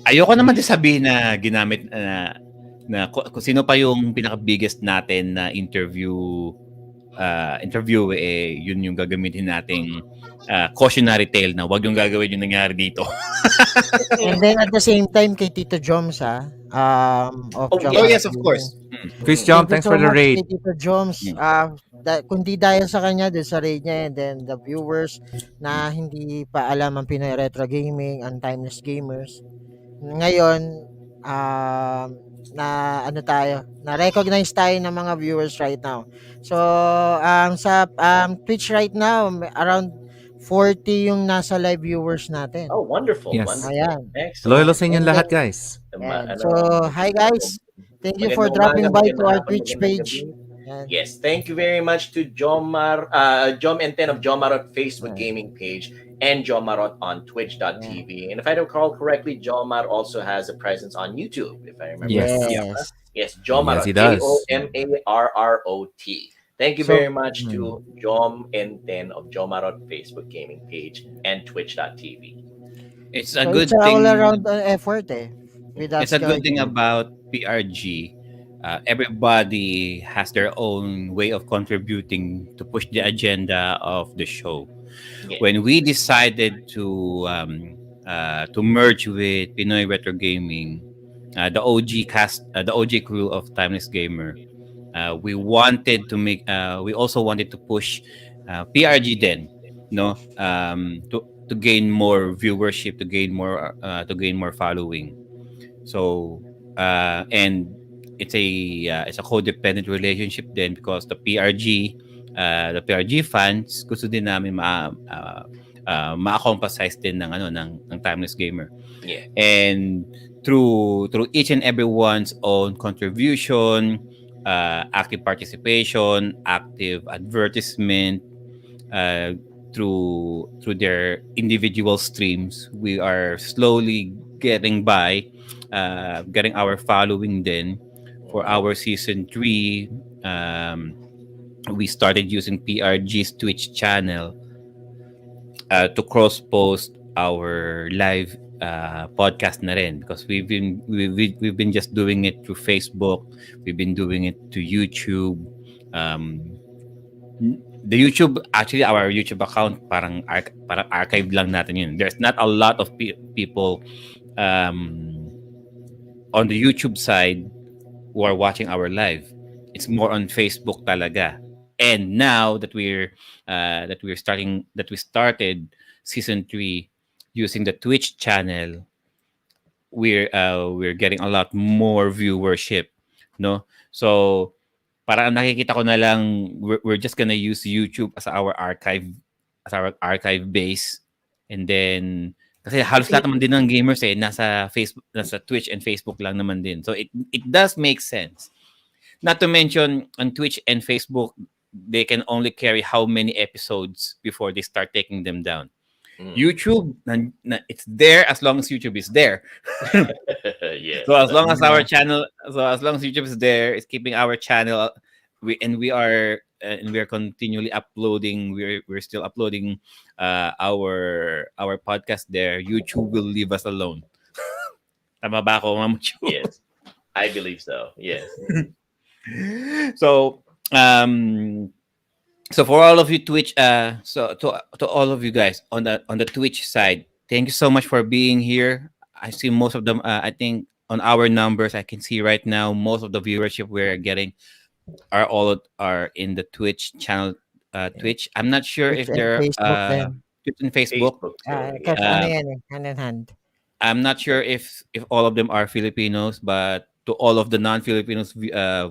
ayoko naman din sabihin na ginamit na kung sino pa yung pinaka biggest natin na interview yun yung gagamitin nating cautionary tale na wag yung gagawin yung nangyari dito. And then at the same time kay Tito Joms Yes, of course. Chris John, thanks for the raid. Kay Tito Joms, kundi dahil sa kanya dun sa raid niya, and then the viewers na hindi pa alam ang Pinoy Retro Gaming, ang Timeless Gamers. Ngayon, na ano tayo, na recognize tayo ng mga viewers right now. So, sa Twitch right now, around 40 yung nasa live viewers natin. Oh, wonderful. Yes. Wonderful. Ayan. Excellent. Loyal sa inyong lahat, guys. Ayan. So, hi guys. Thank you for Magandang dropping umaga, by to our magandang Twitch hapon, magandang page. gabi. And, Yes, thank you very much to Jom and Ten of Jomarot Facebook gaming page and Jomarot on yeah. twitch.tv. And if I recall correctly, Jomar also has a presence on YouTube, if I remember Yes. correctly. Yeah. Huh? Yes. Yes, Yes, he Jomarot, does. Jomarrot. Thank you So, very much mm, to Jom and Ten of Jomarot Facebook gaming page and twitch.tv. It's a so it's good a all thing. around effort without It's a good thing scheduling. about PRG. Everybody has their own way of contributing to push the agenda of the show. Yeah, When we decided to merge with Pinoy Retro Gaming, the OG cast, the OG crew of Timeless Gamer, we also wanted to push PRG then, no, to gain more viewership, to gain more following. So and it's a codependent relationship then because the PRG fans gusto din namin ma-composize din ng ng Timeless Gamer. yeah. And through each and everyone's own contribution, active participation, active advertisement, uh, through their individual streams, we are slowly getting by, getting our following. Then for Mhm. our season 3, um, we started using PRG's Twitch channel to cross post our live podcast na rin, because we've been just doing it through Facebook. We've been doing it to YouTube. um the YouTube, actually our YouTube account, parang archive lang natin yun. There's not a lot of people um on the YouTube side who are watching our live. It's more on Facebook talaga. And now that we started season 3 using the Twitch channel, we're getting a lot more viewership, no? So parang nakikita ko na lang, we're just gonna use YouTube as our archive base. And then kasi halos lahat naman din ng gamers nasa Facebook, nasa Twitch and Facebook lang naman din. So it does make sense. Not to mention on Twitch and Facebook, they can only carry how many episodes before they start taking them down. Mm. YouTube, it's there as long as YouTube is there. Yes. So as long as Yeah. as long as YouTube is there, it's keeping our channel. We are continually uploading. We're still uploading our podcast there. YouTube will leave us alone. Tama ba ako, Ma'am Chu? Yes, I believe so. Yes. So um so for all of you Twitch, so to all of you guys on the Twitch side, thank you so much for being here. I see most of them. I think on our numbers, I can see right now most of the viewership we're getting are in the Twitch channel. Twitch. I'm not sure Twitch if and they're Facebook then. Twitch and Facebook. Facebook too. Kasi Yeah. ano Uh, yan hand in hand. I'm not sure if all of them are Filipinos, but to all of the non-Filipinos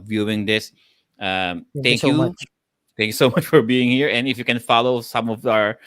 viewing this, Thank you thank so you. much. Thank you so much for being here. And if you can follow some of our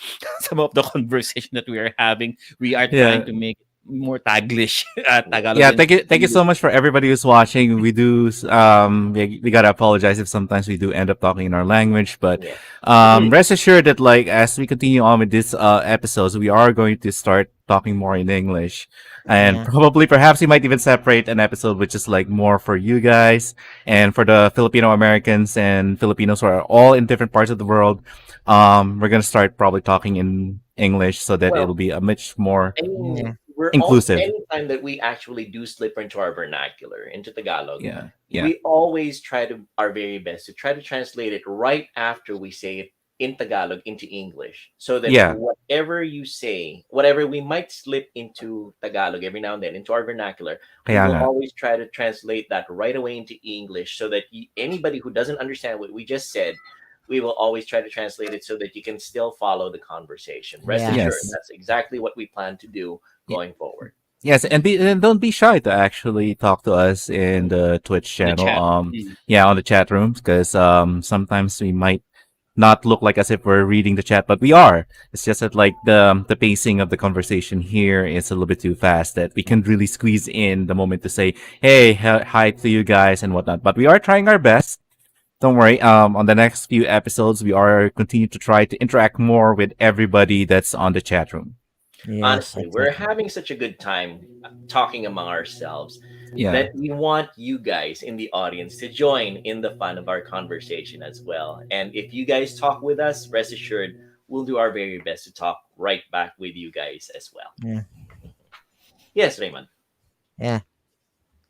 some of the conversation that we are having, we are trying Yeah. to make it more Taglish, Tagalog. Yeah, And thank you so much for everybody who's watching. We do we gotta apologize if sometimes we do end up talking in our language, but Yeah. rest assured that like as we continue on with this episodes, we are going to start talking more in English. And Yeah. probably perhaps we might even separate an episode which is like more for you guys and for the Filipino Americans and Filipinos who are all in different parts of the world. We're gonna start probably talking in English so that Well, it'll be a much more I mean, Yeah. we're all inclusive. anytime that we actually do slip into our vernacular, into Tagalog, Yeah. Yeah. we always try to our very best to try to translate it right after we say it in Tagalog into English, so that Yeah. whatever you say, whatever we might slip into Tagalog every now and then into our vernacular, we Kaya will nga. always try to translate that right away into English, so that anybody who doesn't understand what we just said, we will always try to translate it so that you can still follow the conversation. Rest Yeah. assured, Yes. that's exactly what we plan to do going forward. Yes, and don't be shy to actually talk to us in the Twitch the channel. chat. Yeah, on the chat rooms, because sometimes we might not look like as if we're reading the chat, but we are. It's just that like the pacing of the conversation here is a little bit too fast that we can really squeeze in the moment to say, hey, hi to you guys and whatnot. But we are trying our best don't worry. On the next few episodes, we are continue to try to interact more with everybody that's on the chat room. Yes, Honestly, we're exactly. having such a good time talking among ourselves Yeah. that we want you guys in the audience to join in the fun of our conversation as well. And if you guys talk with us, rest assured, we'll do our very best to talk right back with you guys as well. Yeah, Yes, Raymond. yeah.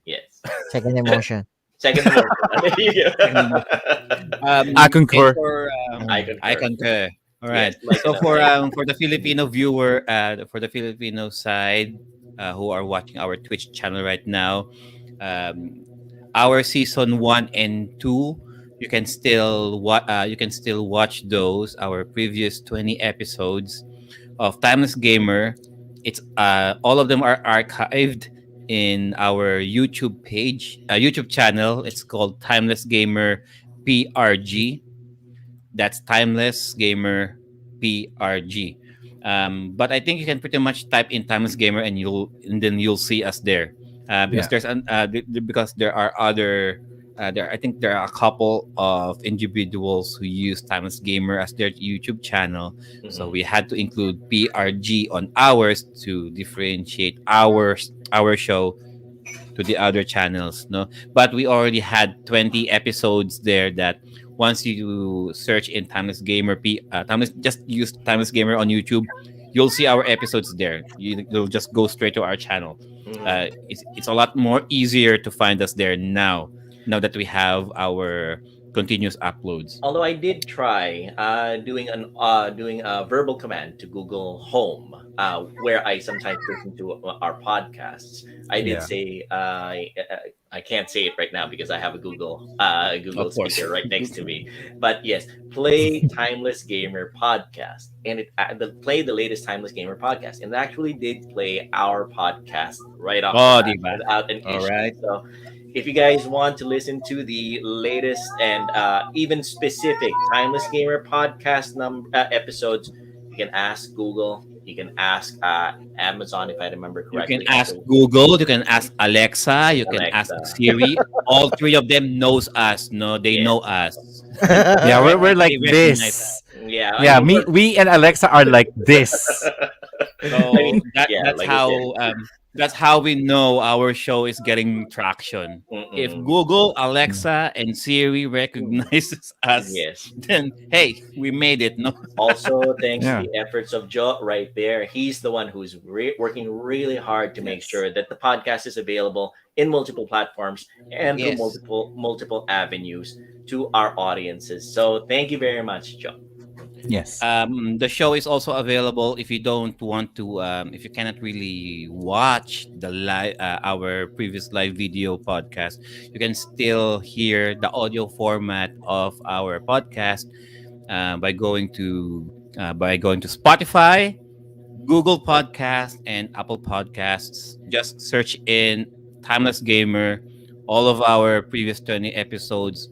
Yes. Second emotion. Second emotion. There you Second go. emotion. I And concur. for I I concur. concur. All right. Yes, like So an like. for the Filipino viewer, for the Filipino side, who are watching our Twitch channel right now, um, our season 1 and 2, you can still watch those, our previous 20 episodes of Timeless Gamer. It's all of them are archived in our YouTube channel. It's called Timeless Gamer PRG. That's Timeless Gamer PRG. But I think you can pretty much type in Timeless Gamer and then you'll see us there. Because Yeah. because there are other I think there are a couple of individuals who use Timeless Gamer as their YouTube channel, so Mhm. we had to include PRG on ours to differentiate our show to the other channels, no. But we already had 20 episodes there that once you search in Timeless Gamer Timeless, just use Timeless Gamer on YouTube, you'll see our episodes there. You'll just go straight to our channel. Mhm. It's a lot more easier to find us there now that we have our continuous uploads. Although I did try doing a verbal command to Google Home, where I sometimes listen to our podcasts. I did Yeah. say I can't say it right now because I have a Google Of course. speaker right next to me. But yes, play Timeless Gamer podcast, and play the latest Timeless Gamer podcast, and it actually did play our podcast right off the Oh, bat diba? without an All issue. right. So if you guys want to listen to the latest and even specific Timeless Gamer podcast episodes, you can ask Google. You can ask Amazon, if I remember You can correctly. ask Google, you can ask Alexa, you can ask Alexa. Siri. All three of them knows us. No, they know Yes. us. Yeah, we're like They recognize us. this. Yeah. I Yeah, mean, we're, we and Alexa are like this. I mean, So yeah, like I said. that's how we know our show is getting traction. If Mm-mm. Google, Mm. Alexa, and Siri recognizes us, Yes. then hey, we made it. No, Also, thanks to Yeah. the efforts of Joe right there. He's the one who's working really hard to make yes, sure that the podcast is available in multiple platforms and through yes. multiple avenues to our audiences. So thank you very much, Joe. Yes. The show is also available if you don't want to, if you cannot really watch our previous live video podcast. You can still hear the audio format of our podcast by going to Spotify, Google Podcast, and Apple Podcasts. Just search in Timeless Gamer. All of our previous 20 episodes,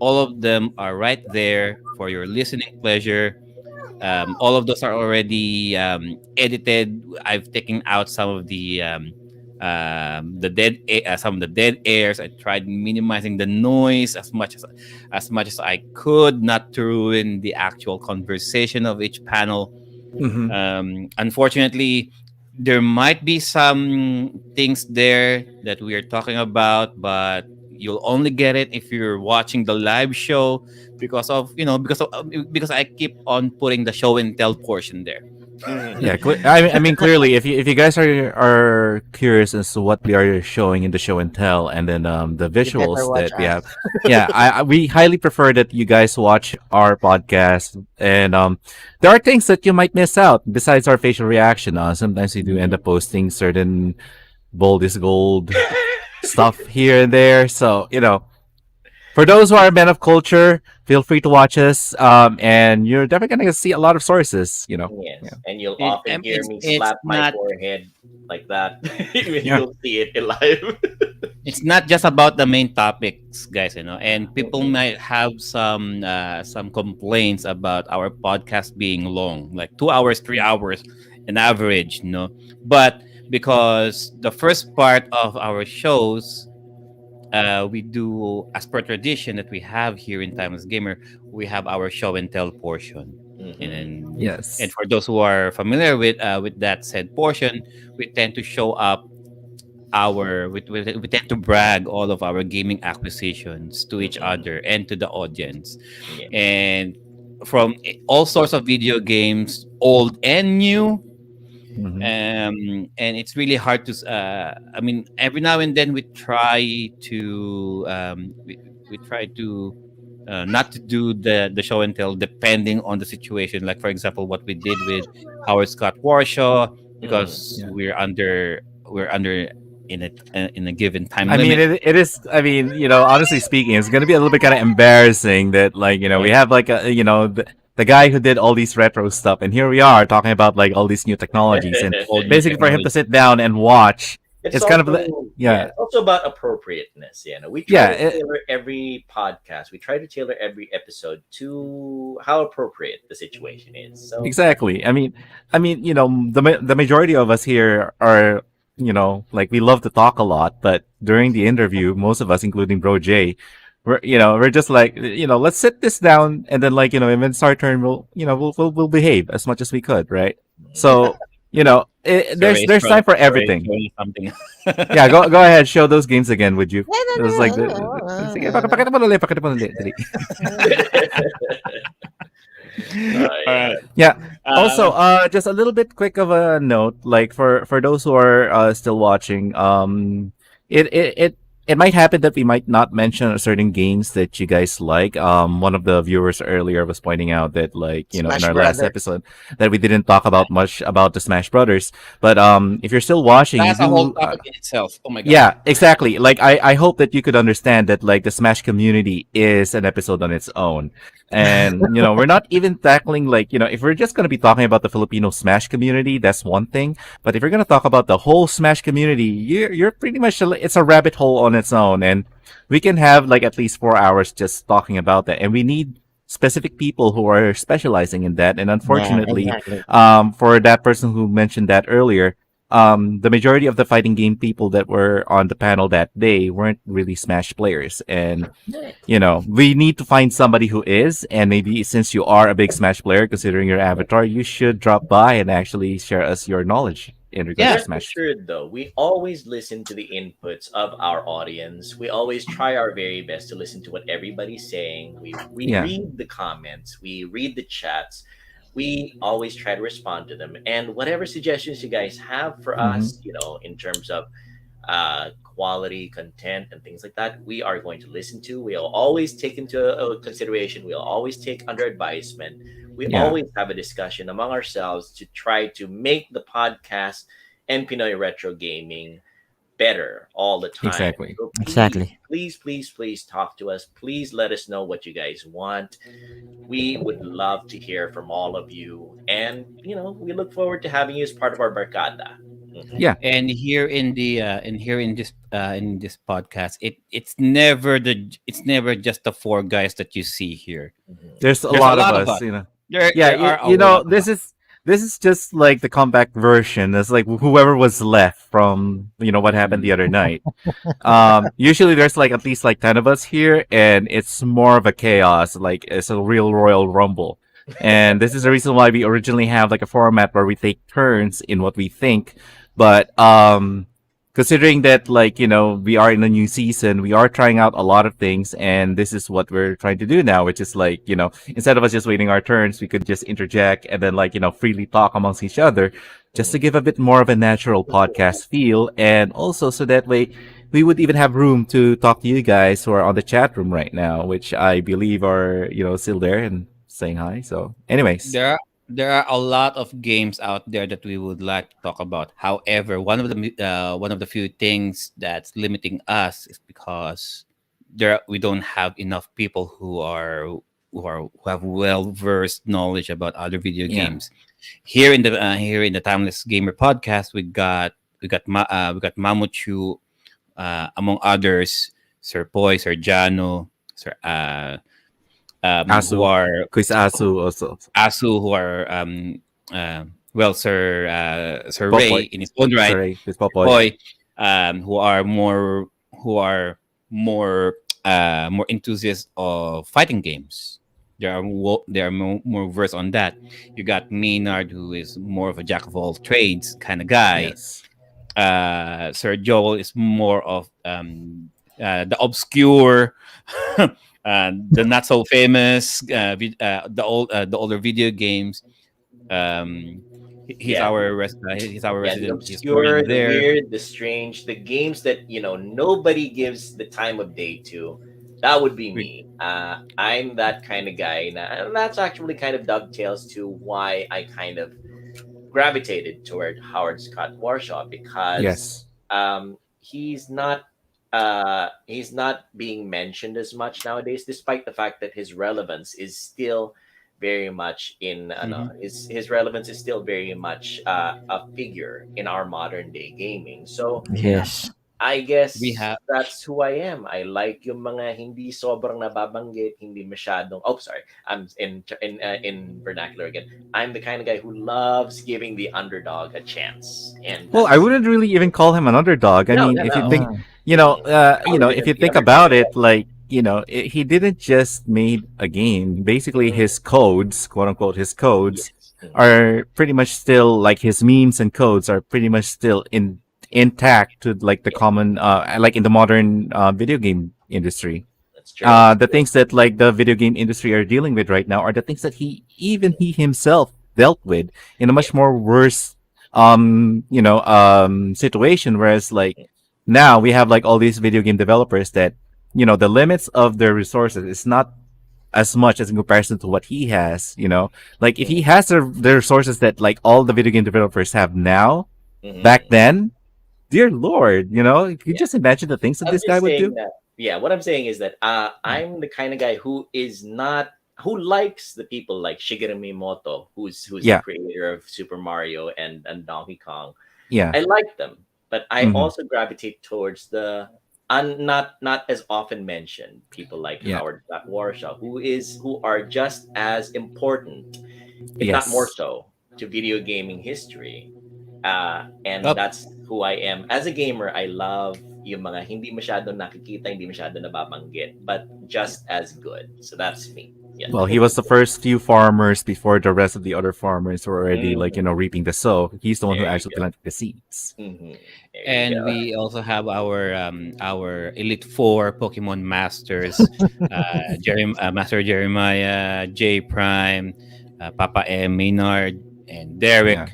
all of them are right there for your listening pleasure. All of those are already edited. I've taken out some of the dead airs. I tried minimizing the noise as much as I could, not to ruin the actual conversation of each panel. Hmm. Unfortunately, there might be some things there that we are talking about, but you'll only get it if you're watching the live show because I keep on putting the show and tell portion there. Yeah, Mhm. I mean, clearly, if you guys are curious as to what we are showing in the show and tell, and then the You better visuals watch that we us. have, yeah, we highly prefer that you guys watch our podcast, and there are things that you might miss out besides our facial reaction. Sometimes we do end up posting certain bold is gold stuff here and there, so for those who are men of culture, feel free to watch us, and you're definitely gonna see a lot of sources. Yes, Yeah. and you'll often hear me It's slap my not forehead like that. Even Yeah. you'll see it in live. it's not just about the main topics, guys. And people Mhm. might have some complaints about our podcast being long, like 2 hours, 3 hours, an average. But because the first part of our shows we do, as per tradition that we have here in Timeless Gamer, we have our show and tell portion. Mm-hmm. And Yes. for those who are familiar with that said portion, we tend to show up we tend to brag all of our gaming acquisitions to each Mm-hmm. other and to the audience, Yeah. and from all sorts of video games, old and new. Hmm. And it's really hard to I mean, every now and then we try to we try to not to do the show and tell depending on the situation, like for example what we did with Howard Scott Warshaw, Mm. because Yeah. we're under in a given time I mean, limit. it is. I mean, honestly speaking, it's gonna be a little bit kind of embarrassing that, like, we Yeah. have like the guy who did all these retro stuff, and here we are talking about like all these new technologies, and All new basically for him to technology. sit down and watch, It's it's kind of also yeah, it's also about appropriateness. We try yeah, to tailor every podcast. We try to tailor every episode to how appropriate the situation is. So exactly. I mean, the majority of us here are, like we love to talk a lot, but during the interview, most of us, including Bro Jay, we're just like, let's sit this down, and then, like, when it's our turn, we'll behave as much as we could, right? So, there's Survey is time for survey is everything. showing something. Yeah, go ahead, show those games again, would you? It was like sige, Mm. pakita mo ulit, pakita mo ulit, dali. yeah. Alright. Yeah. Uh, Also, just a little bit quick of a note, like for those who are still watching, it might happen that we might not mention certain games that you guys like. One of the viewers earlier was pointing out that, like, in Smash our last Brother. episode, that we didn't talk about much about the Smash Brothers. But if you're still watching, you that's a whole do. topic in itself. Oh my god. Yeah, exactly. Like, I hope that you could understand that, like, the Smash community is an episode on its own. And, we're not even tackling, like, if we're just going to be talking about the Filipino Smash community, that's one thing. But if you're going to talk about the whole Smash community, you're pretty much, it's a rabbit hole on its own. And we can have, like, at least 4 hours just talking about that. And we need specific people who are specializing in that. And Yeah, unfortunately, exactly. for that person who mentioned that earlier, the majority of the fighting game people that were on the panel that day weren't really Smash players. And, we need to find somebody who is. And maybe since you are a big Smash player, considering your avatar, you should drop by and actually share us your knowledge in regards Yeah. to Rest Smash. assured, though, we always listen to the inputs of our audience. We always try our very best to listen to what everybody's saying. We Yeah. read the comments, we read the chats, we always try to respond to them. And whatever suggestions you guys have for Hmm. us, in terms of quality content and things like that, we are going to listen to. We'll always take into consideration. We'll always take under advisement. We Yeah. always have a discussion among ourselves to try to make the podcast and Pinoy Retro Gaming better all the time. Exactly. So Exactly. please talk to us. Please let us know what you guys want. We would love to hear from all of you. And, we look forward to having you as part of our Barkada. Mhm. Yeah. And here in the and here in this podcast, it's never just the four guys that you see here. Mhm. There's a There's a lot of lot of us, us. There Yeah, there are a lot of this us. is just like the comeback version. It's like whoever was left from, what happened the other night. Usually there's like at least like 10 of us here, and it's more of a chaos. Like, it's a real Royal Rumble. And this is the reason why we originally have like a format where we take turns in what we think. But considering that, like, we are in a new season, we are trying out a lot of things, and this is what we're trying to do now, which is like, instead of us just waiting our turns, we could just interject and then, like, freely talk amongst each other, just to give a bit more of a natural podcast feel, and also so that way we would even have room to talk to you guys who are on the chat room right now, which I believe are, still there and saying hi. So anyways. There are a lot of games out there that we would like to talk about. However, one of the few things that's limiting us is because we don't have enough people who have well versed knowledge about other video Yeah. games. Here in the Timeless Gamer podcast, we got Mamuchu, among others, Sir Poi, Sir Jano, Sir who Asu. are Quiz Asu also. Asu, who are Sir Ray Popoy. in his own right, Sorry, with Popoy. Boy, who are more more enthusiasts of fighting games. They are more versed on that. You got Maynard, who is more of a jack of all trades kind of guy. Yes. Sir Joel is more of the obscure, the not so famous, the older video games. Um, Yeah, he's our yeah, the resident obscure, historian the there. weird, the strange, the games that nobody gives the time of day to. That would be We- me. I'm that kind of guy, and that's actually kind of dovetails to why I kind of gravitated toward Howard Scott Warshaw, because Yes. he's not being mentioned as much nowadays, despite the fact that his relevance is still very much in no, Mhm. his relevance is still very much a figure in our modern day gaming. So Yeah. Yes. I we guess have that's who I am. I like yung mga hindi sobrang nababanggit, hindi masyadong. Oh, sorry. I'm in vernacular again. I'm the kind of guy who loves giving the underdog a chance, and Well, I that's wouldn't really even call him an underdog. I no, mean, no, if you no. think, Mm. if Television, you the think other kind about of it, guy. like, he didn't just made a game. Basically, Mhm. his codes, quote unquote, his codes Yes. Mhm. are pretty much still like his memes and codes are pretty much still intact to like the Yeah, common, like in the modern video game industry. that's true. That's The true. things that like the video game industry are dealing with right now are the things that he himself dealt with in a much Yes. more worse situation. Whereas like Mhm. now we have like all these video game developers that the limits of their resources is not as much as in comparison to what he has. Like if he Mhm. has the resources that like all the video game developers have now, back Mhm. then, dear lord, you can Yeah. just imagine the things that I'm this guy just would saying do. that. Yeah, what I'm saying is that I'm the kind of guy who likes the people like Shigeru Miyamoto, who's the Yeah. creator of Super Mario and Donkey Kong. Yeah. I like them, but I Hmm. also gravitate towards the not as often mentioned people like Yeah. Howard Scott Warshaw, who are just as important, if not more Yes. so, to video gaming history. And up. that's who I am. As a gamer, I love yung mga hindi masyado nakikita, hindi masyado nababanggit, but just as good. So that's me. Yeah. Well, he was the first few farmers before the rest of the other farmers were already like, Mhm. reaping the sow. He's the one who There you actually go. planted the seeds. There you And go. we also have our Elite Four Pokemon Masters, Master Jeremiah, J Prime, Papa M, Maynard, and Yeah. Derek.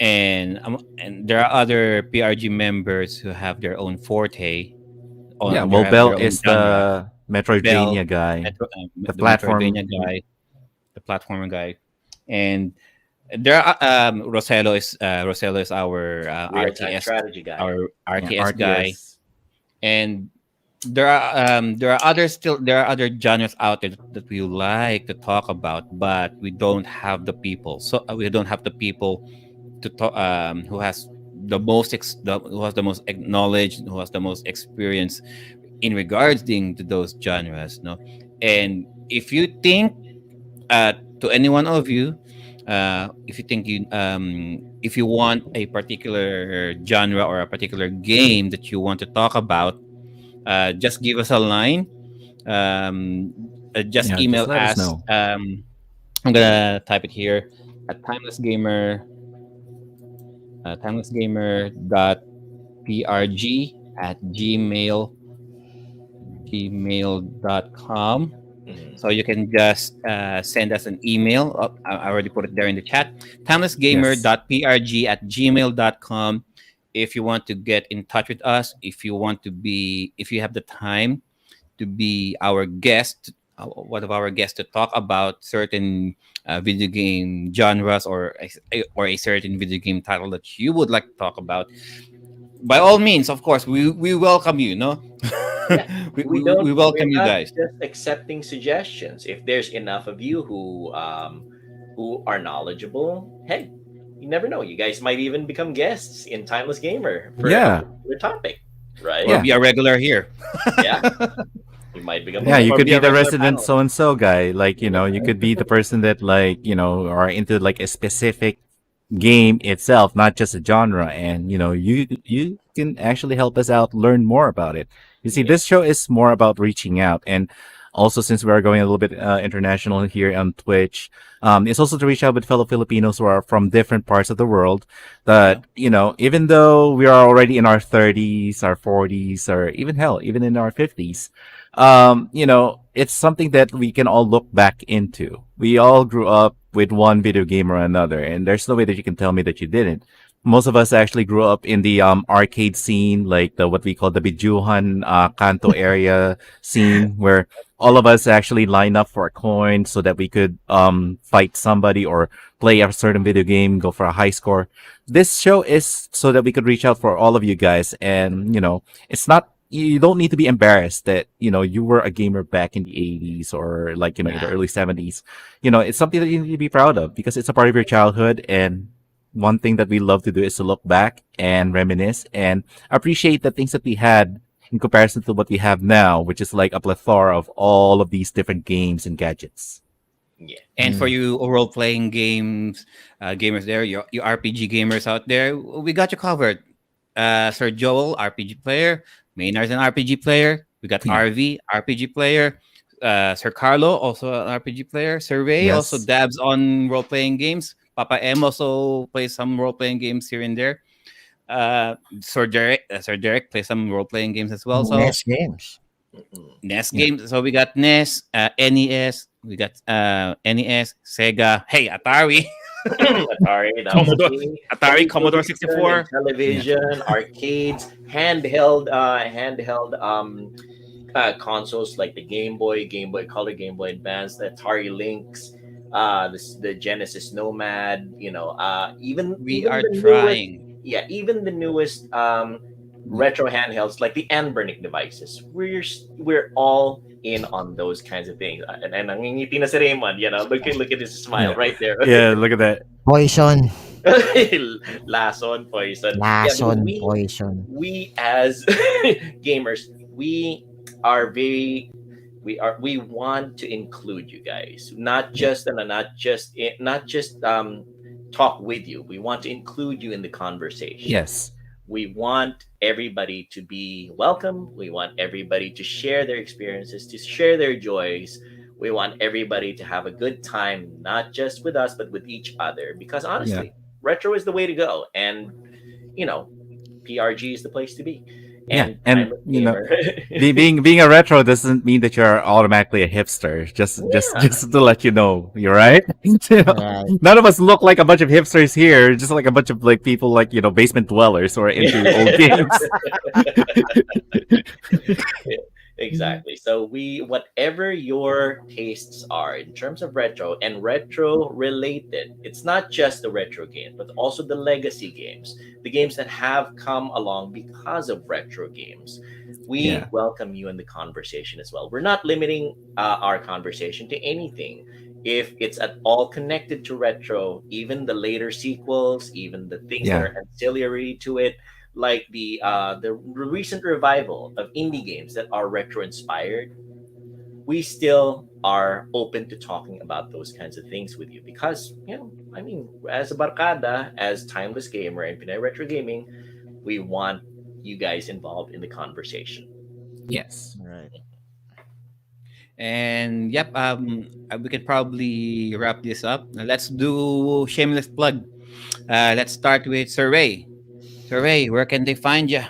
And there are other PRG members who have their own forte, Yeah. on they Well, have Bell their own is genre. the Bell, Metroidvania guy, the The platform. Metroidvania guy, the platformer guy, and there are Rosello is our Real time RTS strategy guy. Yeah. guy, RTS. and there are other genres out there that we like to talk about, but we don't have the people. So we don't have the people to talk who has who has the most knowledge, who has the most experience in regards to those genres, no. And if you think, to any one of you, if you think if you want a particular genre or a particular game that you want to talk about, just give us a line. Just Yeah. Just email let us us. know. I'm gonna type it here at timelessgamer.prg at gmail.com. Mhm. So you can just send us an email. I already put it there in the chat. Yes. Timelessgamer.prg at gmail.com. If you want to get in touch with us, if you have the time to be our guest, one of our guests to talk about certain video game genres, or a certain video game title that you would like to talk about, by all means, of course, we welcome you. No, Yeah, we welcome we're you not guys. just accepting suggestions. If there's enough of you who are knowledgeable, hey, you never know. You guys might even become guests in Timeless Gamer for a Yeah. particular topic, Or right? Yeah. be a regular here. Yeah, you might become a Yeah, you Or regular. could be be a the regular resident so panelist. and so guy. Like, you could be the person that like, are into like a specific game itself, not just a genre. And you can actually help us out learn more about it. You see, Yeah. this show is more about reaching out, and also since we are going a little bit international here on Twitch, it's also to reach out with fellow Filipinos who are from different parts of the world. Yeah. That even though we are already in our 30s, our 40s, or even hell, even in our 50s, it's something that we can all look back into. We all grew up with one video game or another, and there's no way that you can tell me that you didn't. Most of us actually grew up in the arcade scene, like the what we call the Bijuhan Kanto area scene, where all of us actually line up for a coin so that we could fight somebody or play a certain video game, go for a high score. This show is so that we could reach out for all of you guys, and it's not, you don't need to be embarrassed that you were a gamer back in the 80s or like in the Yeah. early 70s. It's something that you need to be proud of because it's a part of your childhood. And one thing that we love to do is to look back and reminisce and appreciate the things that we had in comparison to what we have now, which is like a plethora of all of these different games and gadgets. Yeah. And for Mm. you role playing games gamers there, you RPG gamers out there, we got you covered. Sir Joel, RPG player. Maynard's an RPG player. We got Yeah. RV, RPG player. Sir Carlo, also an RPG player. Sir Ray also Yes. dabs on role playing games. Papa M also plays some role playing games here and there. Sir Derek plays some role playing games as well. So NES games. Mm-mm. NES Yeah. games. So we got NES, NES, we got NES, Sega, hey, Atari, Atari, that was Commodore, me. Atari, Home Commodore television and 64. Yeah. television, arcades, handheld consoles like the Game Boy, Game Boy Color, Game Boy Advance, the Atari Lynx, the Genesis Nomad. We even are the newest, trying. yeah, even the newest retro handhelds like the Anbernic devices. We're all in on those kinds of things. And nangingiti na si Raymond, look at his smile Yeah. right there. Yeah. Look at that. Poison. Lason, poison. Yeah, because Lason. we Poison. we as gamers, we are very we want to include you guys, not Yeah. just not just talk with you. We want to include you in the conversation. Yes. We want everybody to be welcome. We want everybody to share their experiences, to share their joys. We want everybody to have a good time, not just with us, but with each other. Because Yeah. honestly, retro is the way to go. And, you know, PRG is the place to be. Yeah. And And Timeless Gamer. being a retro doesn't mean that you're automatically a hipster. Just just Yeah. just to let you know, you're right. Right. None of us look like a bunch of hipsters here. Just like a bunch of like people like basement dwellers who are into old games. Exactly. So whatever your tastes are in terms of retro and retro related, it's not just the retro games, but also the legacy games, the games that have come along because of retro games. We Yeah. welcome you in the conversation as well. We're not limiting our conversation to anything. If it's at all connected to retro, even the later sequels, even the things that Yeah. are ancillary to it, like the recent revival of indie games that are retro inspired, we still are open to talking about those kinds of things with you because I mean, as a barkada, as Timeless Gamer and Pinoy Retro Gaming, we want you guys involved in the conversation. Yes. Right. And yep, we could probably wrap this up. Let's do shameless plug. Let's start with Sir Ray. Sir Ray, where can they find you?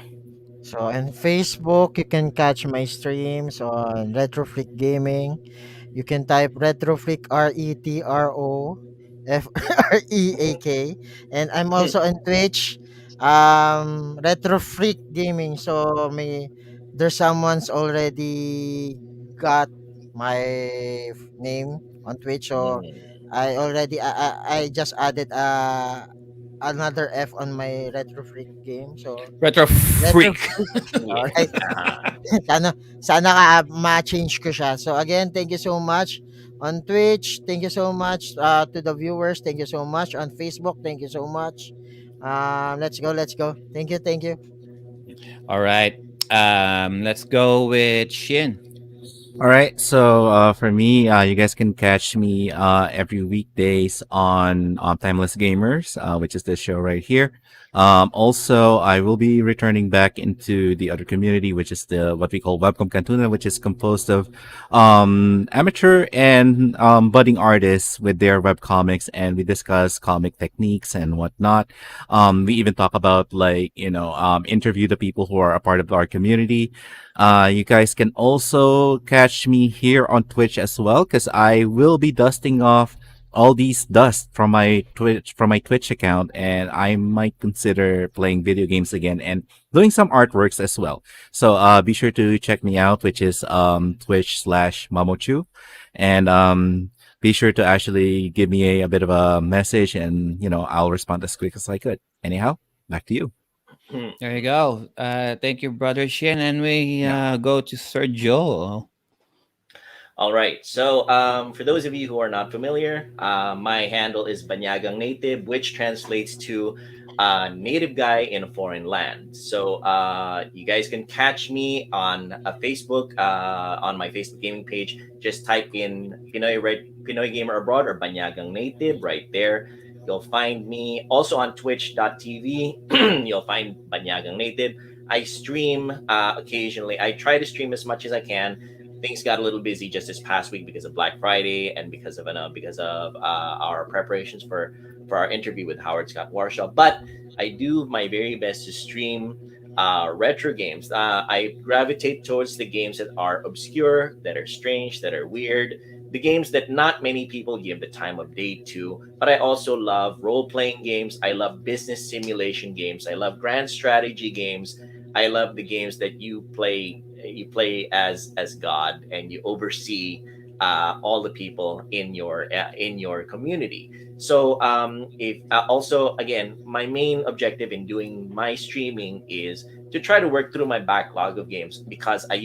So on Facebook, you can catch my streams on Retro Freak Gaming. You can type Retro Freak RETROFREAK, and I'm Hmm. also on Twitch, Retro Freak Gaming. So may there's someone's already got my name on Twitch. So Hmm. I just added another F on my Retro Freak game. So Retro Retro Freak. Freak. Yeah. Alright. Sana ma-change ko siya. So again, thank you so much on Twitch. Thank you so much to the viewers. Thank you so much on Facebook. Thank you so much. Let's go. Let's go. Thank you. Thank you. All right. Let's go with Shin. All right. So for me, you guys can catch me every weekdays on Timeless Gamers, which is this show right here. Also, I will be returning back into the other community, which is the what we call Webcom Cantuna, which is composed of amateur and budding artists with their web comics, and we discuss comic techniques and whatnot. We even talk about interview the people who are a part of our community. You guys can also catch me here on Twitch as well, because I will be dusting off all these dust from my Twitch account, and I might consider playing video games again and doing some artworks as well. So be sure to check me out, which is Twitch/Mamochu, and be sure to actually give me a bit of a message, and I'll respond as quick as I could. Anyhow, back to you. Hmm. There you go. Thank you, brother Shin, and we Yeah. go to Sir Joe. All right. So, for those of you who are not familiar, my handle is Banyagang Native, which translates to native guy in a foreign land. So, you guys can catch me on Facebook, on my Facebook gaming page. Just type in Pinoy Gamer Abroad or Banyagang Native right there. You'll find me also on twitch.tv. You'll find Banyagang Native. I stream occasionally. I try to stream as much as I can. Things got a little busy just this past week because of Black Friday and because of our preparations for our interview with Howard Scott Warshaw. But I do my very best to stream retro games. I gravitate towards the games that are obscure, that are strange, that are weird. The games that not many people give the time of day to, but I also love role playing games. I love business simulation games. I love grand strategy games. I love the games that you play as God and you oversee all the people in your community. So if also again, my main objective in doing my streaming is to try to work through my backlog of games because I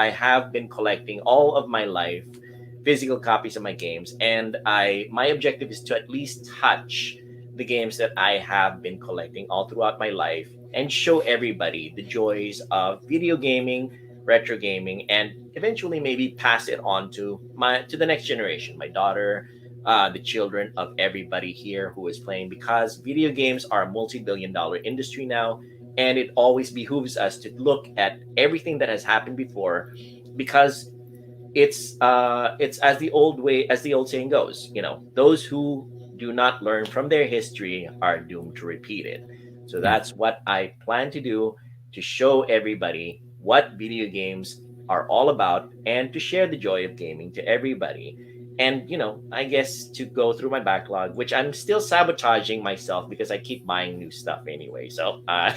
have been collecting all of my life physical copies of my games, and my objective is to at least touch the games that I have been collecting all throughout my life and show everybody the joys of video gaming, retro gaming, and eventually maybe pass it on to the next generation, my daughter, the children of everybody here who is playing, because video games are a multi-billion-dollar industry now, and it always behooves us to look at everything that has happened before, because it's as the old saying goes, those who do not learn from their history are doomed to repeat it. So Yeah. that's what I plan to do, to show everybody what video games are all about and to share the joy of gaming to everybody. And I guess to go through my backlog, which I'm still sabotaging myself because I keep buying new stuff anyway. So Yeah.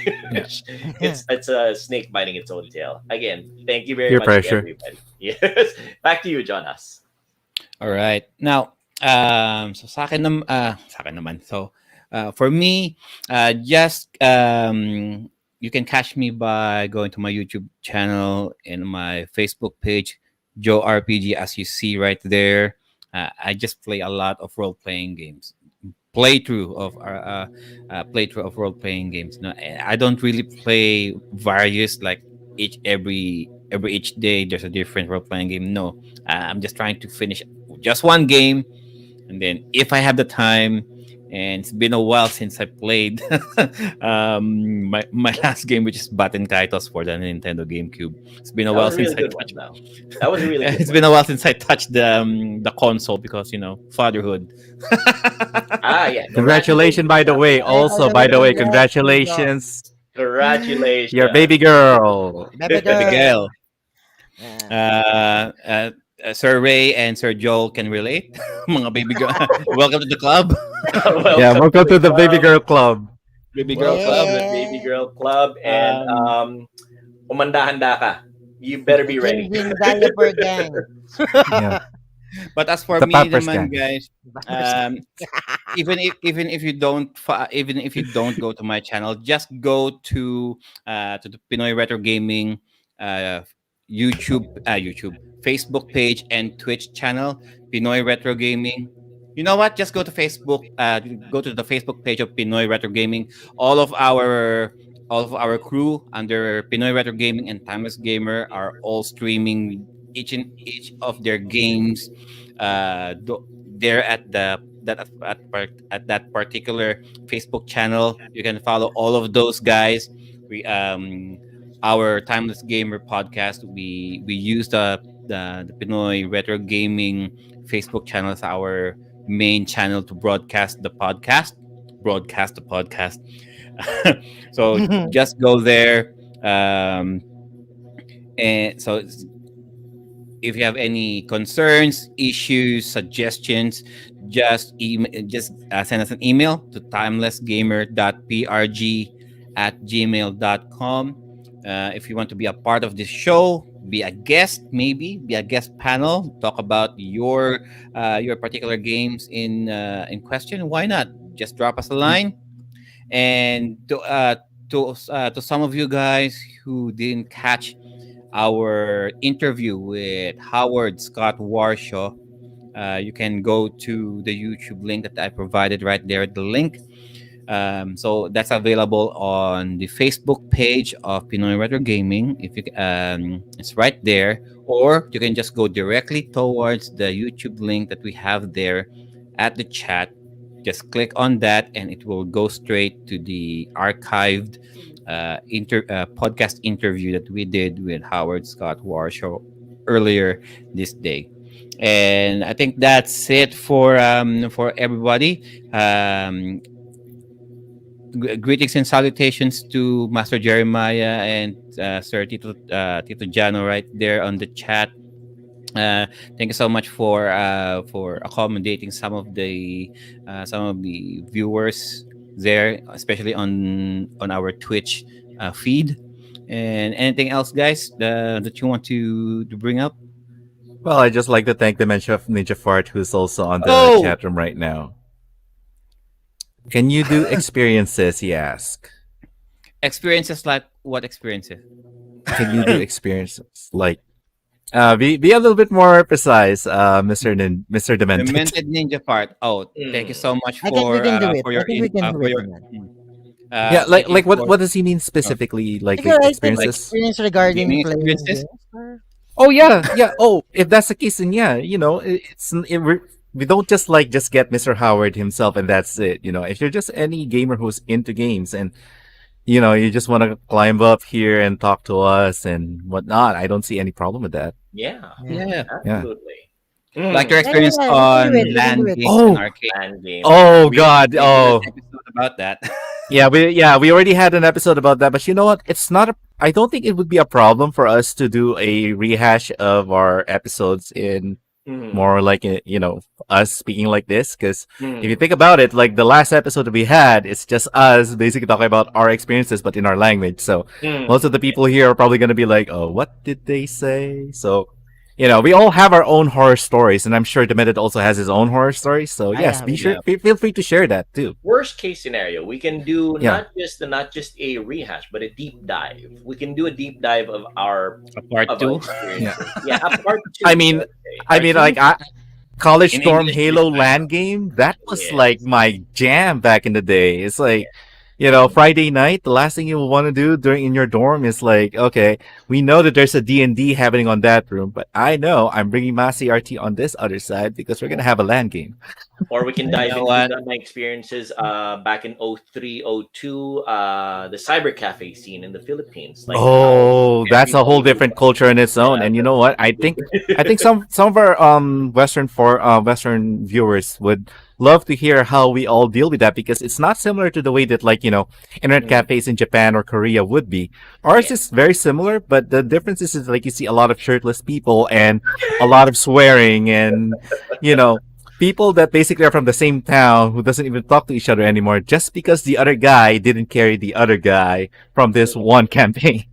it's a snake biting its own tail. Again, thank you very Peer much to pressure. everybody. Yes. Back to you, Jonas. All right. Now, so sa akin naman. So, for me, just you can catch me by going to my YouTube channel and my Facebook page, Joe RPG, as you see right there. I just play a lot of role playing games. Playthrough of role playing games. No, I don't really play various like each day. There's a different role playing game. No, I'm just trying to finish just one game, and then if I have the time, and it's been a while since I played my last game, which is Batten Kaitos for the Nintendo GameCube. It's been a That while was a since really I good one, touched. though. That was a really good It's one. been a while since I touched the console because fatherhood. Ah, yeah. Congratulations, Congratulations. by the way. Also, by the way, Congratulations, congratulations, your baby Congratulations. girl. baby Baby girl. girl. Yeah. Sir Ray and Sir Joel can relate. Mga baby girl. Welcome to the club. Yeah, Welcome to welcome the to the baby club. girl club. Baby girl Welcome to club. the Baby Yeah. Girl Club. And Um, umanda-handa ka. You better The be ready. Changing Diaper Gang. Yeah, but as for the me Pampers naman, gang. guys, Bumpers. even if you don't go to my channel, just go to the Pinoy Retro Gaming uh YouTube Facebook page and Twitch channel, Pinoy Retro Gaming. You know what? Just go to the Facebook page of Pinoy Retro Gaming. All of our crew under Pinoy Retro Gaming and Timeless Gamer are all streaming each of their games. They're at at that particular Facebook channel. You can follow all of those guys. We Our Timeless Gamer podcast. We use the Pinoy Retro Gaming Facebook channel as our main channel to broadcast the podcast. So just go there. Um, and so if you have any concerns, issues, suggestions, just send us an email to timelessgamer.prg@gmail.com. If you want to be a part of this show, be a guest, maybe be a guest panel, talk about your particular games in question. Why not? Just drop us a line. And to some of you guys who didn't catch our interview with Howard Scott Warshaw, you can go to the YouTube link that I provided right there. The link. So that's available on the Facebook page of Pinoy Retro Gaming. If you, it's right there, or you can just go directly towards the YouTube link that we have there at the chat. Just click on that, and it will go straight to the archived podcast interview that we did with Howard Scott Warshaw earlier this day. And I think that's it for everybody. Greetings and salutations to Master Jeremiah and Sir Tito Jano right there on the chat. Thank you so much for accommodating some of the viewers there, especially on our Twitch feed. And anything else, guys, that you want to bring up? Well, I just like to thank the mention of Ninja Fart, who's also on the Oh, chat room right now. Can you do experiences? He asked. experiences like what experiences? Can you do experiences like? Be a little bit more precise, Mr. Demented. Demented Ninja part. Oh, thank you Mm. so much I think we can do it. for I your think we can do for it, your man. Yeah, thank you what for what does he mean oh, specifically? Like Because I think like experiences? experience regarding gaming playing experiences. games. Oh yeah, yeah. Oh, if that's the case, then yeah, we don't just get Mr. Howard himself and that's it. If you're just any gamer who's into games and you just want to climb up here and talk to us and whatnot, I don't see any problem with that. Yeah, Yeah. Yeah, Yeah. absolutely. like your Mm. Yeah, yeah, experience yeah, we can do on it. We can do LAN it. games and Oh, arcade. Land games. oh We God, we did an oh episode about that. we already had an episode about that, but you know what? It's not a. I don't think it would be a problem for us to do a rehash of our episodes in Mm. more like us speaking like this because if you Mm. think about it, like the last episode that we had, it's just us basically talking about our experiences but in our language, so most of Mm. the people here are probably going to be like, oh, what did they say? So we all have our own horror stories, and I'm sure Demented also has his own horror stories, so Ah, yes, yeah, be we sure Yeah, feel free to share that too. Worst case scenario, we can do Yeah. not just a rehash, but a deep dive. We can do a deep dive of our a part of our two Yeah. experiences. Yeah, a part two. I mean, Let's say. like College in Storm English this Halo time. LAN game, that was like Yes. my jam back in the day. It's like, Mm. Friday night, the last thing you will want to do during in your dorm is like, okay, we know that there's a D&D happening on that room, but I know I'm bringing my CRT on this other side because we're going to have a LAN game. Or we can You dive know into what? my experiences back in 03, 02, the cyber cafe scene in the Philippines, like how Oh, that's a whole everybody different culture in its own. yeah, And you know what? I think some of our Western viewers would love to hear how we all deal with that because it's not similar to the way that internet Mm. cafes in Japan or Korea would be. Ours Yeah. is very similar, but the difference is like you see a lot of shirtless people and a lot of swearing and you know people that basically are from the same town who doesn't even talk to each other anymore just because the other guy didn't carry the other guy from this one campaign.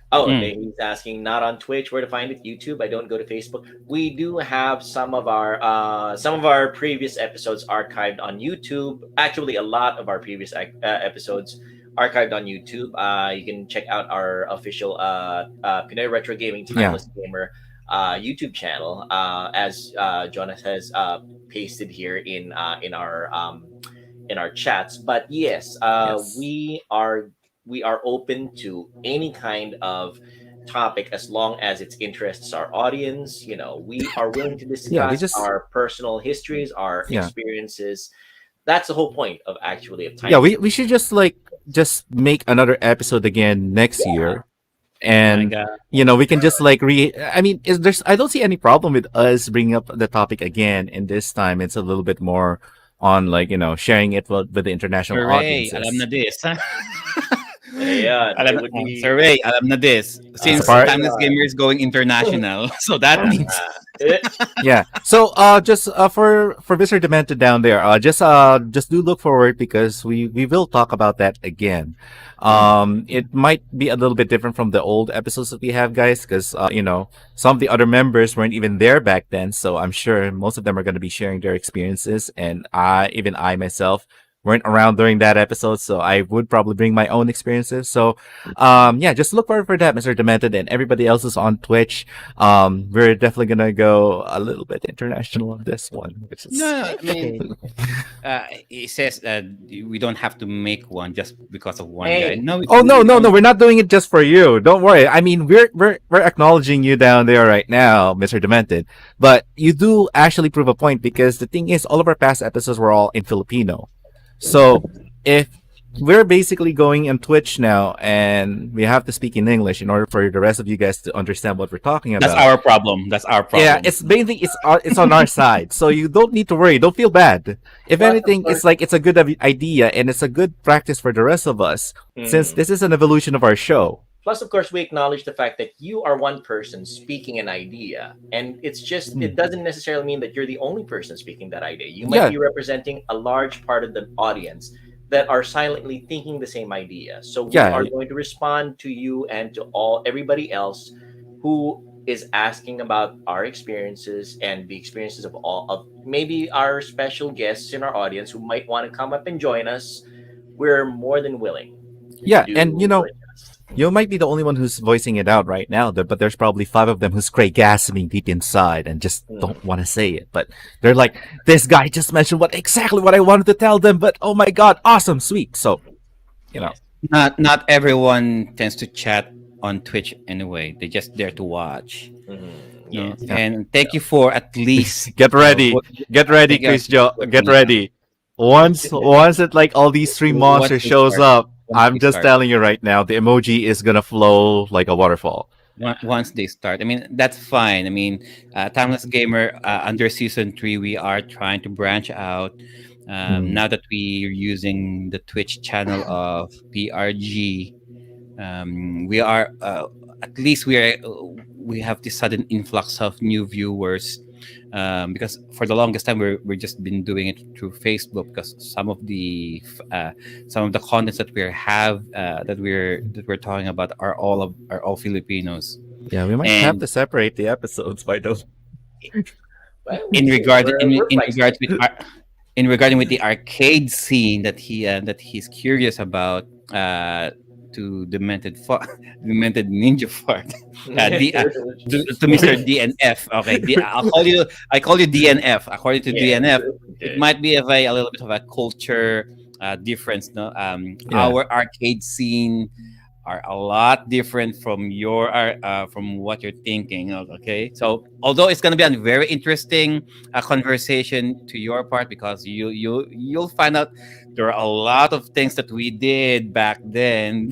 Oh, Mm. he's asking not on Twitch. Where to find it? YouTube. I don't go to Facebook. We do have some of our previous episodes archived on YouTube. Actually, a lot of our previous episodes archived on YouTube. You can check out our official Pinoy Retro Gaming Yeah. Timeless Gamer YouTube channel. As Jonas has pasted here in our chats. But yes, Yes. we are open to any kind of topic as long as it interests our audience. We are willing to Yeah, we discuss just our personal histories, our yeah. experiences. That's the whole point of actually of Yeah, Timeless. we should just like just make another episode again next Yeah. year, Oh my and god. we can just like I mean, is there's I don't see any problem with us bringing up the topic again, and this time it's a little bit more on like sharing it with the international Survey, alam na audiences. this. Yeah, it Alam, would be. survey, alam na this. It's a Since part. Timeless Gamer is going international, so that means Eh, Yeah. So just for Mr. Demented down there, just do look forward because we will talk about that again. It might be a little bit different from the old episodes that we have, guys, because some of the other members weren't even there back then, so I'm sure most of them are going to be sharing their experiences, and I myself weren't around during that episode, so I would probably bring my own experiences. So yeah, just look forward for that, Mr. Demented, and everybody else is on Twitch. We're definitely gonna go a little bit international on this one, which is no. I mean, Okay. it says we don't have to make one just because of one guy. Hey. No, oh no, we no, no, don't. we're not doing it just for you. Don't worry. I mean, we're acknowledging you down there right now, Mr. Demented. But you do actually prove a point because the thing is, all of our past episodes were all in Filipino. So if we're basically going on Twitch now and we have to speak in English in order for the rest of you guys to understand what we're talking That's about. our problem. That's our Yeah, problem. it's mainly it's on our side, so you don't need to worry. Don't feel bad. If Plus, of anything, course. it's like it's a good idea and it's a good practice for the rest of us, since Mm. this is an evolution of our show. Plus, of course, we acknowledge the fact that you are one person speaking an idea, and it's just Mm. it doesn't necessarily mean that you're the only person speaking that idea. You might Yeah, be representing a large part of the audience that are silently thinking the same idea. So we yeah, are going to respond to you and to everybody else who is asking about our experiences and the experiences of all of maybe our special guests in our audience who might want to come up and join us. We're more than willing yeah. And to adjust. you might be the only one who's voicing it out right now, but there's probably five of them who's gasming deep inside and just Mm. don't want to say it. But they're like, this guy just mentioned exactly what I wanted to tell them. But oh my god, awesome, sweet. So Yes. Not everyone tends to chat on Twitch anyway. They're just there to watch. Mhm. No? Yes. Yeah. And thank you for at least get ready, what, get ready, thank you Chris Joe, get yeah, ready. Once it like all these three once monsters they shows start. up, Once I'm they just start. telling you right now, the emoji is gonna flow like a waterfall. Once they start. I mean, that's fine. I mean, Timeless Gamer under season 3, we are trying to branch out. Mm. Now that we're using the Twitch channel of PRG, we are at least we have this sudden influx of new viewers. Because for the longest time we're just been doing it through Facebook because some of the contents that we're talking about are all Filipinos. Yeah, we might have And to separate the episodes by those. Well, in regard we're in flexible. regards with in regarding with the arcade scene that he's curious about, to demented ninja fart, to Mr. DNF. Okay, I call you DNF. According to Yeah, DNF, it good. might be a little bit of a culture difference. No, Yeah. our arcade scene are a lot different from from what you're thinking of. Okay, so although it's going to be a very interesting conversation to your part, because you'll find out there are a lot of things that we did back then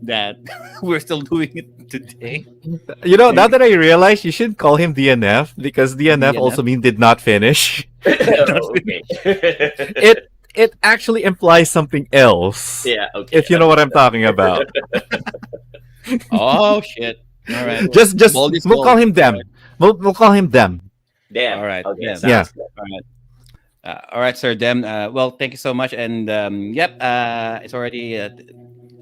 that we're still doing it today. Now that I realize, you should call him DNF because DNF DNF. also means did not finish. Okay. It actually implies something else. Yeah. Okay. If you know what I'm talking about. Oh shit! All right, just Bold is we'll call gold. him them. We'll call him them. Damn. All right, Okay. yeah. Sounds Yeah. good. All right. All right, sir. Dem. Well, thank you so much. And yep, it's already.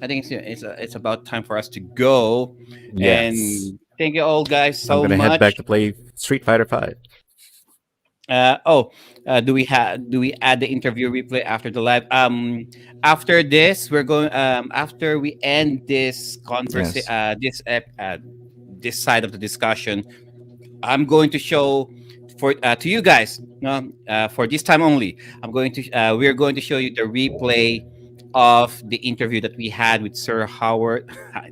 I think it's about time for us to go. Yes. And thank you all guys I'm so gonna much. head back to play Street Fighter 5. Do we add the interview replay after the live? After this, we're going. After we end this conversation, this side of the discussion, I'm going to show to you guys. For this time only, we're going to show you the replay of the interview that we had with Sir Howard.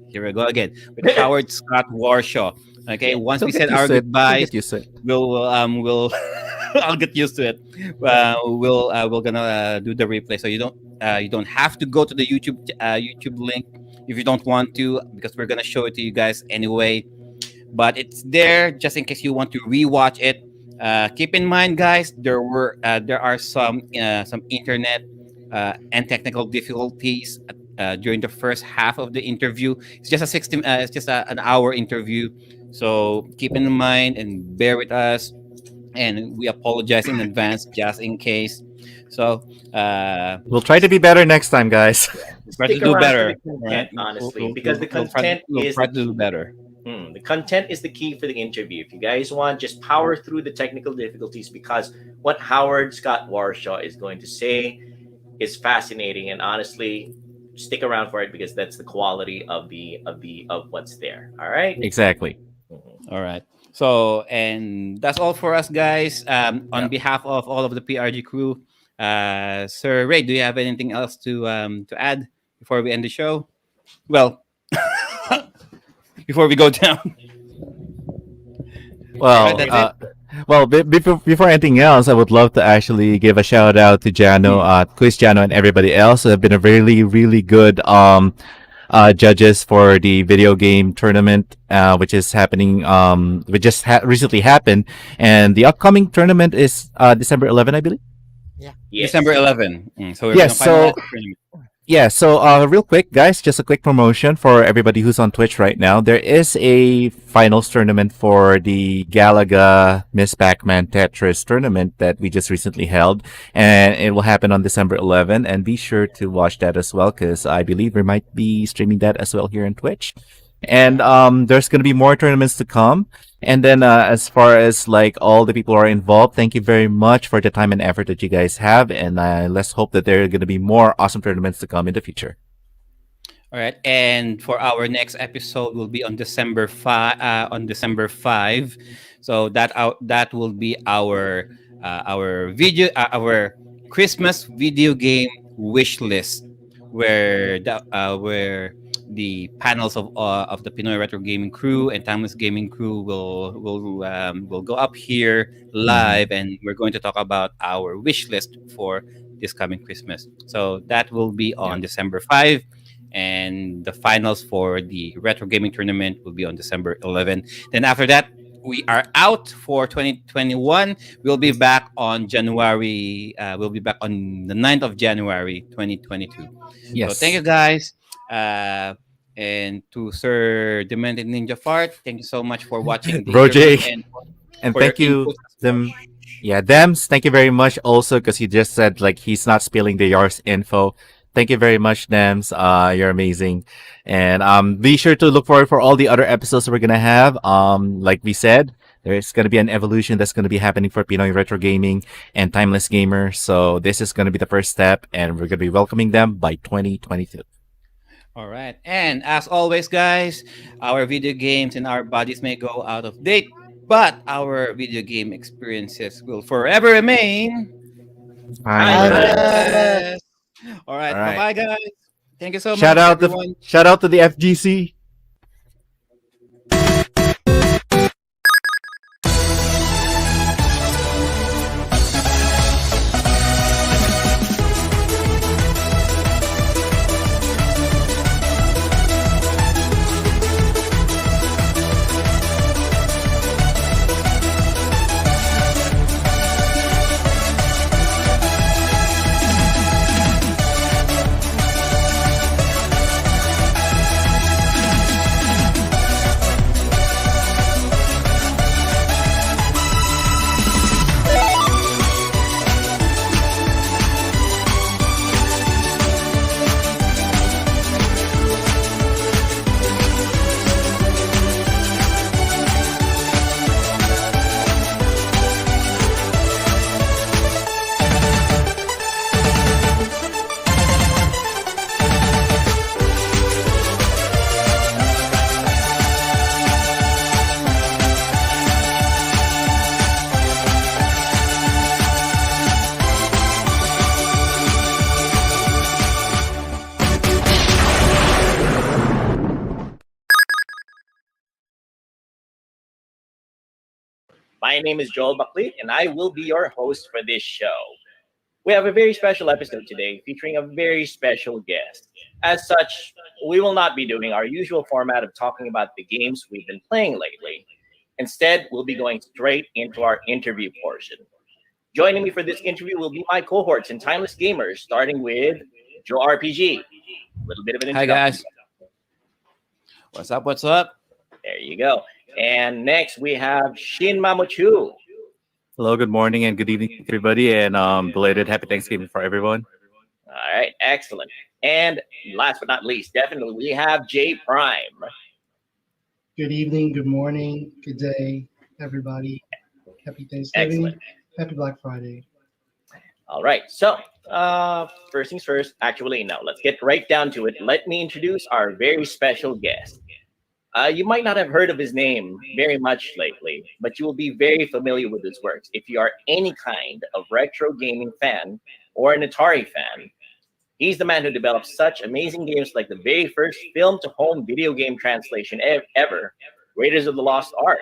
Here we go again with Howard Scott Warshaw. Okay, Yeah. once You'll we get said used our to it. You'll goodbyes, get used to it. we'll I'll get used to it. We're gonna do the replay, so you don't have to go to the YouTube link if you don't want to, because we're gonna show it to you guys anyway. But it's there just in case you want to rewatch it. Keep in mind, guys, there are some internet and technical difficulties during the first half of the interview. It's just it's just an hour interview, so keep in mind and bear with us. And we apologize in advance just in case. So We'll try to be better next time, guys. try to Stick do around for better, the content, right? honestly, because the content we'll is try to do better. the content is the key for the interview. If you guys want, just power through the technical difficulties, because what Howard Scott Warshaw is going to say is fascinating, and honestly, stick around for it because that's the quality of what's there. All right. Exactly. Mhm. All right. So, and that's all for us, guys. On Yeah. behalf of all of the PRG crew, Sir Ray, do you have anything else to add before we end the show? Well, before we go down. Well, That's before anything else, I would love to actually give a shout out to Jano, Quiz Jano, and everybody else who have been a really, really good judges for the video game tournament, which is happening, which just recently happened, and the upcoming tournament is December 11, I believe. Yes. December 11. So we're Yes, gonna finalize so- the tournament. Yeah, so real quick, guys, just a quick promotion for everybody who's on Twitch right now. There is a finals tournament for the Galaga Miss Pac-Man Tetris tournament that we just recently held, and it will happen on December 11. And be sure to watch that as well, because I believe we might be streaming that as well here on Twitch. And there's going to be more tournaments to come. And then as far as like all the people who are involved, thank you very much for the time and effort that you guys have. And let's hope that there are going to be more awesome tournaments to come in the future. All right, and for our next episode will be on December 5. So that will be our Christmas video game wish list, where the panels of the Pinoy Retro Gaming crew and Timeless Gaming crew will go up here live, and we're going to talk about our wish list for this coming Christmas. So that will be on December 5, and the finals for the Retro Gaming tournament will be on December 11. Then after that, we are out for 2021. We'll be back on January. We'll be back on the 9th of January 2022. Yes. So thank you, guys. And to Sir Demented Ninja Fart, thank you so much for watching the Roger. interview And for thank your you, input as them. well. Yeah, Dems, thank you very much also, because he just said like he's not spilling the Yars info. Thank you very much, Dems. You're amazing. And be sure to look forward for all the other episodes that we're gonna have. Like we said, there's gonna be an evolution that's gonna be happening for Pinoy Retro Gaming and Timeless Gamer. So this is gonna be the first step, and we're gonna be welcoming them by 2022. All right. And as always, guys, our video games and our bodies may go out of date, but our video game experiences will forever remain. Timeless. All right. All right. Bye-bye, guys. Thank you so Shout much, out everyone. to the FGC. My name is Joel Baklit, and I will be your host for this show. We have a very special episode today featuring a very special guest. As such, we will not be doing our usual format of talking about the games we've been playing lately. Instead, we'll be going straight into our interview portion. Joining me for this interview will be my cohorts in Timeless Gamers, starting with Joe RPG. A little bit of an Hi introduction. guys. What's up? What's up? There you go. And next we have Shin Mamochu. Hello, good morning and good evening, everybody, and belated happy Thanksgiving for everyone. All right, excellent. And last but not least, definitely we have J Prime. Good evening, good morning, good day, everybody. Happy Thanksgiving. Excellent. Happy Black Friday. All right, so first things first, actually, now let's get right down to it. Let me introduce our very special guest. You might not have heard of his name very much lately, but you will be very familiar with his works if you are any kind of retro gaming fan or an Atari fan. He's the man who developed such amazing games like the very first film to home video game translation ever, Raiders of the Lost Ark.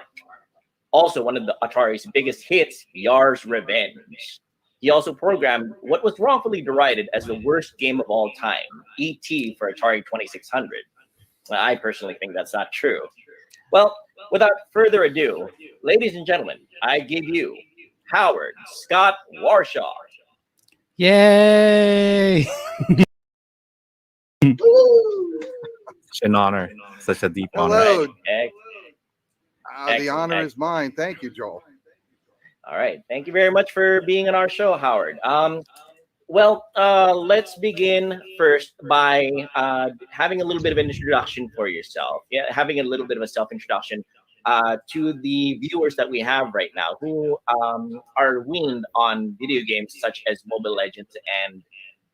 Also, one of the Atari's biggest hits, Yar's Revenge. He also programmed what was wrongfully derided as the worst game of all time, E.T. for Atari 2600. Well, I personally think that's not true. Well, without further ado, ladies and gentlemen, I give you Howard Scott Warshaw. Yay! Such an honor, such a deep honor. Hello. Ex- The Excellent, honor is mine. Thank you, Joel. All right. Thank you very much for being on our show, Howard. Let's begin first by having a little bit of an introduction for yourself. Yeah, having a little bit of a self-introduction to the viewers that we have right now who are weaned on video games such as Mobile Legends and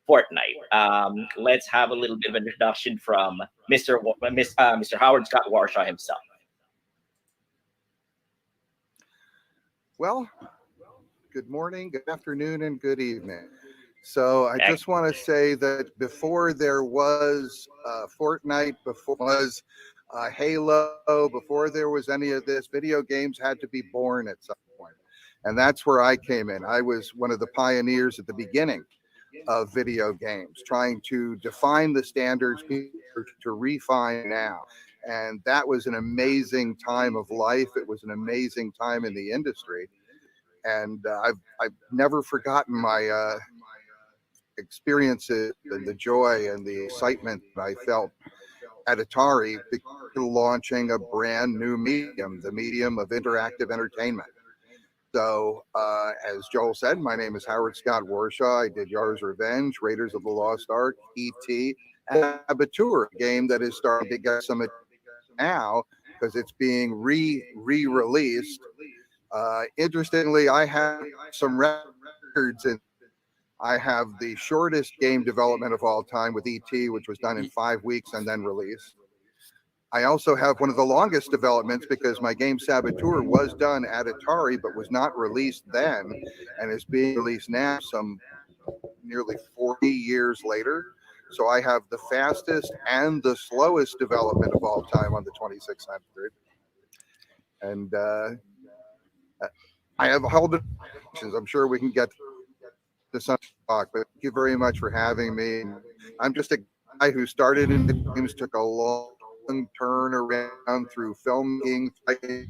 Fortnite. Let's have a little bit of an introduction from Mr. Howard Scott Warshaw himself. Well, good morning, good afternoon, and good evening. So I just want to say that before there was Fortnite, before was Halo, before there was any of this, video games had to be born at some point. And that's where I came in. I was one of the pioneers at the beginning of video games, trying to define the standards to refine now. And that was an amazing time of life. It was an amazing time in the industry. And I've never forgotten my experiences and the joy and the excitement that I felt at Atari launching a brand new medium, the medium of interactive entertainment. So, as Joel said, my name is Howard Scott Warshaw. I did Yar's Revenge, Raiders of the Lost Ark, E.T., and Abitur, a game that is starting to get some now because it's being re-released. Interestingly, I have some records, and I have the shortest game development of all time with E.T., which was done in 5 weeks and then released. I also have one of the longest developments because my game Saboteur was done at Atari but was not released then and is being released now some nearly 40 years later. So I have the fastest and the slowest development of all time on the 2600. And I have held it. I'm sure we can get to some talk, but thank you very much for having me. I'm just a guy who started in the games, took a long turn around through filmmaking,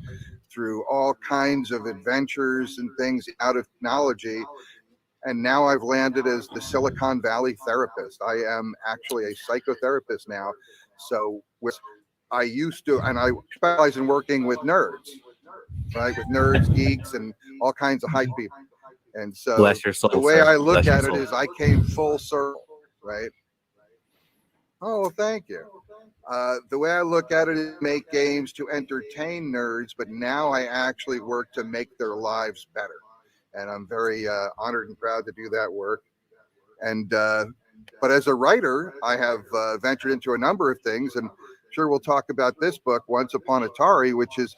through all kinds of adventures and things out of technology. And now I've landed as the Silicon Valley therapist. I am actually a psychotherapist now. So I used to, and I specialize in working with nerds, right? With nerds, geeks, and all kinds of hype people. And so Bless your soul, the way sir. I look Bless your at it soul. is I came full circle, right? Oh, well, thank you. The way I look at it is make games to entertain nerds, but now I actually work to make their lives better. And I'm very honored and proud to do that work. And but as a writer, I have ventured into a number of things, and sure we'll talk about this book, Once Upon Atari, which is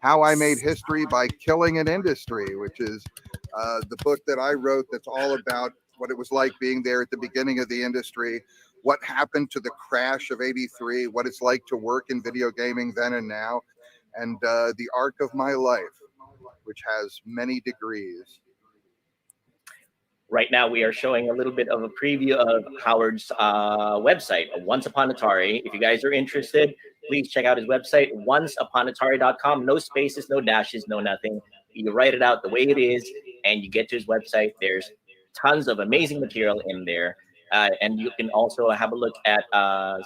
how I made history by killing an industry, which is the book that I wrote that's all about what it was like being there at the beginning of the industry, what happened to the crash of '83, what it's like to work in video gaming then and now, and the arc of my life, which has many degrees. Right now, we are showing a little bit of a preview of Howard's website, Once Upon Atari. If you guys are interested, please check out his website, onceuponatari.com. No spaces, no dashes, no nothing. You write it out the way it is, and you get to his website. There's tons of amazing material in there. And you can also have a look at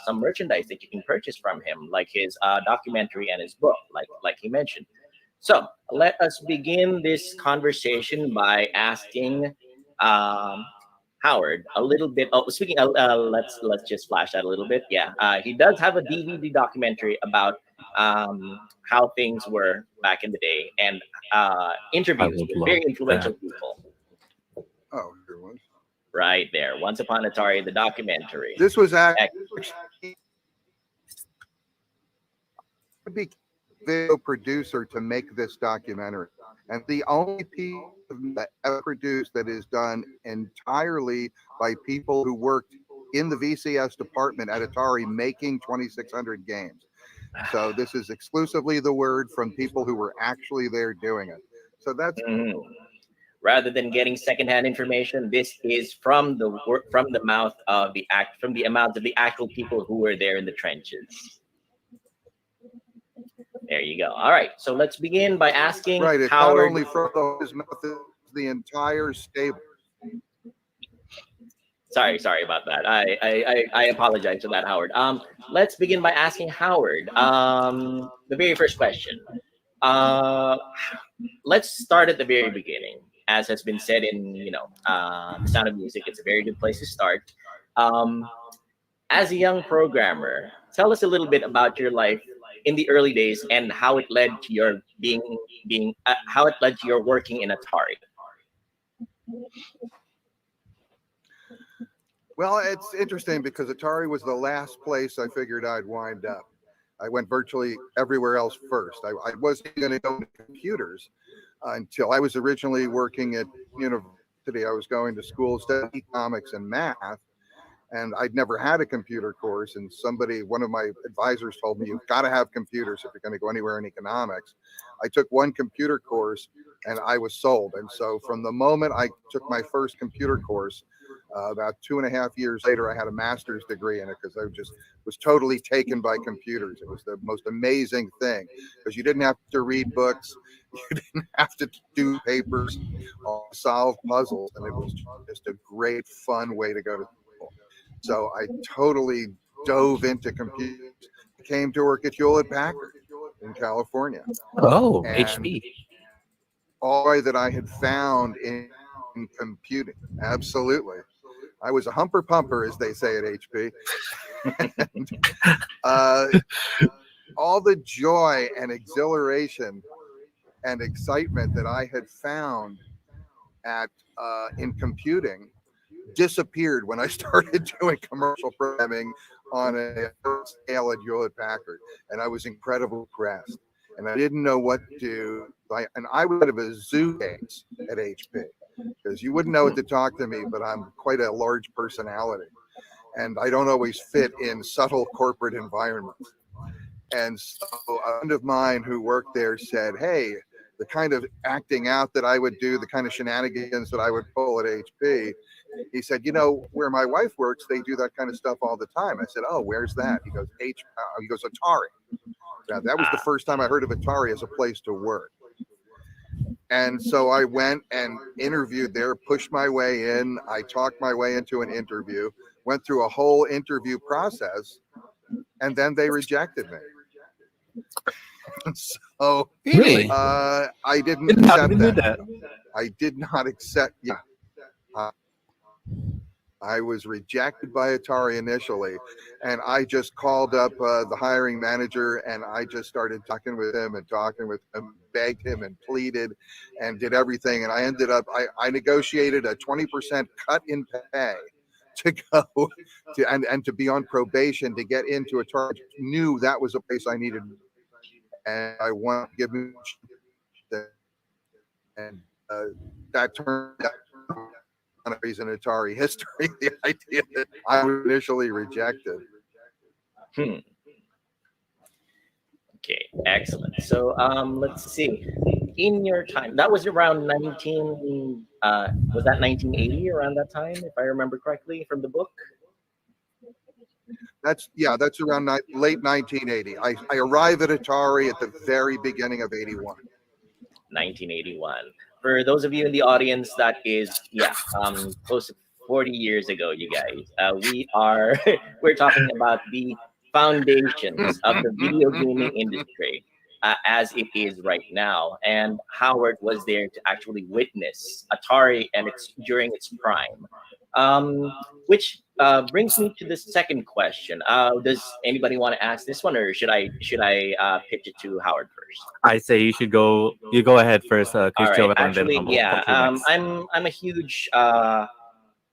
some merchandise that you can purchase from him, like his documentary and his book, like he mentioned. So let us begin this conversation by asking um, Howard a little bit. Oh, speaking, let's just flash that a little bit. Yeah, he does have a DVD documentary about how things were back in the day and I interviews would with love very influential that. people. Oh, here it was. Right there, Once Upon Atari, the documentary. This was actually be video producer to make this documentary, and the only piece that ever produced that is done entirely by people who worked in the VCS department at Atari making 2600 games. So this is exclusively the word from people who were actually there doing it. So that's Rather than getting secondhand information, this is from the from the mouth of the mouths of the actual people who were there in the trenches. There you go. All right, so let's begin by asking right. It's Howard. not only from his mouth, it's the entire stable. Sorry about that. I apologize for that, Howard. Let's begin by asking Howard. The very first question. Let's start at the very beginning. As has been said in The Sound of Music, it's a very good place to start. As a young programmer, tell us a little bit about your life in the early days and how it led to your how it led to your working in Atari. Well, it's interesting because Atari was the last place I figured I'd wind up. I went virtually everywhere else first. I wasn't going to go to computers until I was originally working at university. I was going to school studying economics and math, and I'd never had a computer course. And one of my advisors told me, you've got to have computers if you're going to go anywhere in economics. I took one computer course and I was sold. And so from the moment I took my first computer course, about 2.5 years later, I had a master's degree in it because I just was totally taken by computers. It was the most amazing thing because you didn't have to read books, you didn't have to do papers, or solve puzzles, and it was just a great, fun way to go to school. So I totally dove into computers. I came to work at Hewlett Packard in California. Oh, And HP. all that I had found in computing, absolutely. I was a humper pumper, as they say at HP. And, all the joy and exhilaration and excitement that I had found at in computing disappeared when I started doing commercial programming on a scale at Hewlett Packard, and I was incredibly impressed. And I didn't know what to do. I was out of a zoo case at HP because you wouldn't know what to talk to me, but I'm quite a large personality, and I don't always fit in subtle corporate environments. And so a friend of mine who worked there said, hey, the kind of acting out that I would do, the kind of shenanigans that I would pull at HP, he said, where my wife works, they do that kind of stuff all the time. I said, oh, where's that? He goes, Atari. Now, that was the first time I heard of Atari as a place to work. And so I went and interviewed there, pushed my way in. I talked my way into an interview, went through a whole interview process, and then they rejected me. So Really? I didn't Didn't accept do that. I did not accept. Yeah. I was rejected by Atari initially, and I just called up the hiring manager, and I just started talking with him, begged him and pleaded and did everything. And I ended up, I negotiated a 20% cut in pay to go to and to be on probation to get into Atari. I knew that was a place I needed, and I wanted to give me that. And that turned out on a reason Atari history, the idea that I was initially rejected. Okay, excellent. So let's see. in your time, that was around 19. Was that 1980 around that time, if I remember correctly from the book? That's around late 1980. I arrive at Atari at the very beginning of 81. 1981. For those of you in the audience, that is close to 40 years ago. You guys, we're talking about the foundations of the video gaming industry as it is right now, and Howard was there to actually witness Atari and its during its prime. Which brings me to the second question. Does anybody want to ask this one, or should I pitch it to Howard first? I say you should go. You go ahead first, All Chris right. Joel, and then Actually, I'll yeah. talk to you next. I'm a huge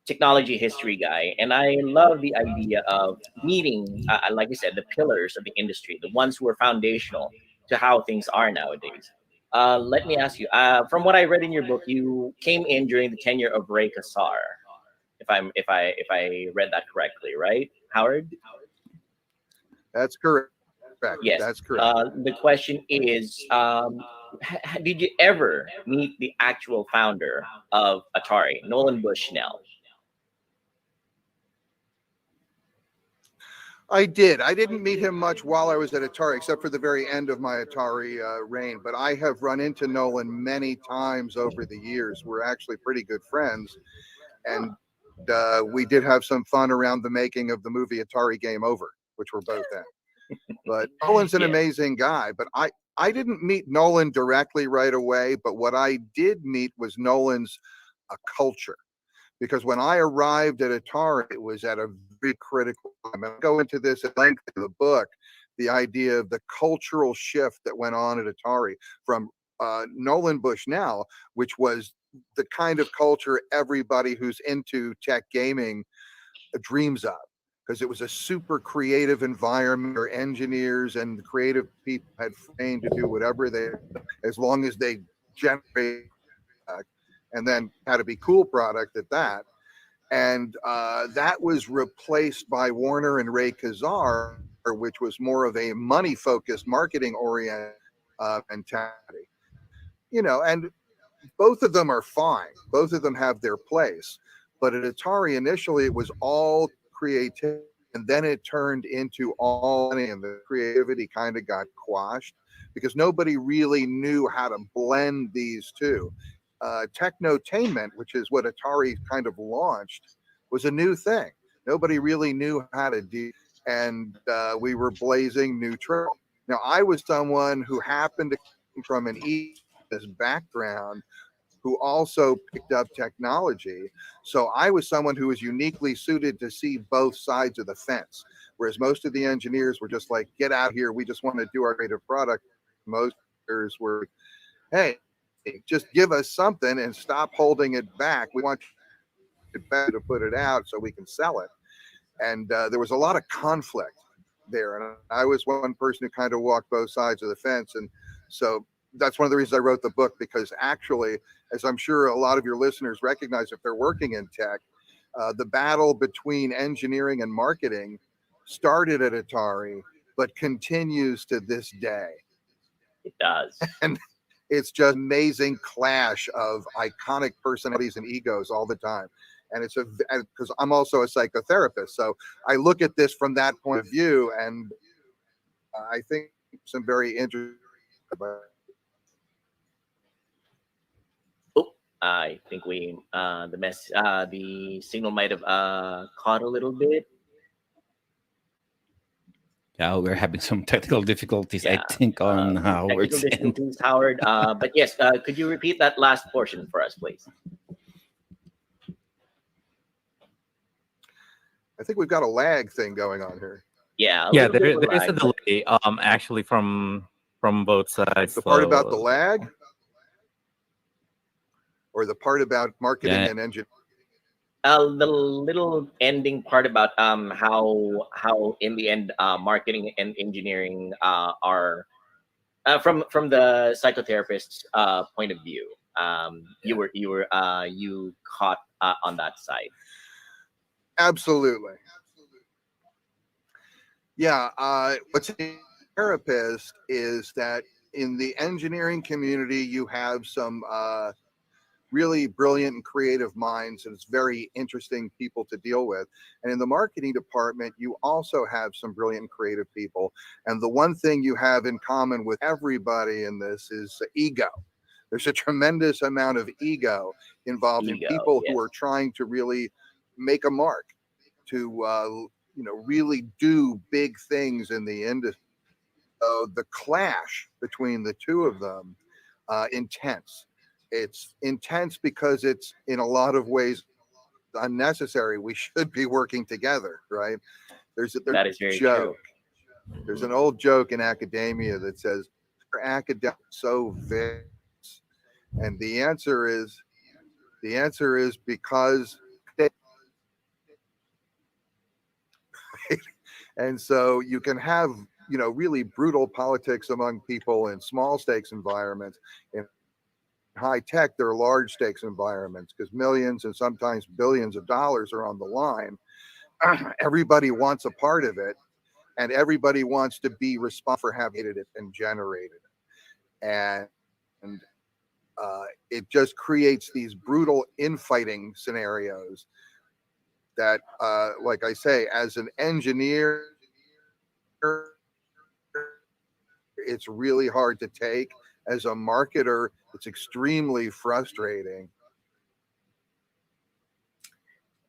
technology history guy, and I love the idea of meeting, like I said, the pillars of the industry, the ones who are foundational to how things are nowadays. Let me ask you. From what I read in your book, you came in during the tenure of Ray Kassar. If I read that correctly, right, Howard? That's correct. Yes. That's correct. The question is, did you ever meet the actual founder of Atari, Nolan Bushnell? I did. I didn't meet him much while I was at Atari, except for the very end of my Atari reign. But I have run into Nolan many times over the years. We're actually pretty good friends, and we did have some fun around the making of the movie Atari Game Over, which we're both in. But Nolan's an amazing guy. But I didn't meet Nolan directly right away. But what I did meet was Nolan's culture. Because when I arrived at Atari, it was at a very critical time. And I go into this at length in the book, the idea of the cultural shift that went on at Atari from Nolan Bushnell, which was the kind of culture everybody who's into tech gaming dreams of. Because it was a super creative environment where engineers and creative people had trained to do whatever they, as long as they generate and then had to be cool product at that. And that was replaced by Warner and Ray Kassar, which was more of a money-focused, marketing-oriented mentality. And both of them are fine. Both of them have their place. But at Atari, initially, it was all creativity, and then it turned into all money, and the creativity kind of got quashed because nobody really knew how to blend these two. Technotainment, which is what Atari kind of launched, was a new thing. Nobody really knew how to do, and we were blazing new trail. Now, I was someone who happened to come from an East background who also picked up technology. So I was someone who was uniquely suited to see both sides of the fence. Whereas most of the engineers were just like, get out here. We just want to do our creative product. Most engineers were, hey, just give us something and stop holding it back. We want it better to put it out so we can sell it. And there was a lot of conflict there. And I was one person who kind of walked both sides of the fence. And so that's one of the reasons I wrote the book, because actually, as I'm sure a lot of your listeners recognize if they're working in tech, the battle between engineering and marketing started at Atari, but continues to this day. It does. And it's just amazing clash of iconic personalities and egos all the time. And it's because I'm also a psychotherapist, so I look at this from that point of view, and I think some very interesting. Oh, I think the signal might have caught a little bit. Yeah, we're having some technical difficulties, Yeah, I think, on Howard's technical end. difficulties, Howard. But yes, could you repeat that last portion for us, please? I think we've got a lag thing going on here. Yeah, a Yeah, little bit of there is a lag, but delay. Actually, from both sides. The part about so- the lag, or the part about marketing Yeah. and engineering. the little ending part about how in the end marketing and engineering are from the psychotherapist's point of view. You caught on that side. Absolutely. Yeah. What's a therapist is that in the engineering community, you have some really brilliant and creative minds, and it's very interesting people to deal with. And in the marketing department, you also have some brilliant and creative people. And the one thing you have in common with everybody in this is ego. There's a tremendous amount of ego involved in people who are trying to really make a mark, to really do big things in the industry. The clash between the two of them, intense. It's intense because it's in a lot of ways unnecessary. We should be working together, right? That is very true. There's an old joke in academia that says, "Are academics so vicious?" And the answer is because they, and so you can have really brutal politics among people in small stakes environments. In high tech, there are large stakes environments because millions and sometimes billions of dollars are on the line. Everybody wants a part of it, and everybody wants to be responsible for having it and generated it. And it just creates these brutal infighting scenarios that, like I say, as an engineer, it's really hard to take. As a marketer, it's extremely frustrating.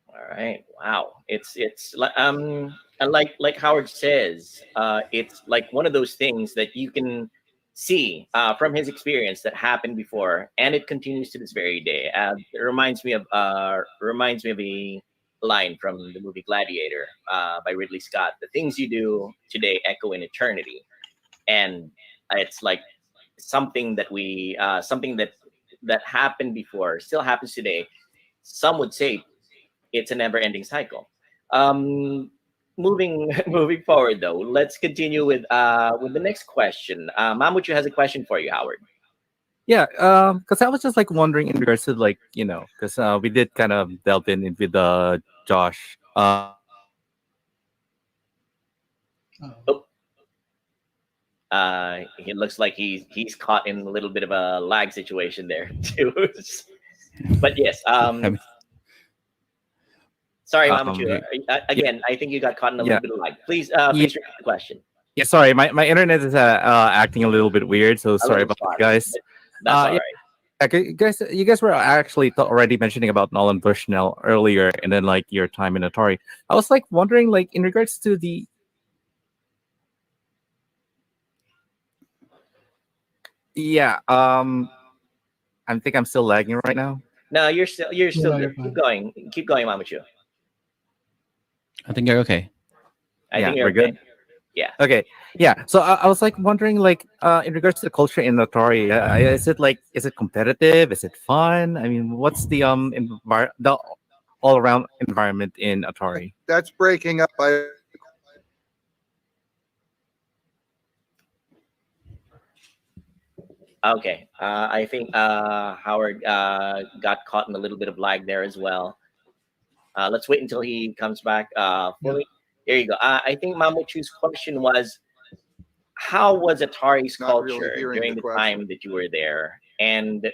All right. Wow. It's and like Howard says, it's like one of those things that you can see from his experience that happened before, and it continues to this very day. It reminds me of a line from the movie Gladiator by Ridley Scott. The things you do today echo in eternity, and it's like something that that happened before still happens today. Some would say it's a never-ending cycle. Moving moving forward though, let's continue with the next question. Mamuchu has a question for you, Howard. Yeah, because I was just like wondering in regards to like because we did kind of delve in with Josh. Oh, it looks like he's caught in a little bit of a lag situation there too. But yes, sorry, Mamuchu. Again, I think you got caught in a little bit of lag. Please repeat the question. Yeah, sorry, my internet is acting a little bit weird, so sorry about that, guys. That's all right. You guys were actually already mentioning about Nolan Bushnell earlier, and then like your time in Atari. I was like wondering, like in regards to the. Yeah, I think I'm still lagging right now. No, you're still good. Keep going, Mamuchu. I think you're okay. I think you're we're good. Yeah. Okay. Yeah. So I was like wondering, like, in regards to the culture in Atari, is it competitive? Is it fun? I mean, what's the the all around environment in Atari? That's breaking up. Okay. I think Howard got caught in a little bit of lag there as well. Let's wait until he comes back fully. There you go. I think Mamuchu's question was, how was Atari's culture during the time that you were there? And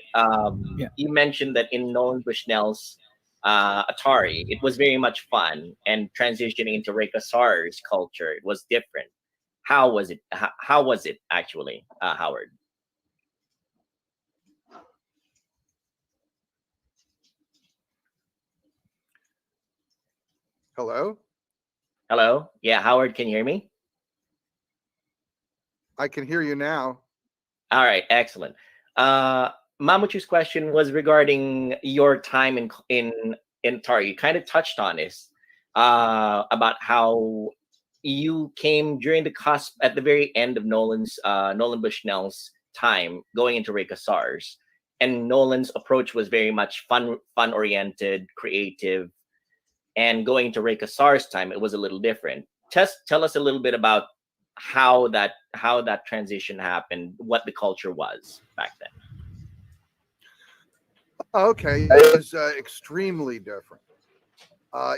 you mentioned that in Nolan Bushnell's Atari, it was very much fun, and transitioning into Reika Sar's culture, it was different. How was it? How was it actually, Howard? Hello? Hello? Yeah, Howard, can you hear me? I can hear you now. All right, excellent. Mamuchu's question was regarding your time in Atari. You kind of touched on this about how you came during the cusp at the very end of Nolan Bushnell's time going into Reika SARS, and Nolan's approach was very much fun oriented, creative, and going into Reika SARS time, it was a little different. Tell us a little bit about how that transition happened, what the culture was back then. Okay, it was extremely different.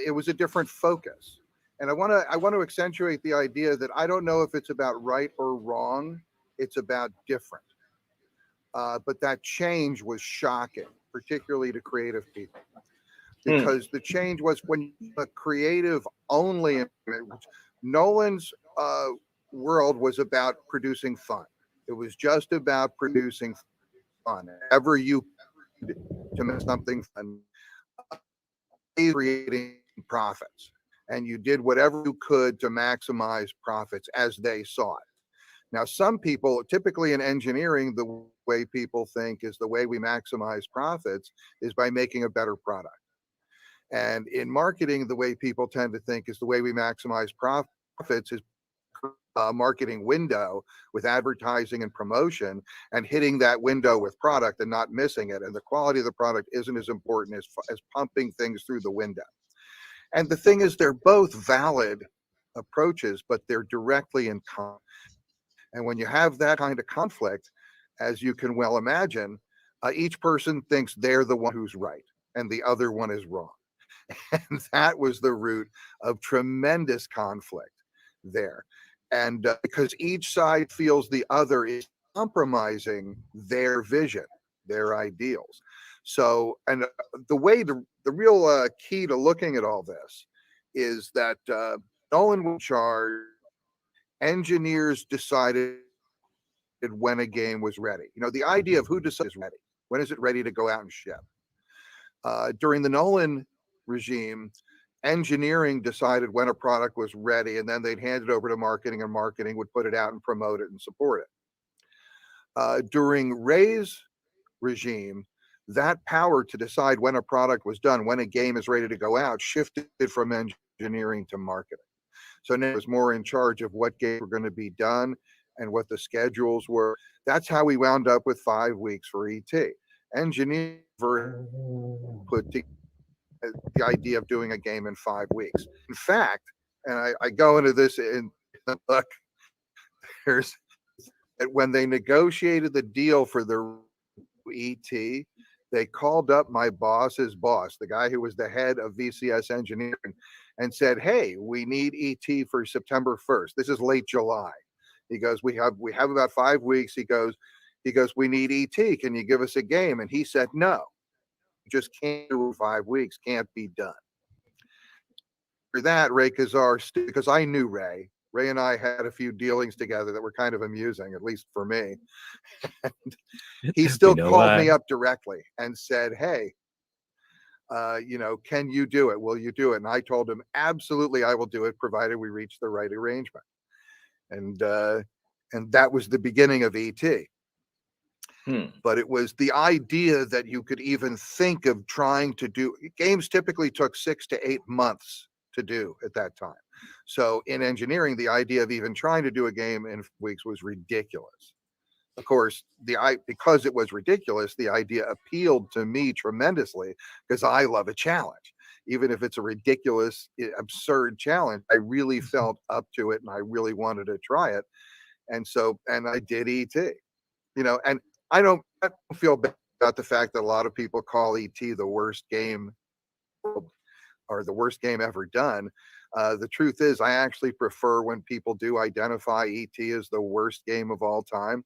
It was a different focus, and I want to accentuate the idea that I don't know if it's about right or wrong. It's about different. But that change was shocking, particularly to creative people, because the change was when a creative only. Nolan's world was about producing fun. It was just about producing fun. Ever you to make something fun, creating profits, and you did whatever you could to maximize profits as they saw it. Now, some people, typically in engineering, the way people think is the way we maximize profits is by making a better product. And in marketing, the way people tend to think is the way we maximize profits is a marketing window with advertising and promotion and hitting that window with product and not missing it. And the quality of the product isn't as important as pumping things through the window. And the thing is, they're both valid approaches, but they're directly in conflict. And when you have that kind of conflict, as you can well imagine, each person thinks they're the one who's right and the other one is wrong. And that was the root of tremendous conflict there. And because each side feels the other is compromising their vision, their ideals. So, and the real key to looking at all this is that Nolan was charged. Engineers decided when a game was ready. You know, the idea of who decides ready. When is it ready to go out and ship? During the Nolan regime, engineering decided when a product was ready, and then they'd hand it over to marketing, and marketing would put it out and promote it and support it. During Ray's regime, that power to decide when a product was done, when a game is ready to go out, shifted from engineering to marketing. So now it was more in charge of what games were going to be done and what the schedules were. That's how we wound up with 5 weeks for ET. Engineers put the idea of doing a game in 5 weeks. In fact, and I go into this in the book, there's when they negotiated the deal for the ET, they called up my boss's boss, the guy who was the head of VCS engineering, and said, "Hey, we need ET for September 1st. This is late July." He goes, "We have about 5 weeks." He goes, "We need ET. Can you give us a game?" And he said, "No, just can't do 5 weeks. Can't be done." For that, Ray Kazar, because I knew Ray. Ray and I had a few dealings together that were kind of amusing, at least for me. And he still called me up directly and said, "Hey, can you do it? Will you do it?" And I told him, "Absolutely, I will do it, provided we reach the right arrangement." And that was the beginning of ET. But it was the idea that you could even think of trying to do games. Typically took 6 to 8 months to do at that time. So in engineering, the idea of even trying to do a game in weeks was ridiculous. Of course, because it was ridiculous, the idea appealed to me tremendously because I love a challenge. Even if it's a ridiculous, absurd challenge, I really felt up to it and I really wanted to try it. And I did ET. And I don't feel bad about the fact that a lot of people call ET the worst game or the worst game ever done. The truth is, I actually prefer when people do identify ET as the worst game of all time,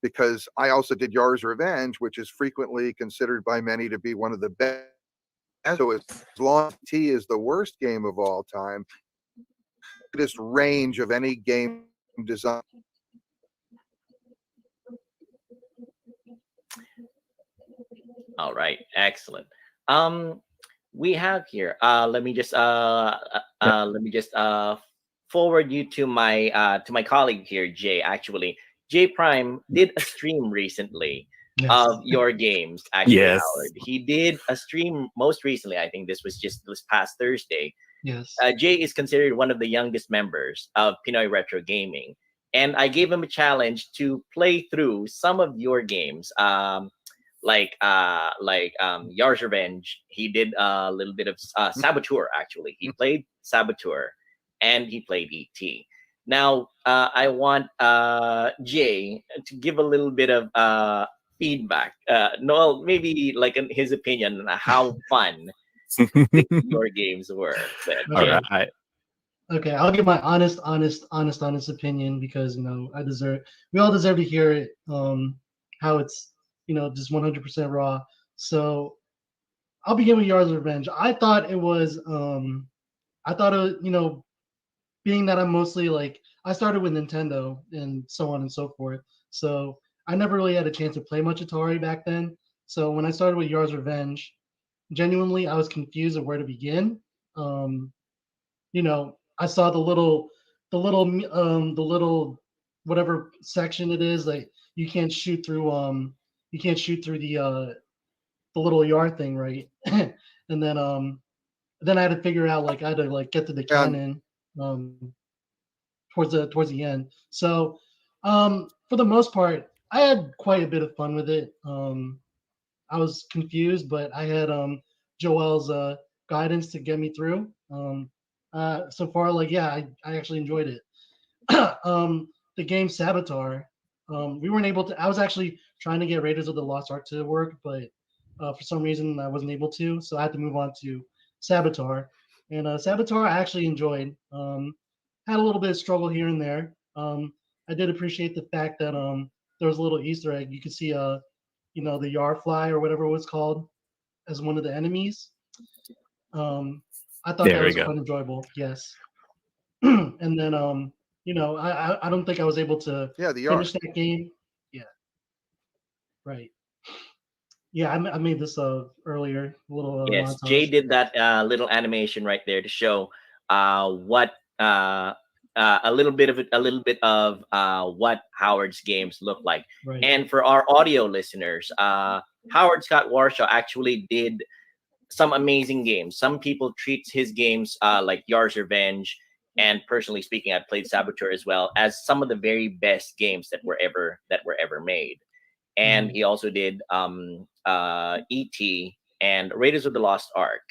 because I also did Yar's Revenge, which is frequently considered by many to be one of the best. So as long as ET is the worst game of all time, this range of any game design. All right, excellent. We have here. Let me just forward you to my colleague here, Jay. Actually, Jay Prime did a stream recently of your games. Actually, Yes. Howard. He did a stream most recently. I think this was just this past Thursday. Yes. Jay is considered one of the youngest members of Pinoy Retro Gaming, and I gave him a challenge to play through some of your games. Like Yar's Revenge. He did a little bit of Saboteur. Actually, he played Saboteur, and he played ET. Now, I want Jay to give a little bit of feedback. Noel, maybe like his opinion on how fun your games were. But, All Jay. right. Okay, I'll give my honest opinion because I deserve. We all deserve to hear it. How it's just 100% raw. So I'll begin with Yard's Revenge. I thought it was. I thought it was, being that I'm mostly like I started with Nintendo and so on and so forth. So I never really had a chance to play much Atari back then. So when I started with Yard's Revenge, genuinely I was confused of where to begin. Um, I saw the little whatever section it is, like you can't shoot through the little yard thing, right? And then I had to figure out, like, I had to like get to the And cannon um towards the end. So for the most part, I had quite a bit of fun with it. I was confused, but I had Joel's guidance to get me through. So far, like, yeah, I actually enjoyed it. The game Saboteur, we weren't able to. I was actually trying to get Raiders of the Lost Ark to work, but for some reason I wasn't able to, so I had to move on to Saboteur. And Saboteur I actually enjoyed. Had a little bit of struggle here and there. I did appreciate the fact that there was a little Easter egg. You could see the yard fly or whatever it was called as one of the enemies. Um, I thought that There we was go. quite enjoyable. Yes. And then I don't think I was able to yeah, the finish yard. that game. Yeah, right. Yeah, I made this earlier, a little Yes, Jay montage. did that little animation right there to show what a little bit of what Howard's games look like. Right. And for our audio listeners, Howard Scott Warshaw actually did some amazing games. Some people treat his games like Yar's Revenge, and personally speaking, I've played Saboteur as well, as some of the very best games that were ever made. And Mm. he also did ET and Raiders of the Lost Ark.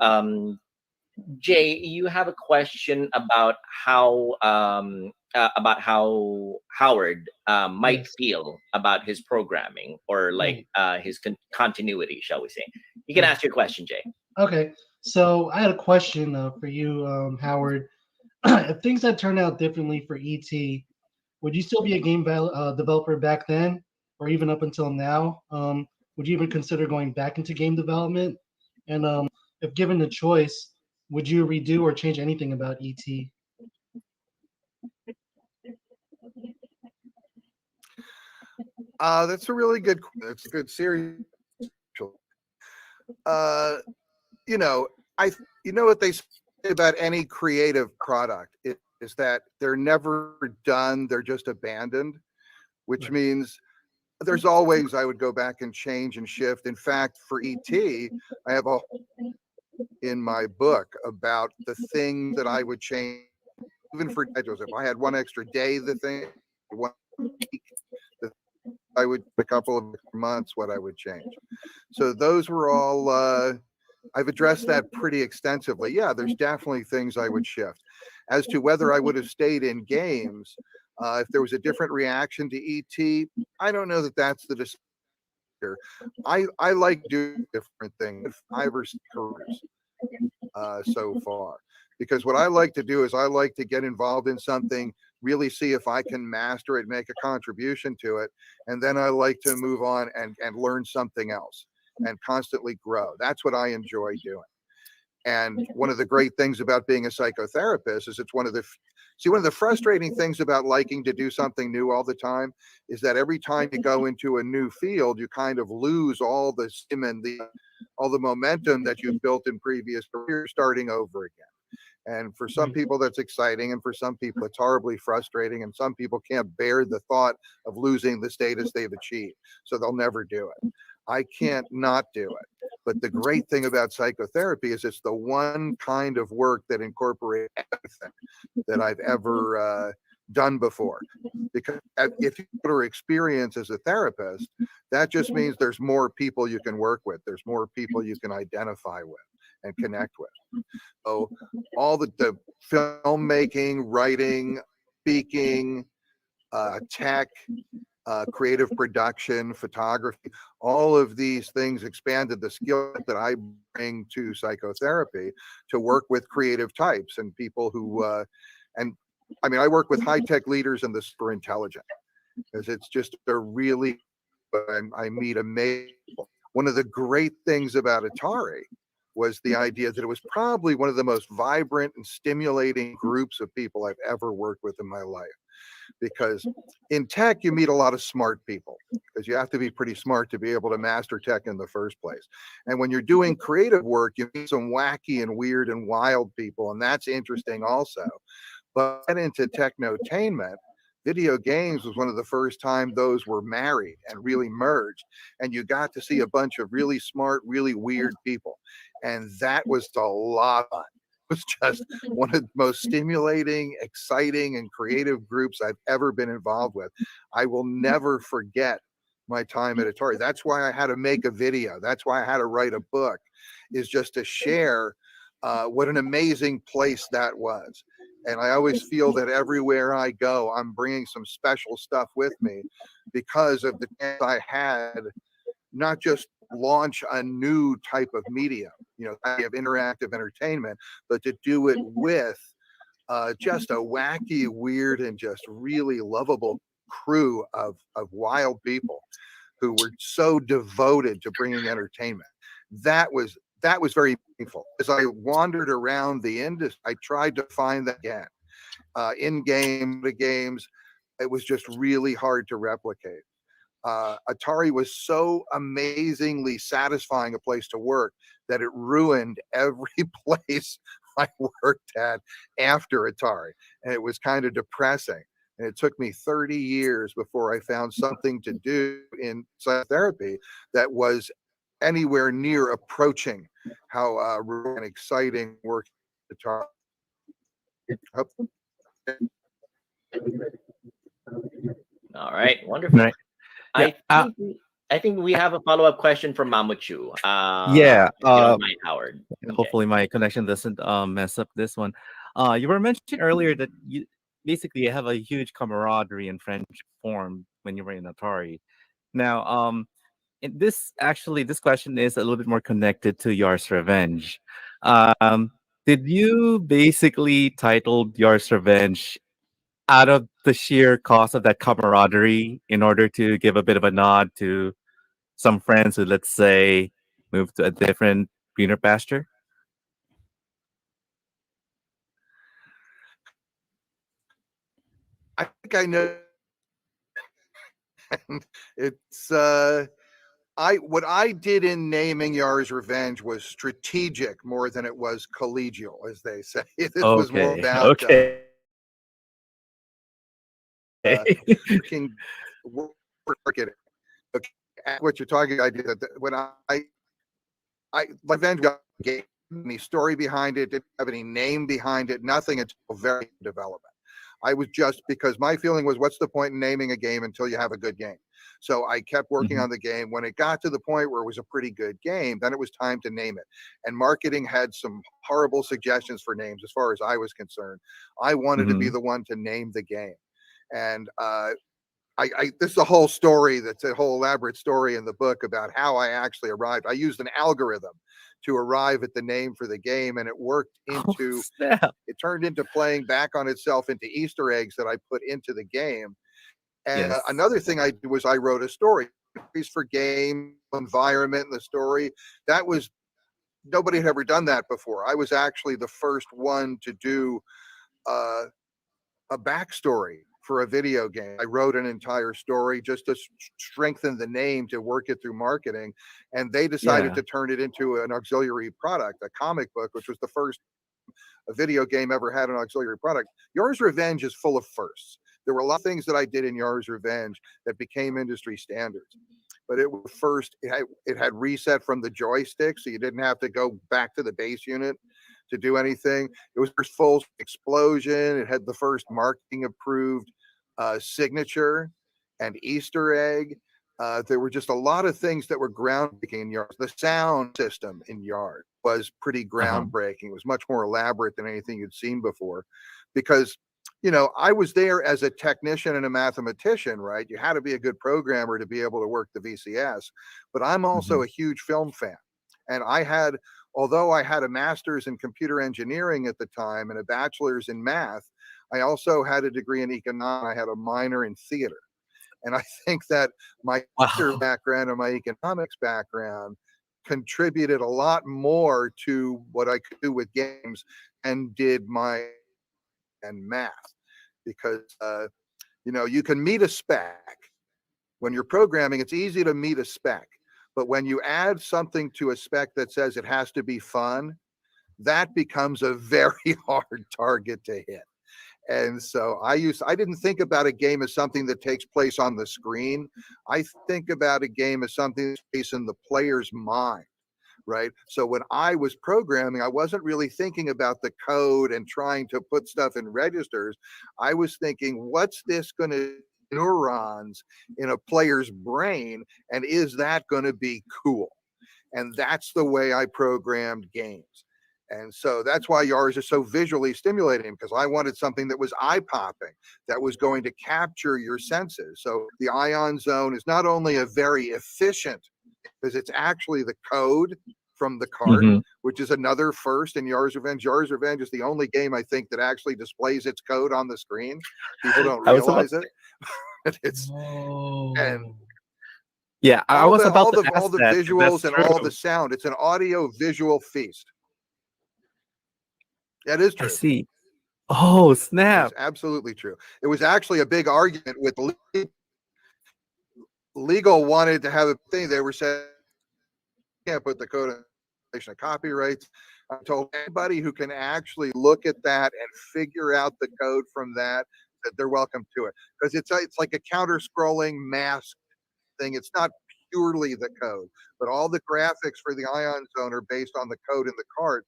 Um, Jay, you have a question about how Howard might Yes. feel about his programming or like Right. his continuity, shall we say? You can Right. ask your question, Jay. Okay. So I had a question for you, Howard. If things had turned out differently for ET, would you still be a game developer back then, or even up until now? Would you even consider going back into game development? And if given the choice, would you redo or change anything about ET? That's a really good. That's a good series. Actually. Uh, you know, I you know what they say about any creative product is that they're never done. They're just abandoned, which Right. means there's always I would go back and change and shift. In fact, for ET, I have a in my book about the things that I would change, even for Joseph. If I had one extra day, the thing, one week, the I would a couple of months, what I would change. So those were all. I've addressed that pretty extensively. Yeah, there's definitely things I would shift. As to whether I would have stayed in games, if there was a different reaction to ET, I don't know that that's the decision. I like doing different things, 5 or 6 careers so far. Because what I like to do is I like to get involved in something, really see if I can master it, make a contribution to it, and then I like to move on and learn something else and constantly grow. That's what I enjoy doing. And one of the great things about being a psychotherapist is it's one of the frustrating things about liking to do something new all the time is that every time you go into a new field, you kind of lose all the stim and all the momentum that you've built in previous careers, starting over again. And for some Right. people, that's exciting. And for some people, it's horribly frustrating. And some people can't bear the thought of losing the status they've achieved. So they'll never do it. I can't not do it. But the great thing about psychotherapy is it's the one kind of work that incorporates everything that I've ever done before. Because if you are experienced as a therapist, that just means there's more people you can work with. There's more people you can identify with and connect with. So all the filmmaking, writing, speaking, tech, creative production, photography, all of these things expanded the skill that I bring to psychotherapy to work with creative types and people who, and I mean, I work with high tech leaders and the super intelligent because it's just a really, I meet amazing people. One of the great things about Atari was the idea that it was probably one of the most vibrant and stimulating groups of people I've ever worked with in my life. Because in tech, you meet a lot of smart people because you have to be pretty smart to be able to master tech in the first place. And when you're doing creative work, you meet some wacky and weird and wild people, and that's interesting also. But into technotainment, video games was one of the first time those were married and really merged. And you got to see a bunch of really smart, really weird people. And that was a lot of fun. It was just one of the most stimulating, exciting, and creative groups I've ever been involved with. I will never forget my time at Atari. That's why I had to make a video. That's why I had to write a book, is just to share what an amazing place that was. And I always feel that everywhere I go, I'm bringing some special stuff with me because of the chance I had, not just launch a new type of media, you know, kind of interactive entertainment, but to do it with just a wacky, weird, and just really lovable crew of wild people who were so devoted to bringing entertainment. That was very meaningful. As I wandered around the industry, I tried to find that again. In game, the games, it was just really hard to replicate. Atari was so amazingly satisfying a place to work that it ruined every place I worked at after Atari. And it was kind of depressing. And it took me 30 years before I found something to do in psychotherapy that was anywhere near approaching how real and exciting work at Atari. Oh, All right, wonderful. Right. Yeah. I think we have a follow-up question from Mamuchu. Yeah. If you don't mind, Howard. Okay. Hopefully my connection doesn't mess up this one. You were mentioning earlier that you basically have a huge camaraderie and friendship formed when you were in Atari. Now, this question is a little bit more connected to Yours Revenge. Did you basically titled Yours Revenge out of the sheer cause of that camaraderie in order to give a bit of a nod to some friends who, let's say, moved to a different greener pasture? I think I know. It's what I did in naming Yar's Revenge was strategic more than it was collegial, as they say. This was more about working marketing. Okay, what you're talking about, I did that when I Revenge got any story behind it, didn't have any name behind it, nothing until very development. I was just, because my feeling was, what's the point in naming a game until you have a good game? So I kept working on the game. When it got to the point where it was a pretty good game, then it was time to name it. And marketing had some horrible suggestions for names as far as I was concerned. I wanted to be the one to name the game. And this is a whole story, that's a whole elaborate story in the book about how I actually arrived. I used an algorithm to arrive at the name for the game, and it worked into, it turned into playing back on itself into Easter eggs that I put into the game. And another thing I did was I wrote a story for game, environment, and the story. That was, nobody had ever done that before. I was actually the first one to do a backstory for a video game. I wrote an entire story just to strengthen the name, to work it through marketing. And they decided to turn it into an auxiliary product, a comic book, which was the first a video game ever had an auxiliary product. Yours Revenge is full of firsts. There were a lot of things that I did in Yours Revenge that became industry standards. But it was first, it had reset from the joystick, so you didn't have to go back to the base unit to do anything. It was first full explosion. It had the first marketing approved signature and Easter egg. There were just a lot of things that were groundbreaking in Yard. The sound system in Yard was pretty groundbreaking. It was much more elaborate than anything you'd seen before, because I was there as a technician and a mathematician, right? You had to be a good programmer to be able to work the VCS, but I'm also Mhm. a huge film fan. And although I had a master's in computer engineering at the time and a bachelor's in math, I also had a degree in economics. I had a minor in theater. And I think that my theater Wow. background and my economics background contributed a lot more to what I could do with games and did my and math because you can meet a spec when you're programming. It's easy to meet a spec, but when you add something to a spec that says it has to be fun, that becomes a very hard target to hit. And so I didn't think about a game as something that takes place on the screen. I think about a game as something that takes place in the player's mind, right? So when I was programming, I wasn't really thinking about the code and trying to put stuff in registers. I was thinking, what's this going to neurons in a player's brain, and is that going to be cool? And that's the way I programmed games. And so that's why yours are so visually stimulating, because I wanted something that was eye popping, that was going to capture your senses. So the ion zone is not only a very efficient, because it's actually the code from the cart, Mhm. which is another first in Yars Revenge. Yars Revenge is the only game I think that actually displays its code on the screen. People don't I was about realize it. It's and Oh. Yeah, I all was the about all to the all ask the that if that's visuals and all the true. sound. It's an audio visual feast. That is I true. see. Oh, That is snap. absolutely true. It was actually a big argument with legal wanted to have a thing. They were saying can't put the code in violation of copyrights. I told anybody who can actually look at that and figure out the code from that they're welcome to it, because it's like a counter scrolling mask thing. It's not purely the code, but all the graphics for the ion zone are based on the code in the cart.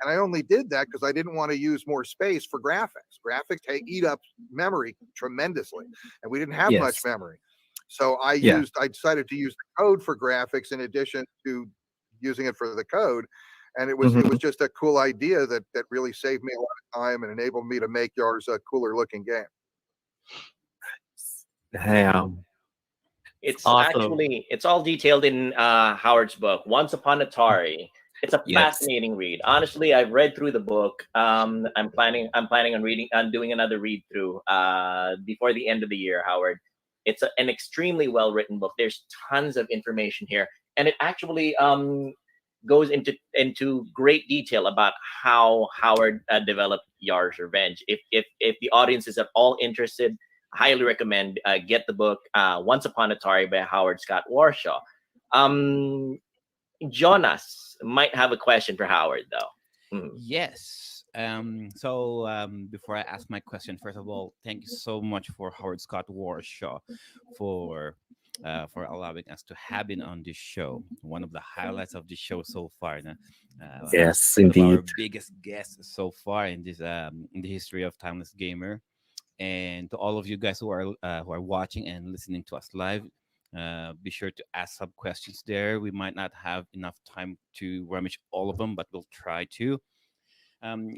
And I only did that because I didn't want to use more space for graphics. Graphics eat up memory tremendously, and we didn't have much Yes. memory. So Yeah. I decided to use the code for graphics in addition to using it for the code. And it was Mhm. just a cool idea that really saved me a lot of time and enabled me to make yours a cooler looking game. Damn. It's It's awesome. actually it's all detailed in Howard's book, Once Upon Atari. It's a Yes. fascinating read. Honestly, I've read through the book. I'm planning on doing another read through before the end of the year, Howard. It's an extremely well written book. There's tons of information here, and it actually goes into great detail about how Howard developed Yar's Revenge. If the audience is at all interested, highly recommend get the book Once Upon a Atari by Howard Scott Warshaw. Um, Jonas might have a question for Howard though. Mhm. Yes. Before I ask my question, first of all, thank you so much for Howard Scott Warshaw for for allowing us to have been on this show. One of the highlights of the show so far. Yes, One of our indeed. biggest guests so far in this in the history of Timeless Gamer. And to all of you guys who are watching and listening to us live, be sure to ask some questions there. We might not have enough time to rummage all of them, but we'll try to.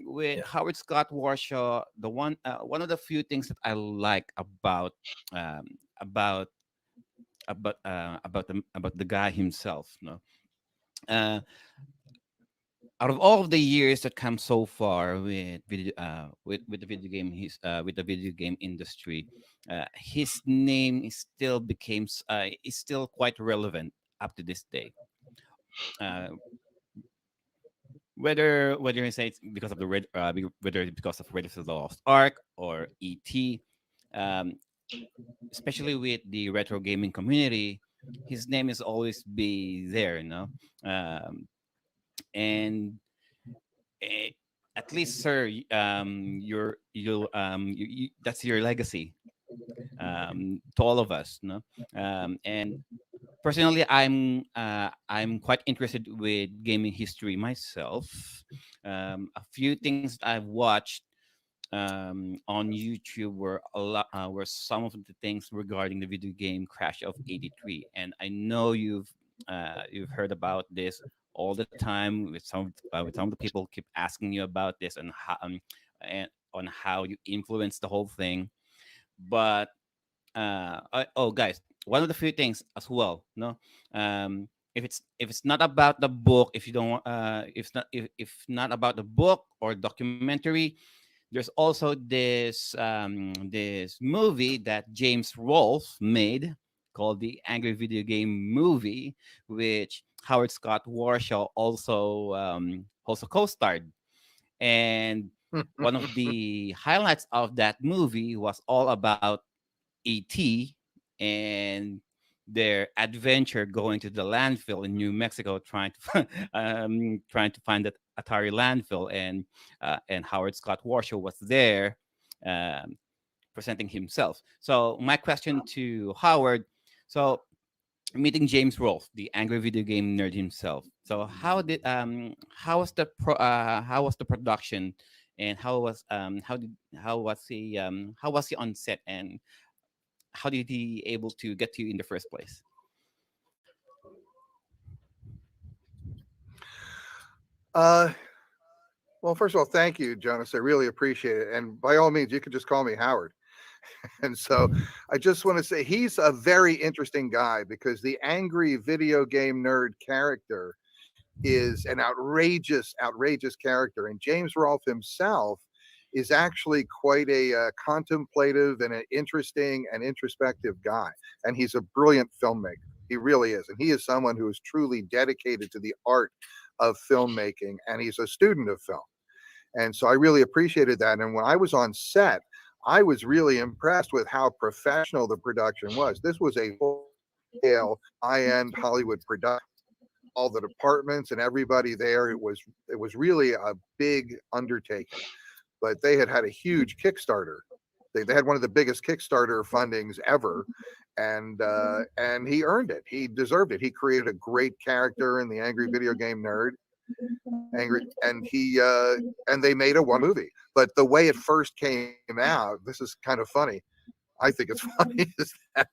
With Yeah. Howard Scott Warshaw, one of the few things that I like um, about about the guy himself. No, uh, out of all of the years that come so far with the video game with the video game industry, his name is still quite relevant up to this day. Uh, whether you say it's because of whether it's because of Raiders of the Lost Ark or ET, um, especially with the retro gaming community, his name is always be there, um, and eh, at least, sir, that's your legacy to all of us, no? And personally, I'm quite interested with gaming history myself. A few things that I've watched on YouTube were some of the things regarding the video game Crash of '83, and I know you've heard about this all the time with some of the people keep asking you about this and on how you influence the whole thing. But oh guys, one of the few things as well, no, if it's not about the book, if you don't if it's not if not about the book or documentary, there's also this movie that James Rolfe made called the Angry Video Game Movie, which Howard Scott Warshaw also co-starred. And one of the highlights of that movie was all about ET and their adventure going to the landfill in New Mexico, trying to trying to find that Atari landfill, and Howard Scott Warshaw was there, um, presenting himself. So my question to Howard, so meeting James Rolfe, the angry video game nerd himself. So how was the production, and how was he on set, and how did he able to get to you in the first place? Uh, well, first of all, thank you, Jonas. I really appreciate it. And by all means, you can just call me Howard. And so I just want to say he's a very interesting guy because the angry video game nerd character is an outrageous, outrageous character. And James Rolfe himself is actually quite a contemplative and an interesting and introspective guy. And he's a brilliant filmmaker. He really is. And he is someone who is truly dedicated to the art of filmmaking. And he's a student of film. And so I really appreciated that. And when I was on set, I was really impressed with how professional the production was. This was a full scale, high end Hollywood production. All the departments and everybody there, it was really a big undertaking. But they had a huge Kickstarter. They had one of the biggest Kickstarter fundings ever, and he earned it. He deserved it. He created a great character in the angry video game nerd. Angry, and they made a one movie. But the way it first came out, this is kind of funny. I think it's funny is that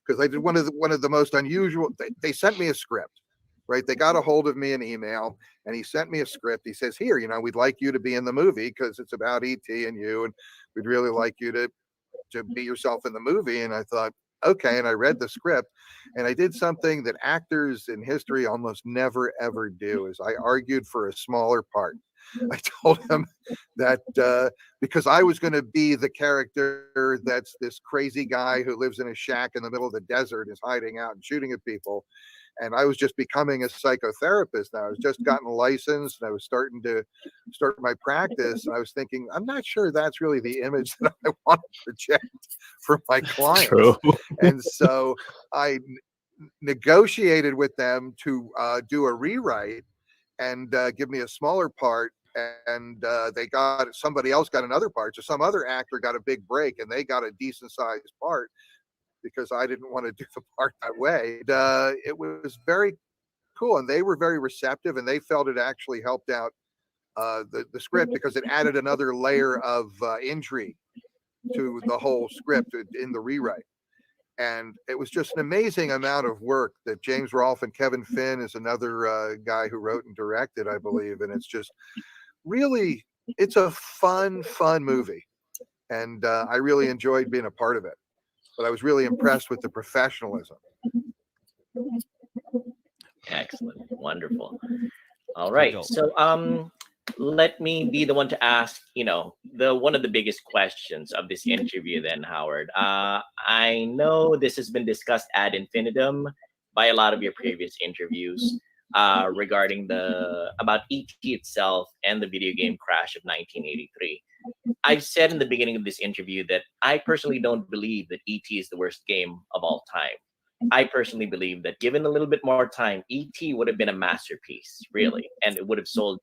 because I did one of the most unusual. They sent me a script, right? They got a hold of me an email, and he sent me a script. He says, "Here, we'd like you to be in the movie because it's about ET and you, and we'd really like you to be yourself in the movie." And I thought, okay. And I read the script, and I did something that actors in history almost never ever do. Is I argued for a smaller part. I told him that because I was going to be the character that's this crazy guy who lives in a shack in the middle of the desert, is hiding out and shooting at people. And I was just becoming a psychotherapist. And I was just gotten licensed, and I was starting to start my practice. And I was thinking, I'm not sure that's really the image that I want to project for my clients. True. And so I negotiated with them to do a rewrite and give me a smaller part. And somebody else got another part. So some other actor got a big break, and they got a decent sized part because I didn't want to do the part that way. And, it was very cool, and they were very receptive, and they felt it actually helped out the script because it added another layer of intrigue to the whole script in the rewrite. And it was just an amazing amount of work that James Rolfe and Kevin Finn is another guy who wrote and directed, I believe. And it's just really, it's a fun movie. And I really enjoyed being a part of it. But I was really impressed with the professionalism. Excellent. Wonderful. All right. So let me be the one to ask, the one of the biggest questions of this interview then, Howard. I know this has been discussed ad infinitum by a lot of your previous interviews regarding about ET itself and the video game crash of 1983. I've said in the beginning of this interview that I personally don't believe that ET is the worst game of all time. I personally believe that given a little bit more time, ET would have been a masterpiece, really, and it would have sold,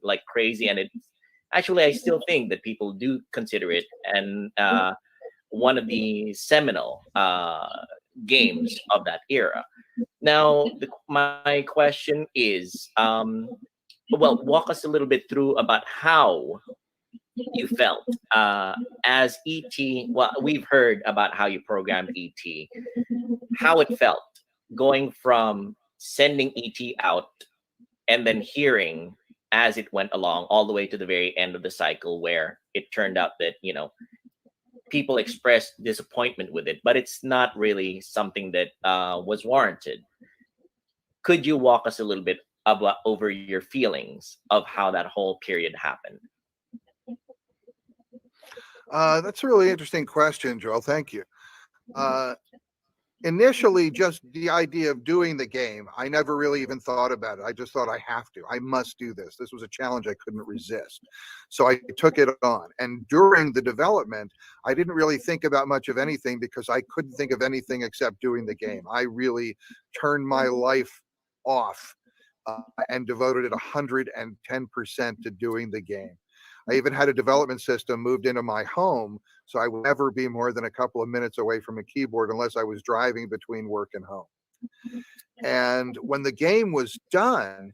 like crazy. And I still think that people do consider it and one of the seminal games of that era. Now, my question is, walk us a little bit through about how you felt as ET. Well, we've heard about how you programmed ET, how it felt going from sending ET out and then hearing as it went along, all the way to the very end of the cycle, where it turned out that, people expressed disappointment with it, but it's not really something that was warranted. Could you walk us a little bit about over your feelings of how that whole period happened? That's a really interesting question, Joel. Thank you. Uh, Initially, just the idea of doing the game, I never really even thought about it. I just thought, I have to, I must do this. This was a challenge I couldn't resist. So I took it on. And during the development, I didn't really think about much of anything because I couldn't think of anything except doing the game. I really turned my life off and devoted it 110% to doing the game. I even had a development system moved into my home, so I would never be more than a couple of minutes away from a keyboard unless I was driving between work and home. And when the game was done,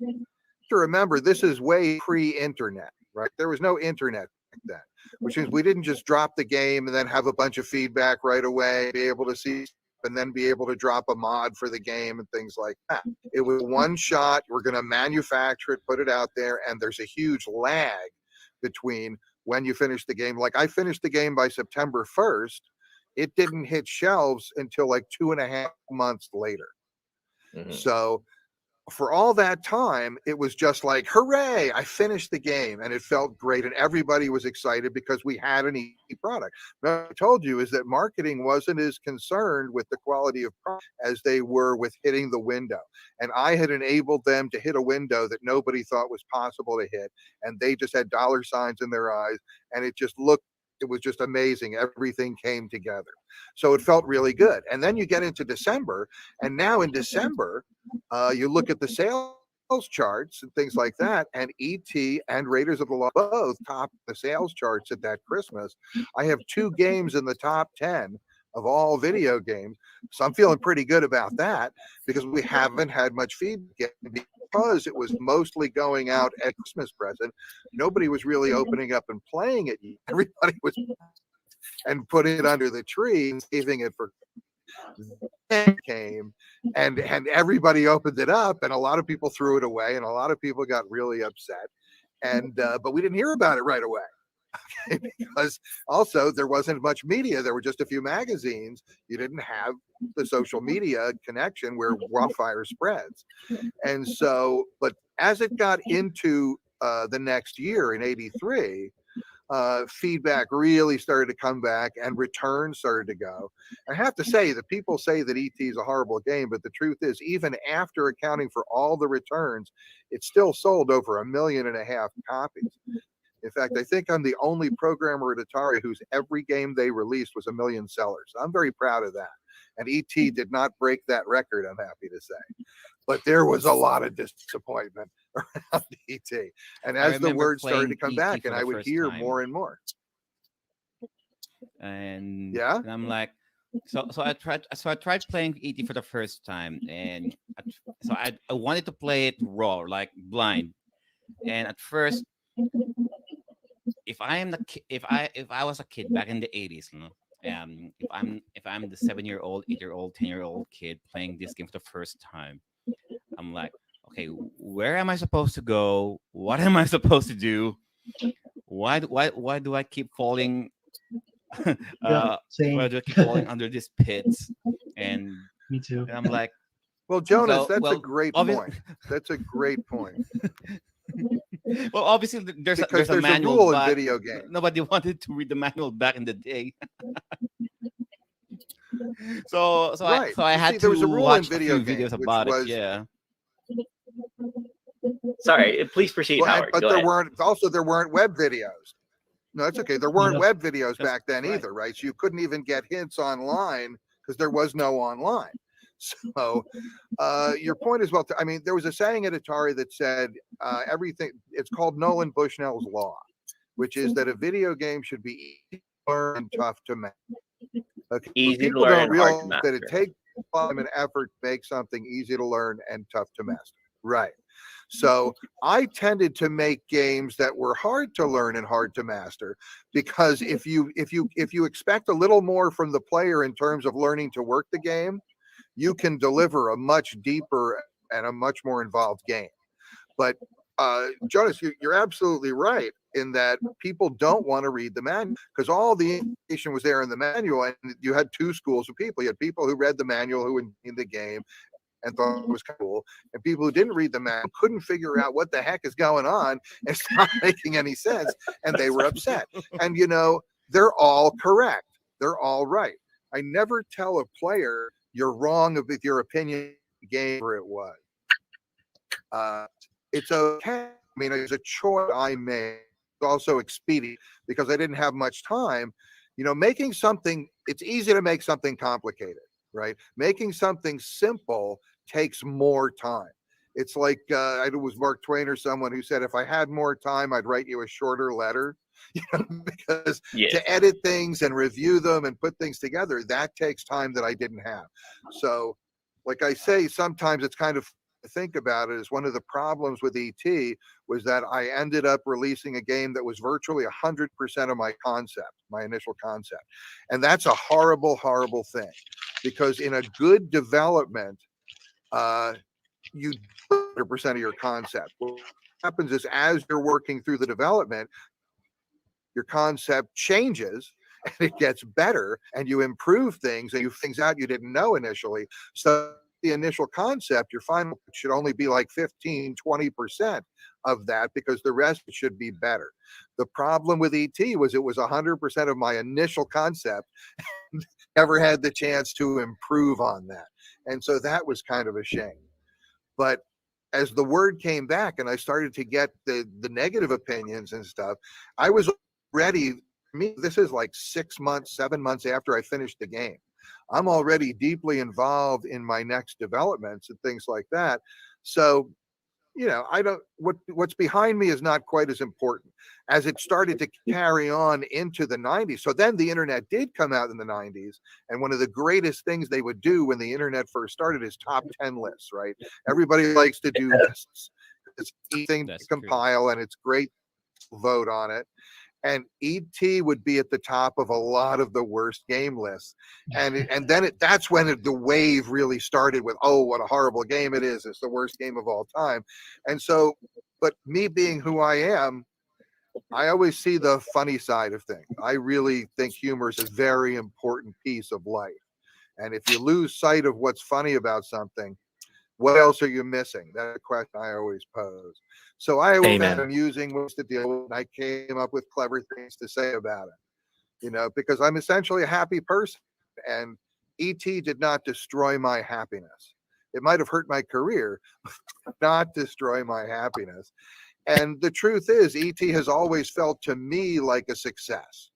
to remember, this is way pre-internet, right? There was no internet back then, which means we didn't just drop the game and then have a bunch of feedback right away, be able to see and then be able to drop a mod for the game and things like that. It was one shot. We're going to manufacture it, put it out there, and there's a huge lag between when you finish the game. Like, I finished the game by September 1st. It didn't hit shelves until like 2.5 months later. Mhm. So for all that time, it was just like, hooray, I finished the game, and it felt great, and everybody was excited because we had an easy product. What I told you is that marketing wasn't as concerned with the quality of product as they were with hitting the window, and I had enabled them to hit a window that nobody thought was possible to hit, and they just had dollar signs in their eyes, and it was just amazing. Everything came together. So it felt really good. And then you get into December, and now in December, you look at the sales charts and things like that, and ET and Raiders of the Lost both top the sales charts at that Christmas. I have 2 games in the top 10 of all video games. So I'm feeling pretty good about that because we haven't had much feedback yet, because it was mostly going out at Christmas present. Nobody was really opening up and playing it yet. Everybody was and putting it under the tree and saving it for came, and everybody opened it up, and a lot of people threw it away, and a lot of people got really upset, and but we didn't hear about it right away. Because also there wasn't much media. There were just a few magazines. You didn't have the social media connection where wildfire spreads. And so, but as it got into the next year in '83, feedback really started to come back and returns started to go. I have to say that people say that ET is a horrible game, but the truth is, even after accounting for all the returns, it still sold over 1.5 million copies. In fact, I think I'm the only programmer at Atari whose every game they released was 1 million sellers. I'm very proud of that. And ET did not break that record, I'm happy to say. But there was a lot of disappointment around ET. And as the word started to come back, and I would hear more and more. And yeah, and I'm like, so I tried playing ET for the first time, and I wanted to play it raw, like blind. And at first, if I was a kid back in the 80s, if I'm the 7-year-old, 8-year-old, 10-year-old kid playing this game for the first time, I'm like, okay, where am I supposed to go? What am I supposed to do? Why do I keep falling? Same. Why do I keep falling under these pits? And Me too. I'm like, well, Jonas, So, that's well, a great point. That's a great point. well, obviously there's Because a there's a manual, rule in but video games. nobody wanted to read the manual back in the day. so Right. I You had see, there to was a rule in watch a video few games, videos which about it. was Yeah. Sorry, please proceed, well, Howard. but Go there ahead. weren't web videos. No, it's okay. There weren't Yeah. web videos That's back then right. either, right? So you couldn't even get hints online because there was no online. So your point is well. I mean, there was a saying at Atari that said everything. It's called Nolan Bushnell's law, which is that a video game should be easy to learn and tough to master. Okay, Easy to people learn don't and hard to realize that it master. takes time and effort to make something easy to learn and tough to master. Right. So I tended to make games that were hard to learn and hard to master, because if you expect a little more from the player in terms of learning to work the game, you can deliver a much deeper and a much more involved game. But Jonas, you're absolutely right in that people don't want to read the manual because all the information was there in the manual, and you had two schools of people. You had people who read the manual who enjoyed the game and thought it was cool, and people who didn't read the manual couldn't figure out what the heck is going on and it's not making any sense, and they were upset. And they're all correct. They're all right. I never tell a player you're wrong with your opinion game where it was. It's okay. I mean, it's a choice I made. It's also expedient because I didn't have much time. Making something, it's easy to make something complicated, right? Making something simple takes more time. It's like it was Mark Twain or someone who said, if I had more time, I'd write you a shorter letter. Because to edit things and review them and put things together, that takes time that I didn't have. So, like I say, sometimes it's kind of think about it as one of the problems with ET was that I ended up releasing a game that was virtually 100% of my initial concept. And that's a horrible, horrible thing because in a good development, you 100% of your concept. What happens is as you're working through the development, your concept changes and it gets better and you improve things and you things out you didn't know initially. So the initial concept, your final should only be like 15-20% of that because the rest should be better. The problem with ET was it was 100% of my initial concept and never had the chance to improve on that. And so that was kind of a shame. But as the word came back and I started to get the negative opinions and stuff, I was ready. This is like 6 months, 7 months after I finished the game. I'm already deeply involved in my next developments and things like that. So, what's behind me is not quite as important as it started to carry on into the 90s. So then the internet did come out in the 90s. And one of the greatest things they would do when the internet first started is top 10 lists, right? Everybody likes to do lists. It's easy to compile and it's great to vote on it. And ET would be at the top of a lot of the worst game lists. And then that's when the wave really started with, oh, what a horrible game it is. It's the worst game of all time. And so, but me being who I am, I always see the funny side of things. I really think humor is a very important piece of life. And if you lose sight of what's funny about something, what else are you missing? That's a question I always pose. So I always had amusing ways to deal with it, and I came up with clever things to say about it, because I'm essentially a happy person. And ET did not destroy my happiness. It might have hurt my career, but not destroy my happiness. And the truth is, ET has always felt to me like a success.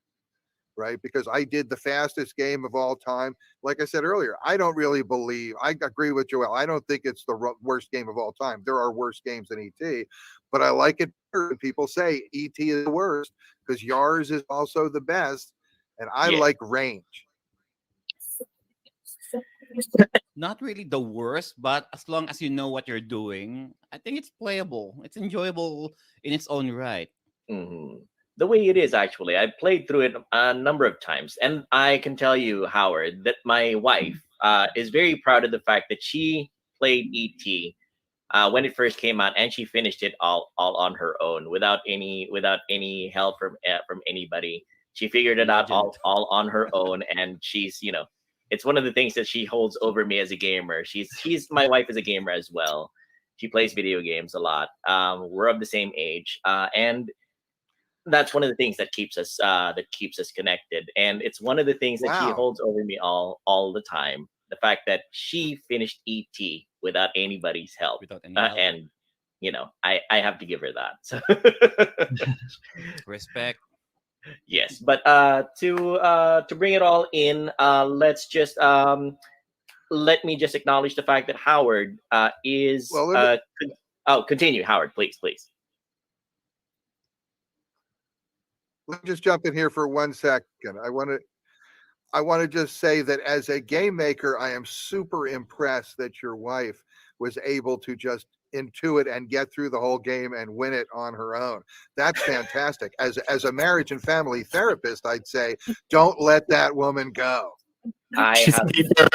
Right? Because I did the fastest game of all time. Like I said earlier, I don't really believe, I agree with Joel. I don't think it's the worst game of all time. There are worse games than ET, but I like it better when people say ET is the worst because yours is also the best. And I like range. Not really the worst, but as long as you know what you're doing, I think it's playable. It's enjoyable in its own right. Mm-hmm. The way it is, actually, I played through it a number of times, and I can tell you, Howard, that my wife is very proud of the fact that she played ET when it first came out, and she finished it all on her own without any help from anybody. She figured it out all on her own, and she's it's one of the things that she holds over me as a gamer. She's my wife is a gamer as well. She plays video games a lot. We're of the same age, and that's one of the things that keeps us connected, and it's one of the things that she holds over me all the time. The fact that she finished ET without anybody's help, and I have to give her that. So Respect. Yes, but to bring it all in, let's just let me just acknowledge the fact that Howard is continue, Howard, please. Let me just jump in here for 1 second. I want to just say that as a game maker, I am super impressed that your wife was able to just intuit and get through the whole game and win it on her own. That's fantastic. As a marriage and family therapist, I'd say, don't let that woman go. I She's a have keeper.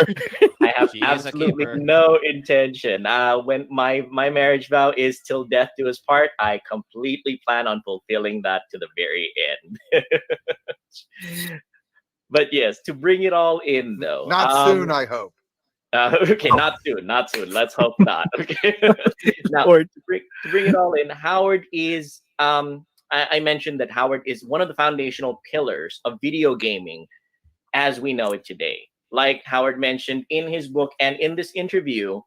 I have She is a absolutely keeper. no intention. When my marriage vow is till death do us part, I completely plan on fulfilling that to the very end. But yes, to bring it all in though. Not soon, I hope. Okay, not soon, not soon. Let's hope not. Okay. Now Or to bring it all in, Howard is I mentioned that Howard is one of the foundational pillars of video gaming as we know it today. Like Howard mentioned in his book and in this interview,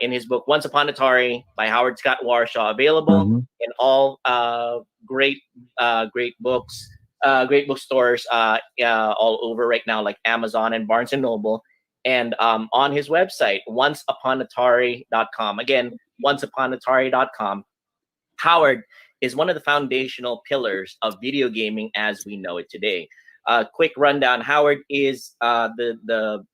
in his book Once Upon a Atari by Howard Scott Warshaw, available Mhm. in all great great books, great bookstores all over right now, like Amazon and Barnes and Noble, and on his website onceuponatari.com. Again, onceuponatari.com. Howard is one of the foundational pillars of video gaming as we know it today. Quick rundown: Howard is the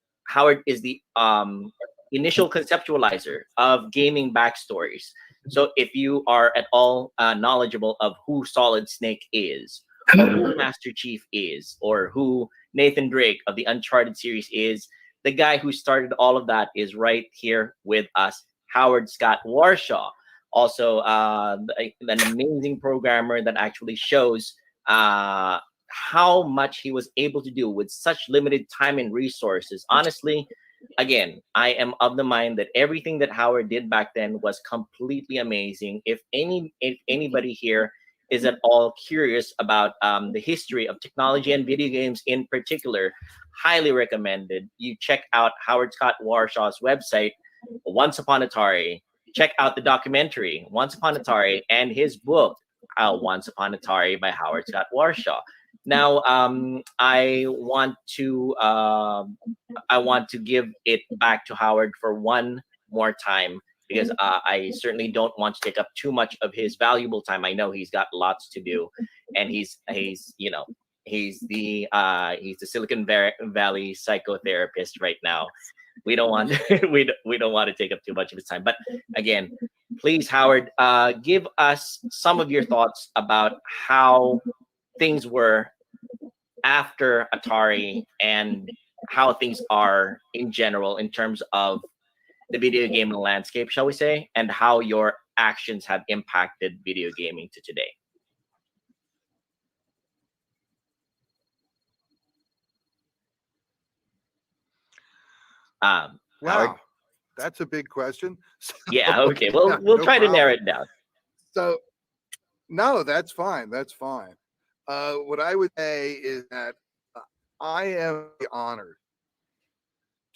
initial conceptualizer of gaming backstories. So if you are at all knowledgeable of who Solid Snake is, or who Master Chief is, or who Nathan Drake of the Uncharted series is, the guy who started all of that is right here with us, Howard Scott Warshaw. Also, an amazing programmer that actually shows how much he was able to do with such limited time and resources. Honestly, again, I am of the mind that everything that Howard did back then was completely amazing. If anybody here is at all curious about the history of technology and video games in particular, highly recommended you check out Howard Scott Warshaw's website, Once Upon Atari. Check out the documentary Once Upon Atari and his book Once Upon Atari by Howard Scott Warshaw. Now, I want to give it back to Howard for one more time because I certainly don't want to take up too much of his valuable time. I know he's got lots to do, and he's you know he's the Valley psychotherapist right now. We don't want we don't want to take up too much of his time. But again, please, Howard, give us some of your thoughts about how things were after Atari and how things are in general in terms of the video gaming landscape, shall we say, and how your actions have impacted video gaming to today. Wow, Howard? that's a big question. Yeah, okay. Well, we'll no try to narrow problem. it down. So, no, that's fine. That's fine. What I would say is that I am honored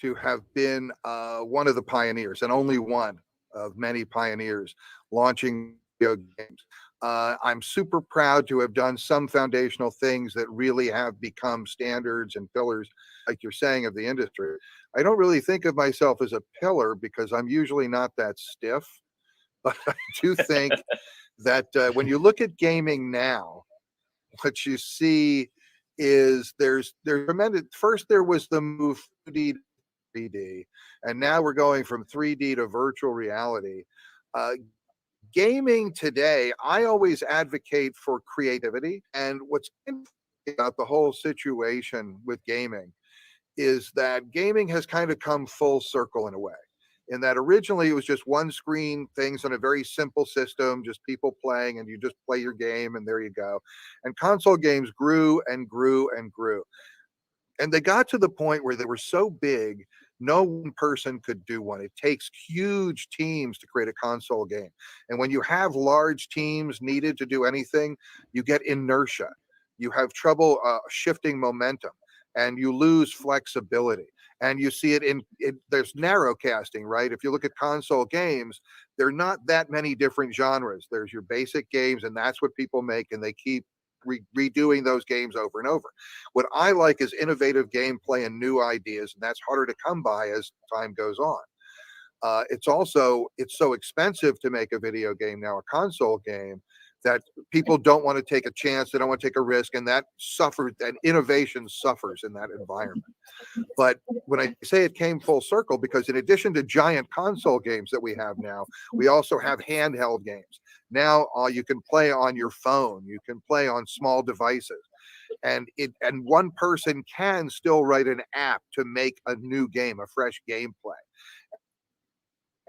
to have been one of the pioneers, and only one of many pioneers launching video games. I'm super proud to have done some foundational things that really have become standards and pillars, like you're saying, of the industry. I don't really think of myself as a pillar because I'm usually not that stiff, but I do think that when you look at gaming now, what you see is there's tremendous. First, there was the move 2D to 3D, and now we're going from 3D to virtual reality. Gaming today, I always advocate for creativity. And what's interesting about the whole situation with gaming is that gaming has kind of come full circle in a way. In that originally it was just one screen things on a very simple system, just people playing, and you just play your game and there you go. And console games grew and grew and grew. And they got to the point where they were so big, no one person could do one. It takes huge teams to create a console game. And when you have large teams needed to do anything, you get inertia. You have trouble shifting momentum, and you lose flexibility. And you see it there's narrow casting, right? If you look at console games, there are not that many different genres. There's your basic games, and that's what people make, and they keep redoing those games over and over. What I like is innovative gameplay and new ideas, and that's harder to come by as time goes on. It's so expensive to make a video game now, a console game, that people don't want to take a chance, they don't want to take a risk, and that suffers, and innovation suffers in that environment. But when I say it came full circle, because in addition to giant console games that we have now, we also have handheld games. Now you can play on your phone, you can play on small devices. and one person can still write an app to make a new game, a fresh gameplay.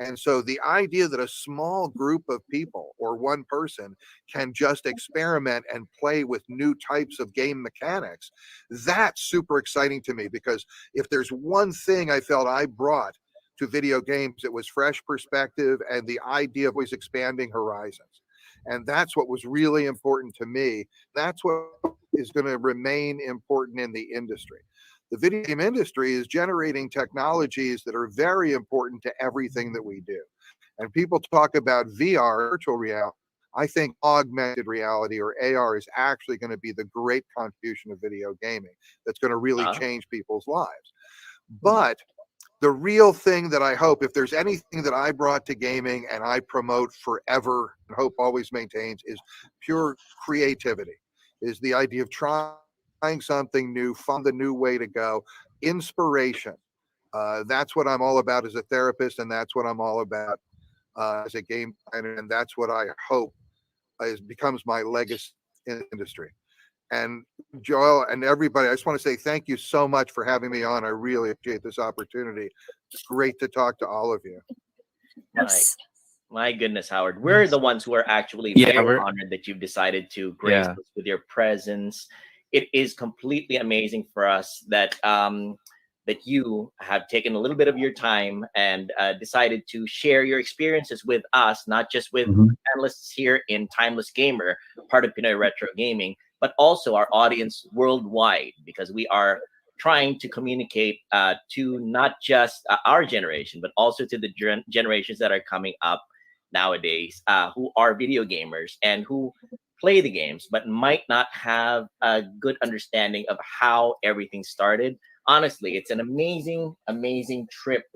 And so the idea that a small group of people or one person can just experiment and play with new types of game mechanics, that's super exciting to me, because if there's one thing I felt I brought to video games, it was fresh perspective and the idea of always expanding horizons. And that's what was really important to me. That's what is going to remain important in the industry. The video game industry is generating technologies that are very important to everything that we do. And people talk about VR, virtual reality. I think augmented reality, or AR, is actually going to be the great contribution of video gaming that's going to really change people's lives. But the real thing that I hope, if there's anything that I brought to gaming and I promote forever and hope always maintains, is pure creativity, is the idea of trying something new, find the new way to go, inspiration. That's what I'm all about as a therapist, and that's what I'm all about as a game designer, and that's what I hope becomes my legacy in the industry. And Joel and everybody, I just want to say thank you so much for having me on. I really appreciate this opportunity. It's great to talk to all of you. Yes. My goodness, Howard. We're the ones who are actually very honored that you've decided to grace us with your presence. It is completely amazing for us that that you have taken a little bit of your time and decided to share your experiences with us, not just with panelists here in Timeless Gamer, part of Pinoy Retro Gaming, but also our audience worldwide, because we are trying to communicate to not just our generation, but also to the generations that are coming up nowadays, who are video gamers and who play the games, but might not have a good understanding of how everything started. Honestly, it's an amazing, amazing trip.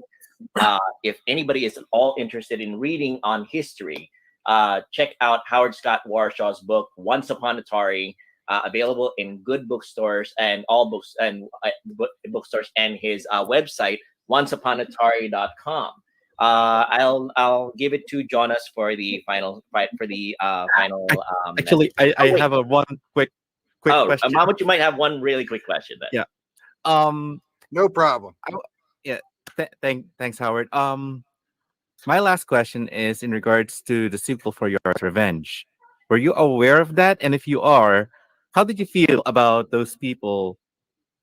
If anybody is at all interested in reading on history, check out Howard Scott Warshaw's book, Once Upon Atari, available in good bookstores and all books and bookstores, and his website, onceuponatari.com. I'll give it to Jonas for the final final. Actually, I have a one quick question. Mahmoud, you might have one really quick question then. Yeah. No problem. Thanks, Howard. My last question is in regards to the sequel for Your Revenge. Were you aware of that? And if you are, how did you feel about those people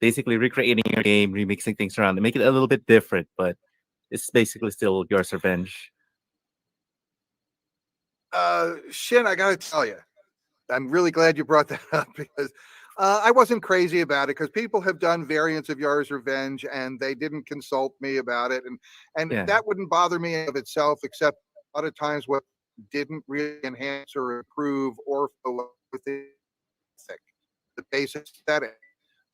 basically recreating your game, remixing things around, and make it a little bit different, but it's basically still Your Revenge? Shin, I gotta tell you, I'm really glad you brought that up, because I wasn't crazy about it, because people have done variants of Yar's Revenge and they didn't consult me about it, and that wouldn't bother me of itself, except a lot of times what didn't really enhance or improve or flow with the basic aesthetic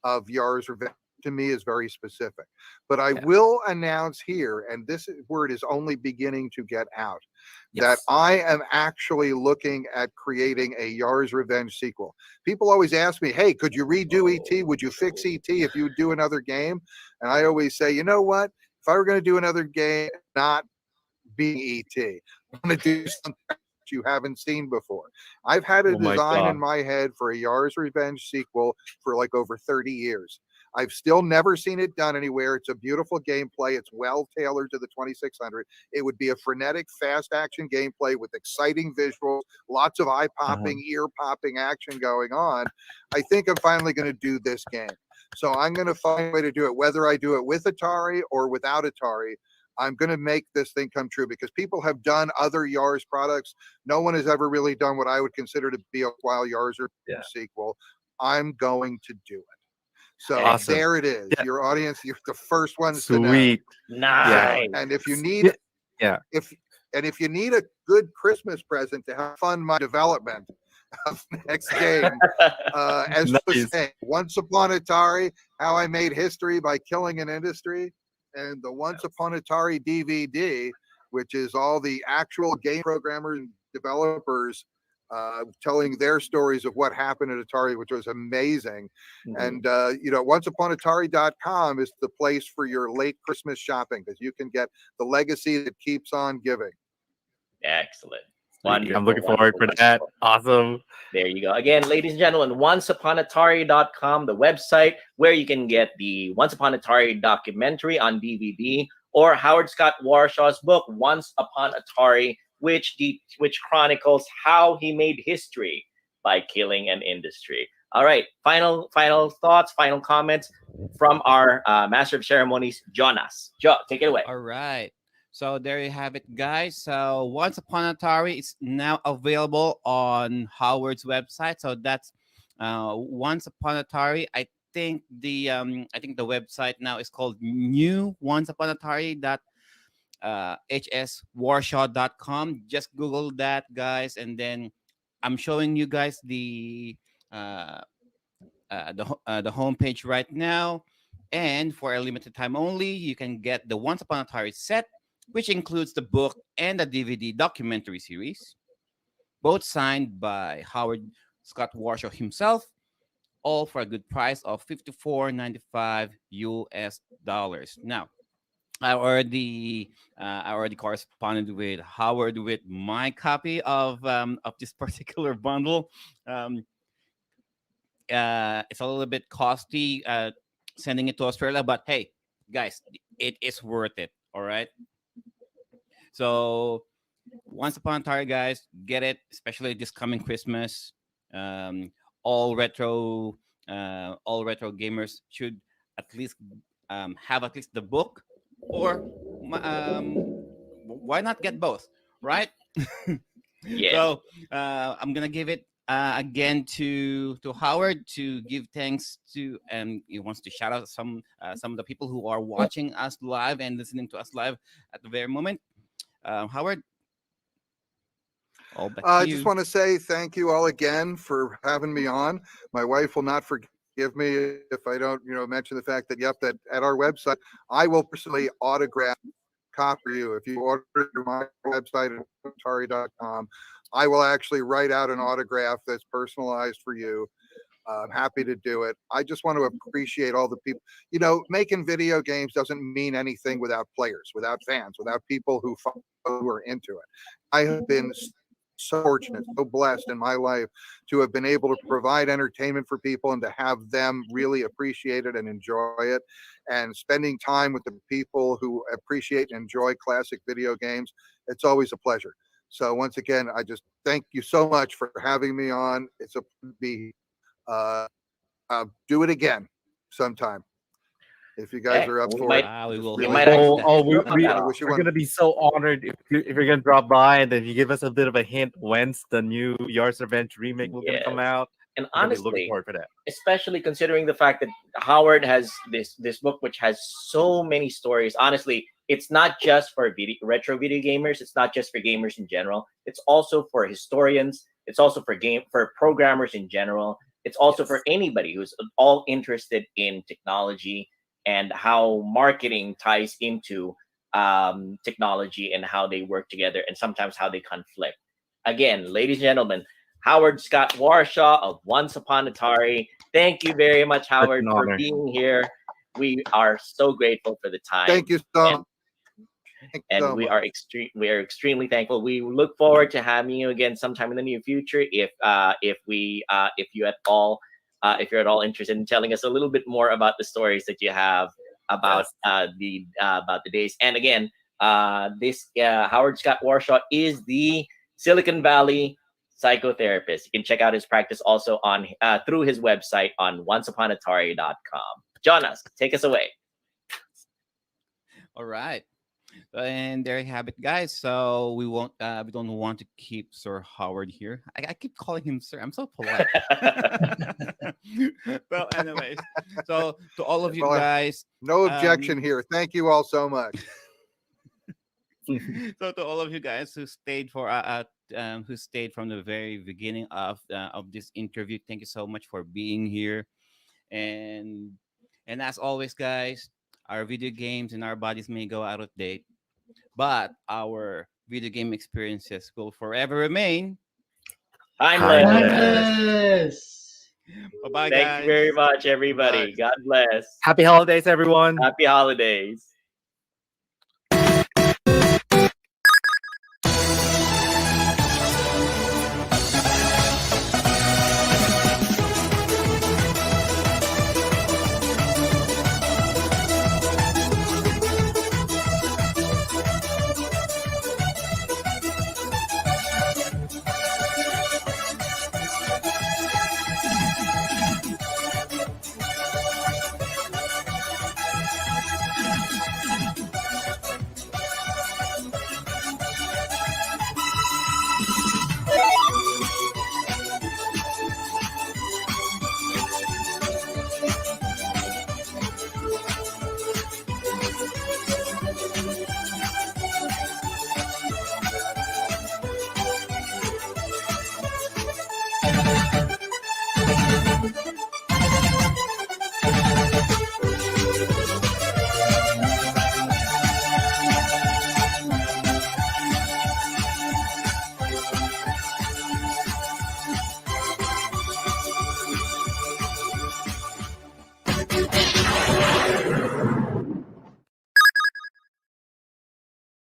of Yar's Revenge to me is very specific. But I will announce here, and this word is only beginning to get out, that I am actually looking at creating a Yar's Revenge sequel. People always ask me, hey, could you redo ET? Would you fix ET if you would do another game? And I always say, you know what? If I were going to do another game, not being ET, I'm going to do something you haven't seen before. I've had a design in my head for a Yar's Revenge sequel for like over 30 years. I've still never seen it done anywhere. It's a beautiful gameplay. It's well tailored to the 2600. It would be a frenetic, fast action gameplay with exciting visuals, lots of eye-popping, ear-popping action going on. I think I'm finally going to do this game. So I'm going to find a way to do it, whether I do it with Atari or without Atari. I'm going to make this thing come true, because people have done other Yar's products. No one has ever really done what I would consider to be a wild Yar's sequel. I'm going to do it. So there it is. Yeah. Your audience, you're the first ones to know. Nice. Yeah. And if you need if you need a good Christmas present to have fun my development of next game, as was saying, Once Upon Atari, How I Made History by Killing an Industry, and the Once Upon Atari DVD, which is all the actual game programmers and developers telling their stories of what happened at Atari, which was amazing. And onceuponatari.com is the place for your late Christmas shopping, because you can get the legacy that keeps on giving. Excellent. I'm Wonderful, looking forward wonderful, for that. wonderful. Awesome. There you go. Again, ladies and gentlemen, onceuponatari.com, the website where you can get the Once Upon Atari documentary on DVD or Howard Scott Warshaw's book, Once Upon Atari, which chronicles how he made history by killing an industry. All right, final thoughts, final comments from our master of ceremonies, Jonas. Joe, take it away. All right. So there you have it, guys. So Once Upon Atari is now available on Howard's website. So that's Once Upon Atari. I think the website now is called New Once Upon Atari hswarshaw.com. Just Google that, guys, and then I'm showing you guys uh, the homepage right now. And for a limited time only, you can get the Once Upon a Atari set, which includes the book and the DVD documentary series, both signed by Howard Scott Warshaw himself, all for a good price of $54.95 US dollars. Now, I already corresponded with Howard with my copy of this particular bundle. Um, it's a little bit costly sending it to Australia, but hey, guys, it is worth it. All right. So once upon a time, guys, get it, especially this coming Christmas. Um, all retro, all retro gamers should at least have at least the book, or why not get both, right? Yes. So I'm gonna give it again to Howard to give thanks to, and he wants to shout out some of the people who are watching us live and listening to us live at the very moment. Howard, all back to I just you. want to say thank you all again for having me on. My wife will not forgive me if I don't, mention the fact that that at our website I will personally autograph copy for you. If you order through my website at atari.com, I will actually write out an autograph that's personalized for you. I'm happy to do it. I just want to appreciate all the people. Making video games doesn't mean anything without players, without fans, without people who are into it. I have been so fortunate, so blessed in my life to have been able to provide entertainment for people and to have them really appreciate it and enjoy it. And spending time with the people who appreciate and enjoy classic video games, it's always a pleasure. So once again, I just thank you so much for having me on. It's a be do it again sometime if you guys Hey, are up we for it. might We will we have might to actually do Oh, that. oh, talk about we that. I wish you we're one. gonna be so honored if you're gonna drop by and then you give us a bit of a hint when's the new Yars Revenge remake will gonna come Yes. out. And We're gonna be looking honestly, forward for that. especially considering the fact that Howard has this book which has so many stories. Honestly, it's not just for retro video gamers. It's not just for gamers in general. It's also for historians. It's also for programmers in general. It's also for anybody who's all interested in technology and how marketing ties into technology and how they work together and sometimes how they conflict. Again, ladies and gentlemen, Howard Scott Warshaw of Once Upon Atari. Thank you very much, Such Howard, an for honor. being here. We are so grateful for the time. Thank you so And much. Thank you and so much. we are extremely thankful. We look forward to having you again sometime in the near future if you at all if you're at all interested in telling us a little bit more about the stories that you have about about the days. And again, this Howard Scott Warshaw is the Silicon Valley psychotherapist. You can check out his practice also on through his website on onceuponatari.com. Jonas, take us away. All right. And there you have it, guys. So we don't want to keep Sir Howard here. I keep calling him Sir. I'm so polite. Well, anyways, so to all of you Well, guys, no objection here. Thank you all so much. so to all of you guys who stayed from the very beginning of this interview, thank you so much for being here. And as always, guys, our video games and our bodies may go out of date, but our video game experiences will forever remain Timeless. Timeless. Bye bye, Thank you very guys. much, Bye. everybody. God bless. Happy holidays, everyone. Happy holidays.